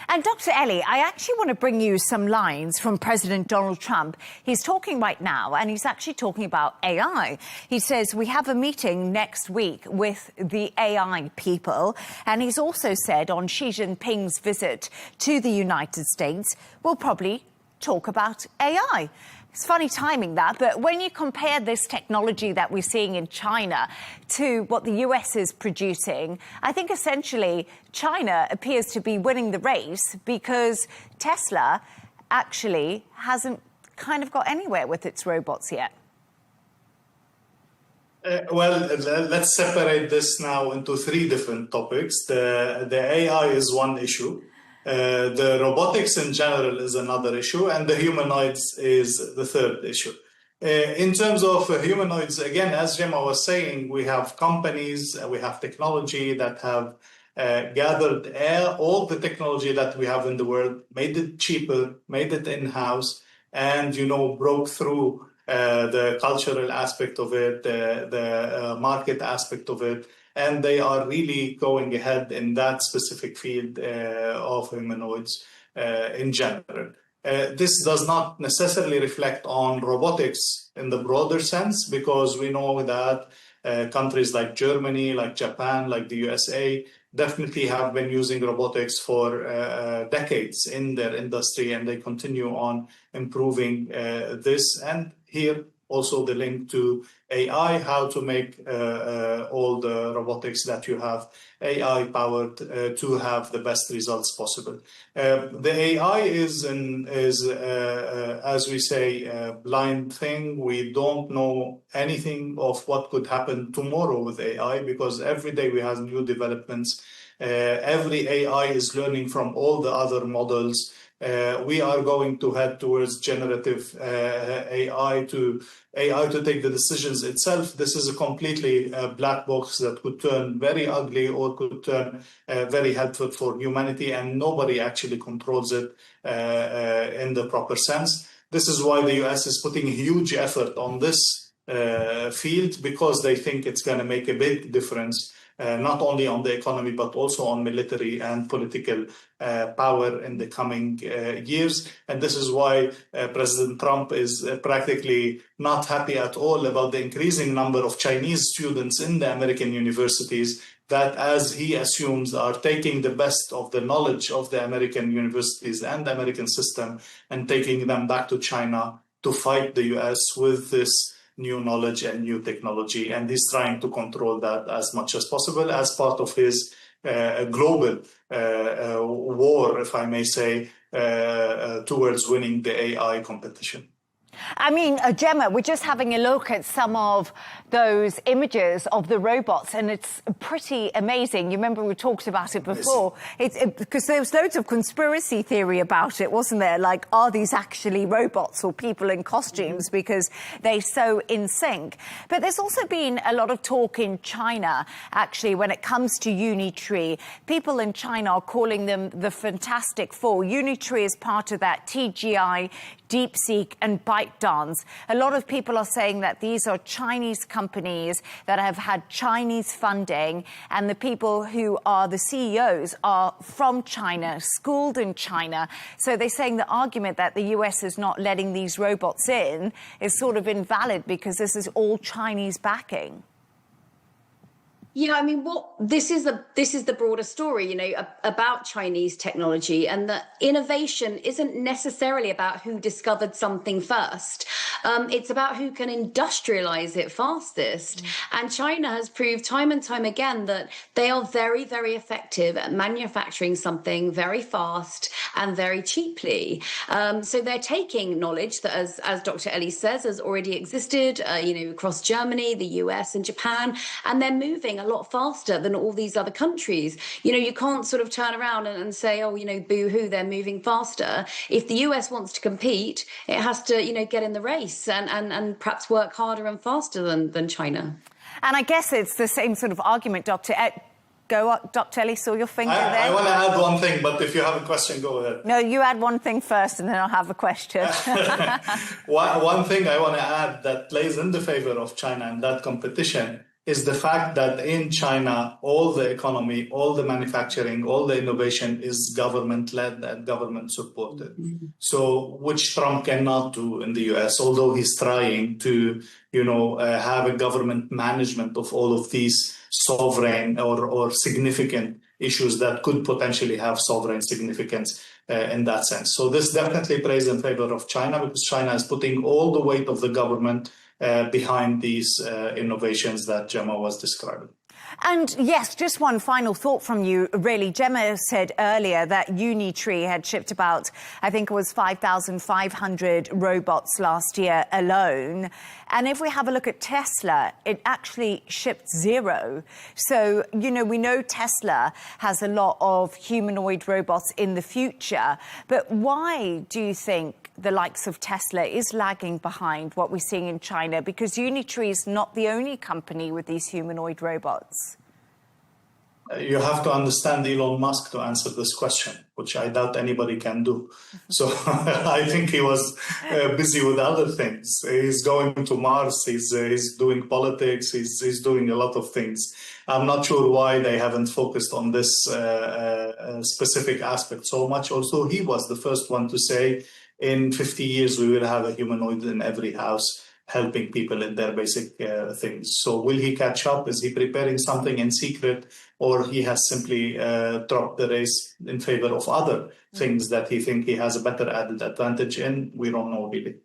And Dr. Ellie, I actually want to bring you some lines from President Donald Trump. He's talking right now, and he's actually talking about AI. He says, we have a meeting next week with the AI people. And he's also said on Xi Jinping's visit to the United States, we'll probably talk about AI. It's funny timing that, but when you compare this technology that we're seeing in China to what the US is producing, I think essentially China appears to be winning the race because Tesla actually hasn't kind of got anywhere with its robots yet. Let's separate this now into three different topics. The AI is one issue. The robotics in general is another issue, and the humanoids is the third issue. In terms of humanoids, again, as Gemma was saying, we have companies, we have technology that have gathered all the technology that we have in the world, made it cheaper, made it in-house, and, broke through the cultural aspect of it, the market aspect of it. And they are really going ahead in that specific field of humanoids in general. This does not necessarily reflect on robotics in the broader sense, because we know that countries like Germany, like Japan, like the USA, definitely have been using robotics for decades in their industry, and they continue on improving this. And here, also the link to AI, how to make all the robotics that you have AI powered to have the best results possible. The AI is as we say, a blind thing. We don't know anything of what could happen tomorrow with AI, because every day we have new developments Every AI is learning from all the other models. We are going to head towards generative AI to take the decisions itself. This is a completely black box that could turn very ugly or could turn very helpful for humanity, and nobody actually controls it in the proper sense. This is why the US is putting huge effort on this field, because they think it's going to make a big difference, not only on the economy, but also on military and political power in the coming years. And this is why President Trump is practically not happy at all about the increasing number of Chinese students in the American universities that, as he assumes, are taking the best of the knowledge of the American universities and the American system and taking them back to China to fight the US with this new knowledge and new technology. And he's trying to control that as much as possible as part of his global war, if I may say, towards winning the AI competition. I mean, Gemma, we're just having a look at some of those images of the robots, and it's pretty amazing. You remember we talked about it before. It's because there was loads of conspiracy theory about it, wasn't there? Like, are these actually robots or people in costumes, because they're so in sync? But there's also been a lot of talk in China, actually, when it comes to Unitree. People in China are calling them the Fantastic Four. Unitree is part of that TGI, DeepSeek and ByteDance. A lot of people are saying that these are Chinese companies that have had Chinese funding, and the people who are the CEOs are from China, schooled in China. So they're saying the argument that the US is not letting these robots in is sort of invalid because this is all Chinese backing. Yeah, I mean, this is the broader story, you know, about Chinese technology, and that innovation isn't necessarily about who discovered something first. It's about who can industrialize it fastest. And China has proved time and time again that they are very, very effective at manufacturing something very fast and very cheaply. So they're taking knowledge that, as Dr. Ellie says, has already existed, you know, across Germany, the US and Japan, and they're moving a lot faster than all these other countries. You know, you can't sort of turn around and say, oh, you know, boo-hoo, they're moving faster. If the US wants to compete, it has to, you know, get in the race and perhaps work harder and faster than China. And I guess it's the same sort of argument, Dr. Go up, Dr. Ellie, saw your finger there. I want to add one thing, but if you have a question, go ahead. No, you add one thing first and then I'll have a question. One thing I want to add that plays in the favor of China in that competition is the fact that in China, all the economy, all the manufacturing, all the innovation is government-led and government-supported. So, which Trump cannot do in the US, although he's trying to, you know, have a government management of all of these sovereign or significant issues that could potentially have sovereign significance in that sense. So this definitely plays in favor of China, because China is putting all the weight of the government behind these innovations that Gemma was describing. And yes, just one final thought from you, really. Gemma said earlier that Unitree had shipped about, I think it was 5,500 robots last year alone. And if we have a look at Tesla, it actually shipped 0. So, you know, we know Tesla has a lot of humanoid robots in the future. But why do you think the likes of Tesla is lagging behind what we're seeing in China? Because Unitree is not the only company with these humanoid robots. You have to understand Elon Musk to answer this question, which I doubt anybody can do. So I think he was busy with other things. He's going to Mars, he's doing politics, he's doing a lot of things. I'm not sure why they haven't focused on this specific aspect so much. Also, he was the first one to say, in 50 years, we will have a humanoid in every house helping people in their basic things. So will he catch up? Is he preparing something in secret? Or he has simply dropped the race in favor of other things that he thinks he has a better added advantage in? We don't know, really.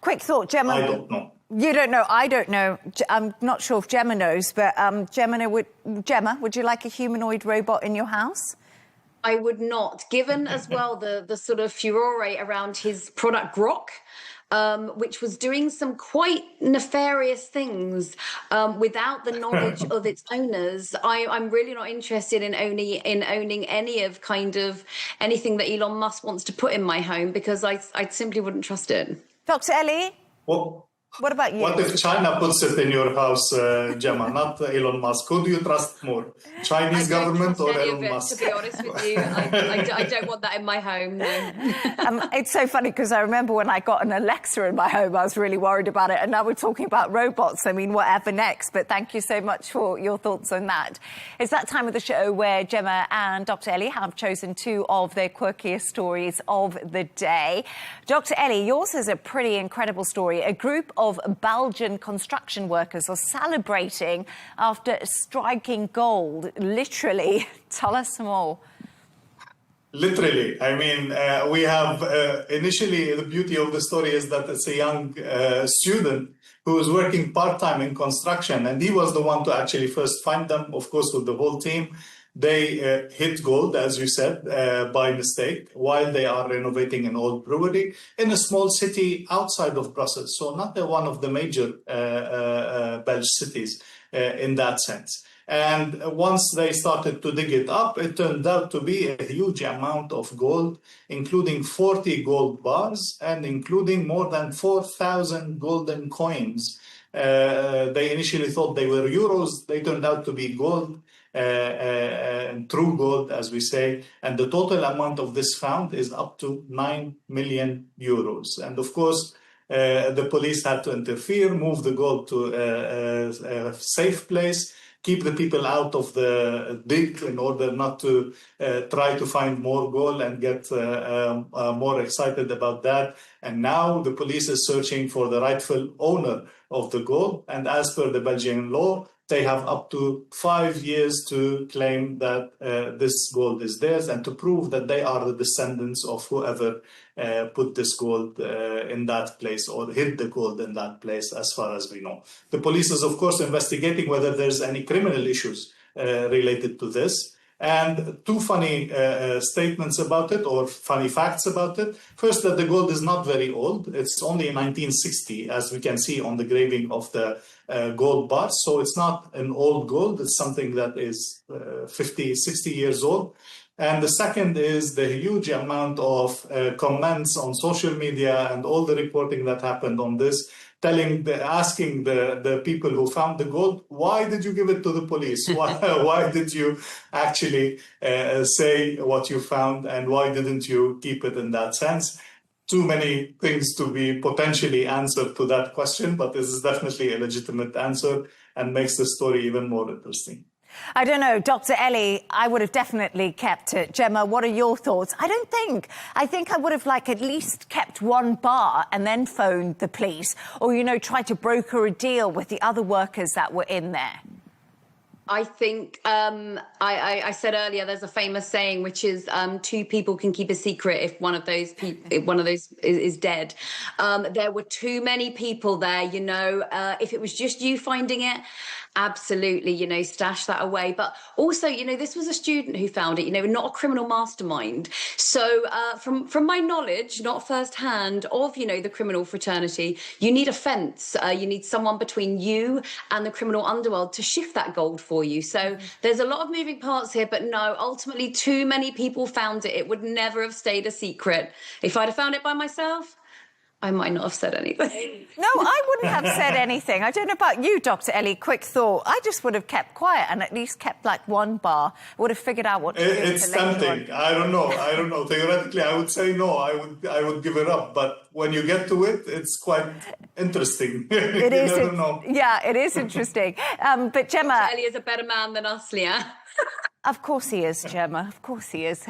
Quick thought, Gemma. I don't know. You don't know. I don't know. I'm not sure if Gemma knows, but Gemma, would you like a humanoid robot in your house? I would not, given as well the sort of furore around his product Grok. which was doing some quite nefarious things without the knowledge of its owners. I'm really not interested in owning any of anything that Elon Musk wants to put in my home, because I simply wouldn't trust it. Dr. Ellie? What about you? What if China puts it in your house, Gemma, not Elon Musk? Who do you trust more, Chinese government or Elon Musk? To be honest with you, I don't want that in my home, no. It's so funny because I remember when I got an Alexa in my home, I was really worried about it. And now we're talking about robots. I mean, whatever next? But thank you so much for your thoughts on that. It's that time of the show where Gemma and Dr. Ellie have chosen two of their quirkiest stories of the day. Dr. Ellie, yours is a pretty incredible story. A group of Belgian construction workers are celebrating after striking gold. Literally. Tell us more. Literally. I mean, we have initially the beauty of the story is that it's a young student who was working part-time in construction, and he was the one to actually first find them, of course, with the whole team. They hit gold, as you said, by mistake, while they are renovating an old brewery in a small city outside of Brussels. So not one of the major Belgian cities in that sense. And once they started to dig it up, it turned out to be a huge amount of gold, including 40 gold bars and including more than 4,000 golden coins. They initially thought they were euros. They turned out to be gold. True gold, as we say, and the total amount of this found is up to 9 million euros. And of course, the police had to interfere, move the gold to a safe place, keep the people out of the dig in order not to try to find more gold and get more excited about that. And now the police is searching for the rightful owner of the gold. And as per the Belgian law, they have up to 5 years to claim that this gold is theirs and to prove that they are the descendants of whoever put this gold in that place or hid the gold in that place, as far as we know. The police is, of course, investigating whether there's any criminal issues related to this. And two funny statements about it, or funny facts about it. First, that the gold is not very old. It's only in 1960, as we can see on the graving of the gold bars. So it's not an old gold. It's something that is 50, 60 years old. And the second is the huge amount of comments on social media and all the reporting that happened on this, asking the people who found the gold, why did you give it to the police? Why did you actually say what you found, and why didn't you keep it in that sense? Too many things to be potentially answered to that question, but this is definitely a legitimate answer and makes the story even more interesting. I don't know, Dr. Ellie, I would have definitely kept it. Gemma, what are your thoughts? I think I would have at least kept one bar and then phoned the police, or, tried to broker a deal with the other workers that were in there. I think I said earlier, there's a famous saying, which is two people can keep a secret if one of those is dead. There were too many people there, if it was just you finding it, absolutely, stash that away. But also, this was a student who found it, not a criminal mastermind. So from my knowledge, not firsthand, of, the criminal fraternity, you need a fence. You need someone between you and the criminal underworld to shift that gold for you. So there's a lot of moving parts here, but no, ultimately too many people found it. It would never have stayed a secret. If I'd have found it by myself, I might not have said anything. No, I wouldn't have said anything. I don't know about you, Dr. Ellie. Quick thought. I just would have kept quiet and at least kept one bar. Would have figured out what to do. It's tempting. I don't know. Theoretically, I would say no. I would give it up. But when you get to it, it's quite interesting. It is. Never know. Yeah, it is interesting. But Gemma, Dr. Ellie is a better man than us, Leah. Of course he is, Gemma. Of course he is.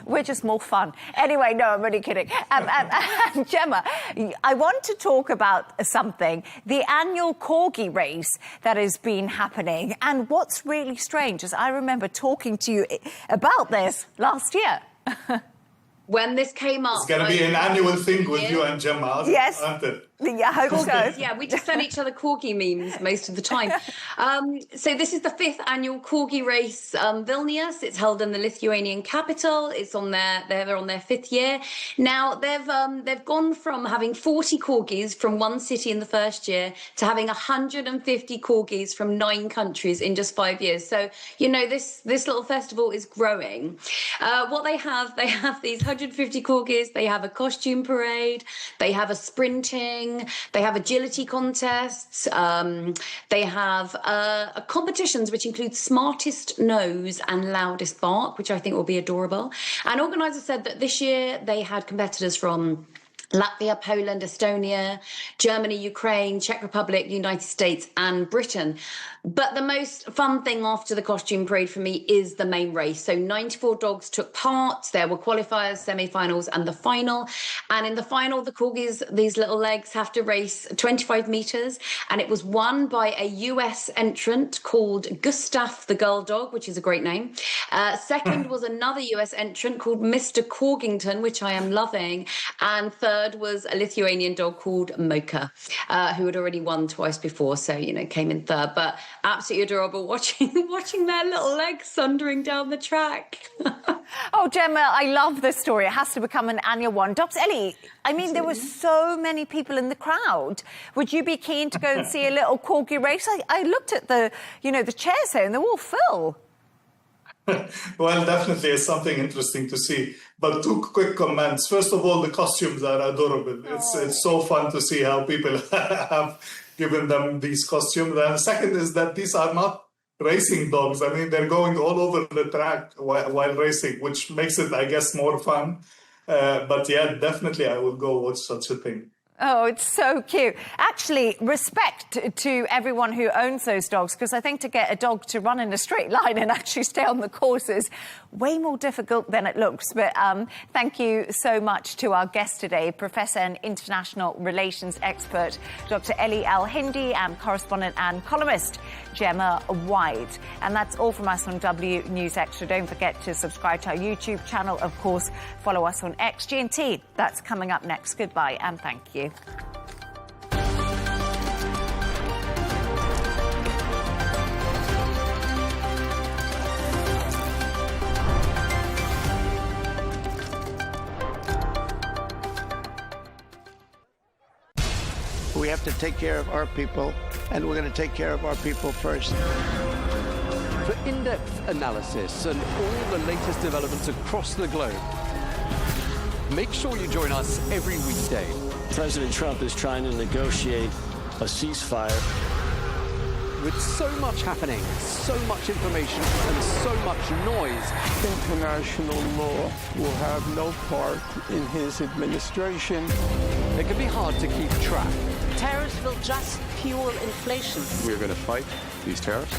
We're just more fun. Anyway, no, I'm only kidding. Gemma, I want to talk about something. The annual Corgi race that has been happening. And what's really strange is I remember talking to you about this last year. When this came up... It's going to be an annual thing with you and Gemma, yes. aren't it? Yeah, I hope so. Yeah, we just send each other corgi memes most of the time. So this is the 5th annual corgi race, Vilnius. It's held in the Lithuanian capital. It's on they're on their 5th year. Now, they've gone from having 40 corgis from one city in the first year to having 150 corgis from 9 countries in just 5 years. So, you know, this little festival is growing. What they have these 150 corgis. They have a costume parade. They have a sprinting. They have agility contests. They have competitions which include smartest nose and loudest bark, which I think will be adorable. And organisers said that this year they had competitors from Latvia, Poland, Estonia, Germany, Ukraine, Czech Republic, United States and Britain. But the most fun thing after the costume parade for me is the main race. So 94 dogs took part. There were qualifiers, semi-finals and the final. And in the final, the corgis, these little legs, have to race 25 metres. And it was won by a US entrant called Gustav the Girl Dog, which is a great name. Second was another US entrant called Mr. Corgington, which I am loving. And third was a Lithuanian dog called Mocha, who had already won twice before. So, you know, came in third. But absolutely adorable watching their little legs thundering down the track. Oh, Gemma, I love this story. It has to become an annual one. Dr. Ellie, I mean, there were so many people in the crowd. Would you be keen to go and see a little corgi race? I looked at the chairs here and they're all full. Well, definitely it's something interesting to see. But 2 quick comments. First of all, the costumes are adorable. It's so fun to see how people have given them these costumes. And second is that these are not racing dogs. I mean, they're going all over the track while racing, which makes it, I guess, more fun. But yeah, definitely I will go watch such a thing. Oh, it's so cute. Actually, respect to everyone who owns those dogs, because I think to get a dog to run in a straight line and actually stay on the course is way more difficult than it looks. But thank you so much to our guest today, Professor and International Relations expert, Dr. Ellie Al-Hindi, and correspondent and columnist, Gemma White. And that's all from us on W News Extra. Don't forget to subscribe to our YouTube channel. Of course, follow us on XGNT. That's coming up next. Goodbye and thank you. We have to take care of our people, and we're going to take care of our people first. For in-depth analysis and all the latest developments across the globe, make sure you join us every weekday. President Trump is trying to negotiate a ceasefire. With so much happening, so much information, and so much noise, international law will have no part in his administration. It can be hard to keep track. Tariffs will just fuel inflation. We're going to fight these tariffs.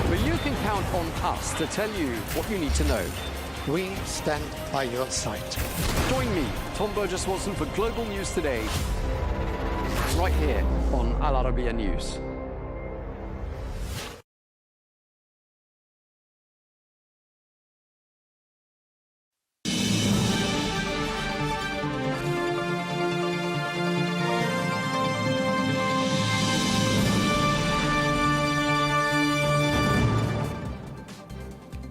But you can count on us to tell you what you need to know. We stand by your side. Join me, Tom Burges Watson, for Global News Today, right here on Al Arabiya News.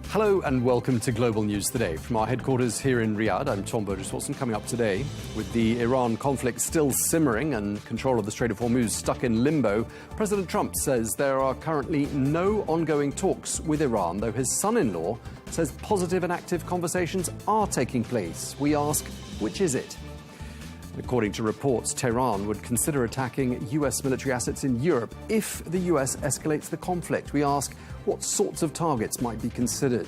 Hello and welcome to Global News Today. From our headquarters here in Riyadh, I'm Tom Burges Watson. Coming up today, with the Iran conflict still simmering and control of the Strait of Hormuz stuck in limbo, President Trump says there are currently no ongoing talks with Iran, though his son-in-law says positive and active conversations are taking place. We ask, which is it? According to reports, Tehran would consider attacking US military assets in Europe if the US escalates the conflict. We ask, what sorts of targets might be considered?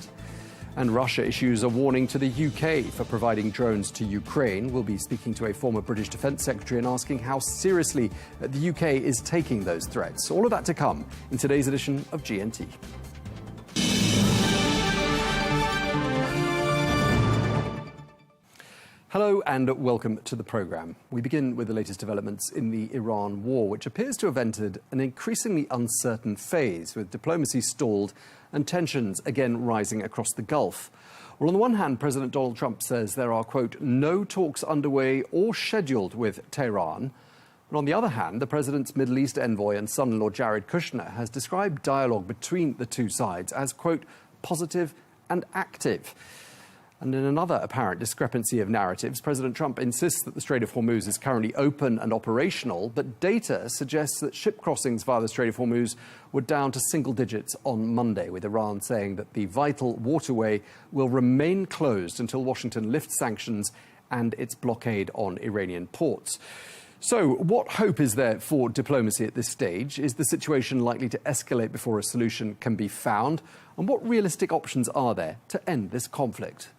And Russia issues a warning to the UK for providing drones to Ukraine. We'll be speaking to a former British Defence Secretary and asking how seriously the UK is taking those threats. All of that to come in today's edition of GNT. Hello and welcome to the programme. We begin with the latest developments in the Iran war, which appears to have entered an increasingly uncertain phase, with diplomacy stalled and tensions again rising across the Gulf. Well, on the one hand, President Donald Trump says there are, quote, no talks underway or scheduled with Tehran. But on the other hand, the president's Middle East envoy and son-in-law Jared Kushner has described dialogue between the two sides as, quote, positive and active. And in another apparent discrepancy of narratives, President Trump insists that the Strait of Hormuz is currently open and operational, but data suggests that ship crossings via the Strait of Hormuz were down to single digits on Monday, with Iran saying that the vital waterway will remain closed until Washington lifts sanctions and its blockade on Iranian ports. So, what hope is there for diplomacy at this stage? Is the situation likely to escalate before a solution can be found? And what realistic options are there to end this conflict?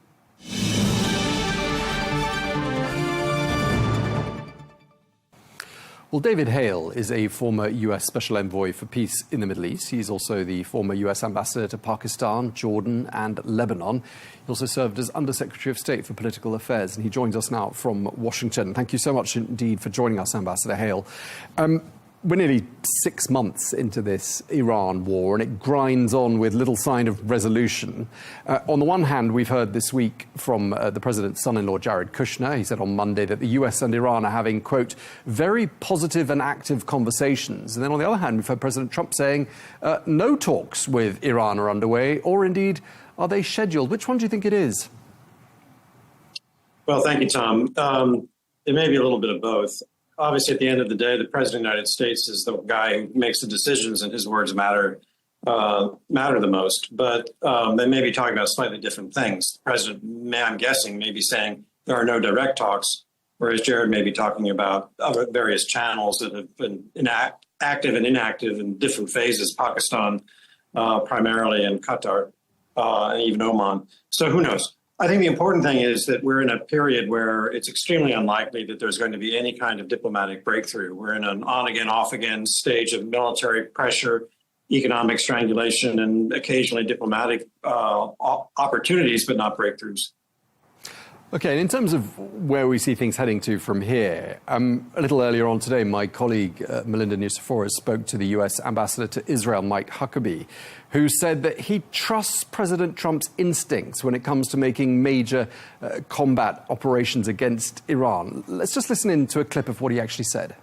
Well, David Hale is a former US Special Envoy for Peace in the Middle East. He's also the former US Ambassador to Pakistan, Jordan and Lebanon. He also served as Undersecretary of State for Political Affairs, and he joins us now from Washington. Thank you so much indeed for joining us, Ambassador Hale. We're nearly 6 months into this Iran war, and it grinds on with little sign of resolution. On the one hand, we've heard this week from the president's son-in-law, Jared Kushner. He said on Monday that the US and Iran are having, quote, very positive and active conversations. And then on the other hand, we've heard President Trump saying no talks with Iran are underway, or indeed, are they scheduled? Which one do you think it is? Well, thank you, Tom. It may be a little bit of both. Obviously, at the end of the day, the President of the United States is the guy who makes the decisions, and his words matter the most. But they may be talking about slightly different things. The President, I'm guessing, may be saying there are no direct talks, whereas Jared may be talking about other various channels that have been active and inactive in different phases, Pakistan primarily, and Qatar, and even Oman. So who knows? I think the important thing is that we're in a period where it's extremely unlikely that there's going to be any kind of diplomatic breakthrough. We're in an on-again, off-again stage of military pressure, economic strangulation, and occasionally diplomatic opportunities, but not breakthroughs. Okay, and in terms of where we see things heading to from here, a little earlier on today, my colleague Melinda Nucifora spoke to the US Ambassador to Israel, Mike Huckabee, who said that he trusts President Trump's instincts when it comes to making major combat operations against Iran. Let's just listen in to a clip of what he actually said.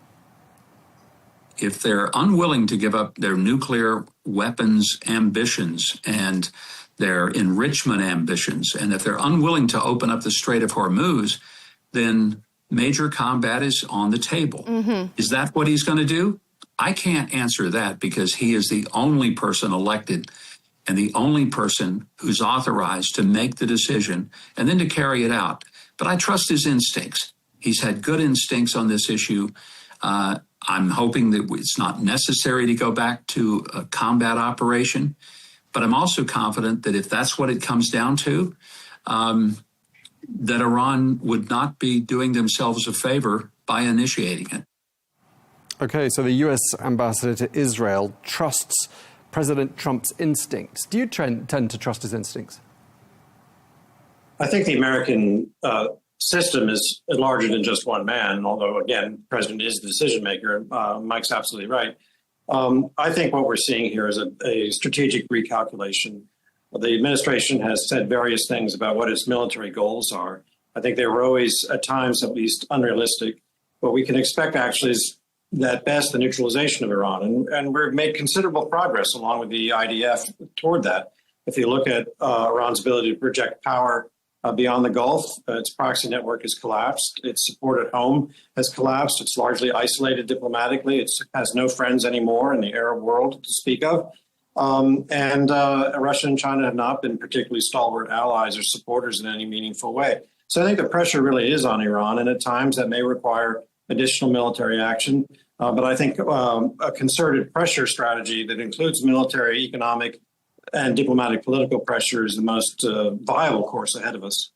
If they're unwilling to give up their nuclear weapons ambitions and their enrichment ambitions, and if they're unwilling to open up the Strait of Hormuz, then major combat is on the table. Mm-hmm. Is that what he's going to do? I can't answer that because he is the only person elected and the only person who's authorized to make the decision and then to carry it out. But I trust his instincts. He's had good instincts on this issue. I'm hoping that it's not necessary to go back to a combat operation. But I'm also confident that if that's what it comes down to, that Iran would not be doing themselves a favor by initiating it. Okay, so the US ambassador to Israel trusts President Trump's instincts. Do you tend to trust his instincts? I think the American system is larger than just one man, although, again, the president is the decision maker. Mike's absolutely right. I think what we're seeing here is a strategic recalculation. The administration has said various things about what its military goals are. I think they were always, at times at least, unrealistic. What we can expect actually is, at best, the neutralization of Iran. And we've made considerable progress along with the IDF toward that. If you look at Iran's ability to project power beyond the Gulf, its proxy network has collapsed. Its support at home has collapsed. It's largely isolated diplomatically. It has no friends anymore in the Arab world to speak of. And Russia and China have not been particularly stalwart allies or supporters in any meaningful way. So I think the pressure really is on Iran, and at times that may require additional military action. But I think a concerted pressure strategy that includes military, economic, and diplomatic political pressure is the most viable course ahead of us.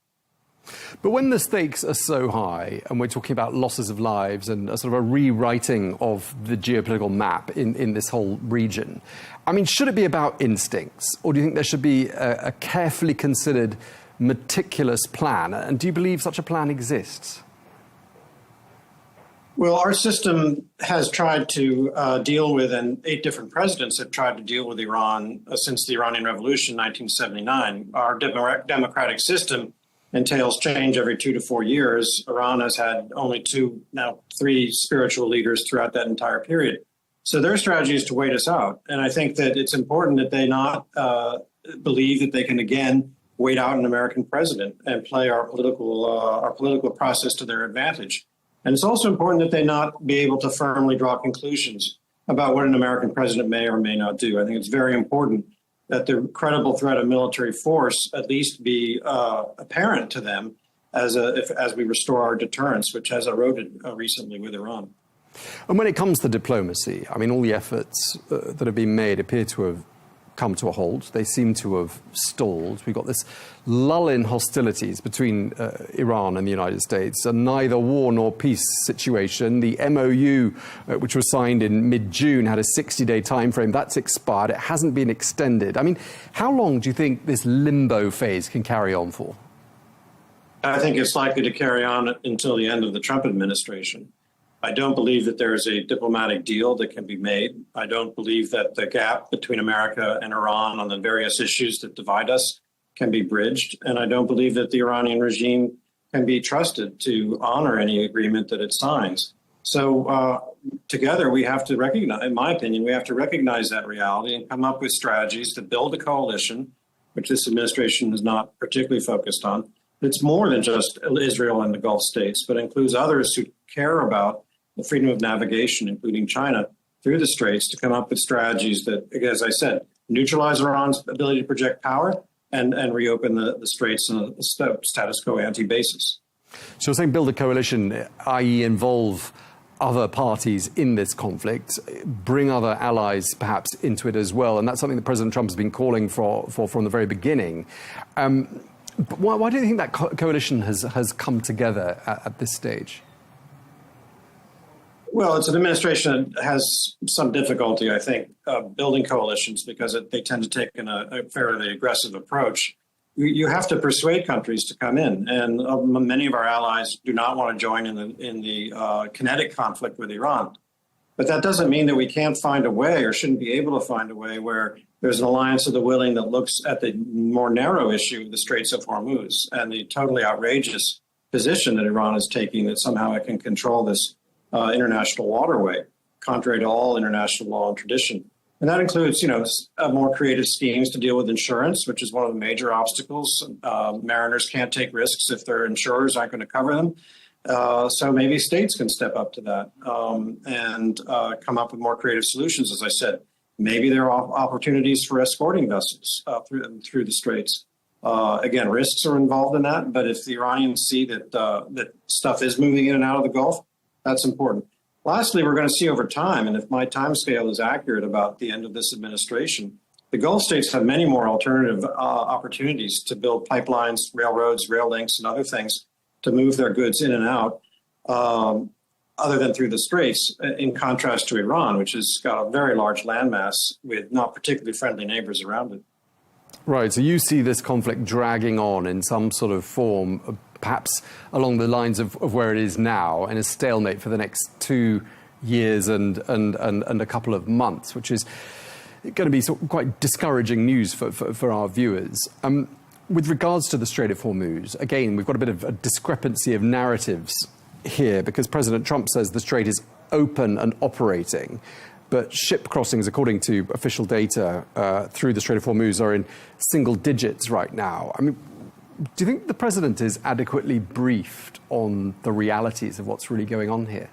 But when the stakes are so high, and we're talking about losses of lives and a sort of a rewriting of the geopolitical map in this whole region, I mean, should it be about instincts, or do you think there should be a carefully considered, meticulous plan? And do you believe such a plan exists? Well, our system has tried to deal with, and 8 different presidents have tried to deal with Iran since the Iranian Revolution in 1979. Our democratic system entails change every 2 to 4 years. Iran has had only 2, now 3 spiritual leaders throughout that entire period. So their strategy is to wait us out. And I think that it's important that they not believe that they can again wait out an American president and play our political process to their advantage. And it's also important that they not be able to firmly draw conclusions about what an American president may or may not do. I think it's very important that the credible threat of military force at least be apparent to them as we restore our deterrence, which has eroded recently with Iran. And when it comes to diplomacy, I mean, all the efforts that have been made appear to have come to a halt. They seem to have stalled. We've got this lull in hostilities between Iran and the United States, a neither war nor peace situation. The MOU, which was signed in mid-June, had a 60-day time frame. That's expired. It hasn't been extended. I mean, how long do you think this limbo phase can carry on for? I think it's likely to carry on until the end of the Trump administration. I don't believe that there is a diplomatic deal that can be made. I don't believe that the gap between America and Iran on the various issues that divide us can be bridged. And I don't believe that the Iranian regime can be trusted to honor any agreement that it signs. So together we have to recognize, in my opinion, we have to recognize that reality and come up with strategies to build a coalition, which this administration is not particularly focused on. It's more than just Israel and the Gulf states, but includes others who care about the freedom of navigation, including China, through the Straits, to come up with strategies that, as I said, neutralize Iran's ability to project power and reopen the Straits on a status quo ante basis. So you're saying build a coalition, i.e. involve other parties in this conflict, bring other allies perhaps into it as well, and that's something that President Trump has been calling for from the very beginning. But why do you think that coalition has come together at this stage? Well, it's an administration that has some difficulty, I think, building coalitions because they tend to take a fairly aggressive approach. You have to persuade countries to come in, and many of our allies do not want to join in the kinetic conflict with Iran. But that doesn't mean that we can't find a way or shouldn't be able to find a way where there's an alliance of the willing that looks at the more narrow issue of the Straits of Hormuz and the totally outrageous position that Iran is taking that somehow it can control this international waterway, contrary to all international law and tradition. And that includes, more creative schemes to deal with insurance, which is one of the major obstacles. Mariners can't take risks if their insurers aren't going to cover them. So maybe states can step up to that and come up with more creative solutions, as I said. Maybe there are opportunities for escorting vessels through the Straits. Again, risks are involved in that, but if the Iranians see that stuff is moving in and out of the Gulf, that's important. Lastly, we're going to see over time, and if my timescale is accurate about the end of this administration, the Gulf states have many more alternative opportunities to build pipelines, railroads, rail links, and other things to move their goods in and out, other than through the Straits, in contrast to Iran, which has got a very large landmass with not particularly friendly neighbors around it. Right, so you see this conflict dragging on in some sort of form, perhaps along the lines of where it is now, in a stalemate for the next 2 years and a couple of months, which is going to be sort of quite discouraging news for our viewers. With regards to the Strait of Hormuz, again, we've got a bit of a discrepancy of narratives here because President Trump says the strait is open and operating, but ship crossings, according to official data through the Strait of Hormuz, are in single digits right now. I mean, do you think the president is adequately briefed on the realities of what's really going on here?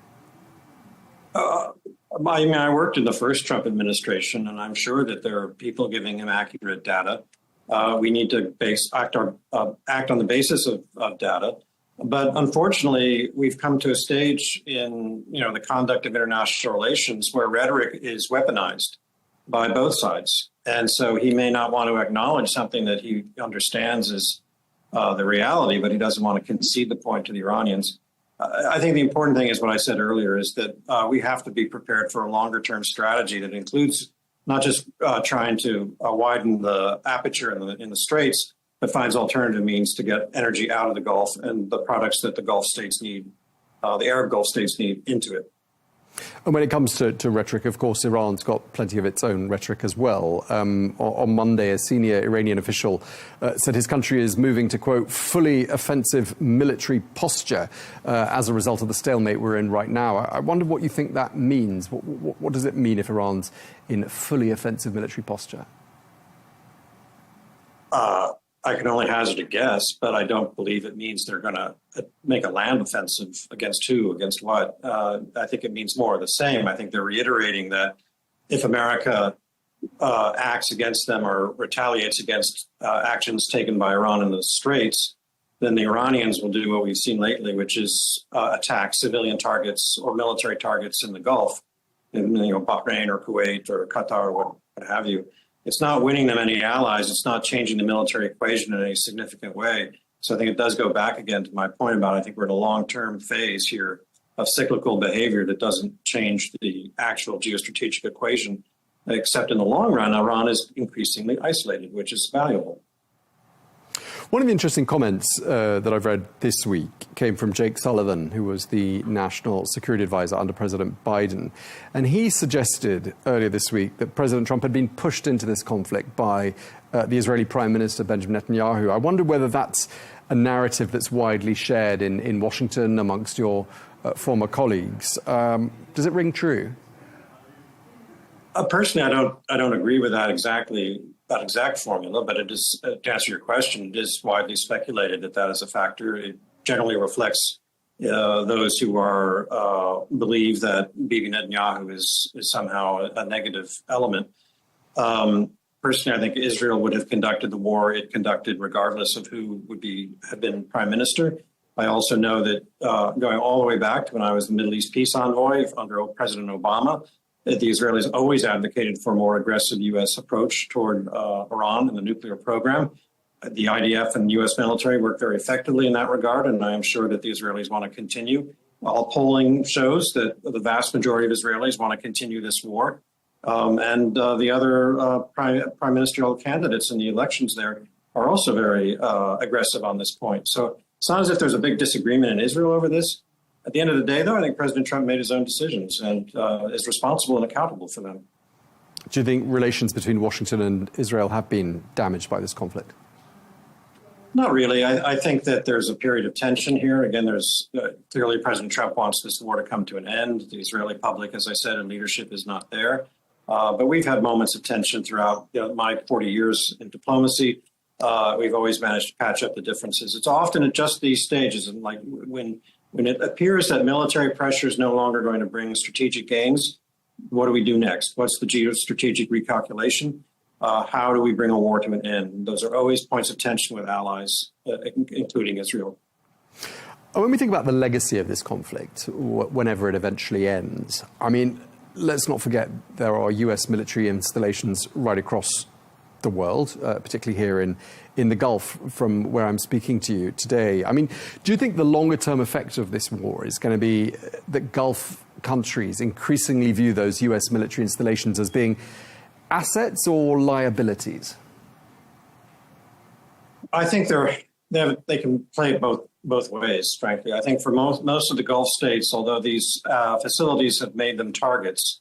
I worked in the first Trump administration, and I'm sure that there are people giving him accurate data. We need to act on the basis of data. But unfortunately, we've come to a stage in the conduct of international relations where rhetoric is weaponized by both sides. And so he may not want to acknowledge something that he understands is the reality, but he doesn't want to concede the point to the Iranians. I think the important thing is what I said earlier, is that we have to be prepared for a longer term strategy that includes not just trying to widen the aperture in the Straits, but finds alternative means to get energy out of the Gulf and the products that the Gulf states need. the Arab Gulf states need into it. And when it comes to rhetoric, of course, Iran's got plenty of its own rhetoric as well. On Monday, a senior Iranian official said his country is moving to, quote, fully offensive military posture as a result of the stalemate we're in right now. I wonder what you think that means. What does it mean if Iran's in fully offensive military posture? I can only hazard a guess, but I don't believe it means they're going to make a land offensive against who, against what. I think it means more of the same. I think they're reiterating that if America acts against them or retaliates against actions taken by Iran in the Straits, then the Iranians will do what we've seen lately, which is attack civilian targets or military targets in the Gulf, in Bahrain or Kuwait or Qatar or what have you. It's not winning them any allies. It's not changing the military equation in any significant way. So I think it does go back again to my point about I think we're in a long-term phase here of cyclical behavior that doesn't change the actual geostrategic equation, except in the long run, Iran is increasingly isolated, which is valuable. One of the interesting comments that I've read this week came from Jake Sullivan, who was the national security advisor under President Biden. And he suggested earlier this week that President Trump had been pushed into this conflict by the Israeli Prime Minister Benjamin Netanyahu. I wonder whether that's a narrative that's widely shared in Washington amongst your former colleagues. Does it ring true? Personally, I don't agree with that exact formula, but it is, to answer your question, it is widely speculated that is a factor. It generally reflects those who believe that Bibi Netanyahu is somehow a negative element. Personally, I think Israel would have conducted the war it conducted regardless of who have been prime minister. I also know that going all the way back to when I was the Middle East peace envoy under President Obama, that the Israelis always advocated for a more aggressive U.S. approach toward Iran and the nuclear program. The IDF and U.S. military worked very effectively in that regard, and I am sure that the Israelis want to continue. All polling shows that the vast majority of Israelis want to continue this war. And the other prime ministerial candidates in the elections there are also very aggressive on this point. So it's not as if there's a big disagreement in Israel over this. At the end of the day, though, I think President Trump made his own decisions and is responsible and accountable for them. Do you think relations between Washington and Israel have been damaged by this conflict? Not really. I think that there's a period of tension here. Again, there's clearly President Trump wants this war to come to an end. The Israeli public, as I said, and leadership is not there. But we've had moments of tension throughout my 40 years in diplomacy. We've always managed to patch up the differences. It's often at just these stages, and like when it appears that military pressure is no longer going to bring strategic gains, what do we do next? What's the geostrategic recalculation? How do we bring a war to an end? Those are always points of tension with allies, including Israel. When we think about the legacy of this conflict, whenever it eventually ends, I mean, let's not forget there are US military installations right across the world, particularly here in the Gulf, from where I'm speaking to you today. I mean, do you think the longer-term effect of this war is going to be that Gulf countries increasingly view those US military installations as being assets or liabilities? I think they can play it both ways, frankly. I think for most of the Gulf states, although these facilities have made them targets,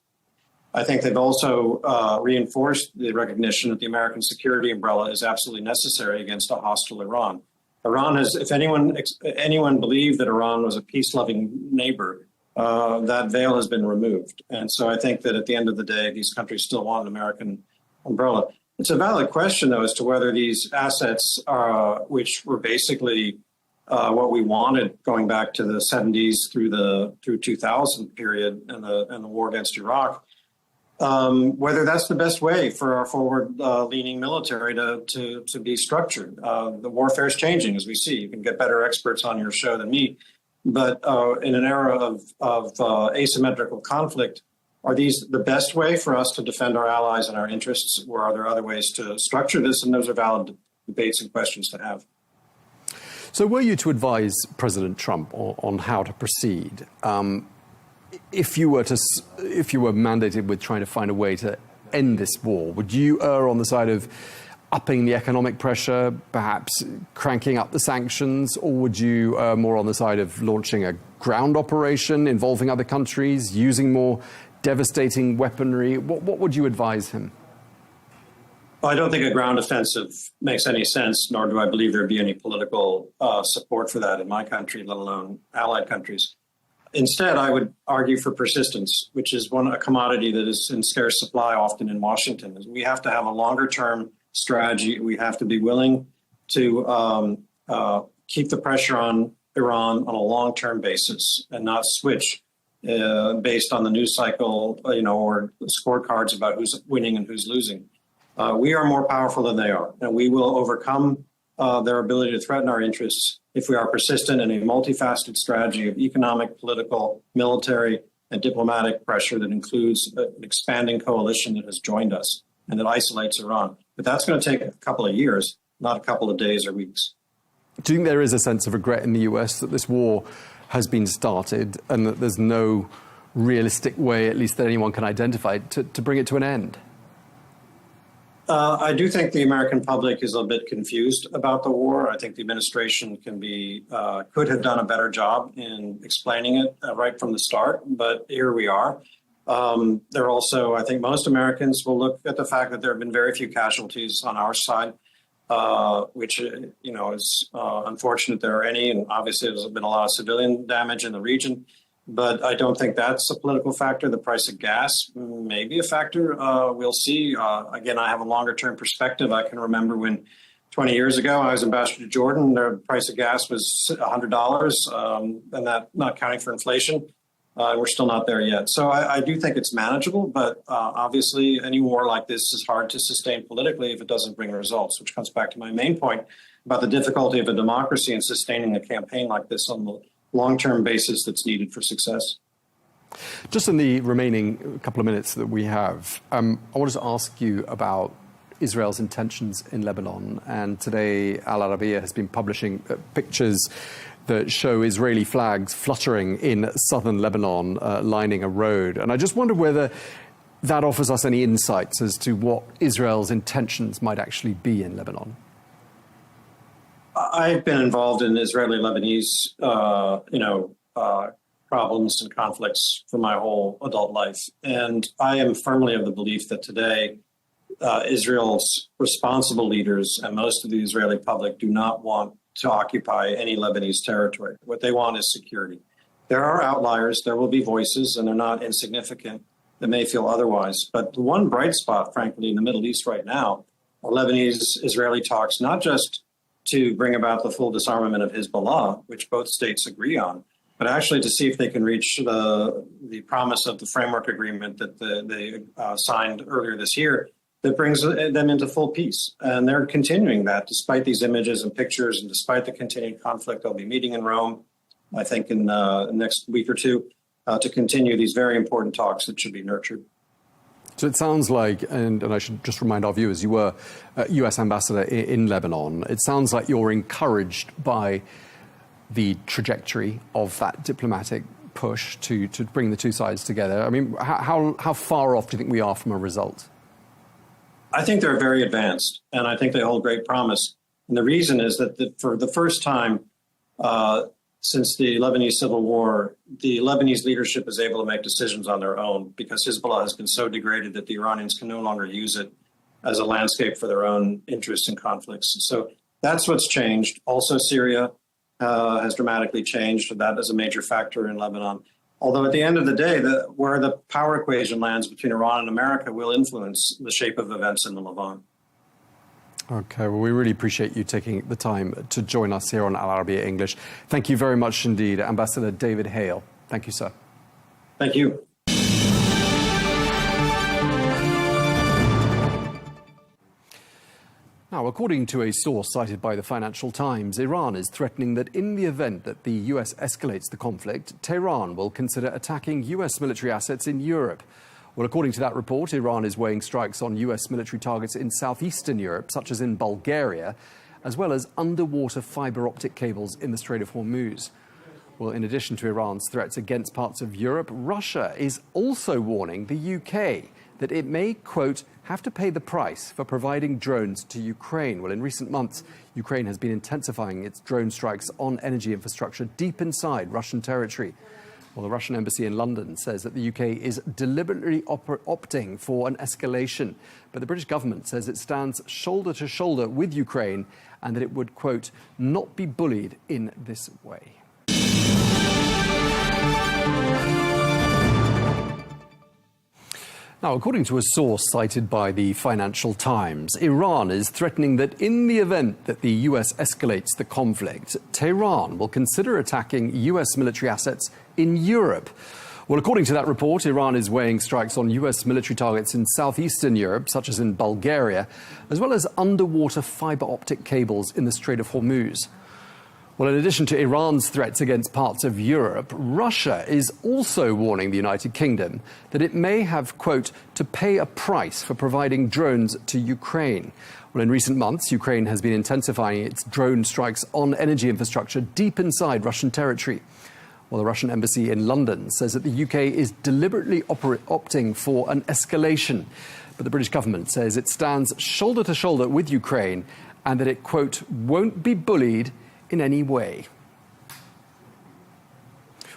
I think they've also reinforced the recognition that the American security umbrella is absolutely necessary against a hostile Iran. Iran has, if anyone believed that Iran was a peace-loving neighbor, that veil has been removed. And so I think that at the end of the day, these countries still want an American umbrella. It's a valid question, though, as to whether these assets, which were basically what we wanted going back to the 70s through 2000 period and the war against Iraq, whether that's the best way for our forward-leaning military to be structured. The warfare is changing, as we see. You can get better experts on your show than me. But in an era of asymmetrical conflict, are these the best way for us to defend our allies and our interests, or are there other ways to structure this? And those are valid debates and questions to have. So were you to advise President Trump on how to proceed, if you were mandated with trying to find a way to end this war, would you err on the side of upping the economic pressure, perhaps cranking up the sanctions, or would you err more on the side of launching a ground operation involving other countries, using more devastating weaponry? What would you advise him? Well, I don't think a ground offensive makes any sense, nor do I believe there'd be any political support for that in my country, let alone allied countries. Instead, I would argue for persistence, which is a commodity that is in scarce supply often in Washington. We have to have a longer-term strategy. We have to be willing to keep the pressure on Iran on a long-term basis and not switch based on the news cycle, or scorecards about who's winning and who's losing. We are more powerful than they are, and we will overcome their ability to threaten our interests if we are persistent in a multifaceted strategy of economic, political, military, and diplomatic pressure that includes an expanding coalition that has joined us and that isolates Iran. But that's going to take a couple of years, not a couple of days or weeks. Do you think there is a sense of regret in the US that this war has been started and that there's no realistic way, at least that anyone can identify, to bring it to an end? I do think the American public is a bit confused about the war. I think the administration could have done a better job in explaining it right from the start, but here we are. There also, I think most Americans will look at the fact that there have been very few casualties on our side, which, is unfortunate there are any, and obviously there's been a lot of civilian damage in the region. But I don't think that's a political factor. The price of gas may be a factor. We'll see. Again, I have a longer-term perspective. I can remember when 20 years ago I was ambassador to Jordan, the price of gas was $100, and that not counting for inflation. We're still not there yet. So I do think it's manageable, but obviously any war like this is hard to sustain politically if it doesn't bring results, which comes back to my main point about the difficulty of a democracy in sustaining a campaign like this on the long-term basis that's needed for success. Just in the remaining couple of minutes that we have, I wanted to ask you about Israel's intentions in Lebanon. And today, Al Arabiya has been publishing pictures that show Israeli flags fluttering in southern Lebanon, lining a road. And I just wonder whether that offers us any insights as to what Israel's intentions might actually be in Lebanon. I've been involved in Israeli-Lebanese, problems and conflicts for my whole adult life. And I am firmly of the belief that today Israel's responsible leaders and most of the Israeli public do not want to occupy any Lebanese territory. What they want is security. There are outliers, there will be voices, and they're not insignificant that may feel otherwise. But the one bright spot, frankly, in the Middle East right now are Lebanese-Israeli talks, not just to bring about the full disarmament of Hezbollah, which both states agree on, but actually to see if they can reach the promise of the framework agreement that they signed earlier this year that brings them into full peace. And they're continuing that despite these images and pictures and despite the continued conflict. They'll be meeting in Rome, I think, in the next week or two to continue these very important talks that should be nurtured. So it sounds like, and I should just remind our viewers, you were US ambassador in Lebanon. It sounds like you're encouraged by the trajectory of that diplomatic push to bring the two sides together. I mean, how far off do you think we are from a result? I think they're very advanced, and I think they hold great promise. And the reason is that for the first time since the Lebanese civil war, the Lebanese leadership is able to make decisions on their own because Hezbollah has been so degraded that the Iranians can no longer use it as a landscape for their own interests and conflicts. So that's what's changed. Also, Syria has dramatically changed. That is a major factor in Lebanon. Although at the end of the day, where the power equation lands between Iran and America will influence the shape of events in the Levant. Okay, well, we really appreciate you taking the time to join us here on Al Arabiya English. Thank you very much indeed, Ambassador David Hale. Thank you, sir. Thank you. Now, according to a source cited by the Financial Times, Iran is threatening that in the event that the US escalates the conflict, Tehran will consider attacking US military assets in Europe. Well, according to that report, Iran is weighing strikes on US military targets in southeastern Europe, such as in Bulgaria, as well as underwater fiber optic cables in the Strait of Hormuz. Well, in addition to Iran's threats against parts of Europe, Russia is also warning the UK that it may, quote, have to pay the price for providing drones to Ukraine. Well, in recent months, Ukraine has been intensifying its drone strikes on energy infrastructure deep inside Russian territory. Well, the Russian embassy in London says that the UK is deliberately opting for an escalation. But the British government says it stands shoulder to shoulder with Ukraine and that it would, quote, not be bullied in this way. Now, according to a source cited by the Financial Times, Iran is threatening that in the event that the US escalates the conflict, Tehran will consider attacking US military assets in Europe. Well, according to that report, Iran is weighing strikes on US military targets in southeastern Europe, such as in Bulgaria, as well as underwater fiber optic cables in the Strait of Hormuz. Well, in addition to Iran's threats against parts of Europe, Russia is also warning the United Kingdom that it may have, quote, to pay a price for providing drones to Ukraine. Well, in recent months, Ukraine has been intensifying its drone strikes on energy infrastructure deep inside Russian territory. Well, the Russian embassy in London says that the UK is deliberately opting for an escalation. But the British government says it stands shoulder to shoulder with Ukraine and that it, quote, won't be bullied in any way.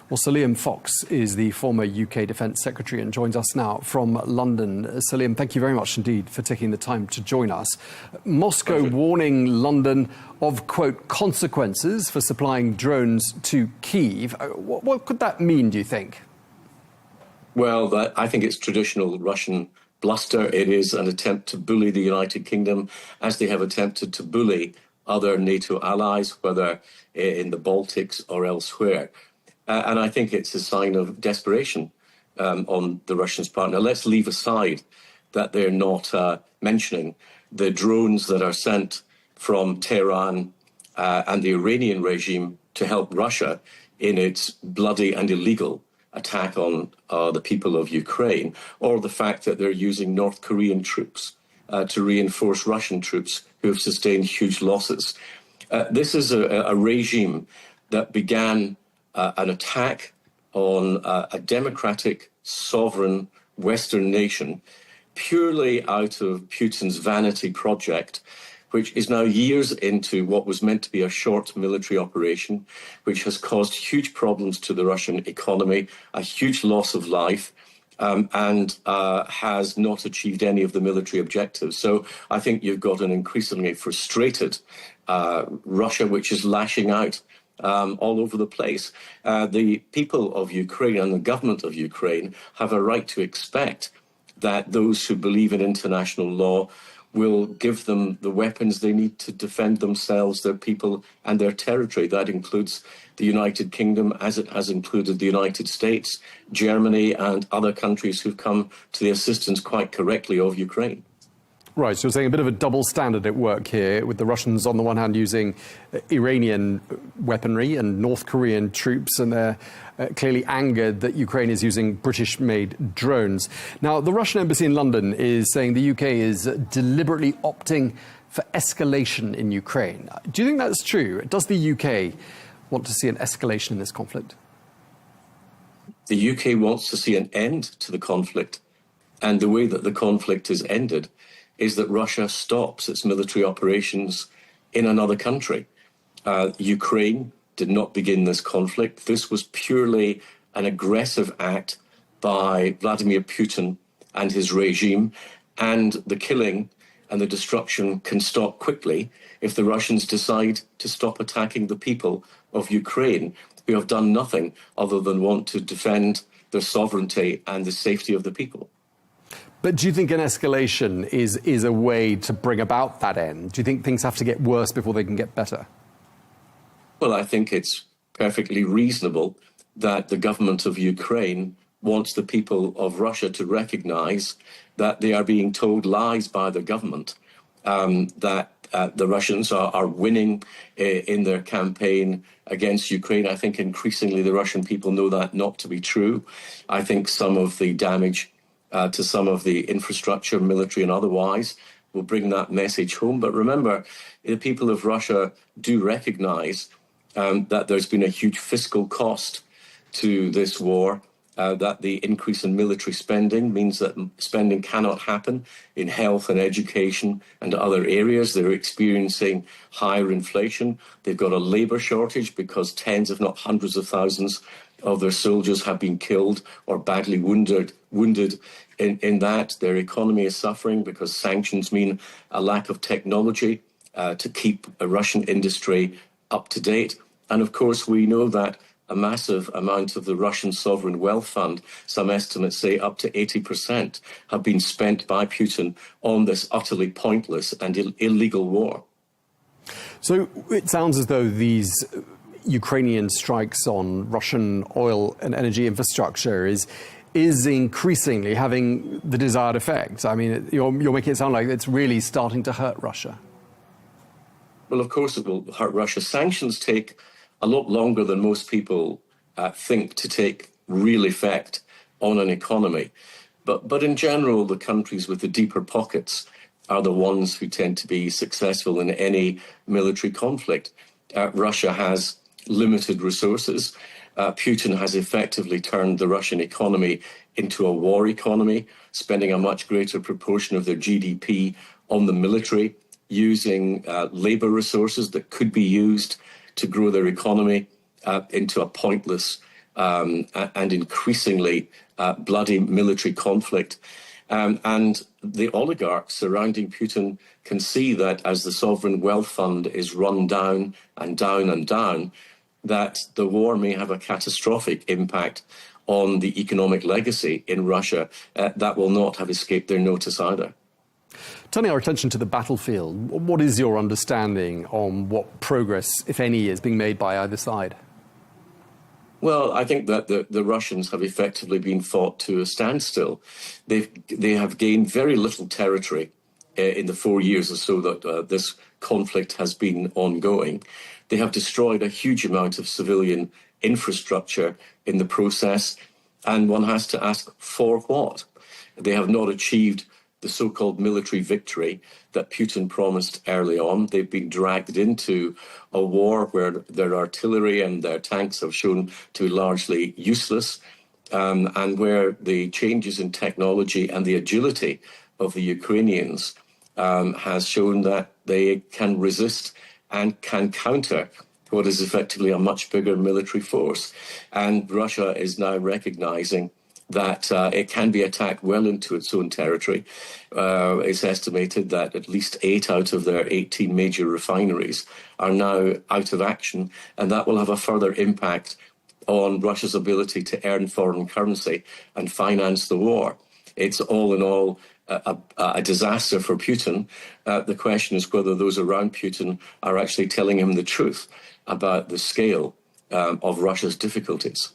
Well, Sir Liam Fox is the former UK Defence Secretary and joins us now from London. Sir Liam, thank you very much indeed for taking the time to join us. Moscow warning London of, quote, consequences for supplying drones to Kyiv. What could that mean, do you think? Well, I think it's traditional Russian bluster. It is an attempt to bully the United Kingdom, as they have attempted to bully other NATO allies, whether in the Baltics or elsewhere. And I think it's a sign of desperation on the Russians' part. Now, let's leave aside that they're not mentioning the drones that are sent from Tehran and the Iranian regime to help Russia in its bloody and illegal attack on the people of Ukraine, or the fact that they're using North Korean troops to reinforce Russian troops who have sustained huge losses. This is a regime that began an attack on a democratic, sovereign Western nation purely out of Putin's vanity project, which is now years into what was meant to be a short military operation, which has caused huge problems to the Russian economy, a huge loss of life, and has not achieved any of the military objectives. So I think you've got an increasingly frustrated Russia, which is lashing out all over the place. The people of Ukraine and the government of Ukraine have a right to expect that those who believe in international law will give them the weapons they need to defend themselves, their people, and their territory. That includes the United Kingdom, as it has included the United States, Germany, and other countries who've come to the assistance quite correctly of Ukraine. Right, so you're saying a bit of a double standard at work here, with the Russians on the one hand using Iranian weaponry and North Korean troops, and they're clearly angered that Ukraine is using British-made drones. Now, the Russian embassy in London is saying the UK is deliberately opting for escalation in Ukraine. Do you think that's true? Does the UK want to see an escalation in this conflict? The UK wants to see an end to the conflict, and the way that the conflict is ended is that Russia stops its military operations in another country. Ukraine did not begin this conflict. This was purely an aggressive act by Vladimir Putin and his regime, and the killing and the destruction can stop quickly if the Russians decide to stop attacking the people of Ukraine, who have done nothing other than want to defend their sovereignty and the safety of the people. But do you think an escalation is a way to bring about that end? Do you think things have to get worse before they can get better? Well, I think it's perfectly reasonable that the government of Ukraine wants the people of Russia to recognize that they are being told lies by the government, that the Russians are winning in their campaign against Ukraine. I think increasingly the Russian people know that not to be true. I think some of the damage to some of the infrastructure, military and otherwise, will bring that message home. But remember, the people of Russia do recognize that there's been a huge fiscal cost to this war, that the increase in military spending means that spending cannot happen in health and education and other areas. They're experiencing higher inflation. They've got a labour shortage because tens, if not hundreds of thousands of their soldiers have been killed or badly wounded in that. Their economy is suffering because sanctions mean a lack of technology to keep a Russian industry up to date. And of course, we know that a massive amount of the Russian sovereign wealth fund, some estimates say up to 80%, have been spent by Putin on this utterly pointless and illegal war. So it sounds as though these Ukrainian strikes on Russian oil and energy infrastructure is increasingly having the desired effect. I mean, you're making it sound like it's really starting to hurt Russia. Well, of course it will hurt Russia. Sanctions take a lot longer than most people think to take real effect on an economy. But in general, the countries with the deeper pockets are the ones who tend to be successful in any military conflict. Russia has limited resources. Putin has effectively turned the Russian economy into a war economy, spending a much greater proportion of their GDP on the military, using labour resources that could be used to grow their economy into a pointless and increasingly bloody military conflict. And the oligarchs surrounding Putin can see that as the sovereign wealth fund is run down and down and down, that the war may have a catastrophic impact on the economic legacy in Russia that will not have escaped their notice either. Turning our attention to the battlefield, what is your understanding on what progress, if any, is being made by either side? Well, I think that the Russians have effectively been fought to a standstill. They have gained very little territory in the 4 years or so that this conflict has been ongoing. They have destroyed a huge amount of civilian infrastructure in the process, and one has to ask, for what? They have not achieved the so-called military victory that Putin promised early on. They've been dragged into a war where their artillery and their tanks have shown to be largely useless, and where the changes in technology and the agility of the Ukrainians has shown that they can resist and can counter what is effectively a much bigger military force. And Russia is now recognizing that it can be attacked well into its own territory. It's estimated that at least 8 out of their 18 major refineries are now out of action, and that will have a further impact on Russia's ability to earn foreign currency and finance the war. It's all in all a disaster for Putin. The question is whether those around Putin are actually telling him the truth about the scale of Russia's difficulties.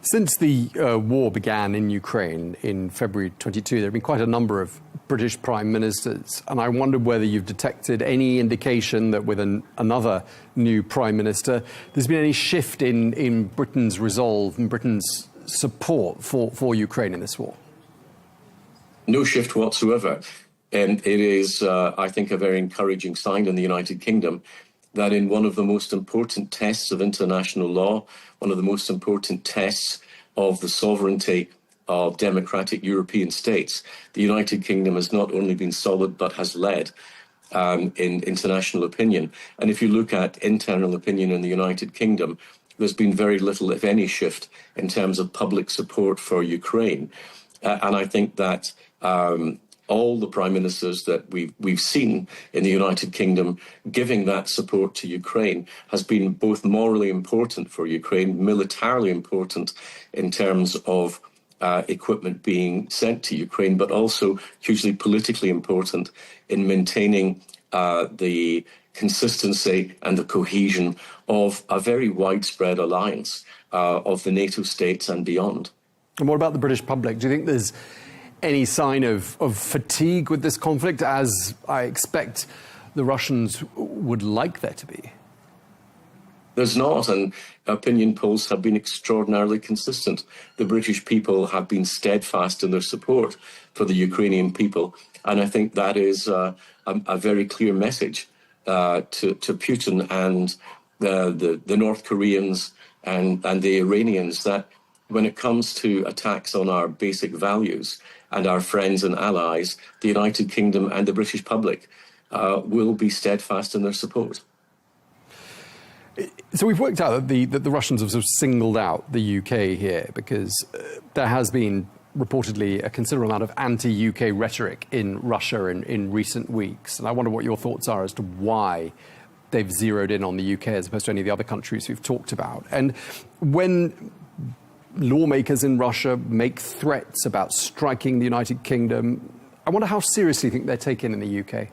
Since the war began in Ukraine in February 22, there have been quite a number of British prime ministers, and I wondered whether you've detected any indication that with another new prime minister, there's been any shift in Britain's resolve and Britain's support for Ukraine in this war. No shift whatsoever. And it is, I think, a very encouraging sign in the United Kingdom that in one of the most important tests of international law, one of the most important tests of the sovereignty of democratic European states, the United Kingdom has not only been solid, but has led in international opinion. And if you look at internal opinion in the United Kingdom, there's been very little, if any, shift in terms of public support for Ukraine. And I think that all the prime ministers that we've seen in the United Kingdom giving that support to Ukraine has been both morally important for Ukraine, militarily important in terms of equipment being sent to Ukraine, but also hugely politically important in maintaining the consistency and the cohesion of a very widespread alliance of the NATO states and beyond. And what about the British public? Do you think there's any sign of fatigue with this conflict, as I expect the Russians would like there to be? There's not, and opinion polls have been extraordinarily consistent. The British people have been steadfast in their support for the Ukrainian people, and I think that is a very clear message to Putin and the North Koreans and the Iranians that when it comes to attacks on our basic values and our friends and allies, the United Kingdom and the British public will be steadfast in their support. So we've worked out that the Russians have sort of singled out the UK here because there has been reportedly a considerable amount of anti-UK rhetoric in Russia in recent weeks. And I wonder what your thoughts are as to why they've zeroed in on the UK as opposed to any of the other countries we've talked about. And when lawmakers in Russia make threats about striking the United Kingdom, I wonder how seriously you think they're taken in the UK.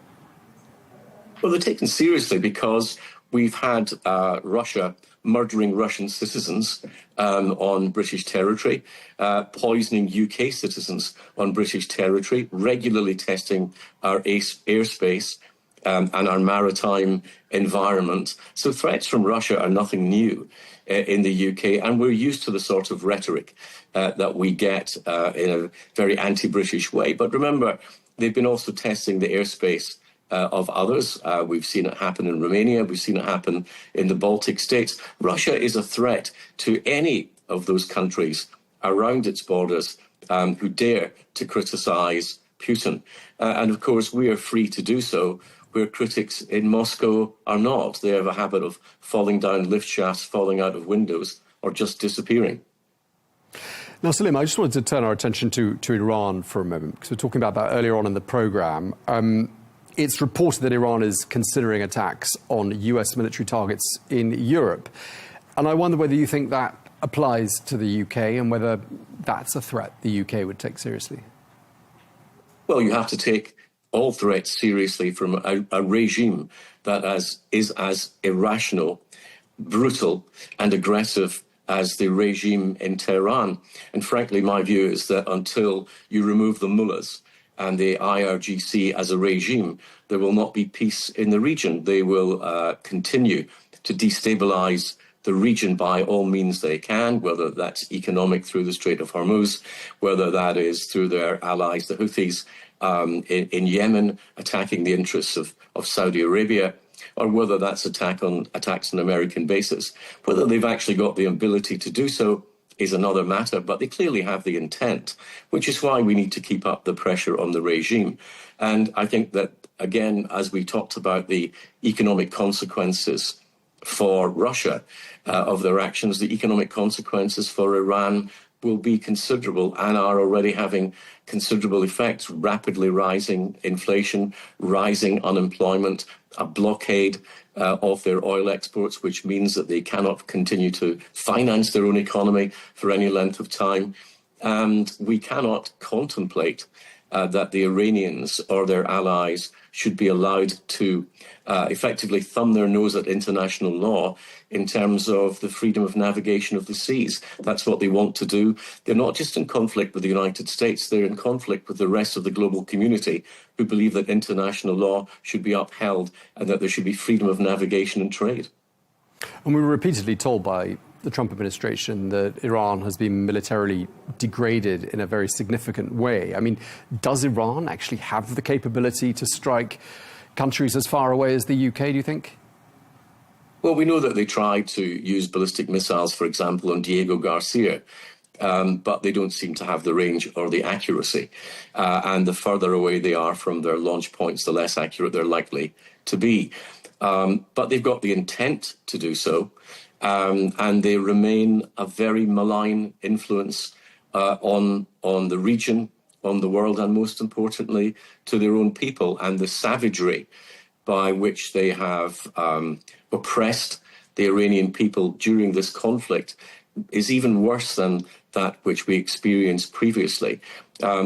Well, they're taken seriously because we've had Russia murdering Russian citizens on British territory, poisoning UK citizens on British territory, regularly testing our airspace and our maritime environment. So threats from Russia are nothing new in the UK, and we're used to the sort of rhetoric that we get in a very anti-British way. But remember, they've been also testing the airspace of others. We've seen it happen in Romania. We've seen it happen in the Baltic states. Russia is a threat to any of those countries around its borders who dare to criticize Putin. And of course, we are free to do so, where critics in Moscow are not. They have a habit of falling down lift shafts, falling out of windows, or just disappearing. Now, Salim, I just wanted to turn our attention to Iran for a moment, because we were talking about that earlier on in the programme. It's reported that Iran is considering attacks on US military targets in Europe. And I wonder whether you think that applies to the UK and whether that's a threat the UK would take seriously. Well, you have to take all threats seriously from a regime that is as irrational, brutal and aggressive as the regime in Tehran. And frankly, my view is that until you remove the mullahs and the IRGC as a regime, there will not be peace in the region. They will continue to destabilize the region by all means they can, whether that's economic through the Strait of Hormuz, whether that is through their allies, the Houthis in Yemen, attacking the interests of Saudi Arabia, or whether that's attacks on American bases. Whether they've actually got the ability to do so is another matter, but they clearly have the intent, which is why we need to keep up the pressure on the regime. And I think that, again, as we talked about the economic consequences for Russia of their actions, the economic consequences for Iran will be considerable and are already having considerable effects: rapidly rising inflation, rising unemployment, a blockade of their oil exports, which means that they cannot continue to finance their own economy for any length of time. And we cannot contemplate that the Iranians or their allies should be allowed to effectively thumb their nose at international law in terms of the freedom of navigation of the seas. That's what they want to do. They're not just in conflict with the United States, they're in conflict with the rest of the global community who believe that international law should be upheld and that there should be freedom of navigation and trade. And we were repeatedly told by the Trump administration that Iran has been militarily degraded in a very significant way. I mean, does Iran actually have the capability to strike countries as far away as the UK, do you think? Well, we know that they tried to use ballistic missiles, for example, on Diego Garcia, but they don't seem to have the range or the accuracy. And the further away they are from their launch points, the less accurate they're likely to be. But they've got the intent to do so. And they remain a very malign influence on the region, on the world, and most importantly, to their own people. And the savagery by which they have oppressed the Iranian people during this conflict is even worse than that which we experienced previously.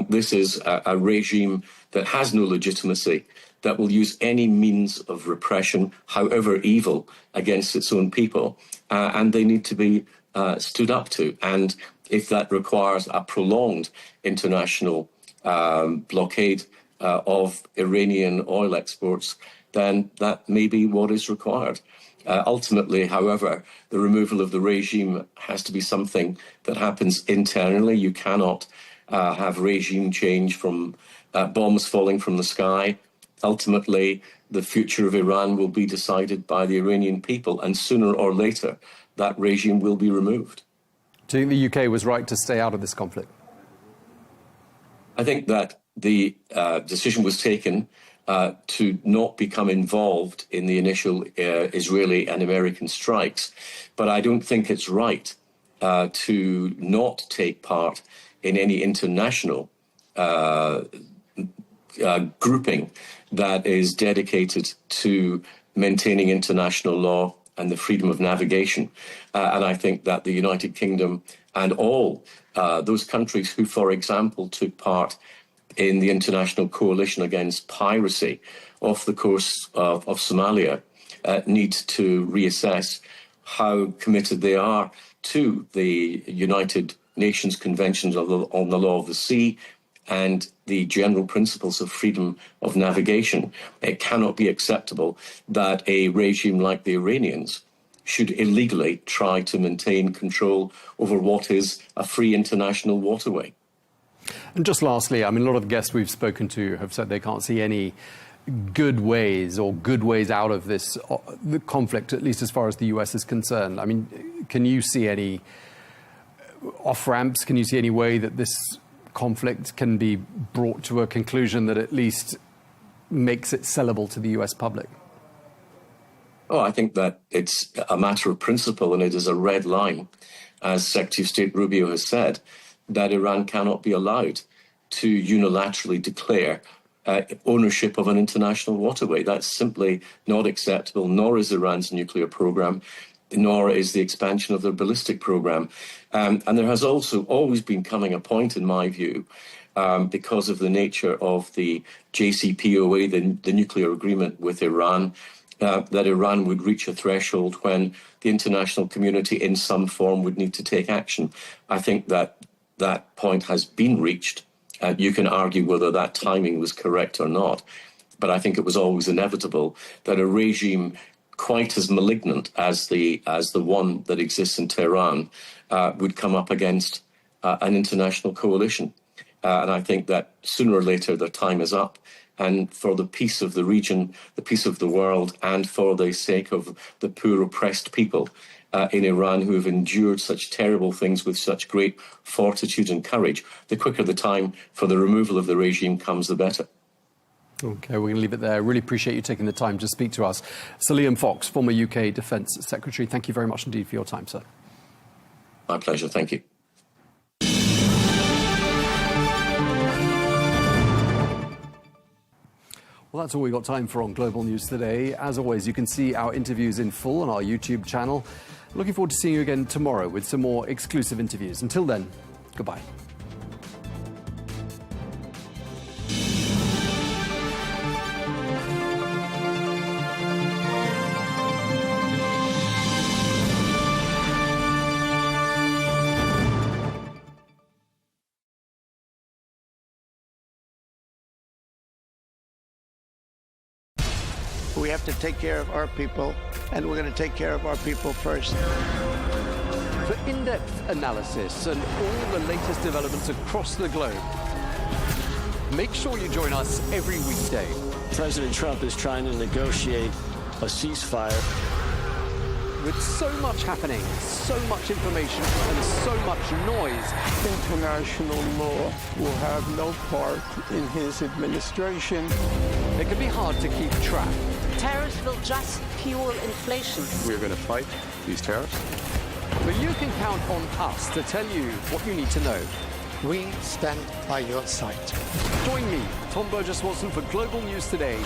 This is a regime that has no legitimacy, that will use any means of repression, however evil, against its own people. And they need to be stood up to. And if that requires a prolonged international blockade of Iranian oil exports, then that may be what is required. Ultimately, however, the removal of the regime has to be something that happens internally. You cannot have regime change from bombs falling from the sky. Ultimately, the future of Iran will be decided by the Iranian people, and sooner or later, that regime will be removed. Do you think the UK was right to stay out of this conflict? I think that the decision was taken to not become involved in the initial Israeli and American strikes. But I don't think it's right to not take part in any international grouping that is dedicated to maintaining international law and the freedom of navigation. And I think that the United Kingdom and all those countries who, for example, took part in the international coalition against piracy off the coast of Somalia need to reassess how committed they are to the United Nations Conventions on the Law of the Sea and the general principles of freedom of navigation. It cannot be acceptable that a regime like the Iranians should illegally try to maintain control over what is a free international waterway. And just lastly, I mean, a lot of the guests we've spoken to have said they can't see any good ways out of this the conflict, at least as far as the US is concerned. I mean, can you see any off-ramps? Can you see any way that this conflict can be brought to a conclusion that at least makes it sellable to the US public? Oh, I think that it's a matter of principle, and it is a red line, as Secretary of State Rubio has said, that Iran cannot be allowed to unilaterally declare ownership of an international waterway. That's simply not acceptable, nor is Iran's nuclear program, nor is the expansion of their ballistic program. And there has also always been coming a point, in my view, because of the nature of the JCPOA, the nuclear agreement with Iran, that Iran would reach a threshold when the international community in some form would need to take action. I think that that point has been reached. You can argue whether that timing was correct or not, but I think it was always inevitable that a regime quite as malignant as the one that exists in Tehran would come up against an international coalition. And I think that sooner or later their time is up. And for the peace of the region, the peace of the world, and for the sake of the poor oppressed people in Iran who have endured such terrible things with such great fortitude and courage, the quicker the time for the removal of the regime comes, the better. OK, we're going to leave it there. I really appreciate you taking the time to speak to us. Sir Liam Fox, former UK Defence Secretary, thank you very much indeed for your time, sir. My pleasure. Thank you. Well, that's all we've got time for on Global News today. As always, you can see our interviews in full on our YouTube channel. Looking forward to seeing you again tomorrow with some more exclusive interviews. Until then, goodbye. We have to take care of our people, and we're going to take care of our people first. For in-depth analysis and all the latest developments across the globe, make sure you join us every weekday. President Trump is trying to negotiate a ceasefire. With so much happening, so much information, and so much noise, International law will have no part in his administration. It can be hard to keep track. Tariffs will just fuel inflation. We're going to fight these tariffs. But you can count on us to tell you what you need to know. We stand by your side. Join me, Tom Burges Watson, for Global News Today,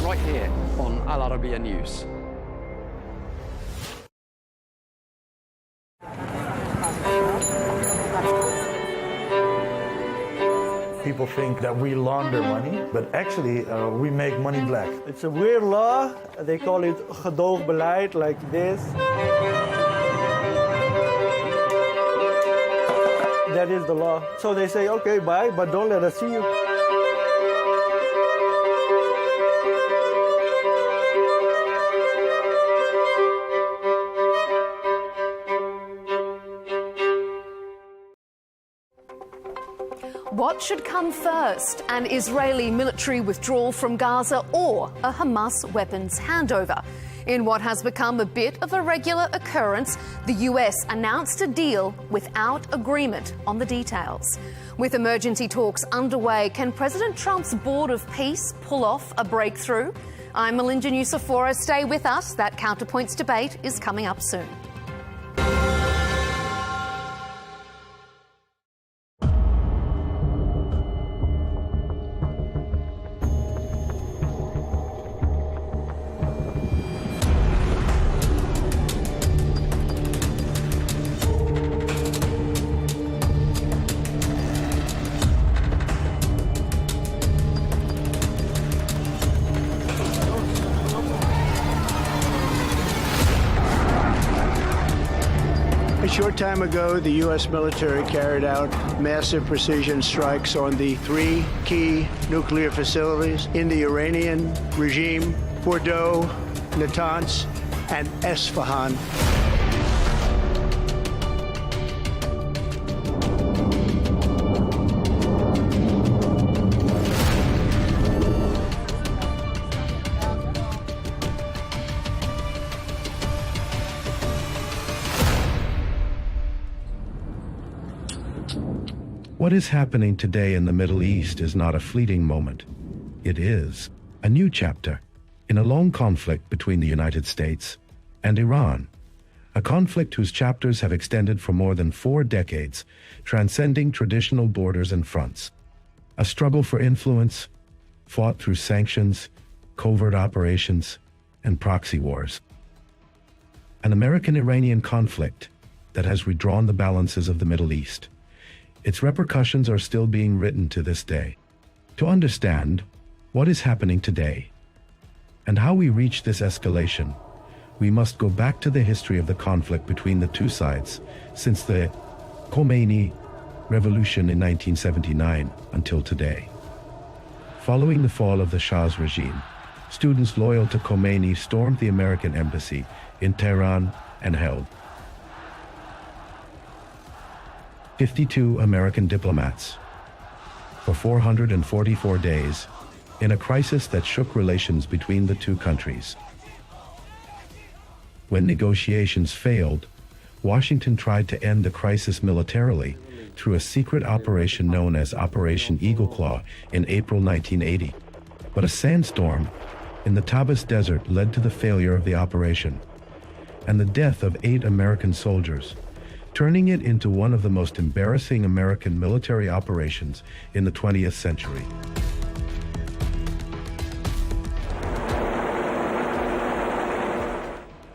right here on Arabiya News. People think that we launder money, but actually we make money black. It's a weird law. They call it gedoogbeleid, like this. That is the law. So they say, okay, bye, but don't let us see you. What should come first, an Israeli military withdrawal from Gaza or a Hamas weapons handover? In what has become a bit of a regular occurrence, the US announced a deal without agreement on the details. With emergency talks underway, can President Trump's Board of Peace pull off a breakthrough? I'm Melinda Nucifora. Stay with us. That Counterpoints debate is coming up soon. A short time ago, the U.S. military carried out massive precision strikes on the 3 key nuclear facilities in the Iranian regime: Fordow, Natanz, and Esfahan. What is happening today in the Middle East is not a fleeting moment. It is a new chapter in a long conflict between the United States and Iran, a conflict whose chapters have extended for more than 4 decades, transcending traditional borders and fronts. A struggle for influence, fought through sanctions, covert operations, and proxy wars. An American-Iranian conflict that has redrawn the balances of the Middle East. Its repercussions are still being written to this day. To understand what is happening today and how we reached this escalation, we must go back to the history of the conflict between the two sides since the Khomeini revolution in 1979 until today. Following the fall of the Shah's regime, students loyal to Khomeini stormed the American embassy in Tehran and held 52 American diplomats for 444 days in a crisis that shook relations between the two countries. When negotiations failed, Washington tried to end the crisis militarily through a secret operation known as Operation Eagle Claw in April 1980. But a sandstorm in the Tabas Desert led to the failure of the operation and the death of 8 American soldiers, turning it into one of the most embarrassing American military operations in the 20th century.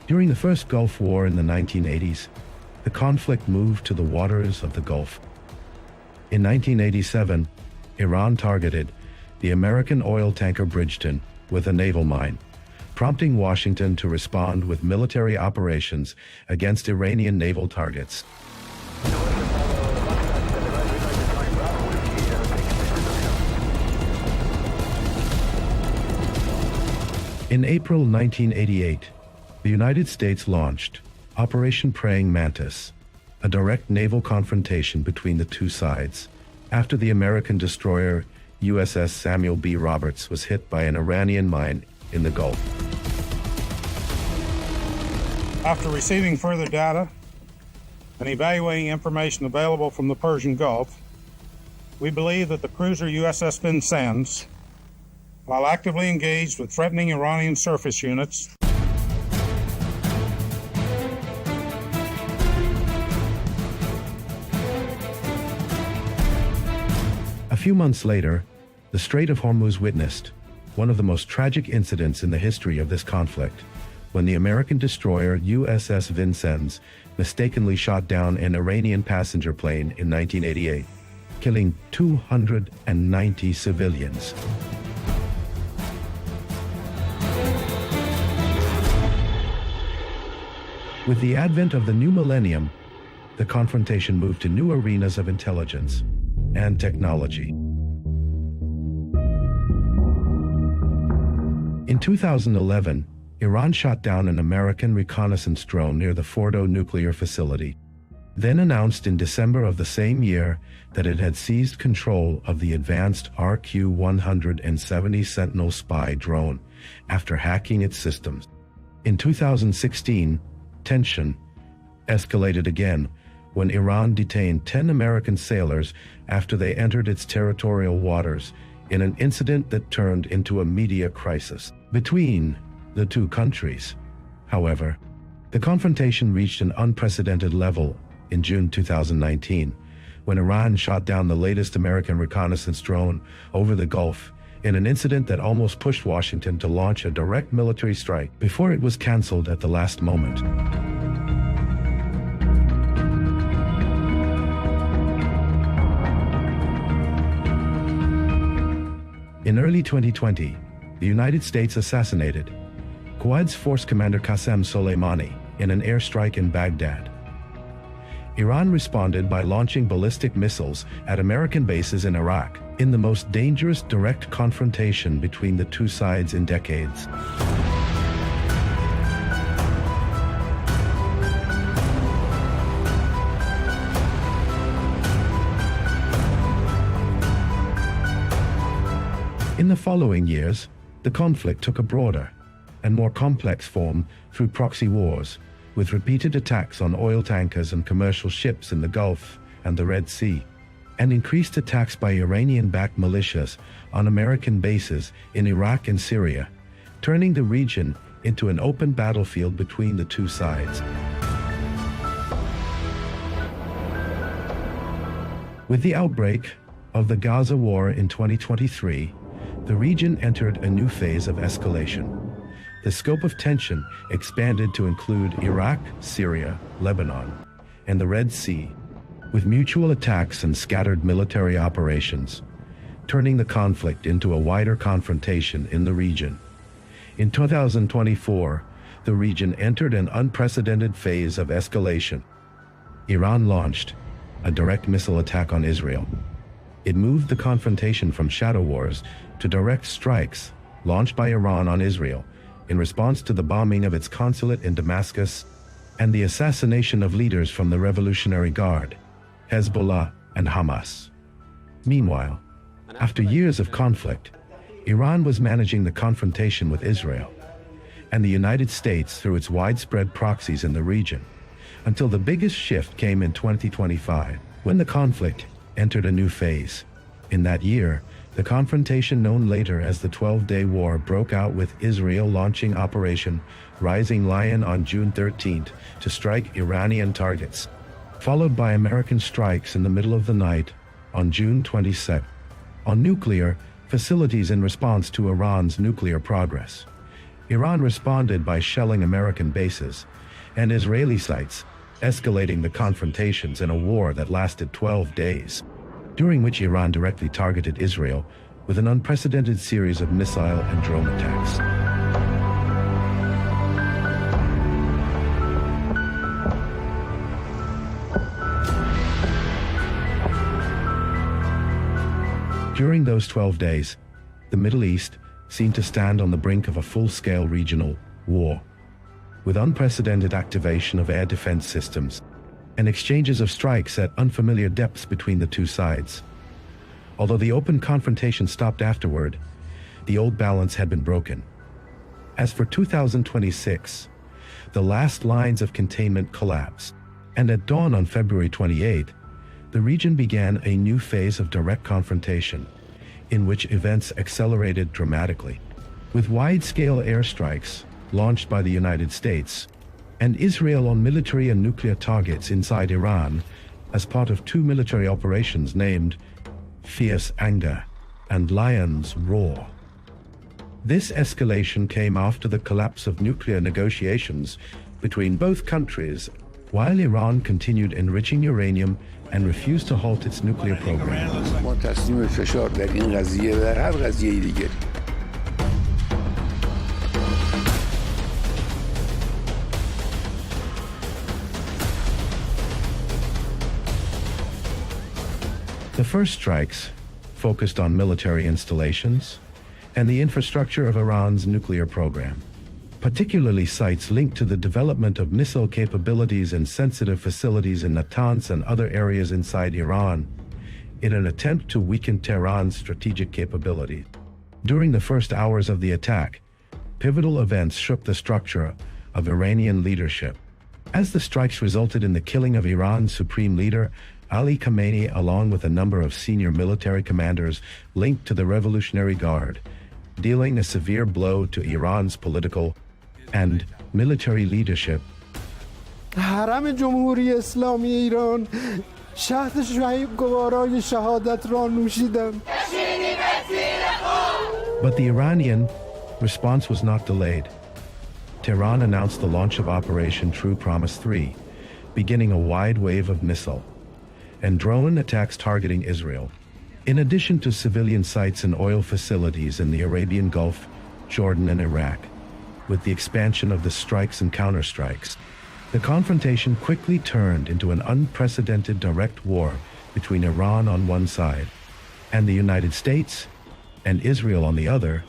During the first Gulf War in the 1980s, the conflict moved to the waters of the Gulf. In 1987, Iran targeted the American oil tanker Bridgeton with a naval mine, prompting Washington to respond with military operations against Iranian naval targets. In April 1988, the United States launched Operation Praying Mantis, a direct naval confrontation between the two sides, after the American destroyer USS Samuel B. Roberts was hit by an Iranian mine in the Gulf. After receiving further data and evaluating information available from the Persian Gulf, we believe that the cruiser USS Vincennes, while actively engaged with threatening Iranian surface units, A few months later, the Strait of Hormuz witnessed one of the most tragic incidents in the history of this conflict, when the American destroyer USS Vincennes mistakenly shot down an Iranian passenger plane in 1988, killing 290 civilians. With the advent of the new millennium, the confrontation moved to new arenas of intelligence and technology. In 2011, Iran shot down an American reconnaissance drone near the Fordow nuclear facility, then announced in December of the same year that it had seized control of the advanced RQ-170 Sentinel spy drone after hacking its systems. In 2016, tension escalated again when Iran detained 10 American sailors after they entered its territorial waters in an incident that turned into a media crisis between the two countries. However, the confrontation reached an unprecedented level in June 2019, when Iran shot down the latest American reconnaissance drone over the Gulf in an incident that almost pushed Washington to launch a direct military strike before it was canceled at the last moment. In early 2020, the United States assassinated Quds Force Commander Qasem Soleimani in an airstrike in Baghdad. Iran responded by launching ballistic missiles at American bases in Iraq, in the most dangerous direct confrontation between the two sides in decades. In the following years, the conflict took a broader and more complex form through proxy wars, with repeated attacks on oil tankers and commercial ships in the Gulf and the Red Sea, and increased attacks by Iranian-backed militias on American bases in Iraq and Syria, turning the region into an open battlefield between the two sides. With the outbreak of the Gaza war in 2023, the region entered a new phase of escalation. The scope of tension expanded to include Iraq, Syria, Lebanon, and the Red Sea, with mutual attacks and scattered military operations, turning the conflict into a wider confrontation in the region. In 2024, the region entered an unprecedented phase of escalation. Iran launched a direct missile attack on Israel. It moved the confrontation from shadow wars to direct strikes launched by Iran on Israel in response to the bombing of its consulate in Damascus and the assassination of leaders from the Revolutionary Guard, Hezbollah and Hamas. Meanwhile, after years of conflict, Iran was managing the confrontation with Israel and the United States through its widespread proxies in the region, until the biggest shift came in 2025, when the conflict entered a new phase. In that year, the confrontation known later as the 12-Day War broke out, with Israel launching Operation Rising Lion on June 13th to strike Iranian targets, followed by American strikes in the middle of the night on June 22nd on nuclear facilities in response to Iran's nuclear progress. Iran responded by shelling American bases and Israeli sites, escalating the confrontations in a war that lasted 12 days. During which Iran directly targeted Israel with an unprecedented series of missile and drone attacks. During those 12 days, the Middle East seemed to stand on the brink of a full-scale regional war, with unprecedented activation of air defense systems and exchanges of strikes at unfamiliar depths between the two sides. Although the open confrontation stopped afterward, the old balance had been broken. As for 2026, the last lines of containment collapsed, and at dawn on February 28, the region began a new phase of direct confrontation, in which events accelerated dramatically, with wide-scale airstrikes launched by the United States and Israel on military and nuclear targets inside Iran as part of two military operations named Fierce Anger and Lion's Roar. This escalation came after the collapse of nuclear negotiations between both countries, while Iran continued enriching uranium and refused to halt its nuclear program. The first strikes focused on military installations and the infrastructure of Iran's nuclear program, particularly sites linked to the development of missile capabilities and sensitive facilities in Natanz and other areas inside Iran, in an attempt to weaken Tehran's strategic capability. During the first hours of the attack, pivotal events shook the structure of Iranian leadership. As the strikes resulted in the killing of Iran's supreme leader, Ali Khamenei, along with a number of senior military commanders linked to the Revolutionary Guard, dealing a severe blow to Iran's political and military leadership. حرم جمهوری اسلامی ایران شهد شعیب گوارای شهادت را نوشیدم. But the Iranian response was not delayed. Tehran announced the launch of Operation True Promise 3, beginning a wide wave of missile and drone attacks targeting Israel. In addition to civilian sites and oil facilities in the Arabian Gulf, Jordan, and Iraq, with the expansion of the strikes and counterstrikes, the confrontation quickly turned into an unprecedented direct war between Iran on one side and the United States and Israel on the other,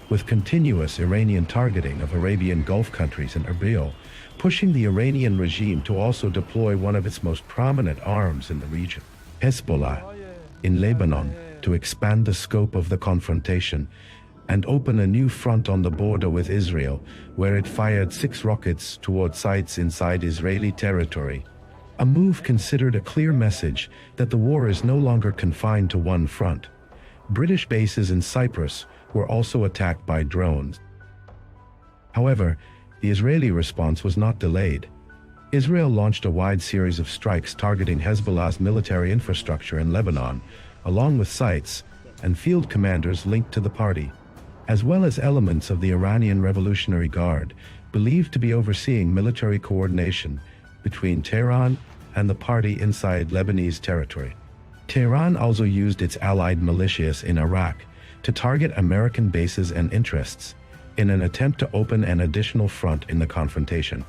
with continuous Iranian targeting of Arabian Gulf countries and Erbil, pushing the Iranian regime to also deploy one of its most prominent arms in the region, Hezbollah, in Lebanon, to expand the scope of the confrontation and open a new front on the border with Israel, where it fired 6 rockets toward sites inside Israeli territory. A move considered a clear message that the war is no longer confined to one front. British bases in Cyprus were also attacked by drones. However, the Israeli response was not delayed. Israel launched a wide series of strikes targeting Hezbollah's military infrastructure in Lebanon, along with sites and field commanders linked to the party, as well as elements of the Iranian Revolutionary Guard, believed to be overseeing military coordination between Tehran and the party inside Lebanese territory. Tehran also used its allied militias in Iraq to target American bases and interests in an attempt to open an additional front in the confrontation.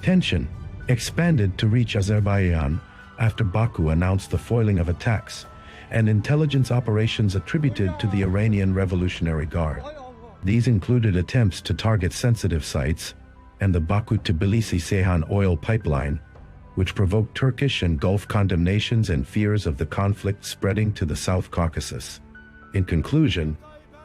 Tension expanded to reach Azerbaijan after Baku announced the foiling of attacks and intelligence operations attributed to the Iranian Revolutionary Guard. These included attempts to target sensitive sites and the Baku-Tbilisi-Ceyhan oil pipeline, which provoked Turkish and Gulf condemnations and fears of the conflict spreading to the South Caucasus. In conclusion,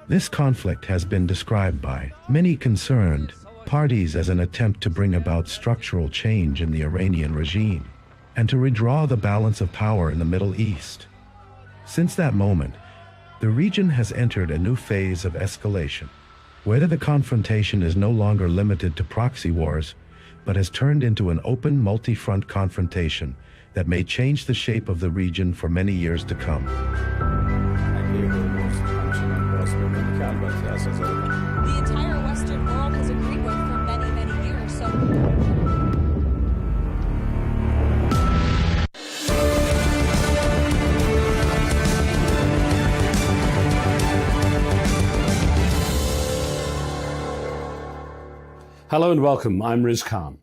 this conflict has been described by many concerned parties as an attempt to bring about structural change in the Iranian regime and to redraw the balance of power in the Middle East. Since that moment, the region has entered a new phase of escalation, where the confrontation is no longer limited to proxy wars, but has turned into an open multi-front confrontation that may change the shape of the region for many years to come. The entire Western world has agreed with for many, many years. Hello and welcome. I'm Riz Khan.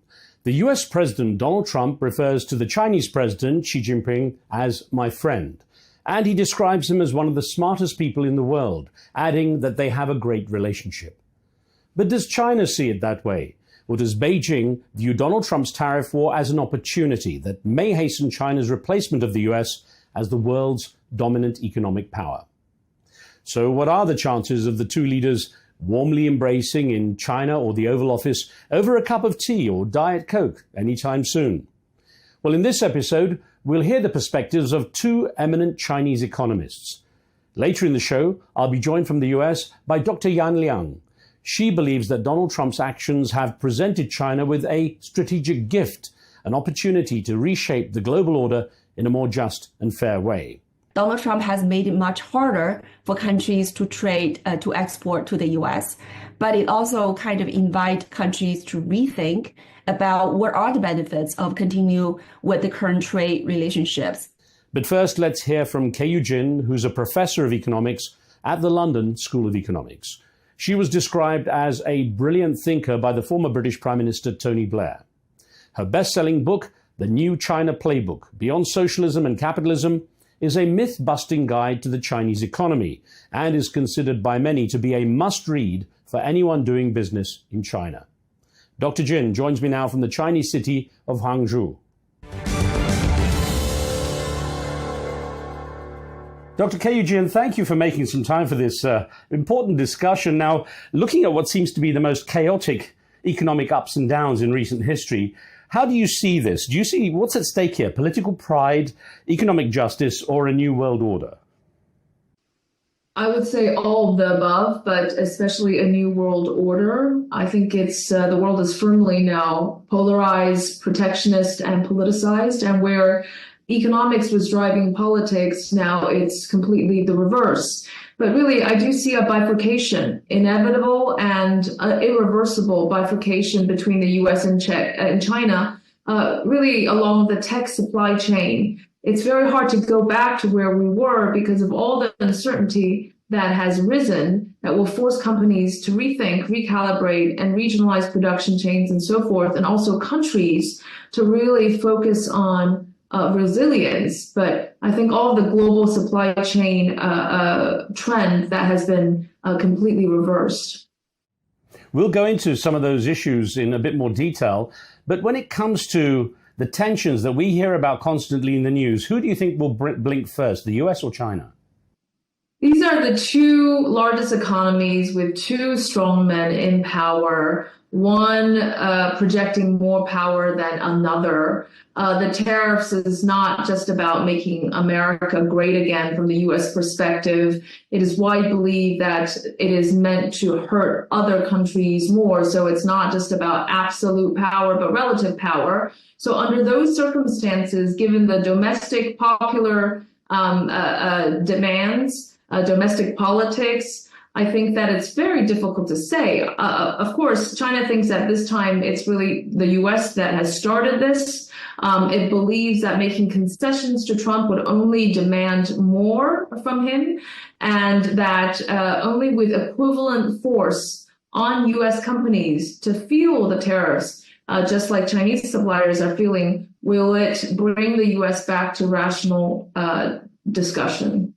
The US President Donald Trump refers to the Chinese President Xi Jinping as my friend, and he describes him as one of the smartest people in the world, adding that they have a great relationship. But does China see it that way? Or does Beijing view Donald Trump's tariff war as an opportunity that may hasten China's replacement of the US as the world's dominant economic power? So what are the chances of the two leaders warmly embracing in China or the Oval Office over a cup of tea or Diet Coke anytime soon? Well, in this episode, we'll hear the perspectives of two eminent Chinese economists. Later in the show, I'll be joined from the US by Dr. Yan Liang. She believes that Donald Trump's actions have presented China with a strategic gift, an opportunity to reshape the global order in a more just and fair way. Donald Trump has made it much harder for countries to trade, to export to the US, but it also kind of invites countries to rethink about what are the benefits of continue with the current trade relationships. But first, let's hear from Keiyu Jin, who's a professor of economics at the London School of Economics. She was described as a brilliant thinker by the former British Prime Minister Tony Blair. Her best-selling book, The New China Playbook, Beyond Socialism and Capitalism, is a myth-busting guide to the Chinese economy and is considered by many to be a must-read for anyone doing business in China. Dr. Jin joins me now from the Chinese city of Hangzhou. Dr. Keiyu Jin, thank you for making some time for this important discussion. Now, looking at what seems to be the most chaotic economic ups and downs in recent history. How do you see this? Do you see what's at stake here? Political pride, economic justice, or a new world order? I would say all of the above, but especially a new world order. I think it's the world is firmly now polarized, protectionist, and politicized, and where economics was driving politics, now it's completely the reverse. But really, I do see a bifurcation, inevitable and irreversible bifurcation between the U.S. and China, really along the tech supply chain. It's very hard to go back to where we were because of all the uncertainty that has risen that will force companies to rethink, recalibrate, and regionalize production chains and so forth, and also countries to really focus on resilience. But I think all the global supply chain trend that has been completely reversed. We'll go into some of those issues in a bit more detail, but when it comes to the tensions that we hear about constantly in the news, who do you think will blink first, the US or China? These are the two largest economies with two strong men in power, one projecting more power than another. The tariffs is not just about making America great again from the U.S. perspective. It is why I believe that it is meant to hurt other countries more. So it's not just about absolute power, but relative power. So under those circumstances, given the domestic popular demands, domestic politics, I think that it's very difficult to say. Of course, China thinks at this time it's really the U.S. that has started this. It believes that making concessions to Trump would only demand more from him, and that only with equivalent force on U.S. companies to feel the tariffs, just like Chinese suppliers are feeling, will it bring the U.S. back to rational discussion.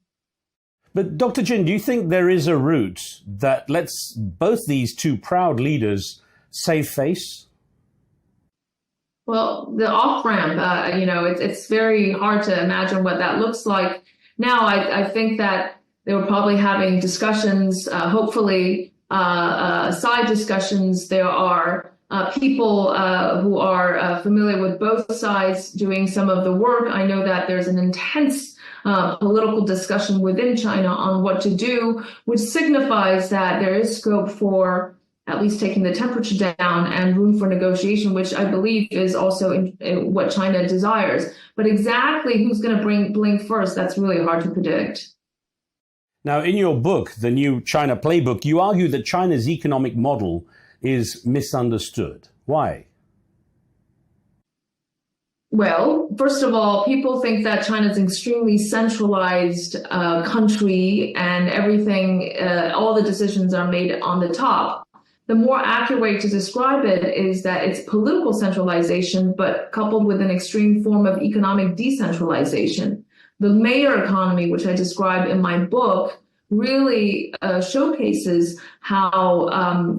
But Dr. Jin, do you think there is a route that lets both these two proud leaders save face? Well, the off-ramp, it's very hard to imagine what that looks like. Now, I think that they were probably having discussions, hopefully side discussions. There are people who are familiar with both sides doing some of the work. I know that there's an intense political discussion within China on what to do, which signifies that there is scope for at least taking the temperature down and room for negotiation, which I believe is also what China desires. But exactly who's going to blink first, that's really hard to predict. Now, in your book, The New China Playbook, you argue that China's economic model is misunderstood. Why? Well, first of all, people think that China is an extremely centralized country and everything, all the decisions are made on the top. The more accurate way to describe it is that it's political centralization, but coupled with an extreme form of economic decentralization. The mayor economy, which I describe in my book, really showcases how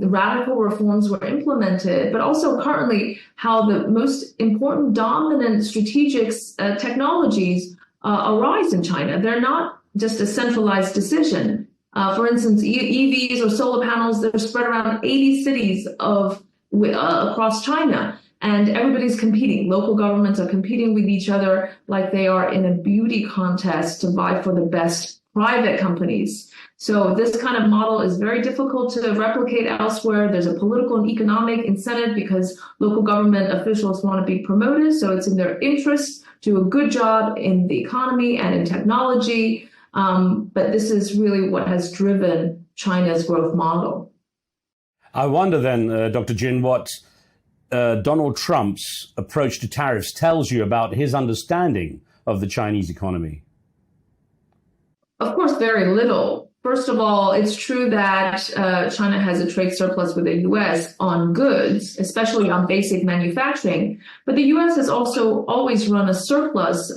radical reforms were implemented, but also currently how the most important dominant strategic technologies arise in China. They're not just a centralized decision. For instance, EVs or solar panels, they're spread around 80 cities across China, and everybody's competing. Local governments are competing with each other like they are in a beauty contest to vie for the best private companies. So this kind of model is very difficult to replicate elsewhere. There's a political and economic incentive because local government officials want to be promoted. So it's in their interest to do a good job in the economy and in technology. But this is really what has driven China's growth model. I wonder then, Dr. Jin, what Donald Trump's approach to tariffs tells you about his understanding of the Chinese economy. Of course, very little. First of all, it's true that China has a trade surplus with the U.S. on goods, especially on basic manufacturing. But the U.S. has also always run a surplus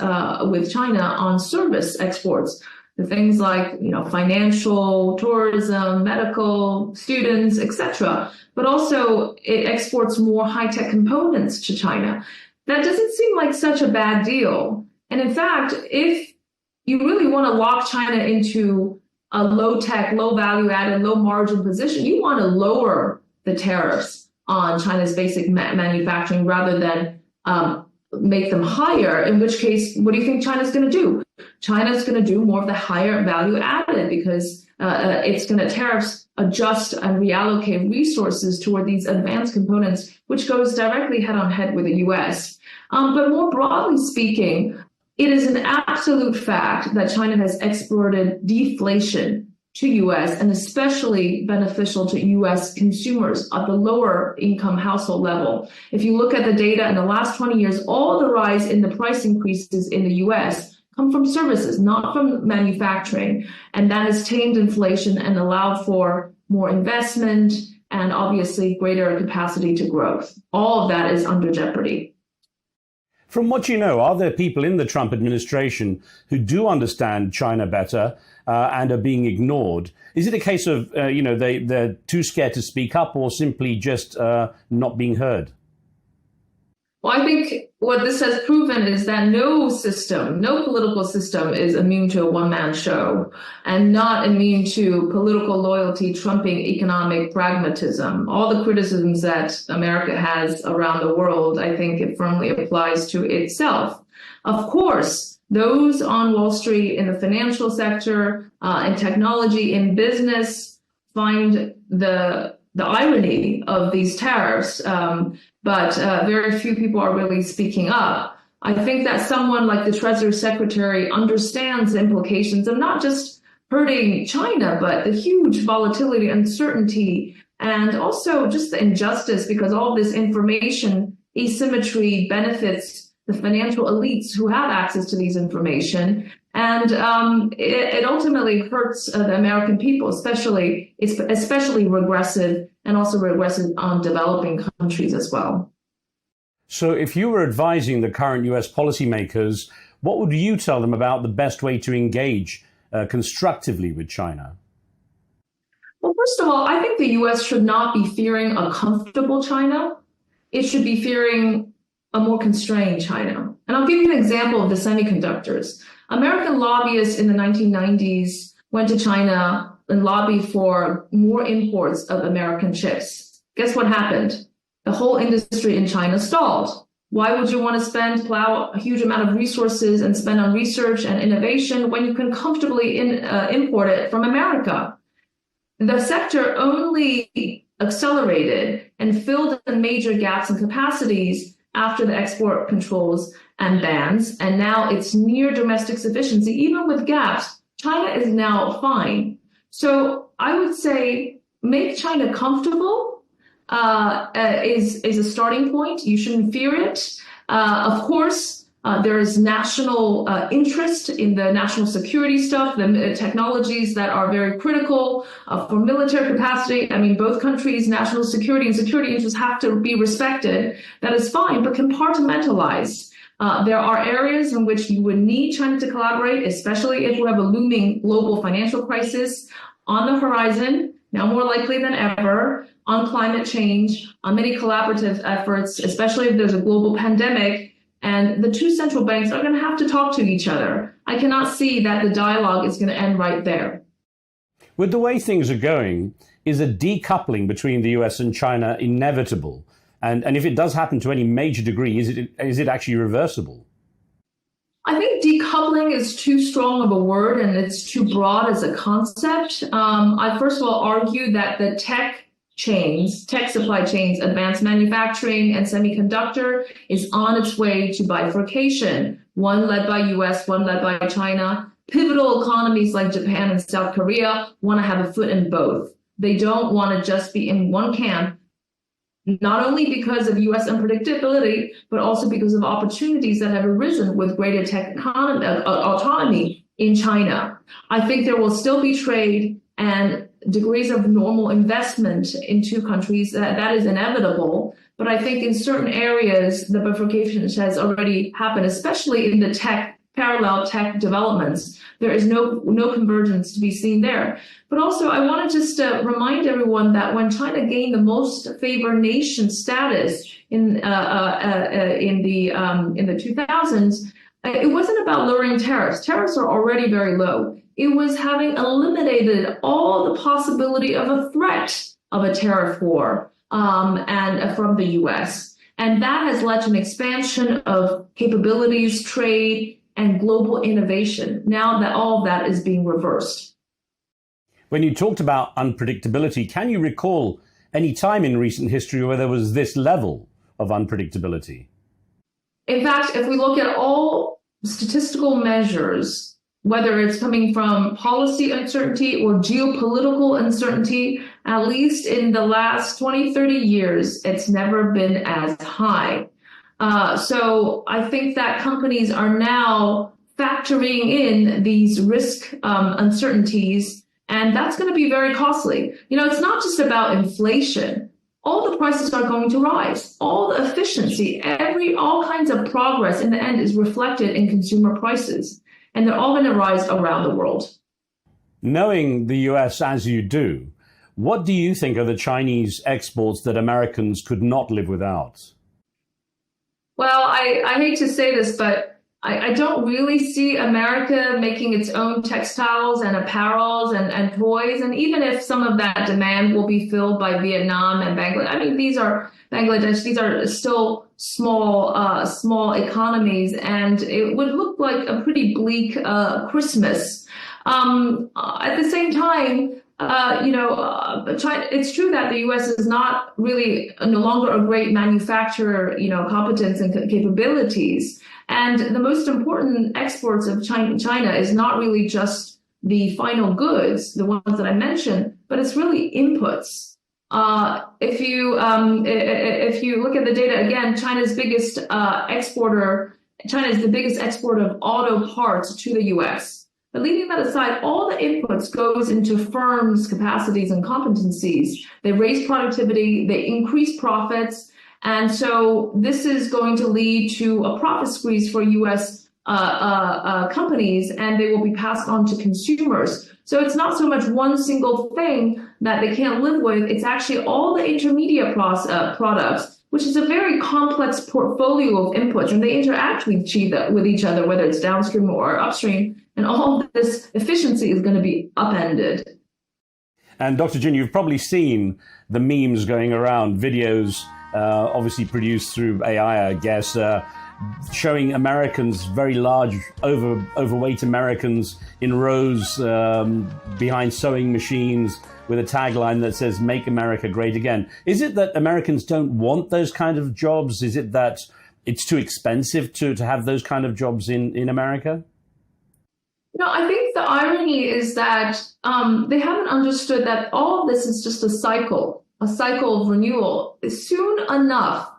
with China on service exports. The things like, financial, tourism, medical, students, etc. But also it exports more high-tech components to China. That doesn't seem like such a bad deal. And in fact, if you really want to lock China into a low-tech, low-value-added, low-margin position, you want to lower the tariffs on China's basic manufacturing rather than make them higher, in which case, what do you think China's going to do? China's going to do more of the higher value added because it's going to tariffs adjust and reallocate resources toward these advanced components, which goes directly head on head with the US. But more broadly speaking, it is an absolute fact that China has exported deflation to US and especially beneficial to US consumers at the lower income household level. If you look at the data in the last 20 years, all the rise in the price increases in the US come from services, not from manufacturing. And that has tamed inflation and allowed for more investment and obviously greater capacity to growth. All of that is under jeopardy. From what you know, are there people in the Trump administration who do understand China better and are being ignored? Is it a case of, they're too scared to speak up or simply just not being heard? Well, I think what this has proven is that no political system is immune to a one-man show and not immune to political loyalty trumping economic pragmatism. All the criticisms that America has around the world, I think it firmly applies to itself. Of course, those on Wall Street, in the financial sector, in technology, in business, find the irony of these tariffs, but very few people are really speaking up. I think that someone like the Treasury Secretary understands the implications of not just hurting China, but the huge volatility, uncertainty, and also just the injustice, because all this information asymmetry benefits the financial elites who have access to these information. And it ultimately hurts the American people, especially regressive and also regressive on developing countries as well. So if you were advising the current US policymakers, what would you tell them about the best way to engage constructively with China? Well, first of all, I think the US should not be fearing a comfortable China. It should be fearing a more constrained China. And I'll give you an example of the semiconductors. American lobbyists in the 1990s went to China and lobbied for more imports of American chips. Guess what happened? The whole industry in China stalled. Why would you want to plow a huge amount of resources and spend on research and innovation when you can comfortably import it from America? The sector only accelerated and filled in major gaps and capacities after the export controls and bans, and now it's near domestic sufficiency. Even with gaps, China is now fine. So I would say make China comfortable is a starting point. You shouldn't fear it. Of course, there is national interest in the national security stuff, the technologies that are very critical for military capacity. I mean, both countries' national security and security interests have to be respected. That is fine, but compartmentalize. There are areas in which you would need China to collaborate, especially if we have a looming global financial crisis on the horizon, now more likely than ever, on climate change, on many collaborative efforts, especially if there's a global pandemic. And the two central banks are going to have to talk to each other. I cannot see that the dialogue is going to end right there. With the way things are going, is a decoupling between the US and China inevitable? And if it does happen to any major degree, is it actually reversible? I think decoupling is too strong of a word and it's too broad as a concept. I first of all argue that the tech supply chains, advanced manufacturing and semiconductor is on its way to bifurcation, one led by US, one led by China. Pivotal economies like Japan and South Korea want to have a foot in both. They don't want to just be in one camp, not only because of US unpredictability, but also because of opportunities that have arisen with greater tech autonomy in China. I think there will still be trade and degrees of normal investment in two countries. That is inevitable. But I think in certain areas, the bifurcation has already happened, especially in the parallel tech developments. There is no convergence to be seen there. But also, I want to just remind everyone that when China gained the most favored nation status in the 2000s, it wasn't about lowering tariffs. Tariffs are already very low. It was having eliminated all the possibility of a threat of a tariff war. and from the US. And that has led to an expansion of capabilities, trade, and global innovation. Now that all of that is being reversed. When you talked about unpredictability, can you recall any time in recent history where there was this level of unpredictability? In fact, if we look at all statistical measures, whether it's coming from policy uncertainty or geopolitical uncertainty, at least in the last 20, 30 years, it's never been as high. So I think that companies are now factoring in these risk uncertainties, and that's going to be very costly. You know, it's not just about inflation. All the prices are going to rise. All the efficiency, all kinds of progress in the end is reflected in consumer prices. And they're all going to rise around the world. Knowing the US as you do, what do you think are the Chinese exports that Americans could not live without? Well, I hate to say this, but I don't really see America making its own textiles and apparels and toys. And even if some of that demand will be filled by Vietnam and Bangladesh, I mean, these are still small economies, and it would look like a pretty bleak Christmas. At the same time, China, it's true that the U.S. is not really no longer a great manufacturer, competence and capabilities. And the most important exports of China is not really just the final goods, the ones that I mentioned, but it's really inputs. If you look at the data again, China is the biggest exporter of auto parts to the U.S. But leaving that aside, all the inputs goes into firms' capacities and competencies. They raise productivity, they increase profits, and so this is going to lead to a profit squeeze for U.S. Companies, and they will be passed on to consumers. So it's not so much one single thing that they can't live with. It's actually all the intermediate products, which is a very complex portfolio of inputs, and they interact with each other, whether it's downstream or upstream, and all of this efficiency is going to be upended. And Dr. Jin, you've probably seen the memes going around, videos obviously produced through AI, I guess, showing Americans, very large, overweight Americans in rows behind sewing machines with a tagline that says, "Make America Great Again." Is it that Americans don't want those kind of jobs? Is it that it's too expensive to have those kind of jobs in America? No, I think the irony is that they haven't understood that all of this is just a cycle of renewal. Soon enough,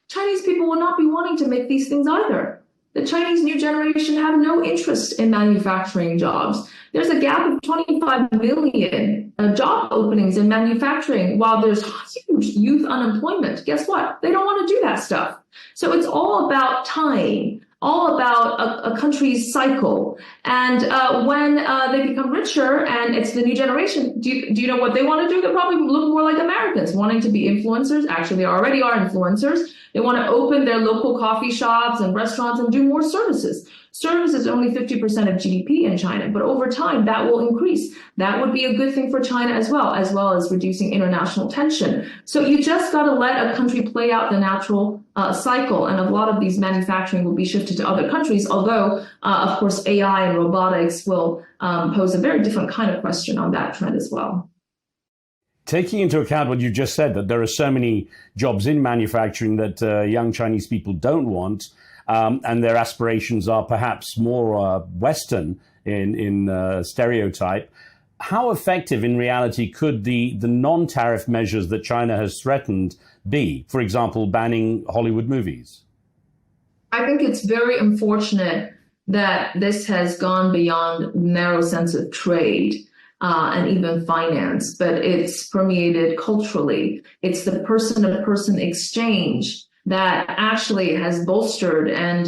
Chinese people will not be wanting to make these things either. The Chinese new generation have no interest in manufacturing jobs. There's a gap of 25 million job openings in manufacturing while there's huge youth unemployment. Guess what? They don't want to do that stuff. So it's all about time, all about a country's cycle. And when they become richer and it's the new generation, do you know what they want to do? They probably look more like Americans, wanting to be influencers. Actually, they already are influencers. They want to open their local coffee shops and restaurants and do more services. Service is only 50% of GDP in China, but over time that will increase. That would be a good thing for China as well as reducing international tension. So you just got to let a country play out the natural cycle, and a lot of these manufacturing will be shifted to other countries, although, of course, AI and robotics will pose a very different kind of question on that trend as well. Taking into account what you just said, that there are so many jobs in manufacturing that young Chinese people don't want, and their aspirations are perhaps more Western in stereotype, how effective in reality could the non-tariff measures that China has threatened be? For example, banning Hollywood movies? I think it's very unfortunate that this has gone beyond narrow sense of trade and even finance, but it's permeated culturally. It's the person-to-person exchange that actually has bolstered and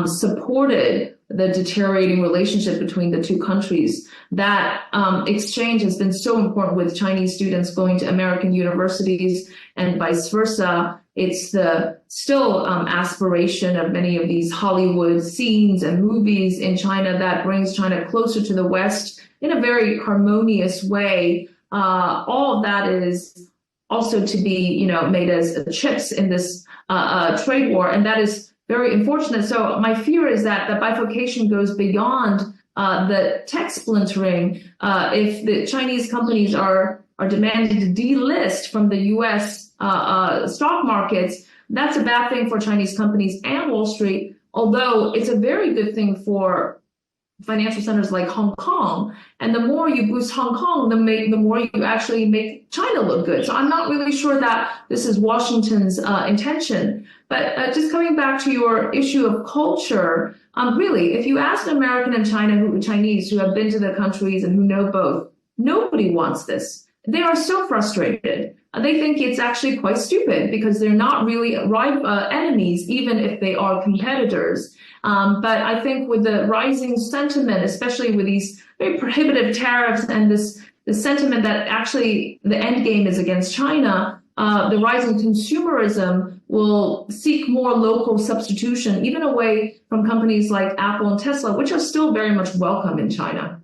supported the deteriorating relationship between the two countries. That exchange has been so important with Chinese students going to American universities and vice versa. It's the still aspiration of many of these Hollywood scenes and movies in China that brings China closer to the West in a very harmonious way. All of that is also to be, made as chips in this trade war, and that is very unfortunate. So my fear is that the bifurcation goes beyond the tech splintering. If the Chinese companies are demanded to delist from the U.S. Stock markets, that's a bad thing for Chinese companies and Wall Street, although it's a very good thing for financial centers like Hong Kong. And the more you boost Hong Kong, the more you actually make China look good. So I'm not really sure that this is Washington's intention. But just coming back to your issue of culture, really, if you ask an American and Chinese who have been to the countries and who know both, nobody wants this. They are so frustrated. They think it's actually quite stupid because they're not really enemies, even if they are competitors. But I think with the rising sentiment, especially with these very prohibitive tariffs and the sentiment that actually the end game is against China, the rising consumerism will seek more local substitution, even away from companies like Apple and Tesla, which are still very much welcome in China.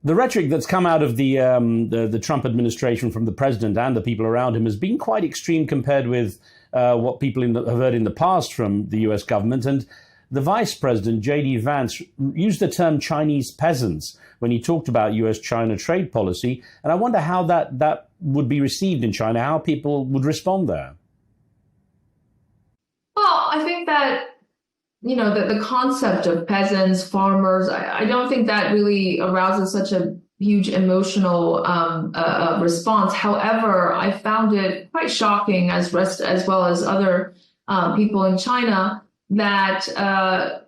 The rhetoric that's come out of the Trump administration from the president and the people around him has been quite extreme compared with what people have heard in the past from the U.S. government. And the vice president, J.D. Vance, used the term Chinese peasants when he talked about U.S.-China trade policy. And I wonder how that would be received in China, how people would respond there. Well, I think that the concept of peasants, farmers, I don't think that really arouses such a huge emotional response. However, I found it quite shocking, as well as other people in China, that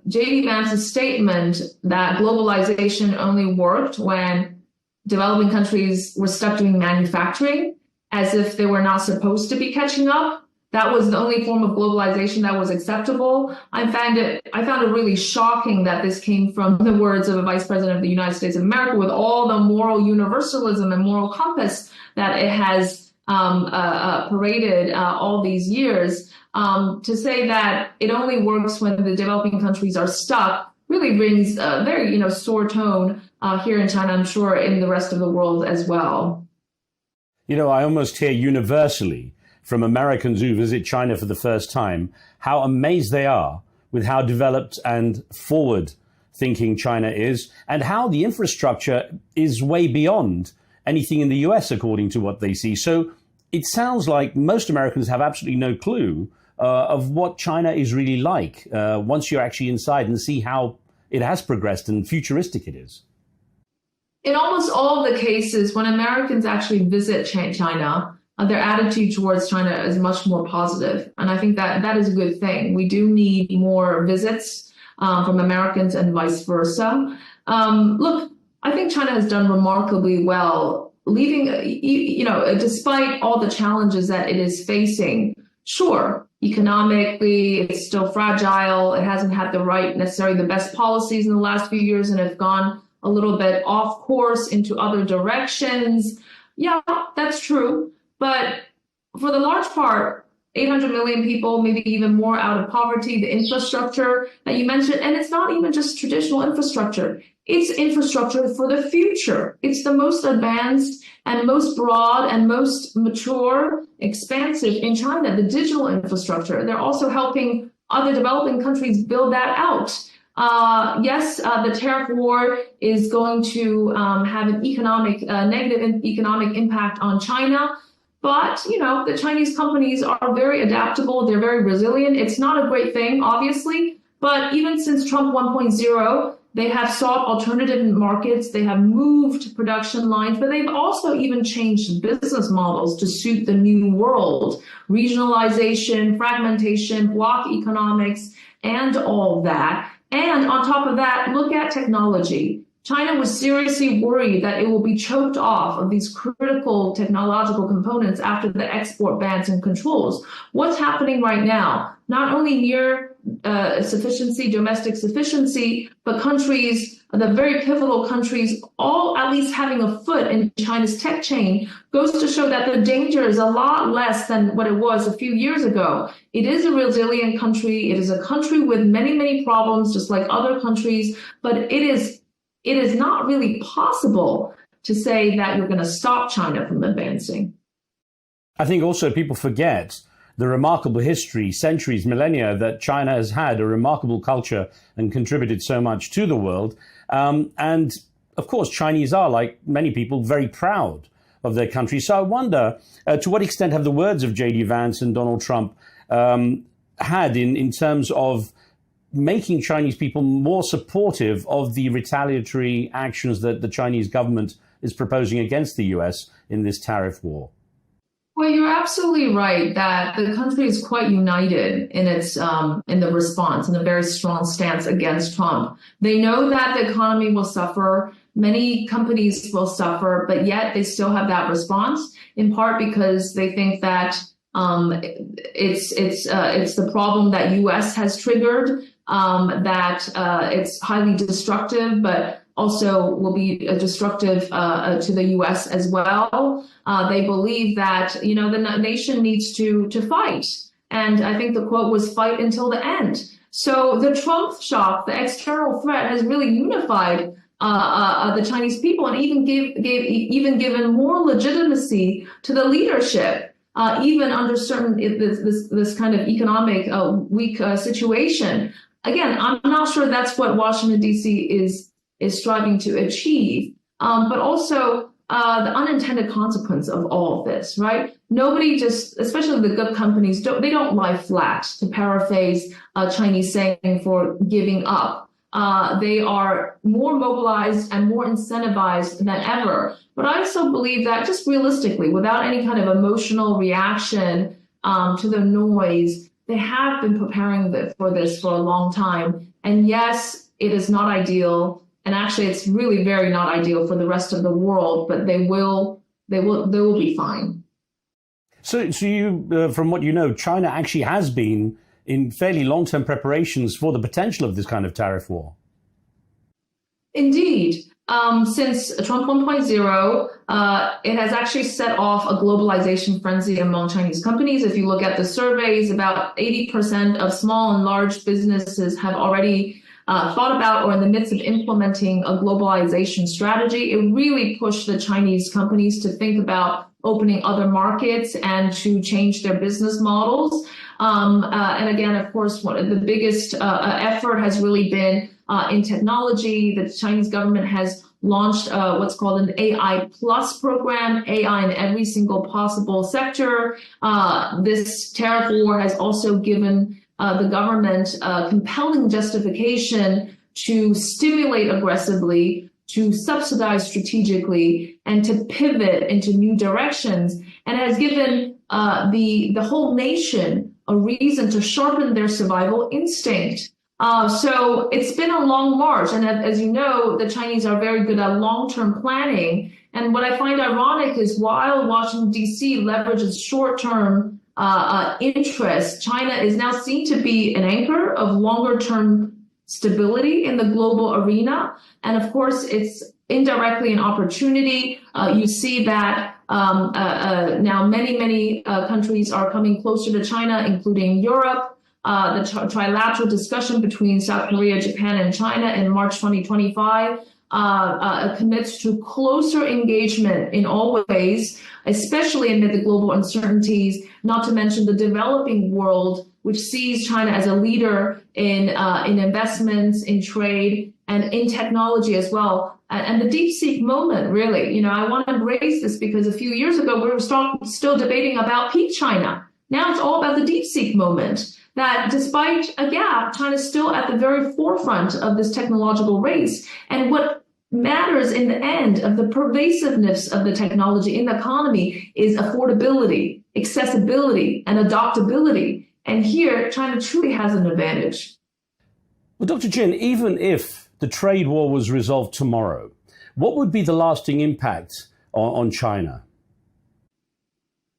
J.D. Vance's statement that globalization only worked when developing countries were stuck doing manufacturing, as if they were not supposed to be catching up. That was the only form of globalization that was acceptable. I found it really shocking that this came from the words of a vice president of the United States of America, with all the moral universalism and moral compass that it has paraded all these years. To say that it only works when the developing countries are stuck really rings a very sore tone here in China, I'm sure in the rest of the world as well. I almost hear universally from Americans who visit China for the first time how amazed they are with how developed and forward-thinking China is, and how the infrastructure is way beyond anything in the US, according to what they see. So it sounds like most Americans have absolutely no clue of what China is really like once you're actually inside and see how it has progressed and futuristic it is. In almost all of the cases, when Americans actually visit China, their attitude towards China is much more positive. And I think that is a good thing. We do need more visits from Americans and vice versa. Look, I think China has done remarkably well, despite all the challenges that it is facing. Sure, economically, it's still fragile. It hasn't had necessarily the best policies in the last few years and have gone a little bit off course into other directions. Yeah, that's true. But for the large part, 800 million people, maybe even more, out of poverty, the infrastructure that you mentioned, and it's not even just traditional infrastructure. It's infrastructure for the future. It's the most advanced and most broad and most mature, expansive in China, the digital infrastructure. They're also helping other developing countries build that out. Yes, the tariff war is going to have an negative economic impact on China. But, the Chinese companies are very adaptable. They're very resilient. It's not a great thing, obviously. But even since Trump 1.0, they have sought alternative markets. They have moved production lines, but they've also even changed business models to suit the new world. Regionalization, fragmentation, block economics, and all that. And on top of that, look at technology. China was seriously worried that it will be choked off of these critical technological components after the export bans and controls. What's happening right now? Not only near domestic sufficiency, but countries, the very pivotal countries, all at least having a foot in China's tech chain, goes to show that the danger is a lot less than what it was a few years ago. It is a resilient country. It is a country with many, many problems, just like other countries, but it is not really possible to say that you're going to stop China from advancing. I think also people forget the remarkable history, centuries, millennia, that China has had, a remarkable culture and contributed so much to the world. And of course, Chinese are, like many people, very proud of their country. So I wonder, to what extent have the words of J.D. Vance and Donald Trump had in terms of making Chinese people more supportive of the retaliatory actions that the Chinese government is proposing against the U.S. in this tariff war? Well, you're absolutely right that the country is quite united in its in the response, in a very strong stance against Trump. They know that the economy will suffer, many companies will suffer, but yet they still have that response, in part because they think that it's the problem that U.S. has triggered, that it's highly destructive, but also will be destructive to the U.S. as well. They believe that, the nation needs to fight. And I think the quote was fight until the end. So the Trump shock, the external threat, has really unified the Chinese people and even given more legitimacy to the leadership, even under certain this kind of economic weak situation. Again, I'm not sure that's what Washington, D.C. is striving to achieve, but also the unintended consequence of all of this, right? Nobody especially the good companies, they don't lie flat, to paraphrase a Chinese saying for giving up. They are more mobilized and more incentivized than ever. But I also believe that just realistically, without any kind of emotional reaction to the noise, they have been preparing for this for a long time. And yes, it is not ideal. And actually, it's really very not ideal for the rest of the world, but they will be fine. So you, from what you know, China actually has been in fairly long-term preparations for the potential of this kind of tariff war. Indeed. Since Trump 1.0, it has actually set off a globalization frenzy among Chinese companies. If you look at the surveys, about 80% of small and large businesses have already thought about or in the midst of implementing a globalization strategy. It really pushed the Chinese companies to think about opening other markets and to change their business models. And again, of course, one of the biggest effort has really been in technology. The Chinese government has launched what's called an AI Plus program, AI in every single possible sector. This tariff war has also given the government compelling justification to stimulate aggressively, to subsidize strategically, and to pivot into new directions, and has given the whole nation a reason to sharpen their survival instinct. So it's been a long march, and as you know, the Chinese are very good at long-term planning. And what I find ironic is while Washington, D.C. leverages short-term interest, China is now seen to be an anchor of longer-term stability in the global arena. And of course, it's indirectly an opportunity. You see that now many countries are coming closer to China, including Europe. The trilateral discussion between South Korea, Japan, and China in March 2025 commits to closer engagement in all ways, especially amid the global uncertainties, not to mention the developing world, which sees China as a leader in investments, in trade, and in technology as well. And the DeepSeek moment, really, I want to raise this because a few years ago, we were still debating about peak China. Now it's all about the DeepSeek moment, that despite a gap, China's still at the very forefront of this technological race. And what matters in the end of the pervasiveness of the technology in the economy is affordability, accessibility, and adoptability. And here, China truly has an advantage. Well, Dr. Jin, even if the trade war was resolved tomorrow, what would be the lasting impact on China?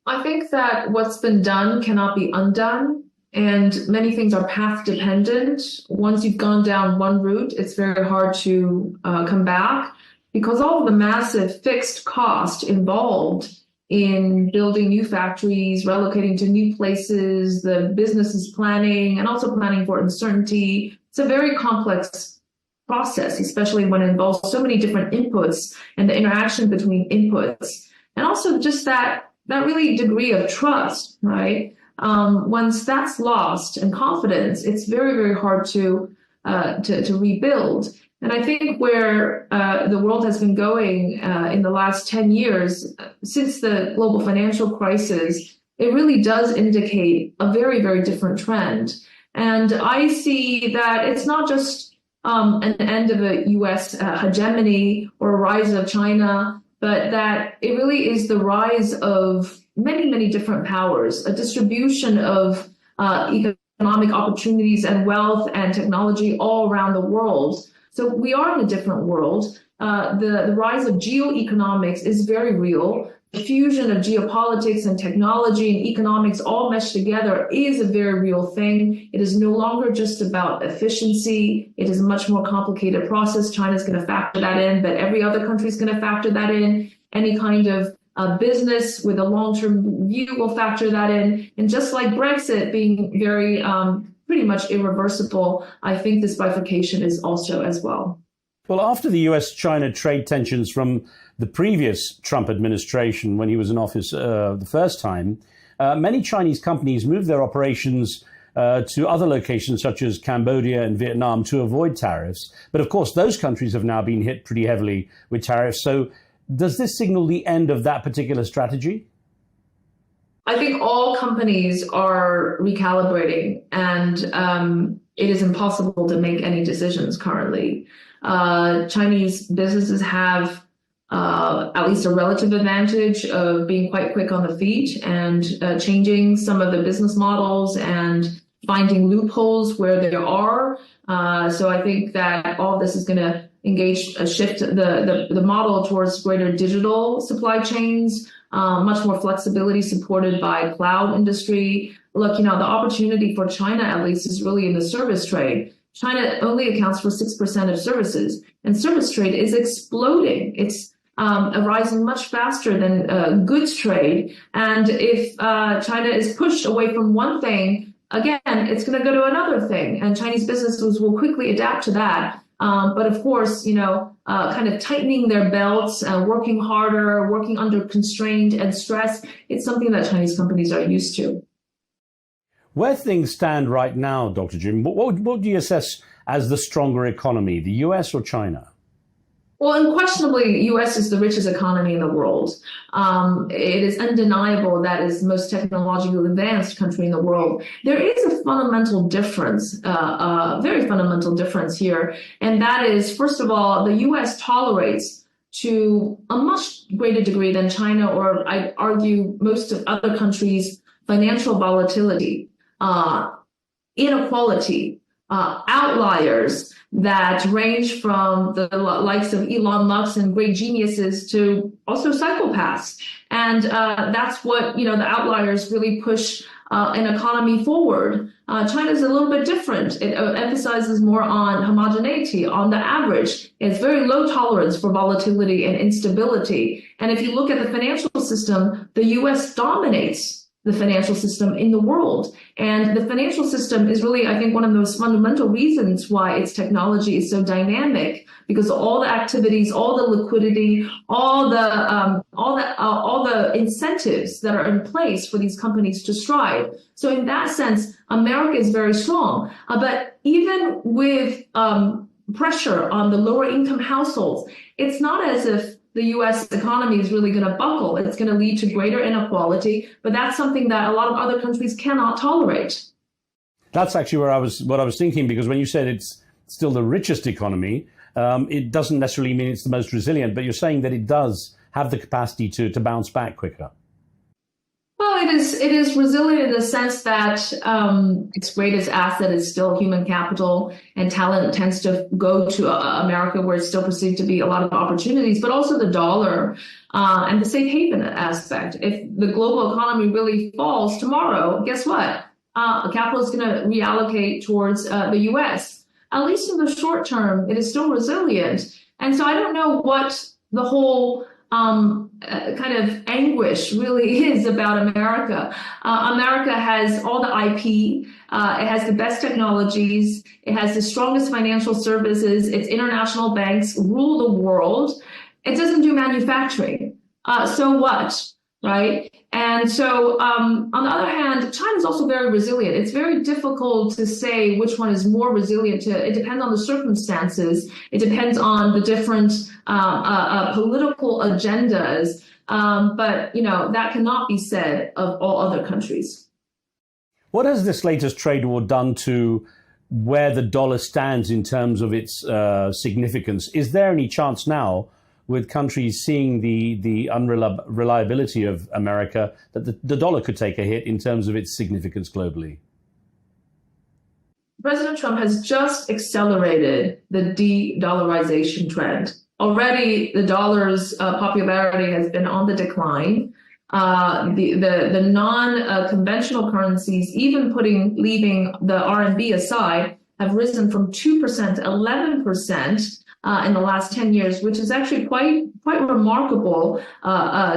I think that what's been done cannot be undone. And many things are path dependent. Once you've gone down one route, it's very hard to come back, because all of the massive fixed cost involved in building new factories, relocating to new places, the businesses planning, and also planning for uncertainty. It's a very complex process, especially when it involves so many different inputs and the interaction between inputs. And also just that really degree of trust, right? Once that's lost and confidence, it's very, very hard to rebuild. And I think where the world has been going in the last 10 years, since the global financial crisis, it really does indicate a very, very different trend. And I see that it's not just an end of a U.S. hegemony or a rise of China, but that it really is the rise of many, many different powers, a distribution of economic opportunities and wealth and technology all around the world. So we are in a different world. The rise of geoeconomics is very real. The fusion of geopolitics and technology and economics all meshed together is a very real thing. It is no longer just about efficiency. It is a much more complicated process. China's going to factor that in, but every other country is going to factor that in. Any kind of business with a long-term view will factor that in. And just like Brexit being very pretty much irreversible, I think this bifurcation is also as well. Well, after the US-China trade tensions from the previous Trump administration, when he was in office the first time, many Chinese companies moved their operations to other locations such as Cambodia and Vietnam to avoid tariffs. But of course, those countries have now been hit pretty heavily with tariffs. So does this signal the end of that particular strategy? I think all companies are recalibrating, and it is impossible to make any decisions currently. Chinese businesses have at least a relative advantage of being quite quick on the feet and changing some of the business models and finding loopholes where there are. So I think that all of this is going to shift the model towards greater digital supply chains, much more flexibility supported by cloud industry. Look, the opportunity for China, at least, is really in the service trade. China only accounts for 6% of services, and service trade is exploding. It's rising much faster than goods trade. And if China is pushed away from one thing, again, it's going to go to another thing, and Chinese businesses will quickly adapt to that. But of course, kind of tightening their belts, working harder, working under constraint and stress, it's something that Chinese companies are used to. Where things stand right now, Dr. Jim, what do you assess as the stronger economy, the US or China? Well, unquestionably, the U.S. is the richest economy in the world. It is undeniable that is the most technologically advanced country in the world. There is a fundamental difference, a very fundamental difference here, and that is, first of all, the U.S. tolerates to a much greater degree than China, or I argue most of other countries, financial volatility, inequality, outliers that range from the likes of Elon Musk and great geniuses to also psychopaths. And that's what, the outliers really push an economy forward. China's a little bit different. It emphasizes more on homogeneity, on the average. It's very low tolerance for volatility and instability. And if you look at the financial system, the U.S. dominates the financial system in the world. And the financial system is really, I think, one of those fundamental reasons why its technology is so dynamic, because all the activities, all the liquidity, all the incentives that are in place for these companies to strive. So in that sense, America is very strong. But even with pressure on the lower income households, it's not as if the U.S. economy is really going to buckle. It's going to lead to greater inequality, but that's something that a lot of other countries cannot tolerate. That's actually what I was thinking, because when you said it's still the richest economy, it doesn't necessarily mean it's the most resilient, but you're saying that it does have the capacity to bounce back quicker. Well, it is resilient in the sense that its greatest asset is still human capital, and talent tends to go to America, where it's still perceived to be a lot of opportunities, but also the dollar and the safe haven aspect. If the global economy really falls tomorrow, guess what? Capital is going to reallocate towards the U.S. At least in the short term, it is still resilient. And so I don't know what the whole kind of anguish really is about America. America has all the IP, it has the best technologies, it has the strongest financial services, its international banks rule the world. It doesn't do manufacturing. So what? right? And so, on the other hand, China is also very resilient. It's very difficult to say which one is more resilient. It depends on the circumstances. It depends on the different political agendas. But, that cannot be said of all other countries. What has this latest trade war done to where the dollar stands in terms of its significance? Is there any chance now, with countries seeing the unreliability of America, that the dollar could take a hit in terms of its significance globally? President Trump has just accelerated the de-dollarization trend. Already, the dollar's popularity has been on the decline. The non-conventional currencies, even leaving the RMB aside, have risen from 2% to 11% in the last 10 years, which is actually quite remarkable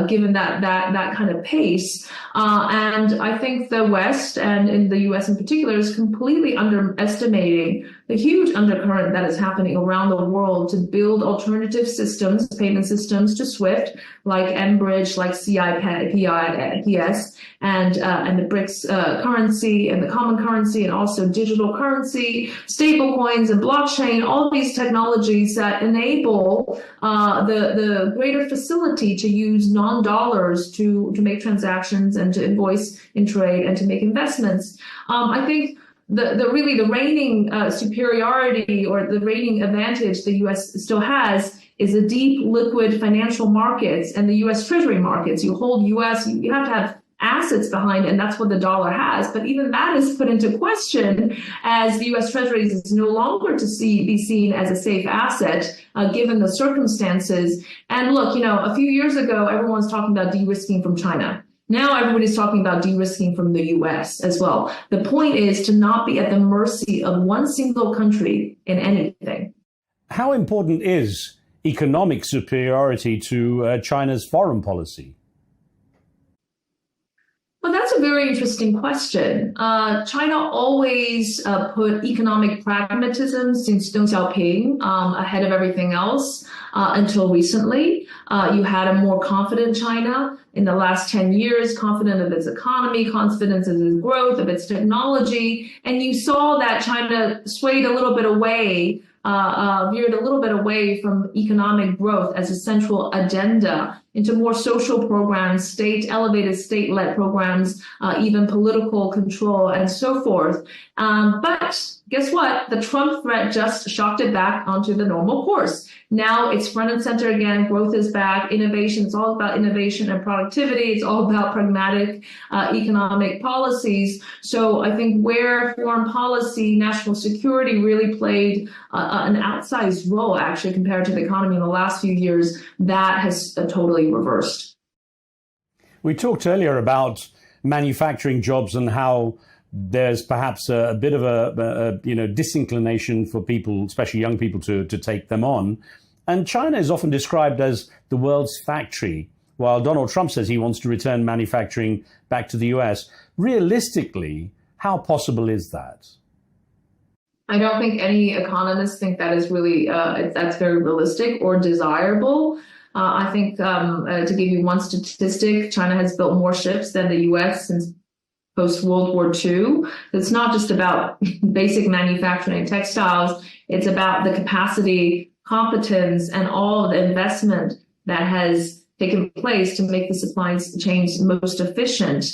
given that kind of pace. And I think the West, and in the US in particular, is completely underestimating the huge undercurrent that is happening around the world to build alternative systems, payment systems to SWIFT, like mBridge, like CIPS, and the BRICS currency and the common currency, and also digital currency, stable coins and blockchain, all these technologies that enable the greater facility to use non-dollars to make transactions and to invoice in trade and to make investments. I think the reigning superiority or the reigning advantage the U.S. still has is the deep liquid financial markets and the U.S. Treasury markets. You hold U.S., you have to have assets behind it, and that's what the dollar has. But even that is put into question as the U.S. Treasury is no longer be seen as a safe asset given the circumstances. And look, a few years ago, everyone was talking about de-risking from China. Now everybody's talking about de-risking from the U.S. as well. The point is to not be at the mercy of one single country in anything. How important is economic superiority to China's foreign policy? Well, that's a very interesting question. China always put economic pragmatism since Deng Xiaoping ahead of everything else until recently. You had a more confident China in the last 10 years, confident of its economy, confident of its growth, of its technology. And you saw that China swayed a little bit away, veered a little bit away from economic growth as a central agenda into more social programs, elevated state-led programs, even political control and so forth. But guess what? The Trump threat just shocked it back onto the normal course. Now it's front and center again. Growth is back. Innovation. It's all about innovation and productivity. It's all about pragmatic economic policies. So I think where foreign policy, national security really played an outsized role, actually, compared to the economy in the last few years, that has totally reversed. We talked earlier about manufacturing jobs and how there's perhaps a bit of a disinclination for people, especially young people, to take them on. And China is often described as the world's factory, while Donald Trump says he wants to return manufacturing back to the US. Realistically, how possible is that? I don't think any economists think that is really that's very realistic or desirable. I think to give you one statistic, China has built more ships than the U.S. since post-World War II. It's not just about basic manufacturing and textiles. It's about the capacity, competence, and all of the investment that has taken place to make the supply chains most efficient.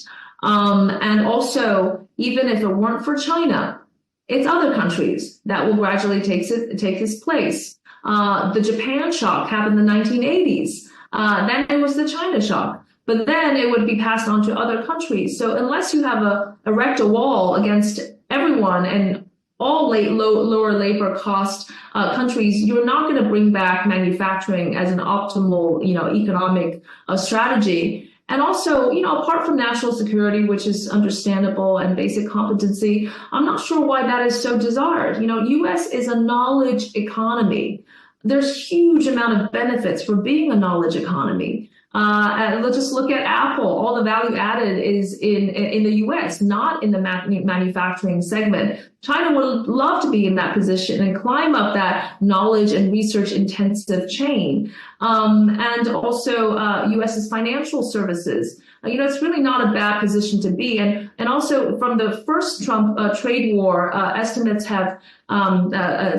And also, even if it weren't for China, it's other countries that will gradually take its place. The Japan shock happened in the 1980s. Then it was the China shock. But then it would be passed on to other countries. So unless you have erect a wall against everyone and all lower labor cost countries, you're not going to bring back manufacturing as an optimal, economic strategy. And also, apart from national security, which is understandable, and basic competency, I'm not sure why that is so desired. U.S. is a knowledge economy. There's huge amount of benefits for being a knowledge economy. And let's just look at Apple. All the value added is in the U.S., not in the manufacturing segment. China would love to be in that position and climb up that knowledge and research intensive chain. And also U.S.'s financial services. It's really not a bad position to be. And also from the first Trump trade war, estimates have,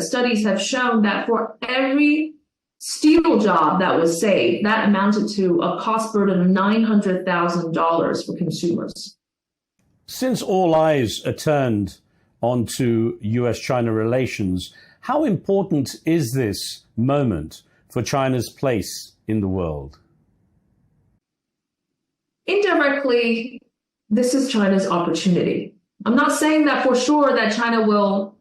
studies have shown that for every steel job that was saved, that amounted to a cost burden of $900,000 for consumers. Since all eyes are turned onto US-China relations, how important is this moment for China's place in the world? Indirectly, this is China's opportunity. I'm not saying that for sure that China will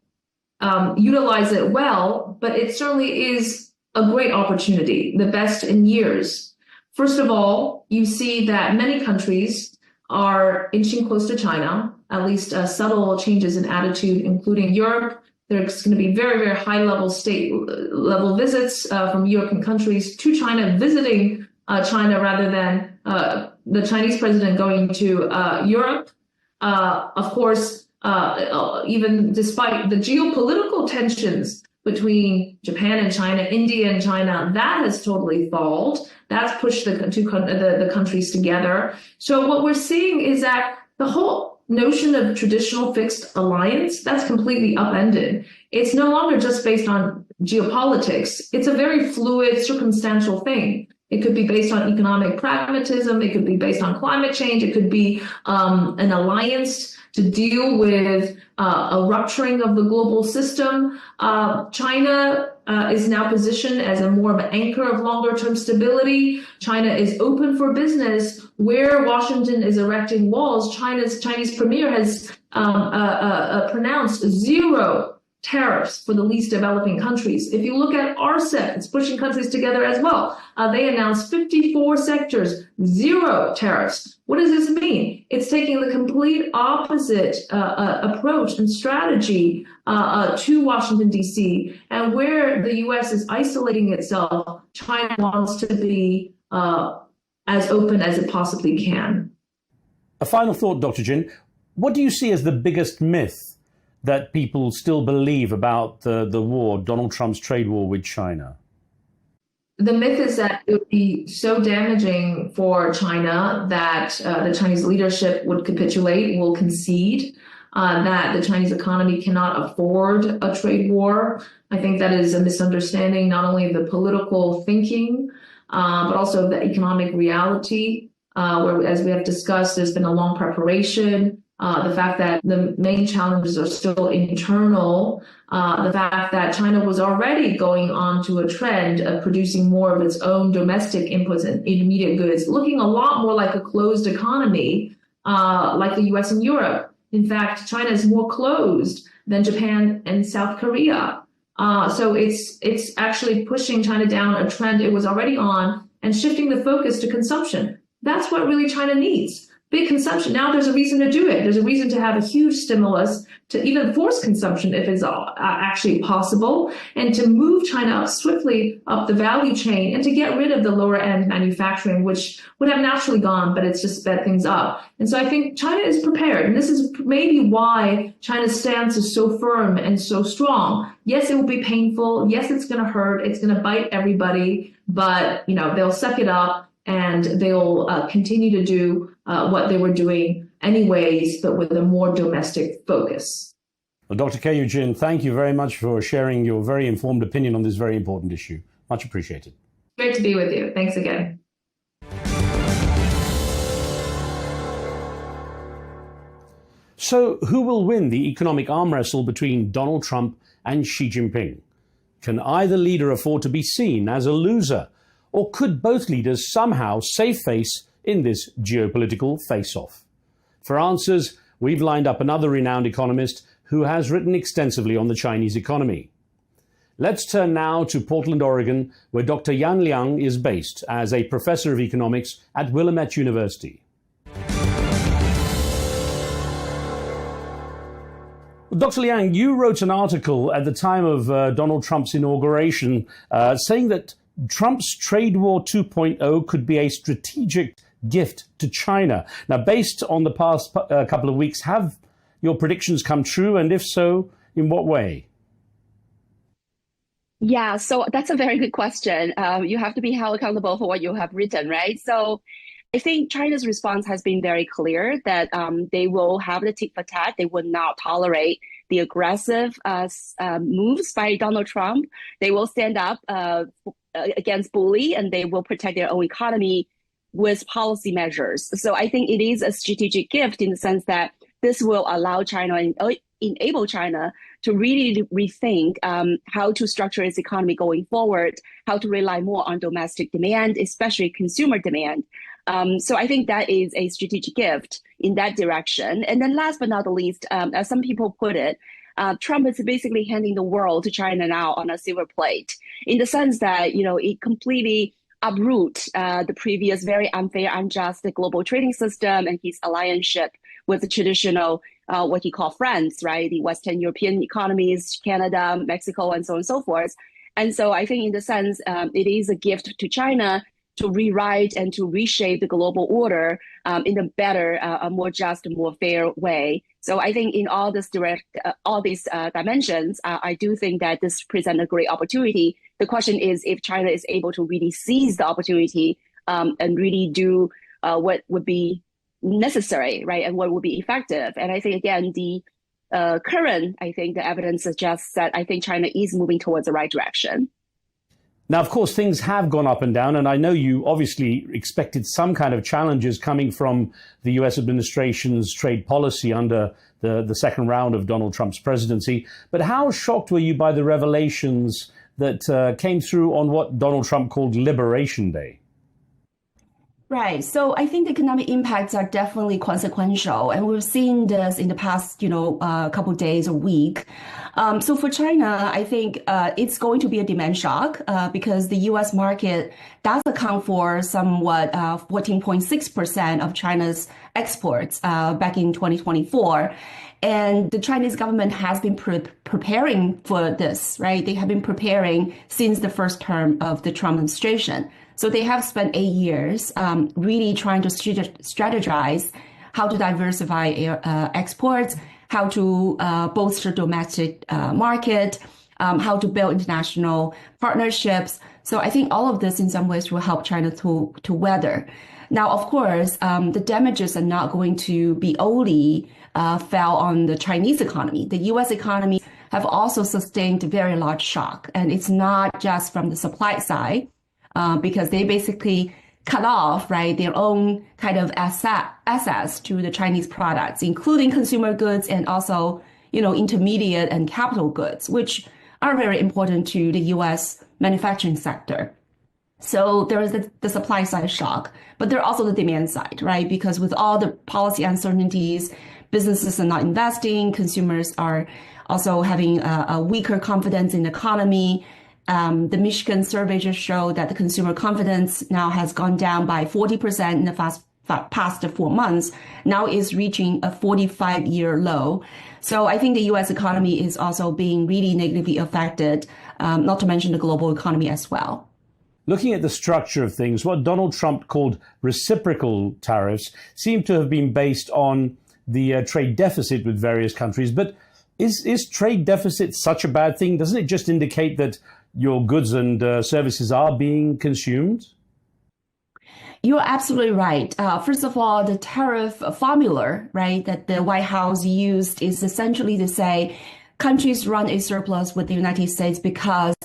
utilize it well, but it certainly is a great opportunity, the best in years. First of all, you see that many countries are inching close to China, at least subtle changes in attitude, including Europe. There's going to be very, very high-level state-level visits from European countries to China, visiting China rather than the Chinese president going to Europe. Of course, even despite the geopolitical tensions between Japan and China, India and China, that has totally stalled. That's pushed the countries together. So what we're seeing is that the whole notion of traditional fixed alliance, that's completely upended. It's no longer just based on geopolitics. It's a very fluid, circumstantial thing. It could be based on economic pragmatism. It could be based on climate change. It could be an alliance to deal with a rupturing of the global system. China is now positioned as a more of an anchor of longer-term stability. China is open for business. Where Washington is erecting walls, Chinese premier has pronounced zero tariffs for the least developing countries. If you look at RCEP, it's pushing countries together as well. They announced 54 sectors, zero tariffs. What does this mean? It's taking the complete opposite approach and strategy to Washington, D.C. And where the U.S. is isolating itself, China wants to be as open as it possibly can. A final thought, Dr. Jin. What do you see as the biggest myth that people still believe about the war, Donald Trump's trade war with China? The myth is that it would be so damaging for China that the Chinese leadership would capitulate, will concede, that the Chinese economy cannot afford a trade war. I think that is a misunderstanding, not only of the political thinking, but also of the economic reality, where, as we have discussed, there's been a long preparation. The fact that the main challenges are still internal, the fact that China was already going on to a trend of producing more of its own domestic inputs and intermediate goods, looking a lot more like a closed economy, like the US and Europe. In fact, China is more closed than Japan and South Korea. So it's actually pushing China down a trend it was already on and shifting the focus to consumption. That's what really China needs. Big consumption. Now there's a reason to do it. There's a reason to have a huge stimulus to even force consumption if it's actually possible, and to move China up swiftly up the value chain and to get rid of the lower end manufacturing, which would have naturally gone, but it's just sped things up. And so I think China is prepared. And this is maybe why China's stance is so firm and so strong. Yes, it will be painful. Yes, it's going to hurt. It's going to bite everybody, but they'll suck it up. And they'll continue to do what they were doing anyways, but with a more domestic focus. Well, Dr. Keyu Jin, thank you very much for sharing your very informed opinion on this very important issue. Much appreciated. Great to be with you. Thanks again. So, who will win the economic arm wrestle between Donald Trump and Xi Jinping? Can either leader afford to be seen as a loser? Or could both leaders somehow save face in this geopolitical face-off? For answers, we've lined up another renowned economist who has written extensively on the Chinese economy. Let's turn now to Portland, Oregon, where Dr. Yan Liang is based as a professor of economics at Willamette University. Dr. Liang, you wrote an article at the time of Donald Trump's inauguration saying that Trump's trade war 2.0 could be a strategic gift to China. Now, based on the past couple of weeks, have your predictions come true? And if so, in what way? Yeah, so that's a very good question. You have to be held accountable for what you have written, right? So I think China's response has been very clear that they will have the tit for tat. They will not tolerate the aggressive moves by Donald Trump. They will stand up against bully, and they will protect their own economy with policy measures. So I think it is a strategic gift in the sense that this will allow China and enable China to really rethink how to structure its economy going forward, how to rely more on domestic demand, especially consumer demand. So I think that is a strategic gift in that direction. And then last but not the least, as some people put it, Trump is basically handing the world to China now on a silver plate, in the sense that, you know, it completely uproot the previous very unfair, unjust global trading system and his allianceship with the traditional, what he called friends, right? The Western European economies, Canada, Mexico, and so on and so forth. And so I think in the sense, it is a gift to China to rewrite and to reshape the global order in a better, a more just, more fair way. So I think in all these dimensions, I do think that this presents a great opportunity. The question is if China is able to really seize the opportunity and really do what would be necessary, right, and what would be effective. And I think, again, the current, I think the evidence suggests that I think China is moving towards the right direction. Now, of course, things have gone up and down, and I know you obviously expected some kind of challenges coming from the U.S. administration's trade policy under the second round of Donald Trump's presidency. But how shocked were you by the revelations that came through on what Donald Trump called Liberation Day? Right. So I think the economic impacts are definitely consequential. And we've seen this in the past, couple of days, a week. So for China, I think it's going to be a demand shock because the U.S. market does account for somewhat 14.6% of China's exports back in 2024. And the Chinese government has been preparing for this, right? They have been preparing since the first term of the Trump administration. So they have spent 8 years really trying to strategize how to diversify exports, how to bolster domestic market, how to build international partnerships. So I think all of this in some ways will help China to weather. Now, of course, the damages are not going to be only fell on the Chinese economy. The U.S. economy have also sustained a very large shock. And it's not just from the supply side, because they basically cut off, right, their own kind of access to the Chinese products, including consumer goods and also, intermediate and capital goods, which are very important to the U.S. manufacturing sector. So there is the supply side shock, but there are also the demand side, right? Because with all the policy uncertainties, businesses are not investing, consumers are also having a weaker confidence in the economy. The Michigan survey just showed that the consumer confidence now has gone down by 40% in the past 4 months, now is reaching a 45-year low. So I think the U.S. economy is also being really negatively affected, not to mention the global economy as well. Looking at the structure of things, what Donald Trump called reciprocal tariffs seem to have been based on the trade deficit with various countries. But is trade deficit such a bad thing? Doesn't it just indicate that your goods and services are being consumed? You're absolutely right. First of all, the tariff formula, right, that the White House used is essentially to say countries run a surplus with the United States because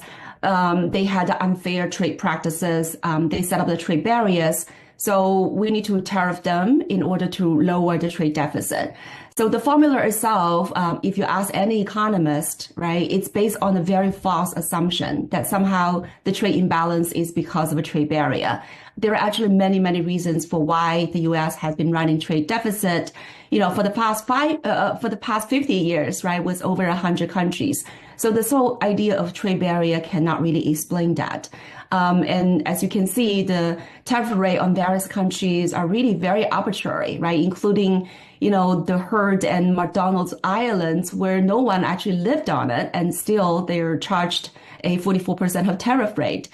they had unfair trade practices. They set up the trade barriers. So we need to tariff them in order to lower the trade deficit. So the formula itself, if you ask any economist, right, it's based on a very false assumption that somehow the trade imbalance is because of a trade barrier. There are actually many, many reasons for why the U.S. has been running trade deficit, for the past 50 years, right, with over 100 countries. So this whole idea of trade barrier cannot really explain that. And as you can see, the tariff rate on various countries are really very arbitrary, right? Including, the Herd and McDonald's Islands, where no one actually lived on it, and still they're charged a 44% of tariff rate.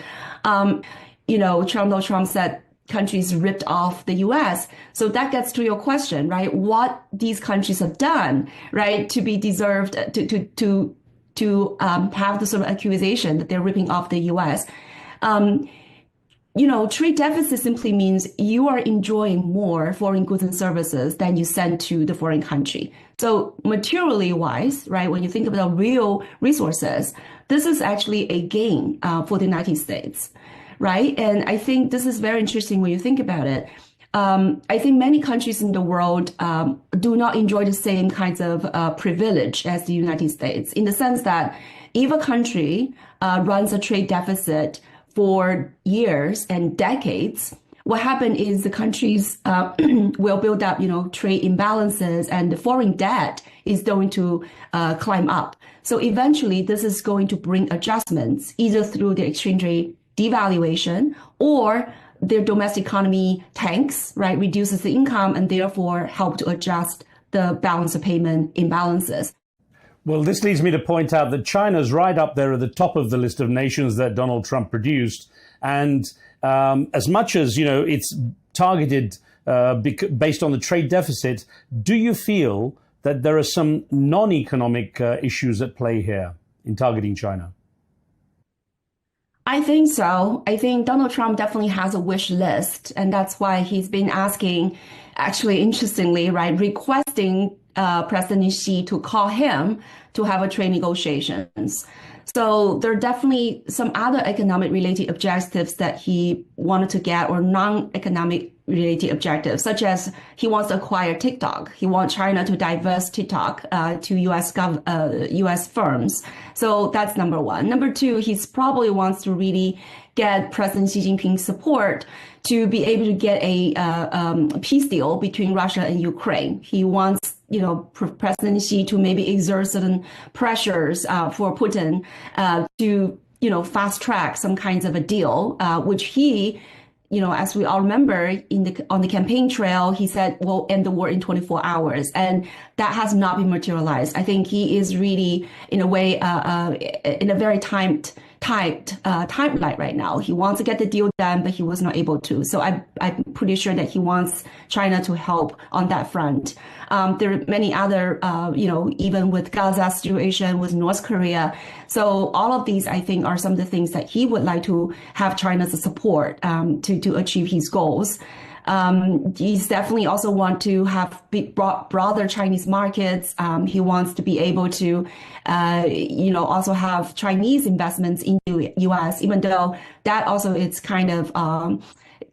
Donald Trump said countries ripped off the U.S. So that gets to your question, right? What these countries have done, right, to be deserved to have the sort of accusation that they're ripping off the U.S. Trade deficit simply means you are enjoying more foreign goods and services than you send to the foreign country. So materially wise, right, when you think about real resources, this is actually a gain for the United States, right? And I think this is very interesting when you think about it. I think many countries in the world do not enjoy the same kinds of privilege as the United States, in the sense that if a country runs a trade deficit for years and decades, what happens is the countries will build up, trade imbalances, and the foreign debt is going to climb up. So eventually, this is going to bring adjustments, either through the exchange rate devaluation or their domestic economy tanks, right, reduces the income and therefore help to adjust the balance of payment imbalances. Well, this leads me to point out that China's right up there at the top of the list of nations that Donald Trump produced. And as much as, it's targeted based on the trade deficit, do you feel that there are some non-economic issues at play here in targeting China? I think so. I think Donald Trump definitely has a wish list, and that's why he's been asking, actually, interestingly, right, requesting President Xi to call him to have a trade negotiations. So there are definitely some other economic related objectives that he wanted to get, or non-economic related objectives, such as he wants to acquire TikTok. He wants China to divest TikTok to US firms. So that's number one. Number two, he probably wants to really get President Xi Jinping's support to be able to get a peace deal between Russia and Ukraine. He wants, President Xi to maybe exert certain pressures for Putin to, fast track some kinds of a deal, which he, as we all remember, on the campaign trail, he said, we'll end the war in 24 hours. And that has not been materialized. I think he is really, in a way, in a very tight timeline right now. He wants to get the deal done, but he was not able to. So I'm pretty sure that he wants China to help on that front. There are many other, even with Gaza situation, with North Korea. So all of these, I think, are some of the things that he would like to have China's support to achieve his goals. He's definitely also want to have broader Chinese markets. He wants to be able to, also have Chinese investments in the U.S., even though that also is kind of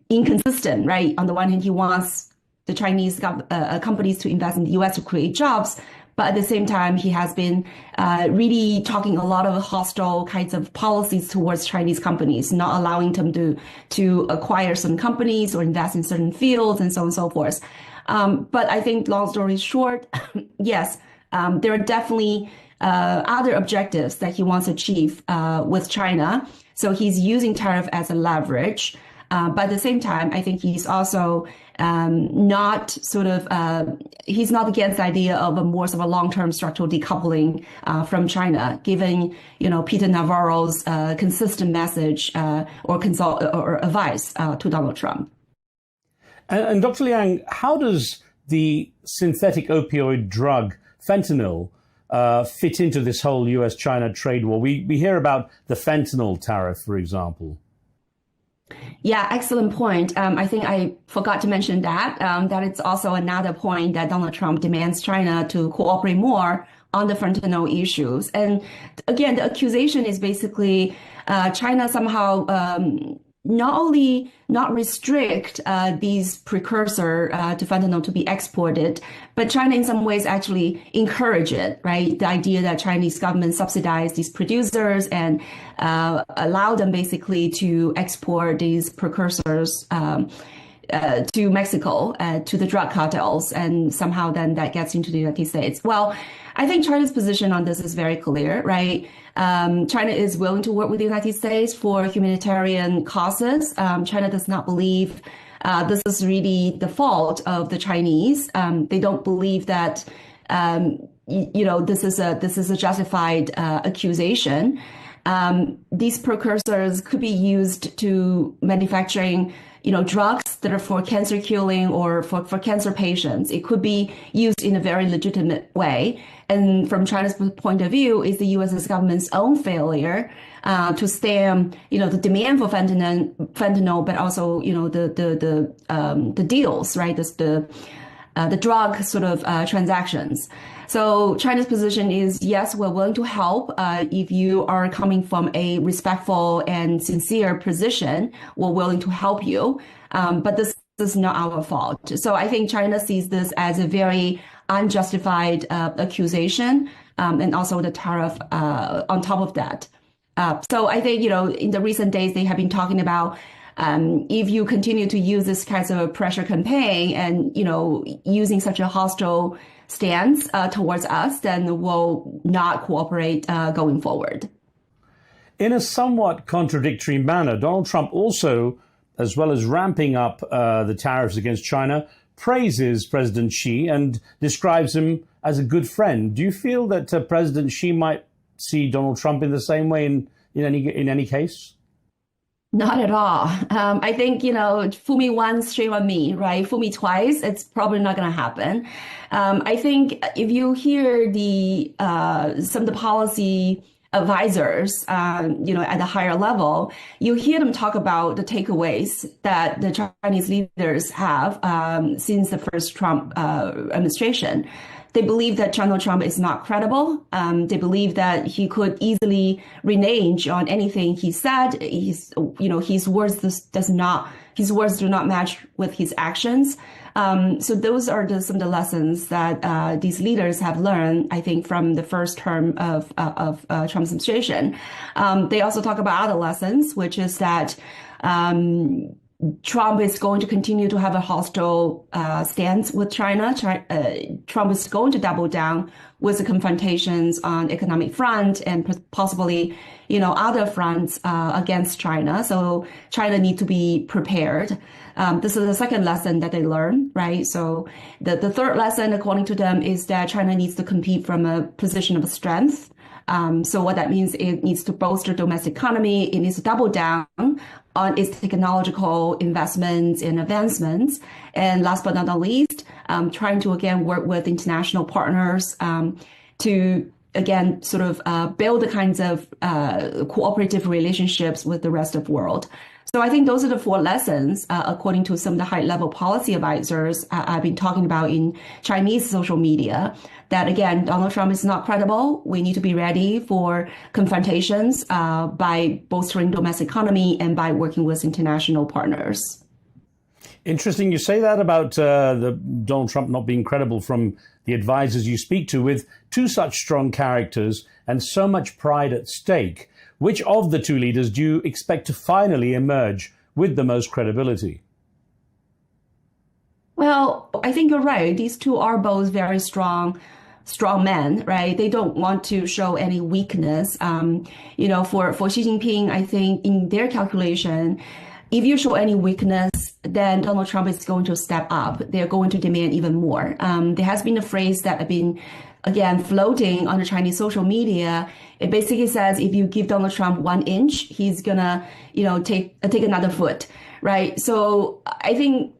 inconsistent, right? On the one hand, he wants the Chinese companies to invest in the U.S. to create jobs. But at the same time, he has been really talking a lot of hostile kinds of policies towards Chinese companies, not allowing them to acquire some companies or invest in certain fields and so on and so forth. But I think, long story short, yes, there are definitely other objectives that he wants to achieve with China. So he's using tariff as a leverage. But at the same time, I think he's also not he's not against the idea of a more sort of a long-term structural decoupling from China, given, Peter Navarro's consistent message or advice to Donald Trump. And Dr. Liang, how does the synthetic opioid drug fentanyl fit into this whole US-China trade war? We hear about the fentanyl tariff, for example. Yeah, excellent point. I think I forgot to mention that it's also another point that Donald Trump demands China to cooperate more on the fentanyl issues. And again, the accusation is basically China somehow not only not restrict these precursor to fentanyl to be exported, but China in some ways actually encourage it, right? The idea that Chinese government subsidize these producers and allow them basically to export these precursors to Mexico, to the drug cartels, and somehow then that gets into the United States. Well, I think China's position on this is very clear, right? China is willing to work with the United States for humanitarian causes. China does not believe this is really the fault of the Chinese. They don't believe that this is a justified accusation. These precursors could be used to manufacturing drugs that are for cancer killing or for cancer patients. It could be used in a very legitimate way. And from China's point of view, it's the U.S. government's own failure to stem, the demand for fentanyl, but also, the deals, right? The drug sort of transactions. So China's position is, yes, we're willing to help if you are coming from a respectful and sincere position. We're willing to help you, but this is not our fault. So I think China sees this as a very unjustified accusation, and also the tariff on top of that. So I think, in the recent days, they have been talking about if you continue to use this kind of a pressure campaign and, using such a hostile stance towards us, then we'll not cooperate going forward. In a somewhat contradictory manner, Donald Trump also, as well as ramping up the tariffs against China, praises President Xi and describes him as a good friend. Do you feel that President Xi might see Donald Trump in the same way in any case? Not at all. I think, fool me once, shame on me, right? Fool me twice, it's probably not going to happen. I think if you hear some of the policy advisors, at the higher level, you hear them talk about the takeaways that the Chinese leaders have since the first Trump administration. They believe that Donald Trump is not credible. They believe that he could easily renege on anything he said. His words do not match with his actions. So those are some of the lessons that these leaders have learned, I think, from the first term of Trump's administration. They also talk about other lessons, which is that Trump is going to continue to have a hostile stance with China. Trump is going to double down with the confrontations on economic front and possibly, other fronts against China. So China needs to be prepared. This is the second lesson that they learn, right? So the third lesson, according to them, is that China needs to compete from a position of strength. So what that means, it needs to bolster domestic economy. It needs to double down on its technological investments and advancements. And last but not least, trying to, again, work with international partners to, again, sort of build the kinds of cooperative relationships with the rest of the world. So I think those are the four lessons, according to some of the high-level policy advisors I've been talking about in Chinese social media, that, again, Donald Trump is not credible. We need to be ready for confrontations by bolstering domestic economy and by working with international partners. Interesting you say that about Donald Trump not being credible from the advisors you speak to. With two such strong characters and so much pride at stake, which of the two leaders do you expect to finally emerge with the most credibility? Well, I think you're right. These two are both very strong men, right? They don't want to show any weakness. For Xi Jinping, I think in their calculation, if you show any weakness, then Donald Trump is going to step up. They're going to demand even more. There has been a phrase that has been, again, floating on the Chinese social media. It basically says if you give Donald Trump 1 inch, he's gonna, take another foot, right? So I think,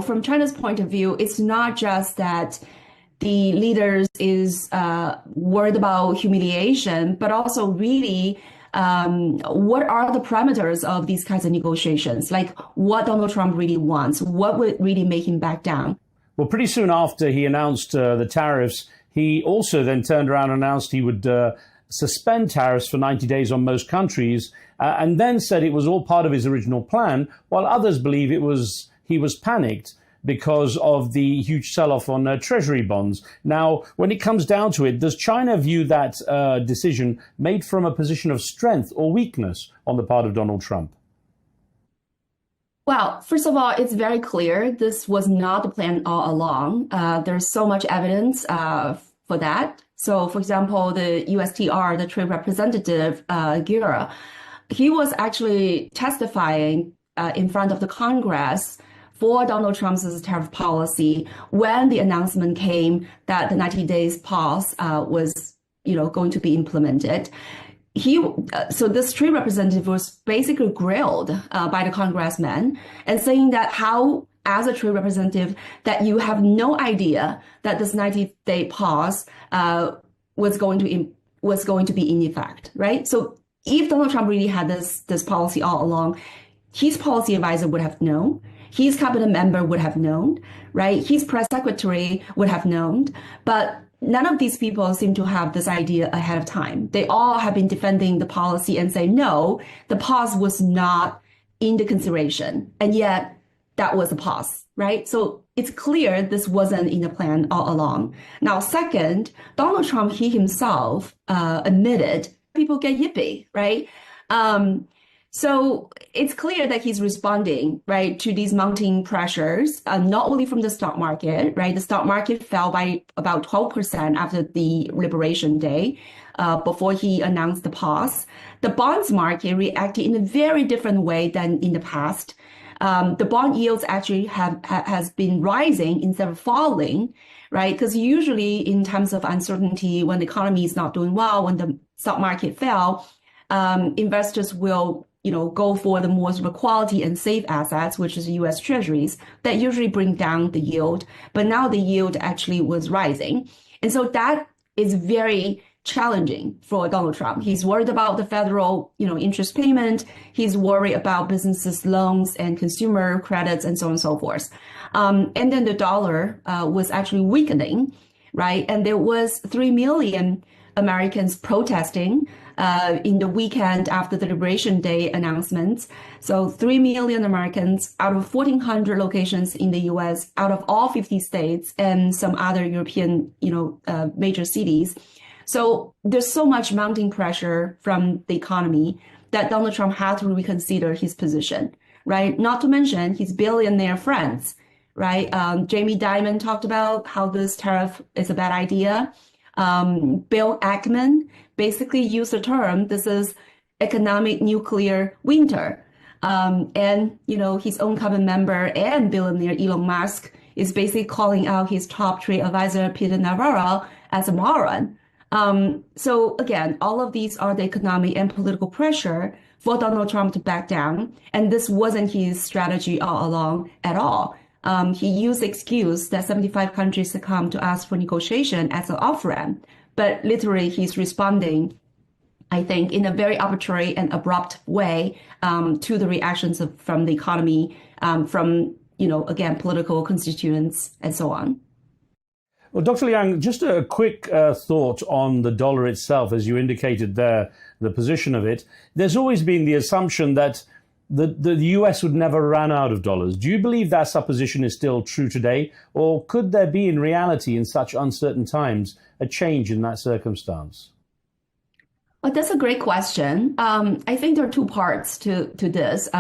from China's point of view, it's not just that the leaders is worried about humiliation, but also really what are the parameters of these kinds of negotiations? Like what Donald Trump really wants, what would really make him back down? Well, pretty soon after he announced the tariffs, he also then turned around and announced he would suspend tariffs for 90 days on most countries, and then said it was all part of his original plan, while others believe he was panicked because of the huge sell-off on treasury bonds. Now, when it comes down to it, does China view that decision made from a position of strength or weakness on the part of Donald Trump? Well, first of all, it's very clear this was not the plan all along. There's so much evidence for that. So, for example, the USTR, the trade representative, Gerrans, he was actually testifying in front of the Congress for Donald Trump's tariff policy when the announcement came that the 90 days pause was, going to be implemented. So this trade representative was basically grilled by the congressman and saying that how, as a trade representative, that you have no idea that this 90-day pause was going to be in effect, right? So if Donald Trump really had this policy all along, his policy advisor would have known, his cabinet member would have known, right? His press secretary would have known, but none of these people seem to have this idea ahead of time. They all have been defending the policy and say, no, the pause was not in the consideration. And yet that was a pause, right? So it's clear this wasn't in the plan all along. Now, second, Donald Trump, he himself admitted people get yippee, right? So it's clear that he's responding, right, to these mounting pressures, not only from the stock market, right? The stock market fell by about 12% after the Liberation Day, before he announced the pause. The bonds market reacted in a very different way than in the past. The bond yields actually has been rising instead of falling, right? Because usually in times of uncertainty, when the economy is not doing well, when the stock market fell, investors will go for the more sort of quality and safe assets, which is U.S. Treasuries, that usually bring down the yield. But now the yield actually was rising. And so that is very challenging for Donald Trump. He's worried about the federal, interest payment. He's worried about businesses' loans and consumer credits and so on and so forth. And then the dollar was actually weakening, right? And there was 3 million Americans protesting in the weekend after the Liberation Day announcements. So 3 million Americans out of 1,400 locations in the U.S., out of all 50 states and some other European, major cities. So there's so much mounting pressure from the economy that Donald Trump had to reconsider his position, right? Not to mention his billionaire friends, right? Jamie Dimon talked about how this tariff is a bad idea. Bill Ackman basically used the term, this is economic nuclear winter. And, his own cabinet member and billionaire Elon Musk is basically calling out his top trade advisor, Peter Navarro, as a moron. So again, all of these are the economic and political pressure for Donald Trump to back down. And this wasn't his strategy all along at all. He used the excuse that 75 countries had come to ask for negotiation as an off-ramp. But literally, he's responding, I think, in a very arbitrary and abrupt way to the reactions from the economy, from, again, political constituents and so on. Well, Dr. Liang, just a quick thought on the dollar itself, as you indicated there, the position of it. There's always been the assumption that the US would never run out of dollars. Do you believe that supposition is still true today? Or could there be, in reality, in such uncertain times, a change in that circumstance? Well, that's a great question. I think there are two parts to this.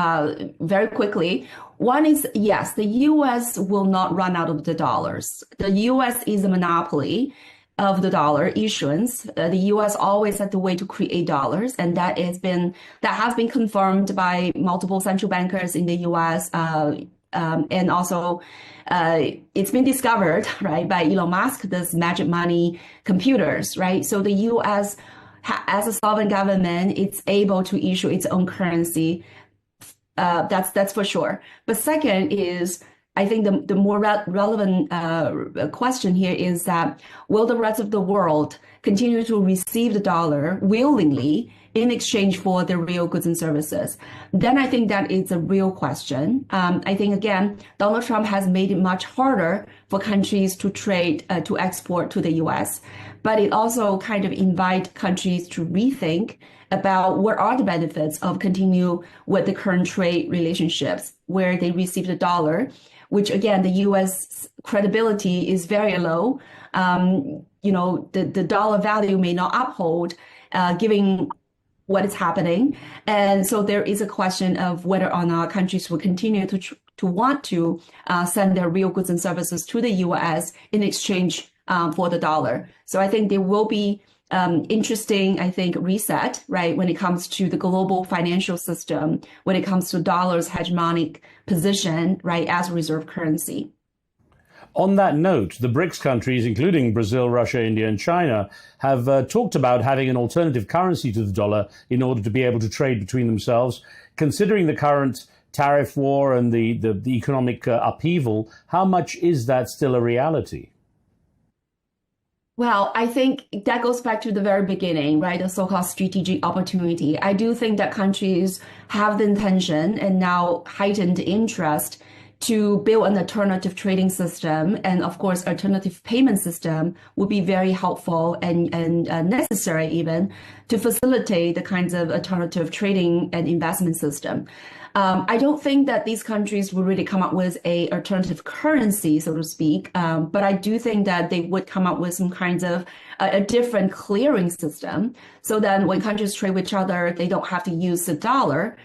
Very quickly, one is, yes, the U.S. will not run out of the dollars. The U.S. is a monopoly of the dollar issuance. The U.S. always had the way to create dollars, and that has been confirmed by multiple central bankers in the U.S. And also, it's been discovered, right, by Elon Musk, this magic money computers, right? So the U.S. as a sovereign government, it's able to issue its own currency. That's for sure. But second is, I think the more relevant question here is that will the rest of the world continue to receive the dollar willingly in exchange for the real goods and services? Then I think that is a real question. I think, again, Donald Trump has made it much harder for countries to trade, to export to the U.S., but it also kind of invite countries to rethink about what are the benefits of continue with the current trade relationships where they receive the dollar, which again, the U.S. credibility is very low. The dollar value may not uphold given what is happening. And so there is a question of whether or not countries will continue to want to send their real goods and services to the U.S. in exchange for the dollar. So I think there will be interesting, I think, reset, right, when it comes to the global financial system, when it comes to dollar's hegemonic position, right, as a reserve currency. On that note, the BRICS countries, including Brazil, Russia, India, and China, have talked about having an alternative currency to the dollar in order to be able to trade between themselves. Considering the current tariff war and the economic upheaval, how much is that still a reality? Well, I think that goes back to the very beginning, right? The so-called strategic opportunity. I do think that countries have the intention and now heightened interest to build an alternative trading system, and of course, alternative payment system would be very helpful and necessary even to facilitate the kinds of alternative trading and investment system. I don't think that these countries would really come up with a alternative currency, so to speak, but I do think that they would come up with some kinds of a different clearing system, so that when countries trade with each other, they don't have to use the dollar.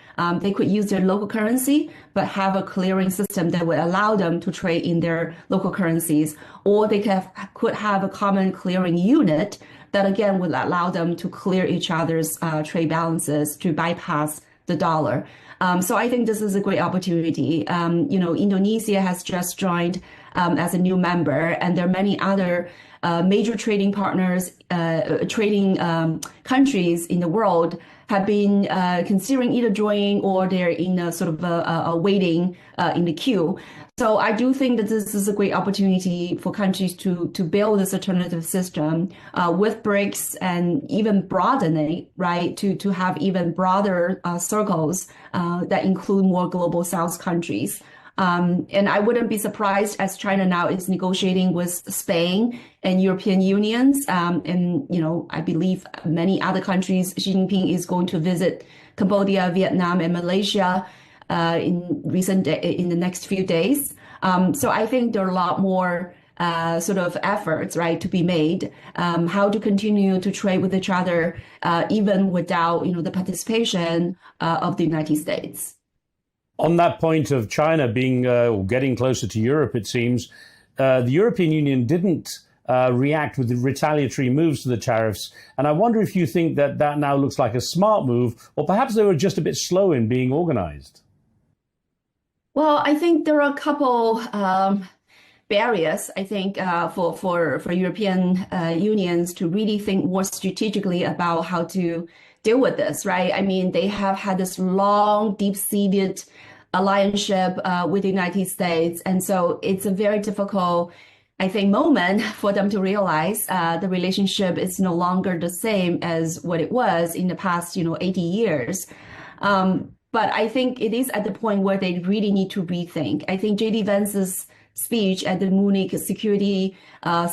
They could use their local currency, but have a clearing system that would allow them to trade in their local currencies, or they could have a common clearing unit that again would allow them to clear each other's trade balances to bypass the dollar. So I think this is a great opportunity. Indonesia has just joined as a new member, and there are many other major trading partners, trading countries in the world have been considering either joining or they're in a sort of a waiting in the queue. So I do think that this is a great opportunity for countries to build this alternative system with BRICS and even broadening, right, to have even broader circles that include more global South countries. And I wouldn't be surprised as China now is negotiating with Spain and European unions. I believe many other countries, Xi Jinping is going to visit Cambodia, Vietnam, and Malaysia in the next few days. So I think there are a lot more sort of efforts, right, to be made, how to continue to trade with each other, even without, the participation of the United States. On that point of China being getting closer to Europe, it seems, the European Union didn't react with the retaliatory moves to the tariffs. And I wonder if you think that now looks like a smart move, or perhaps they were just a bit slow in being organized. Well, I think there are a couple barriers, I think, for European unions to really think more strategically about how to deal with this, right? I mean, they have had this long, deep-seated alliance with the United States. And so it's a very difficult, I think, moment for them to realize the relationship is no longer the same as what it was in the past, 80 years. But I think it is at the point where they really need to rethink. I think J.D. Vance's speech at the Munich Security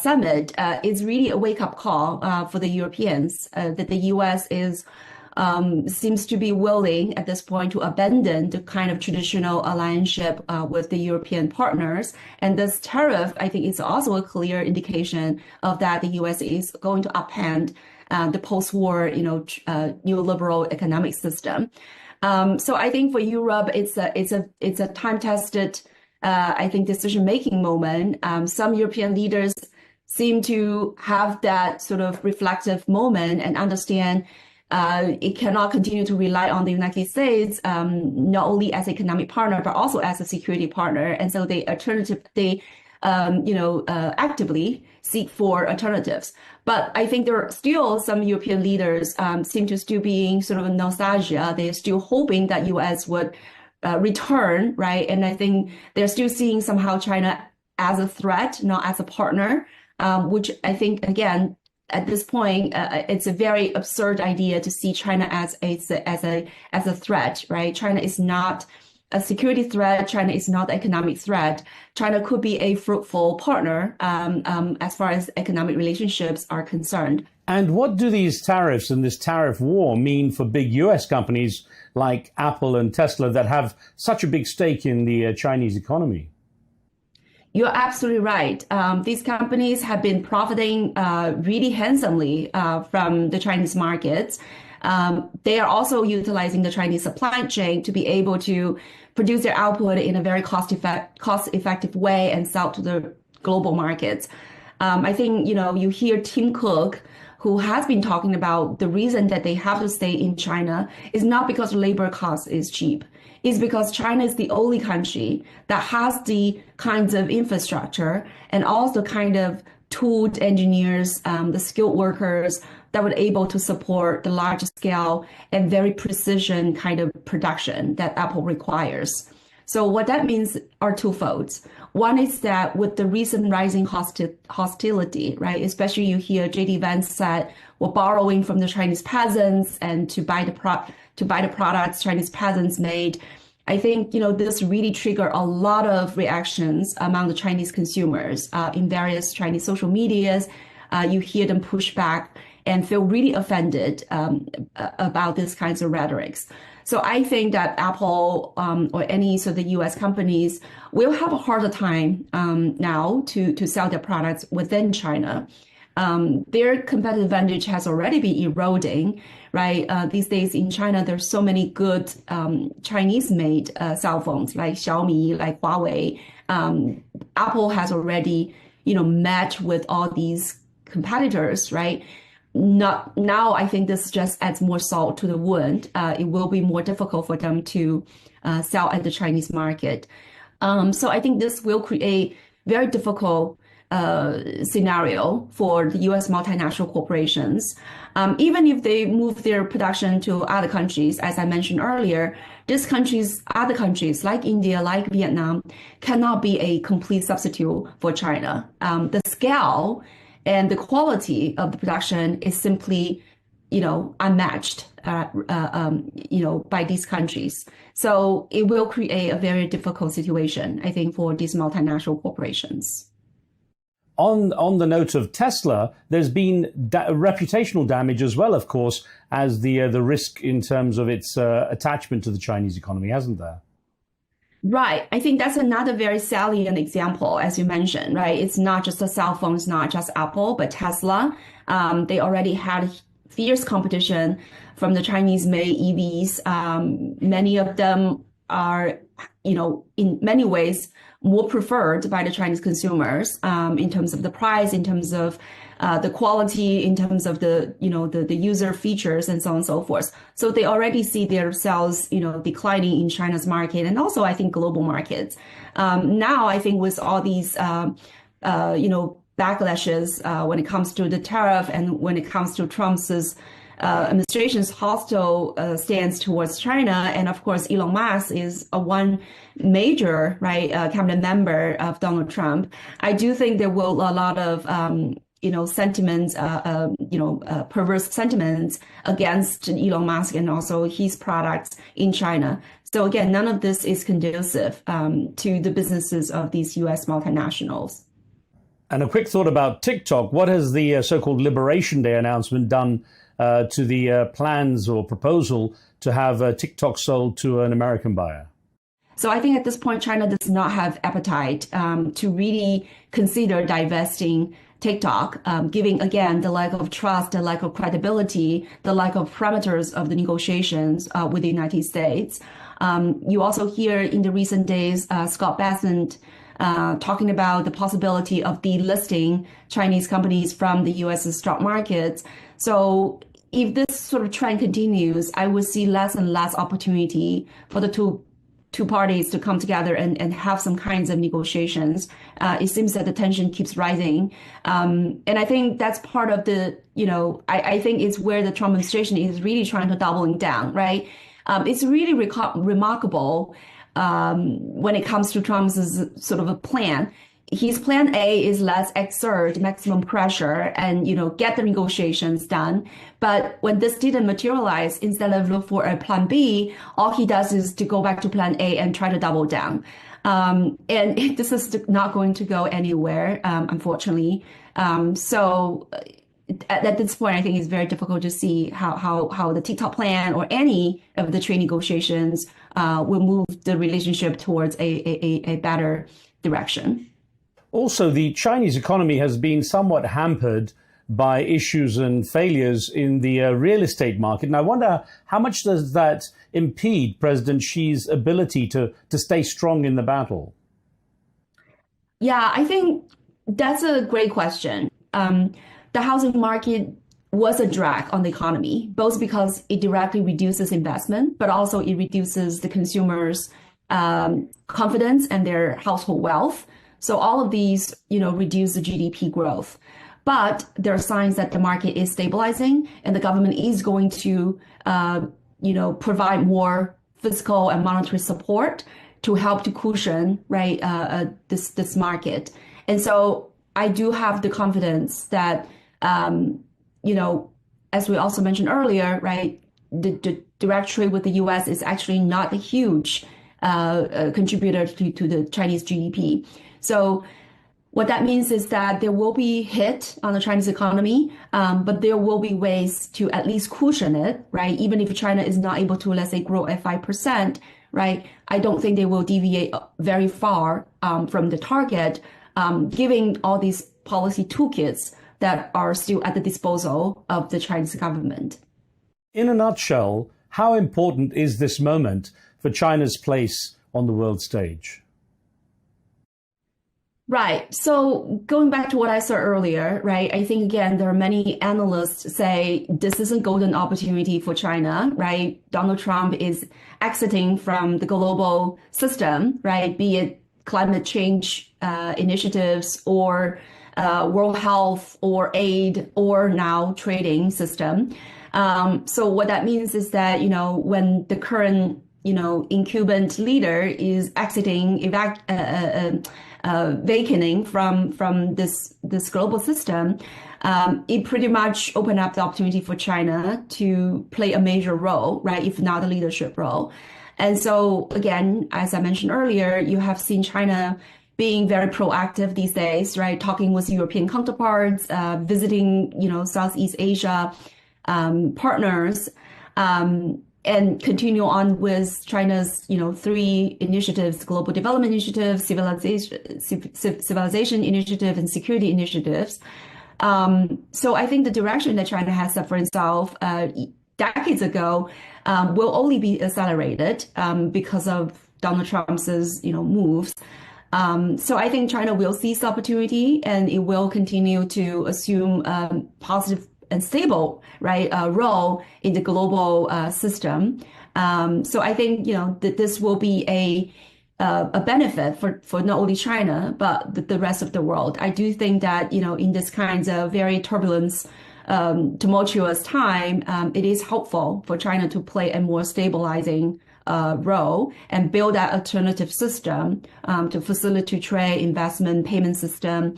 Summit is really a wake-up call for the Europeans, that the U.S. seems to be willing at this point to abandon the kind of traditional alliance with the European partners. And this tariff, I think, is also a clear indication of that the U.S. is going to upend the post-war, neoliberal economic system. So I think for Europe, it's a time-tested, I think, decision-making moment. Some European leaders seem to have that sort of reflective moment and understand it cannot continue to rely on the United States, not only as an economic partner, but also as a security partner. And so they actively seek for alternatives. But I think there are still some European leaders seem to still be sort of nostalgia. They're still hoping that U.S. would return, right? And I think they're still seeing somehow China as a threat, not as a partner, which I think, again, at this point, it's a very absurd idea to see China as a threat, right? China is not a security threat. China is not an economic threat. China could be a fruitful partner as far as economic relationships are concerned. And what do these tariffs and this tariff war mean for big U.S. companies like Apple and Tesla that have such a big stake in the Chinese economy? You're absolutely right. These companies have been profiting really handsomely from the Chinese markets. They are also utilizing the Chinese supply chain to be able to produce their output in a very cost-effective way and sell to the global markets. I think, you hear Tim Cook, who has been talking about the reason that they have to stay in China is not because labor cost is cheap. It's because China is the only country that has the kinds of infrastructure and also kind of tooled engineers, the skilled workers that were able to support the large scale and very precision kind of production that Apple requires. So what that means are twofold. One is that with the recent rising hostility, right, especially you hear JD Vance said we're borrowing from the Chinese peasants and to buy the products Chinese peasants made. I think, this really triggered a lot of reactions among the Chinese consumers in various Chinese social medias. You hear them push back and feel really offended about these kinds of rhetorics. So I think that Apple or any sort of US companies will have a harder time now to sell their products within China. Their competitive advantage has already been eroding, right? These days in China, there's so many good Chinese-made cell phones like Xiaomi, like Huawei. Apple has already, matched with all these competitors, right? Now, I think this just adds more salt to the wound. It will be more difficult for them to sell at the Chinese market. So I think this will create very difficult scenario for the U.S. multinational corporations. Even if they move their production to other countries, as I mentioned earlier, other countries like India, like Vietnam, cannot be a complete substitute for China. The scale and the quality of the production is simply, unmatched, by these countries. So it will create a very difficult situation, I think, for these multinational corporations. On the note of Tesla, there's been reputational damage as well, of course, as the risk in terms of its attachment to the Chinese economy, hasn't there? Right. I think that's another very salient example, as you mentioned, right? It's not just the cell phones, not just Apple, but Tesla. They already had fierce competition from the Chinese-made EVs. Many of them are, in many ways, more preferred by the Chinese consumers in terms of the price, in terms of the quality, in terms of the user features and so on and so forth. So they already see their sales, declining in China's market and also I think global markets. Now I think with all these, backlashes when it comes to the tariff and when it comes to Trump's administration's hostile stance towards China, and of course Elon Musk is one major cabinet member of Donald Trump. I do think there will a lot of sentiments, perverse sentiments against Elon Musk and also his products in China. So again, none of this is conducive to the businesses of these U.S. multinationals. And a quick thought about TikTok. What has the so-called Liberation Day announcement done to the plans or proposal to have TikTok sold to an American buyer? So I think at this point, China does not have appetite to really consider divesting TikTok, giving, again, the lack of trust, the lack of credibility, the lack of parameters of the negotiations with the United States. You also hear in the recent days, Scott Bessent talking about the possibility of delisting Chinese companies from the U.S. stock markets. So if this sort of trend continues, I would see less and less opportunity for the two parties to come together and have some kinds of negotiations. It seems that the tension keeps rising. And I think that's part of the, I think it's where the Trump administration is really trying to doubling down, right? It's really remarkable when it comes to Trump's sort of a plan. His plan A is let's exert maximum pressure and, get the negotiations done. But when this didn't materialize, instead of look for a plan B, all he does is to go back to plan A and try to double down. And this is not going to go anywhere, unfortunately. So at this point, I think it's very difficult to see how the TikTok plan or any of the trade negotiations will move the relationship towards a better direction. Also, the Chinese economy has been somewhat hampered by issues and failures in the real estate market. And I wonder, how much does that impede President Xi's ability to stay strong in the battle? Yeah, I think That's a great question. The housing market was a drag on the economy, both because it directly reduces investment, but also it reduces the consumers' confidence and their household wealth. So all of these, reduce the GDP growth. But there are signs that the market is stabilizing, and the government is going to, provide more fiscal and monetary support to help to cushion, right, this market. And so I do have the confidence that, as we also mentioned earlier, right, the direct trade with the U.S. is actually not a huge contributor to the Chinese GDP. So what that means is that there will be hit on the Chinese economy, but there will be ways to at least cushion it, right? Even if China is not able to, let's say, grow at 5%, right? I don't think they will deviate very far from the target, giving all these policy toolkits that are still at the disposal of the Chinese government. In a nutshell, how important is this moment for China's place on the world stage? Right. So going back to what I said earlier, right, I think, again, there are many analysts say this is a golden opportunity for China, right? Donald Trump is exiting from the global system, right, be it climate change initiatives or World Health or aid or now trading system. So what that means is that, when the current, incumbent leader is exiting, vacating from this global system, it pretty much opened up the opportunity for China to play a major role, right, if not a leadership role. And so, again, as I mentioned earlier, you have seen China being very proactive these days, right, talking with European counterparts, visiting, Southeast Asia partners, and continue on with China's, 3 initiatives: global development initiative, civilization initiative, and security initiatives. So I think the direction that China has set for itself decades ago will only be accelerated because of Donald Trump's, moves. So I think China will seize the opportunity, and it will continue to assume positive and stable, right, role in the global system. So I think, that this will be a benefit for not only China, but the rest of the world. I do think that, in this kind of very turbulent, tumultuous time, it is helpful for China to play a more stabilizing role and build that alternative system to facilitate trade, investment, payment system,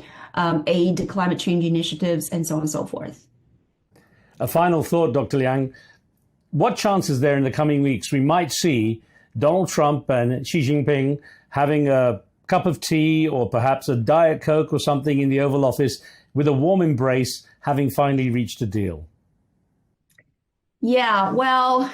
aid, climate change initiatives, and so on and so forth. A final thought, Dr. Liang. What chance is there in the coming weeks we might see Donald Trump and Xi Jinping having a cup of tea or perhaps a Diet Coke or something in the Oval Office with a warm embrace, having finally reached a deal? Yeah, well,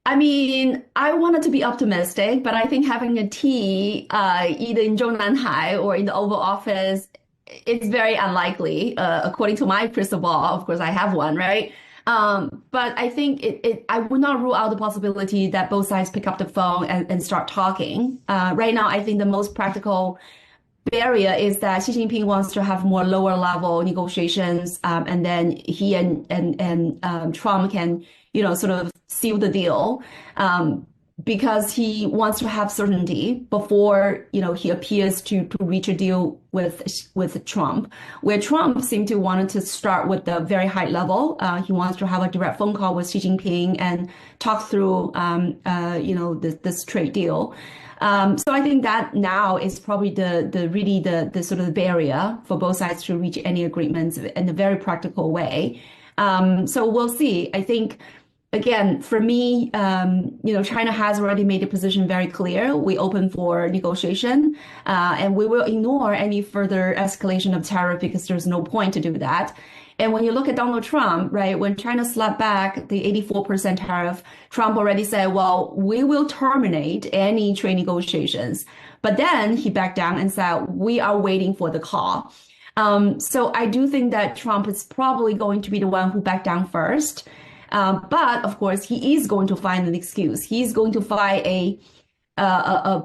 I mean, I wanted to be optimistic, but I think having a tea either in Zhongnanhai or in the Oval Office, it's very unlikely, according to my crystal ball. Of course, I have one, right? But I think I would not rule out the possibility that both sides pick up the phone and start talking. Right now, I think the most practical barrier is that Xi Jinping wants to have more lower level negotiations, and then he and Trump can, sort of seal the deal. Because he wants to have certainty before, he appears to reach a deal with Trump, where Trump seemed to want to start with the very high level. He wants to have a direct phone call with Xi Jinping and talk through, this trade deal. So I think that now is probably the sort of barrier for both sides to reach any agreements in a very practical way. So we'll see. I think, again, for me, China has already made the position very clear. We open for negotiation, and we will ignore any further escalation of tariff because there's no point to do that. And when you look at Donald Trump, right, when China slapped back the 84% tariff, Trump already said, well, we will terminate any trade negotiations. But then he backed down and said, we are waiting for the call. So I do think that Trump is probably going to be the one who backed down first. But of course, he is going to find an excuse. He's going to find a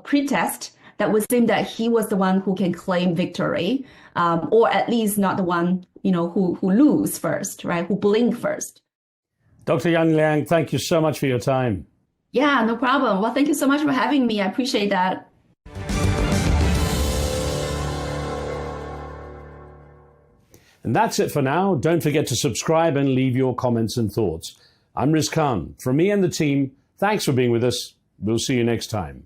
pretext that would seem that he was the one who can claim victory, or at least not the one, who lose first, right? Who blink first. Dr. Yang Liang, thank you so much for your time. Yeah, no problem. Well, thank you so much for having me. I appreciate that. And that's it for now. Don't forget to subscribe and leave your comments and thoughts. I'm Riz Khan. From me and the team, thanks for being with us. We'll see you next time.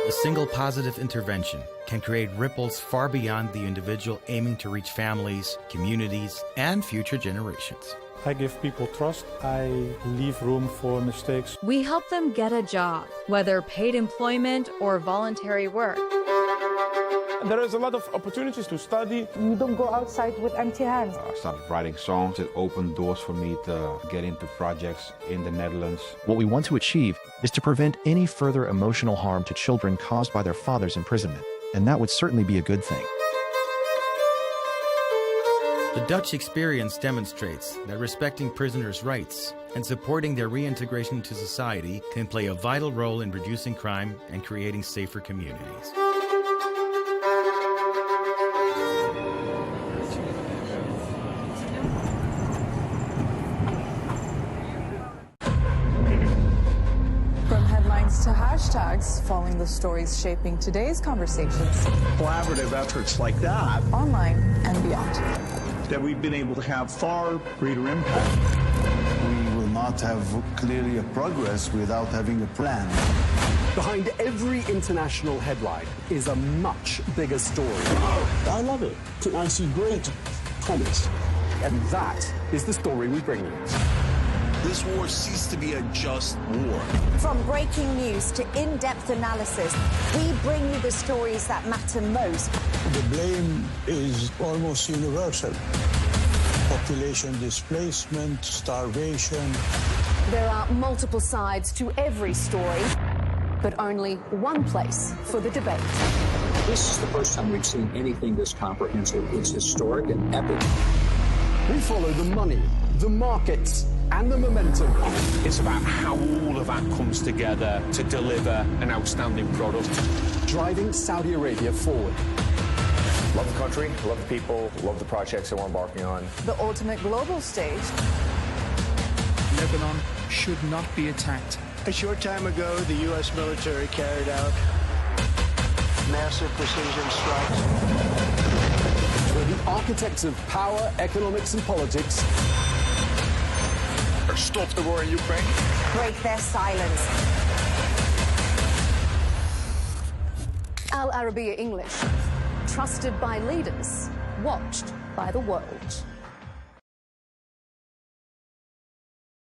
A single positive intervention can create ripples far beyond the individual, aiming to reach families, communities, and future generations. I give people trust. I leave room for mistakes. We help them get a job, whether paid employment or voluntary work. There is a lot of opportunities to study. You don't go outside with empty hands. I started writing songs. It opened doors for me to get into projects in the Netherlands. What we want to achieve is to prevent any further emotional harm to children caused by their father's imprisonment, and that would certainly be a good thing. The Dutch experience demonstrates that respecting prisoners' rights and supporting their reintegration to society can play a vital role in reducing crime and creating safer communities. To hashtags, following the stories shaping today's conversations. Collaborative efforts like that, online and beyond, that we've been able to have far greater impact. We will not have clearly a progress without having a plan. Behind every international headline is a much bigger story. I love it. I see great promise. And that is the story we bring you. This war ceased to be a just war. From breaking news to in-depth analysis, we bring you the stories that matter most. The blame is almost universal. Population displacement, starvation. There are multiple sides to every story, but only one place for the debate. This is the first time we've seen anything this comprehensive. It's historic and epic. We follow the money, the markets, and the momentum. It's about how all of that comes together to deliver an outstanding product. Driving Saudi Arabia forward. Love the country, love the people, love the projects that we're embarking on. The ultimate global stage. Lebanon should not be attacked. A short time ago, the U.S. military carried out massive precision strikes. We're the architects of power, economics, and politics. Stop the war in Ukraine. Break their silence. Arabiya English, trusted by leaders, watched by the world.